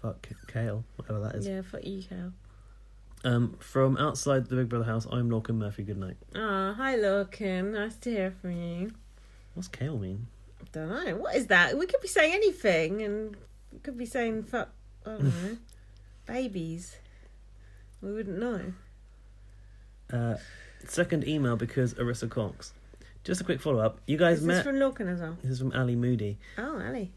Fuck Kale, whatever that is. Yeah, fuck you, Kale. From outside the Big Brother house, I'm Lorcan Murphy. Good night. Oh, hi, Lorcan. Nice to hear from you. What's Kale mean? I don't know. What is that? We could be saying anything, and we could be saying fuck, I don't know, babies. We wouldn't know. Second email because Arissa Cox. Just a quick follow-up. You guys Is met... this from Lorcan as well? This is from Ali Moody. Oh, Ali.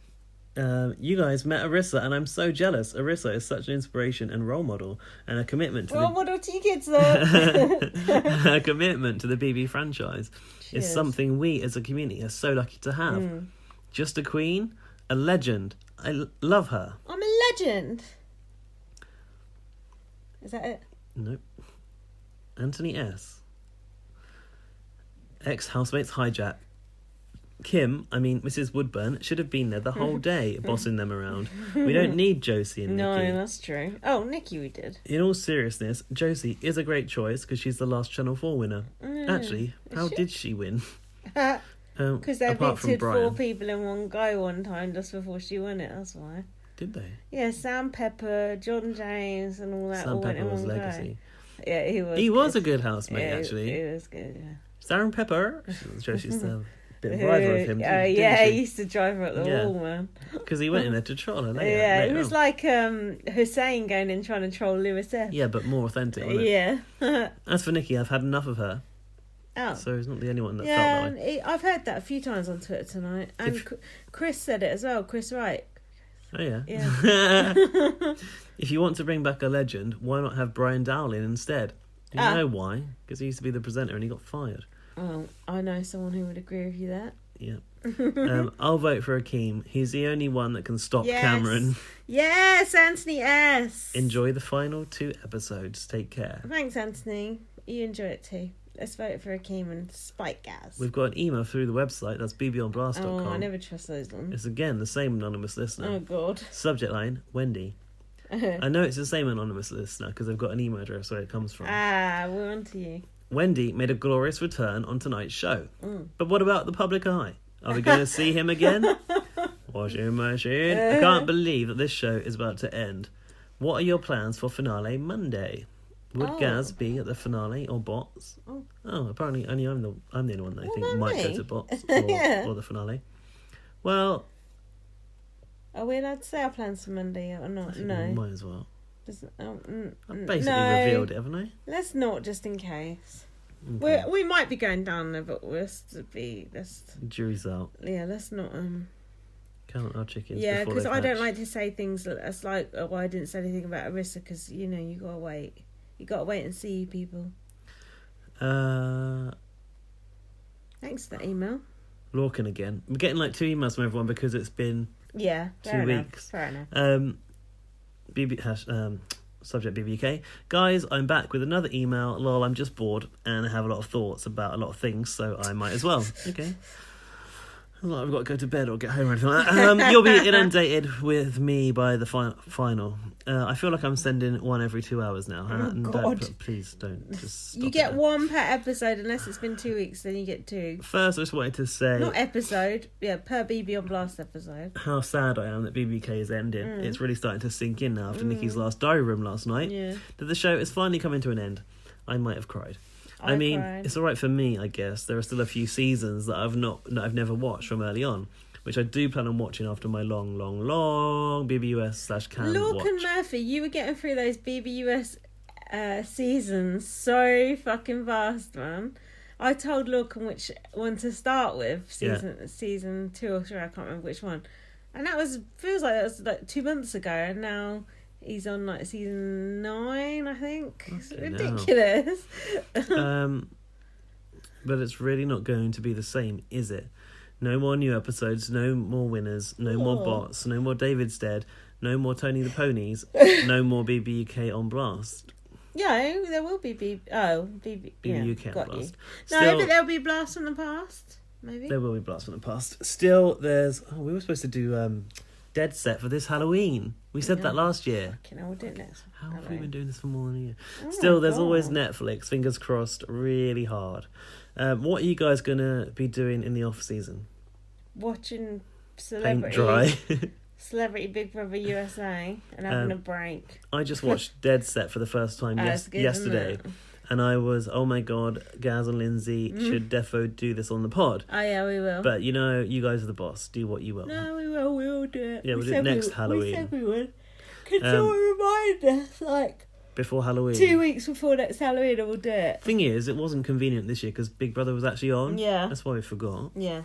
You guys met Arissa, and I'm so jealous. Arissa is such an inspiration and role model, and a commitment to Role model to you kids, though. a commitment to the BB franchise is something we as a community are so lucky to have. Just a queen, a legend. I love her. I'm a legend. Is that it? Nope. Anthony S. Ex-housemates hijack. Mrs. Woodburn, should have been there the whole day, bossing them around. We don't need Josie and Nikki. No, that's true. Oh, Nikki we did. In all seriousness, Josie is a great choice because she's the last Channel 4 winner. Actually, how did she win? Because they apart from evicted 4 Brian. people in one go one time just before she won it, that's why. Did they? Yeah, Sam Pepper, John James and all that Sam all went Pepper in was one legacy. go. Yeah, he was He good. was a good housemate, Yeah, actually. He was good, yeah. Sam Pepper. Josie's a bit of a rival of him. Yeah, he used to drive her at the wall, man. Because he went in there to troll her later. Yeah, it later was on. like Hussein going in trying to troll Lewis F. Yeah, but more authentic, wasn't it? Yeah. As for Nikki, I've had enough of her. Oh. So he's not the only one that felt Yeah, that way. I've heard that a few times on Twitter tonight. And Chris said it as well, Chris Wright. Oh, yeah. Yeah. If you want to bring back a legend, why not have Brian Dowling instead? Do you know why? Because he used to be the presenter and he got fired. Oh, I know someone who would agree with you there. Yeah. I'll vote for Akeem. He's the only one that can stop Cameron. Yes, Anthony S. Enjoy the final 2 episodes. Take care. Thanks, Anthony. You enjoy it too. Let's vote for Akeem and Spike Gaz. We've got an email through the website. That's bbonblast.com. Oh, I never trust those ones. It's again the same anonymous listener. Oh, God. Subject line, Wendy. I know it's the same anonymous listener because they've got an email address where it comes from. We're on to you. Wendy made a glorious return on tonight's show. But what about the public eye? Are we going to see him again? Washing machine. I can't believe that this show is about to end. What are your plans for finale Monday? Would Gaz be at the finale or Bots? Oh, apparently only I'm the only one that I think might go to Bots or the finale. Well, are we allowed to say our plans for Monday or not? I think No. we might as well. I've basically revealed it, haven't I? Let's not, just in case. Okay. We might be going down there, but let's Jury's out. yeah, let's not Count our chickens. yeah, because because I don't like to say things that's like, oh, well, I didn't say anything about Arissa because you gotta wait. You gotta wait and see people. Thanks for that email. Lorcan again. We're getting like 2 emails from everyone because it's been 2 weeks. Fair enough. Subject BBUK. Guys, I'm back with another email. Lol, I'm just bored and I have a lot of thoughts about a lot of things, so I might as well. Okay. Well, I've got to go to bed or get home or anything like that. You'll be inundated with me by the final. I feel like I'm sending one every 2 hours now. God. Please don't just stop You get it. one per episode unless it's been 2 weeks, then you get 2. First, I just wanted to say... Not episode, per BB on Blast episode. How sad I am that BBK is ending. It's really starting to sink in now after Nikki's last diary room last night. Yeah. That the show is finally coming to an end. I might have cried. I mean, cried. it's all right for me, I guess. There are still a few seasons that I've never watched from early on. which I do plan on watching after my long BBUS/Can Lorcan watch. and Murphy, you were getting through those BBUS seasons so fucking fast, man. I told Lorcan which one to start with, season 2 or 3, I can't remember which one. And feels like that was like 2 months ago, and now he's on like season 9, I think. It's ridiculous. But it's really not going to be the same, is it? No more new episodes, no more winners, no more bots, no more David Stead, no more Tony the Ponies, no more BBUK on Blast. Yeah, there will be BBUK on Blast. No, but there'll be Blast from the Past, maybe. There will be Blast from the Past. Still, there's... Oh, we were supposed to do Dead Set for this Halloween. We said that last year. Fucking hell, we didn't it? How have we been doing this for more than a year? Still, there's always Netflix, fingers crossed, really hard. What are you guys going to be doing in the off-season? Watching Paint dry. Celebrity Big Brother USA and having a break. I just watched Dead Set for the first time yesterday. And I was, oh my God, Gaz and Lindsay should defo do this on the pod. Oh yeah, we will. But you know, you guys are the boss. Do what you will. No, we will. We'll do it. Yeah, we'll do it next Halloween. We said we would. Can someone remind us, like... Before Halloween. 2 weeks before next Halloween, and we'll do it. Thing is, it wasn't convenient this year because Big Brother was actually on. Yeah. That's why we forgot. Yeah.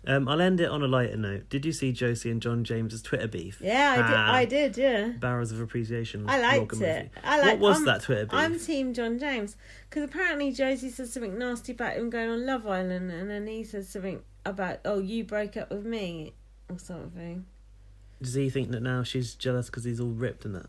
I'll end it on a lighter note. Did you see Josie and John James's Twitter beef? Yeah, I did, yeah. Barrels of appreciation. I liked it. What was that Twitter beef? I'm team John James. Because apparently Josie said something nasty about him going on Love Island, and then he said something about, you broke up with me, or something. Does he think that now she's jealous because he's all ripped and that?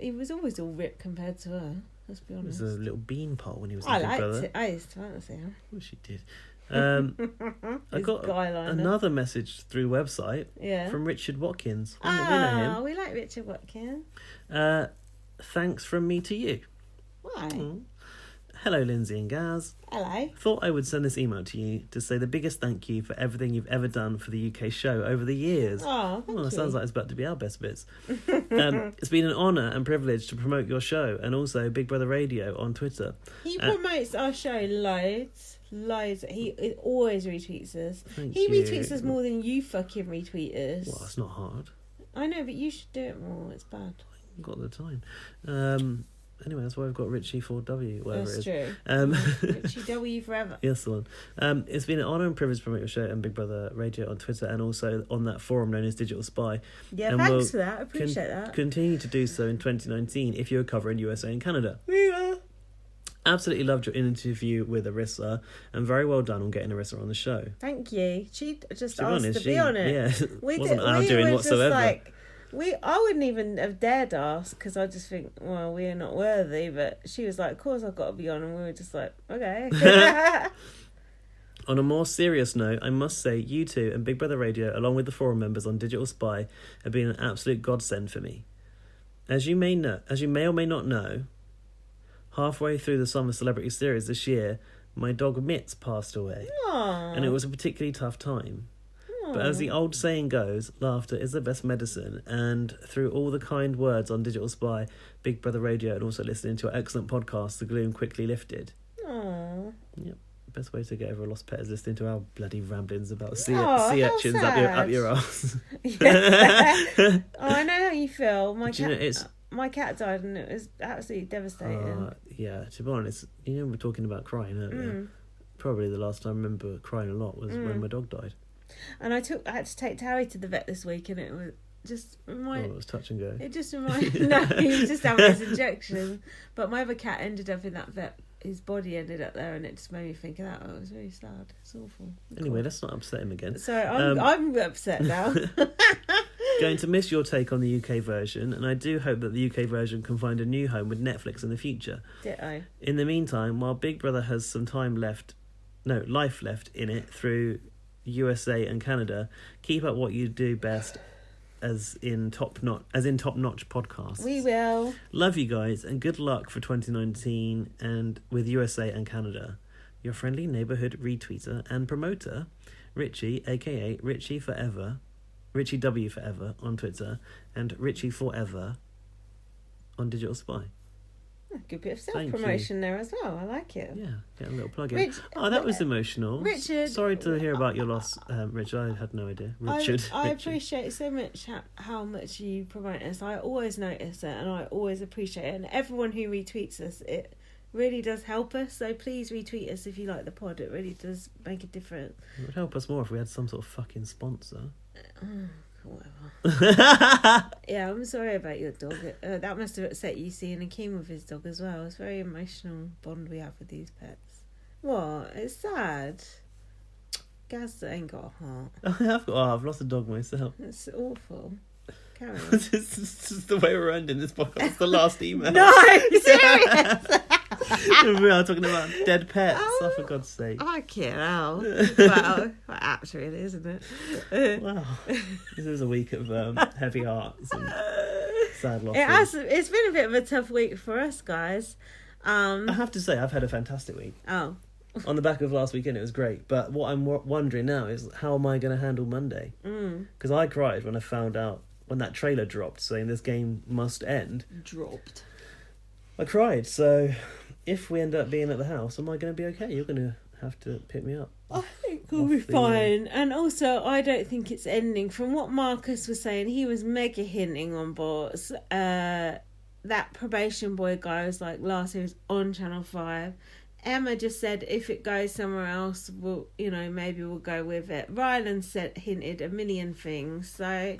He was always all ripped compared to her, let's be honest. He was a little beanpole when he was in Big Brother. It. I used to fancy him. Well, she did. I got another message through website from Richard Watkins. We know him. We like Richard Watkins. Thanks from me to you. Why? Hello, Lindsay and Gaz. Hello. Thought I would send this email to you to say the biggest thank you for everything you've ever done for the UK show over the years. Oh, thank you. It sounds like it's about to be our best bits. It's been an honour and privilege to promote your show and also Big Brother Radio on Twitter. He promotes our show loads. He always retweets us. Thank he you. retweets us more than you fucking retweet us. Well, it's not hard. I know, but you should do it more. It's bad. I haven't got the time. Anyway, that's why we've got Richie4W, whatever that's it is. True. Richie W forever. Yes, the one. It's been an honour and privilege to promote your show and Big Brother Radio on Twitter and also on that forum known as Digital Spy. Yeah, and thanks for that. I appreciate that. Continue to do so in 2019 if you're covering USA and Canada. We are. Absolutely loved your interview with Arissa and very well done on getting Arissa on the show. Thank you. She just asked to be on it. Yeah, wasn't our doing whatsoever. I wouldn't even have dared ask because I just think, well, we are not worthy. But she was like, of course I've got to be on. And we were just like, okay. On a more serious note, I must say you two and Big Brother Radio, along with the forum members on Digital Spy, have been an absolute godsend for me. As you may or may not know, halfway through the Summer Celebrity Series this year, my dog Mitz passed away. Aww. And it was a particularly tough time. But as the old saying goes, laughter is the best medicine, and through all the kind words on Digital Spy, Big Brother Radio, and also listening to our excellent podcast, the gloom quickly lifted. Aww. Yep. Best way to get over a lost pet is listening to our bloody ramblings about sea urchins up your arse. I know how you feel. My cat died and it was absolutely devastating. Yeah, to be honest, we're talking about crying earlier. Probably the last time I remember crying a lot was when my dog died. And I had to take Towie to the vet this week, and it was just reminded. Oh, it was touch and go. It just reminded. No, he was just having his injection. But my other cat ended up in that vet. His body ended up there, and it just made me think of that. Oh, it was really sad. It's awful. Anyway, let's not upset him again. So I'm upset now. Going to miss your take on the UK version, and I do hope that the UK version can find a new home with Netflix in the future. Ditto. In the meantime, while Big Brother has some life left in it through USA and Canada, keep up what you do best as in top-notch podcasts. We will. Love you guys and good luck for 2019 and with USA and Canada. Your friendly neighbourhood retweeter and promoter, Richie, aka Richie W Forever on Twitter, and Richie Forever on Digital Spy. Good bit of Thank self-promotion there as well. I like it. Yeah, get a little plug in. That was emotional. Richard. Sorry to hear about your loss, Richard. I had no idea. Richard. I appreciate so much how much you promote us. I always notice it and I always appreciate it. And everyone who retweets us, it really does help us. So please retweet us if you like the pod. It really does make a difference. It would help us more if we had some sort of fucking sponsor. Whatever. Yeah, I'm sorry about your dog. That must have upset you seeing Akeem with his dog as well. It's a very emotional bond we have with these pets. What? It's sad. Gaz ain't got a heart. I've lost a dog myself. It's awful. Carry on. This is the way we're ending this podcast. It's the last email. No, serious. We are talking about dead pets. Oh, for God's sake. I can't know. Well, apt really, isn't it? Wow. This is a week of heavy hearts and sad losses. It's been a bit of a tough week for us, guys. I have to say, I've had a fantastic week. Oh. On the back of last weekend, it was great. But what I'm wondering now is, how am I going to handle Monday? Because I cried when I found out, when that trailer dropped saying this game must end. Dropped. I cried. So if we end up being at the house, am I going to be okay? You're going to have to pick me up. I think we'll be fine. And also, I don't think it's ending. From what Marcus was saying, he was mega hinting on bots. That probation boy guy was like last year was on Channel 5. Emma just said if it goes somewhere else, maybe we'll go with it. Ryland hinted a million things, so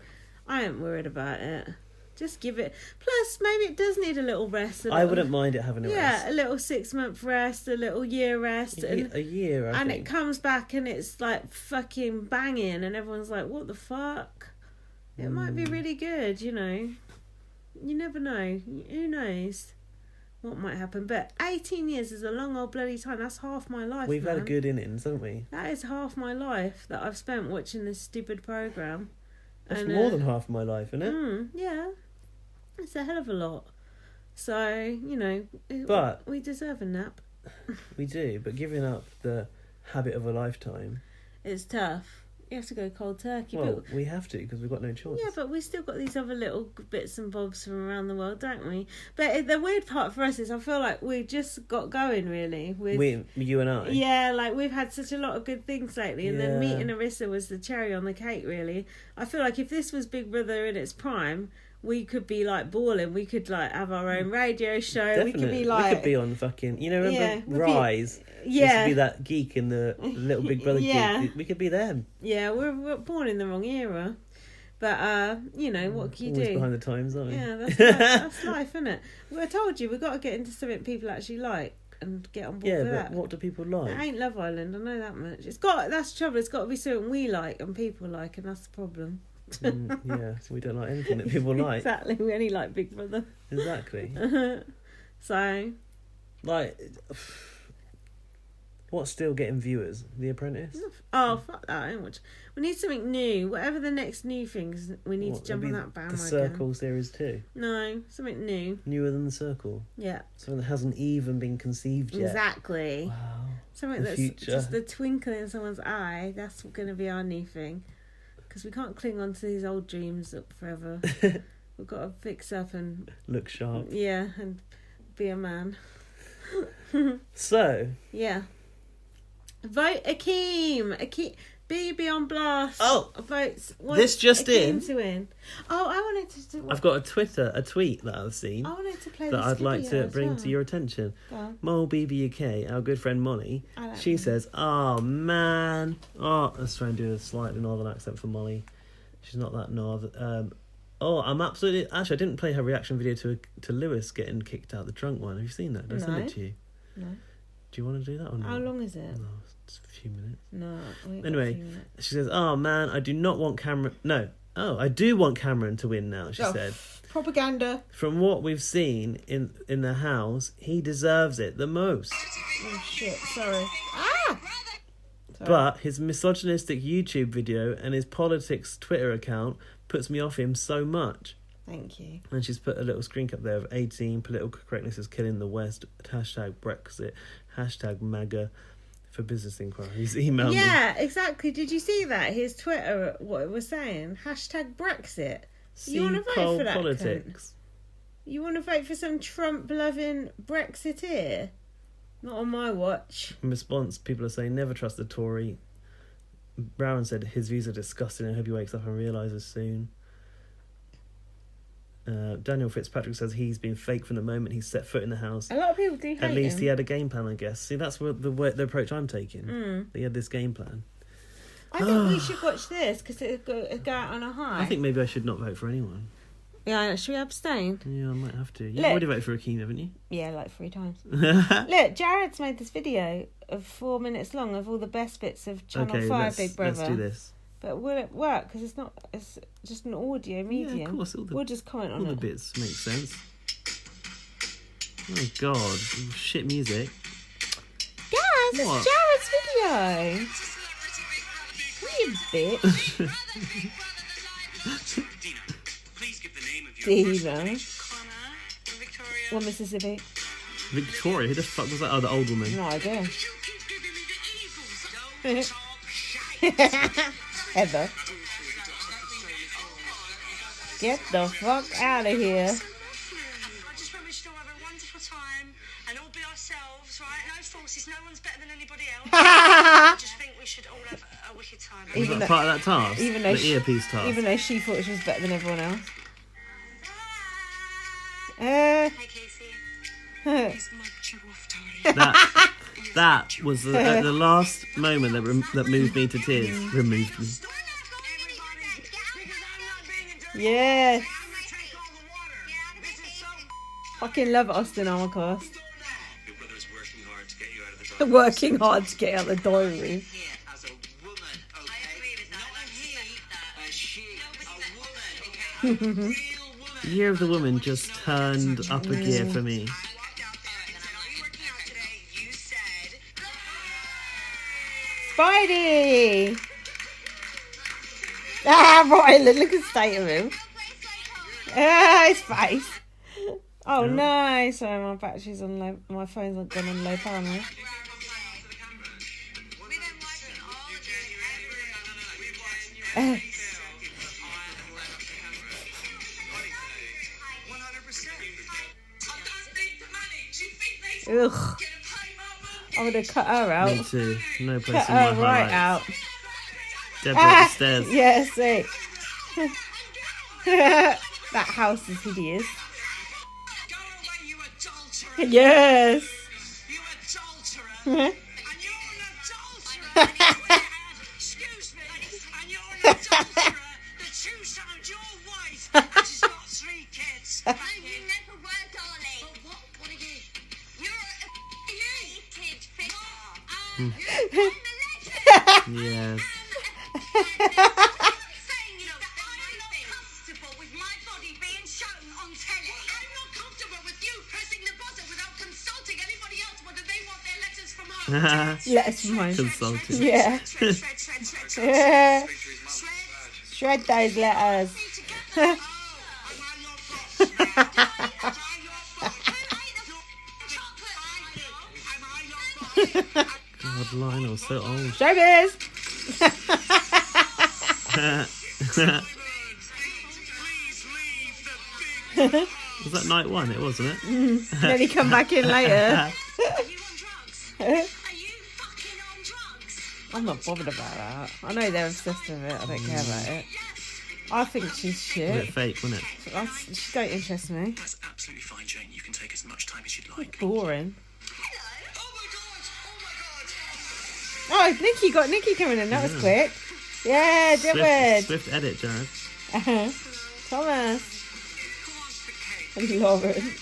I ain't worried about it. Just give it. Plus, maybe it does need a little rest. I wouldn't mind it having a rest. Yeah, a little 6-month rest, a little year rest. A year, I think. It comes back and it's like fucking banging and everyone's like, what the fuck? It might be really good, You never know. Who knows what might happen? But 18 years is a long old bloody time. That's half my life, We've man. had a good innings, haven't we? That is half my life that I've spent watching this stupid programme. That's more than half my life, isn't it? Yeah. It's a hell of a lot. So, but we deserve a nap. We do, but giving up the habit of a lifetime... It's tough. You have to go cold turkey. Well, we have to, because we've got no choice. Yeah, but we've still got these other little bits and bobs from around the world, don't we? But the weird part for us is I feel like we just got going, really. You and I? Yeah, like we've had such a lot of good things lately, and then meeting Arissa was the cherry on the cake, really. I feel like if this was Big Brother in its prime... we could be like balling. We could like have our own radio show. Definitely. We could be like... we could be on fucking... remember Rise? Yeah. Used to be that geek in the Little Big Brother geek. We could be them. Yeah, we're born in the wrong era. But, what can you do? Behind the times, aren't we? Yeah, that's life, isn't it? Well, I told you, we've got to get into something people actually like and get on board with that. Yeah, but what do people like? It ain't Love Island, I know that much. That's the trouble. It's got to be something we like and people like, and that's the problem. Yeah, so we don't like anything that people like. Exactly, we only like Big Brother. Exactly. So, like, what's still getting viewers? The Apprentice? Oh, fuck that, I don't watch. We need something new. Whatever the next new things, we need to jump on that bandwagon. The Circle series 2? No, something new. Newer than The Circle? Yeah. Something that hasn't even been conceived yet. Exactly. Wow. Something that's just the twinkle in someone's eye. That's going to be our new thing. Because we can't cling on to these old dreams up forever. We've got to fix up and... look sharp. Yeah, and be a man. So... yeah. Vote Akeem. BB on blast. Oh, votes. This just Akeem to win. Oh, I wanted to do. I've got a tweet that I've seen. I wanted to play that this I'd like to bring well. to your attention. Well. BBUK, our good friend Molly, she says, "Oh man, let's try and do a slightly northern accent for Molly. She's not that northern. I'm absolutely. Actually, I didn't play her reaction video to Lewis getting kicked out the drunk one. Have you seen that? Did I send it to you? No. Do you want to do that or not? How long is it? No, it's a few minutes. No. Anyway, she says, "Oh man, I do not want Cameron. No, I do want Cameron to win now." She said, "Propaganda. From what we've seen in the house, he deserves it the most." Oh shit! Sorry. But his misogynistic YouTube video and his politics Twitter account puts me off him so much. Thank you. And she's put a little screen cap there of 18 political correctness is killing the West, #Brexit, #MAGA for business inquiries. Email me. Yeah, exactly. Did you see that? His Twitter, what it was saying? #Brexit. You want to vote for that? Politics. You want to vote for some Trump-loving Brexiteer? Not on my watch. In response, people are saying never trust the Tory. Brown said his views are disgusting and I hope he wakes up and realises soon. Daniel Fitzpatrick says he's been fake from the moment he set foot in the house. A lot of people do hate him. At least he had a game plan, I guess. See, that's what the approach I'm taking. He had this game plan. I think we should watch this because it'll go out on a high. I think maybe I should not vote for anyone. Yeah, should we abstain? Yeah, I might have to. You've already voted for Akeem, haven't you? Yeah, like 3 times. Look, Jared's made this video of 4 minutes long of all the best bits of Channel 5 Big Brother. Let's do this. But will it work? Because it's just an audio medium. Yeah, of course. We'll just comment on all it. All the bits make sense. Oh, God. Shit music. Guys, it's Jared's video. You bitch. Dina. What, Mississippi? Victoria? Who the fuck was that? Oh, the old woman. No idea. Heather. Get the fuck out of here. I just want we should all have a wonderful time and all be ourselves, right? No forces, no one's better than anybody else. I just think we should all have a wicked time. Was that part of that task? Even though the earpiece task? Even though she thought she was better than everyone else. Hey, Casey. That was the last moment that moved me to tears. Removed me. Yes. Fucking love Austin Armacross. Working hard to get out the diary. Year of the Woman just turned up a gear for me. Spidey! Ah, Ryland, look at the state of him. Ah, his face. Oh no, sorry, my battery's on low, my phone's not gone on low power now. Ugh. I'm gonna cut her out. Me too. No place cut in my her right highlights. out. Deborah at the stairs. Yeah, see. That house is hideous. Yes. Yes. Letters from home. Consulting. Yeah. Yeah. Shred those letters. God, Lionel's so old. Showbiz! Was that night one? It wasn't it? Then he come back in later. I'm not bothered about that. I know they're obsessed with it. I don't care about it. I think she's shit. Was it fake, wasn't it? She don't interest me. That's absolutely fine, Jane. You can take as much time as you'd like. Boring. Oh, Nikki got Nikki coming in. That was quick. Yeah, Jared. Swift edit, Jared. Thomas. And Lauren.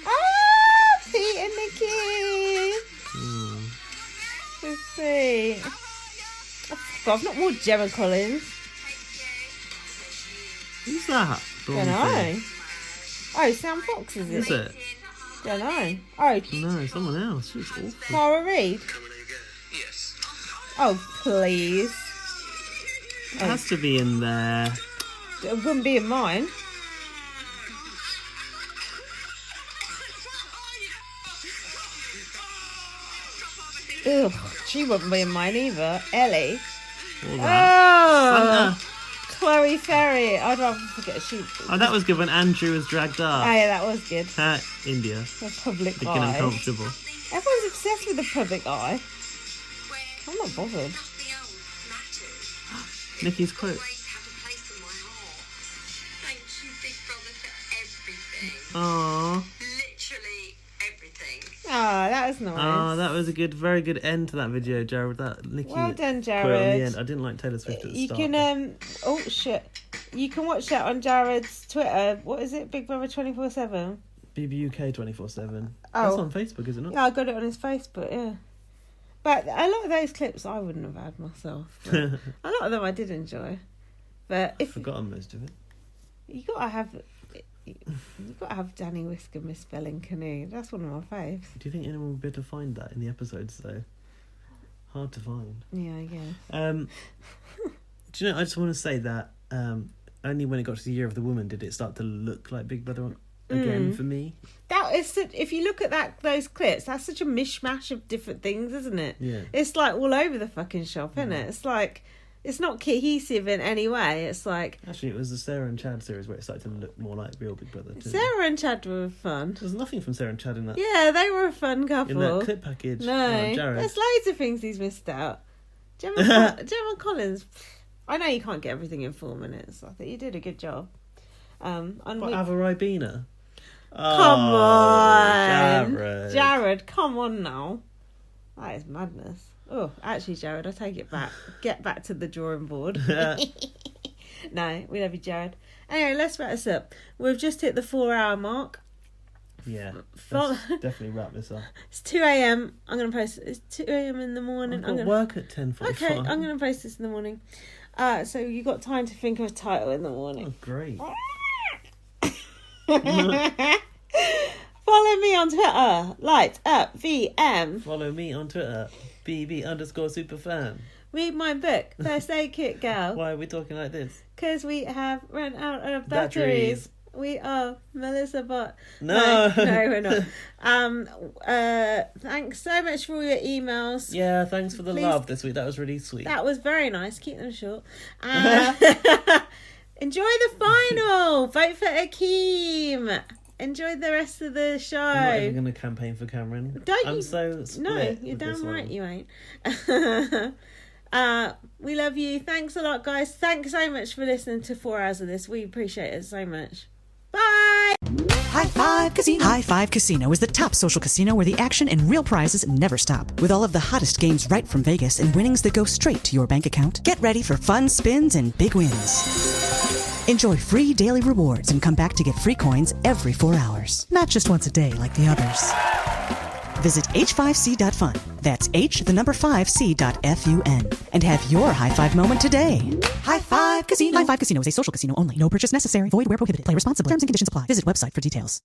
Ah, Pete and Nikki. Let's see. Oh, God, I've not more Gemma Collins. Who's that? Don't know. Oh, Sam Fox is it? Is it? Don't know. Oh, no, someone else. She's awful. Tara Reid. Oh, please. It has to be in there. It wouldn't be in mine. Ugh, she wouldn't be in mine either. Ellie. All that. Oh, Chloe Joey Ferry. I'd rather forget a shoot. Oh, that was good when Andrew was dragged up. Oh, yeah, that was good. India. The public Looking eye. uncomfortable. Everyone's obsessed with the public eye. I'm not bothered. Nikki's quote. Aww. Literally everything. Oh, that was nice. Oh, that was a very good end to that video, Jared. That Nikki. Well done, quote on the Jared. end. I didn't like Taylor Swift at the You start. can oh shit, you can watch that on Jared's Twitter. What is it? Big Brother 24/7. BBUK 24/7. Oh. That's on Facebook, is it not? Yeah, I got it on his Facebook. Yeah, but a lot of those clips I wouldn't have had myself. But a lot of them I did enjoy, but I've forgotten most of it. You gotta have Danny Whisker misspelling canoe. That's one of my faves. Do you think anyone will be able to find that in the episodes though? Hard to find. Yeah, I guess. Do you know? I just want to say that only when it got to the Year of the Woman did it start to look like Big Brother again for me. That is, if you look at those clips, that's such a mishmash of different things, isn't it? Yeah. It's like all over the fucking shop, isn't it? It's like, it's not cohesive in any way. It's like... Actually, it was the Sarah and Chad series where it started to look more like real Big Brother. Sarah and Chad were fun. There's nothing from Sarah and Chad in that. Yeah, they were a fun couple. In that clip package. No, Jared. there's loads of things he's missed out. Gemma Collins, I know you can't get everything in 4 minutes. I think you did a good job. What, Avaribina? Come on, Jared. Jared, come on now. That is madness. Oh, actually, Jared, I take it back. Get back to the drawing board. No, we love you, Jared. Anyway, let's wrap this up. We've just hit the 4-hour mark. Yeah, let's definitely wrap this up. It's 2 a.m. I'm going to post it. It's 2 a.m. in the morning. I've got work at 10:45. Okay, I'm going to post this in the morning. So you got time to think of a title in the morning. Oh, great. Follow me on Twitter, light up VM. Follow me on Twitter, BB_superfan. Read my book, First Aid Kit Girl. Why are we talking like this? Because we have run out of batteries. We are Melissa Bot. No, we're not. Thanks so much for all your emails. Yeah, thanks for the love this week. That was really sweet. That was very nice. Keep them short. Enjoy the final. Vote for Akeem. Enjoy the rest of the show. I'm not even going to campaign for Cameron. I'm so split. No, you're damn right you ain't. We love you. Thanks a lot, guys. Thanks so much for listening to 4 hours of this. We appreciate it so much. Bye. High Five Casino. High Five Casino is the top social casino where the action and real prizes never stop. With all of the hottest games right from Vegas and winnings that go straight to your bank account, get ready for fun spins and big wins. Enjoy free daily rewards and come back to get free coins every 4 hours. Not just once a day like the others. Visit h5c.fun. That's h5c.fun. And have your high five moment today. High Five Casino. High Five Casino is a social casino only. No purchase necessary. Void where prohibited. Play responsibly. Terms and conditions apply. Visit website for details.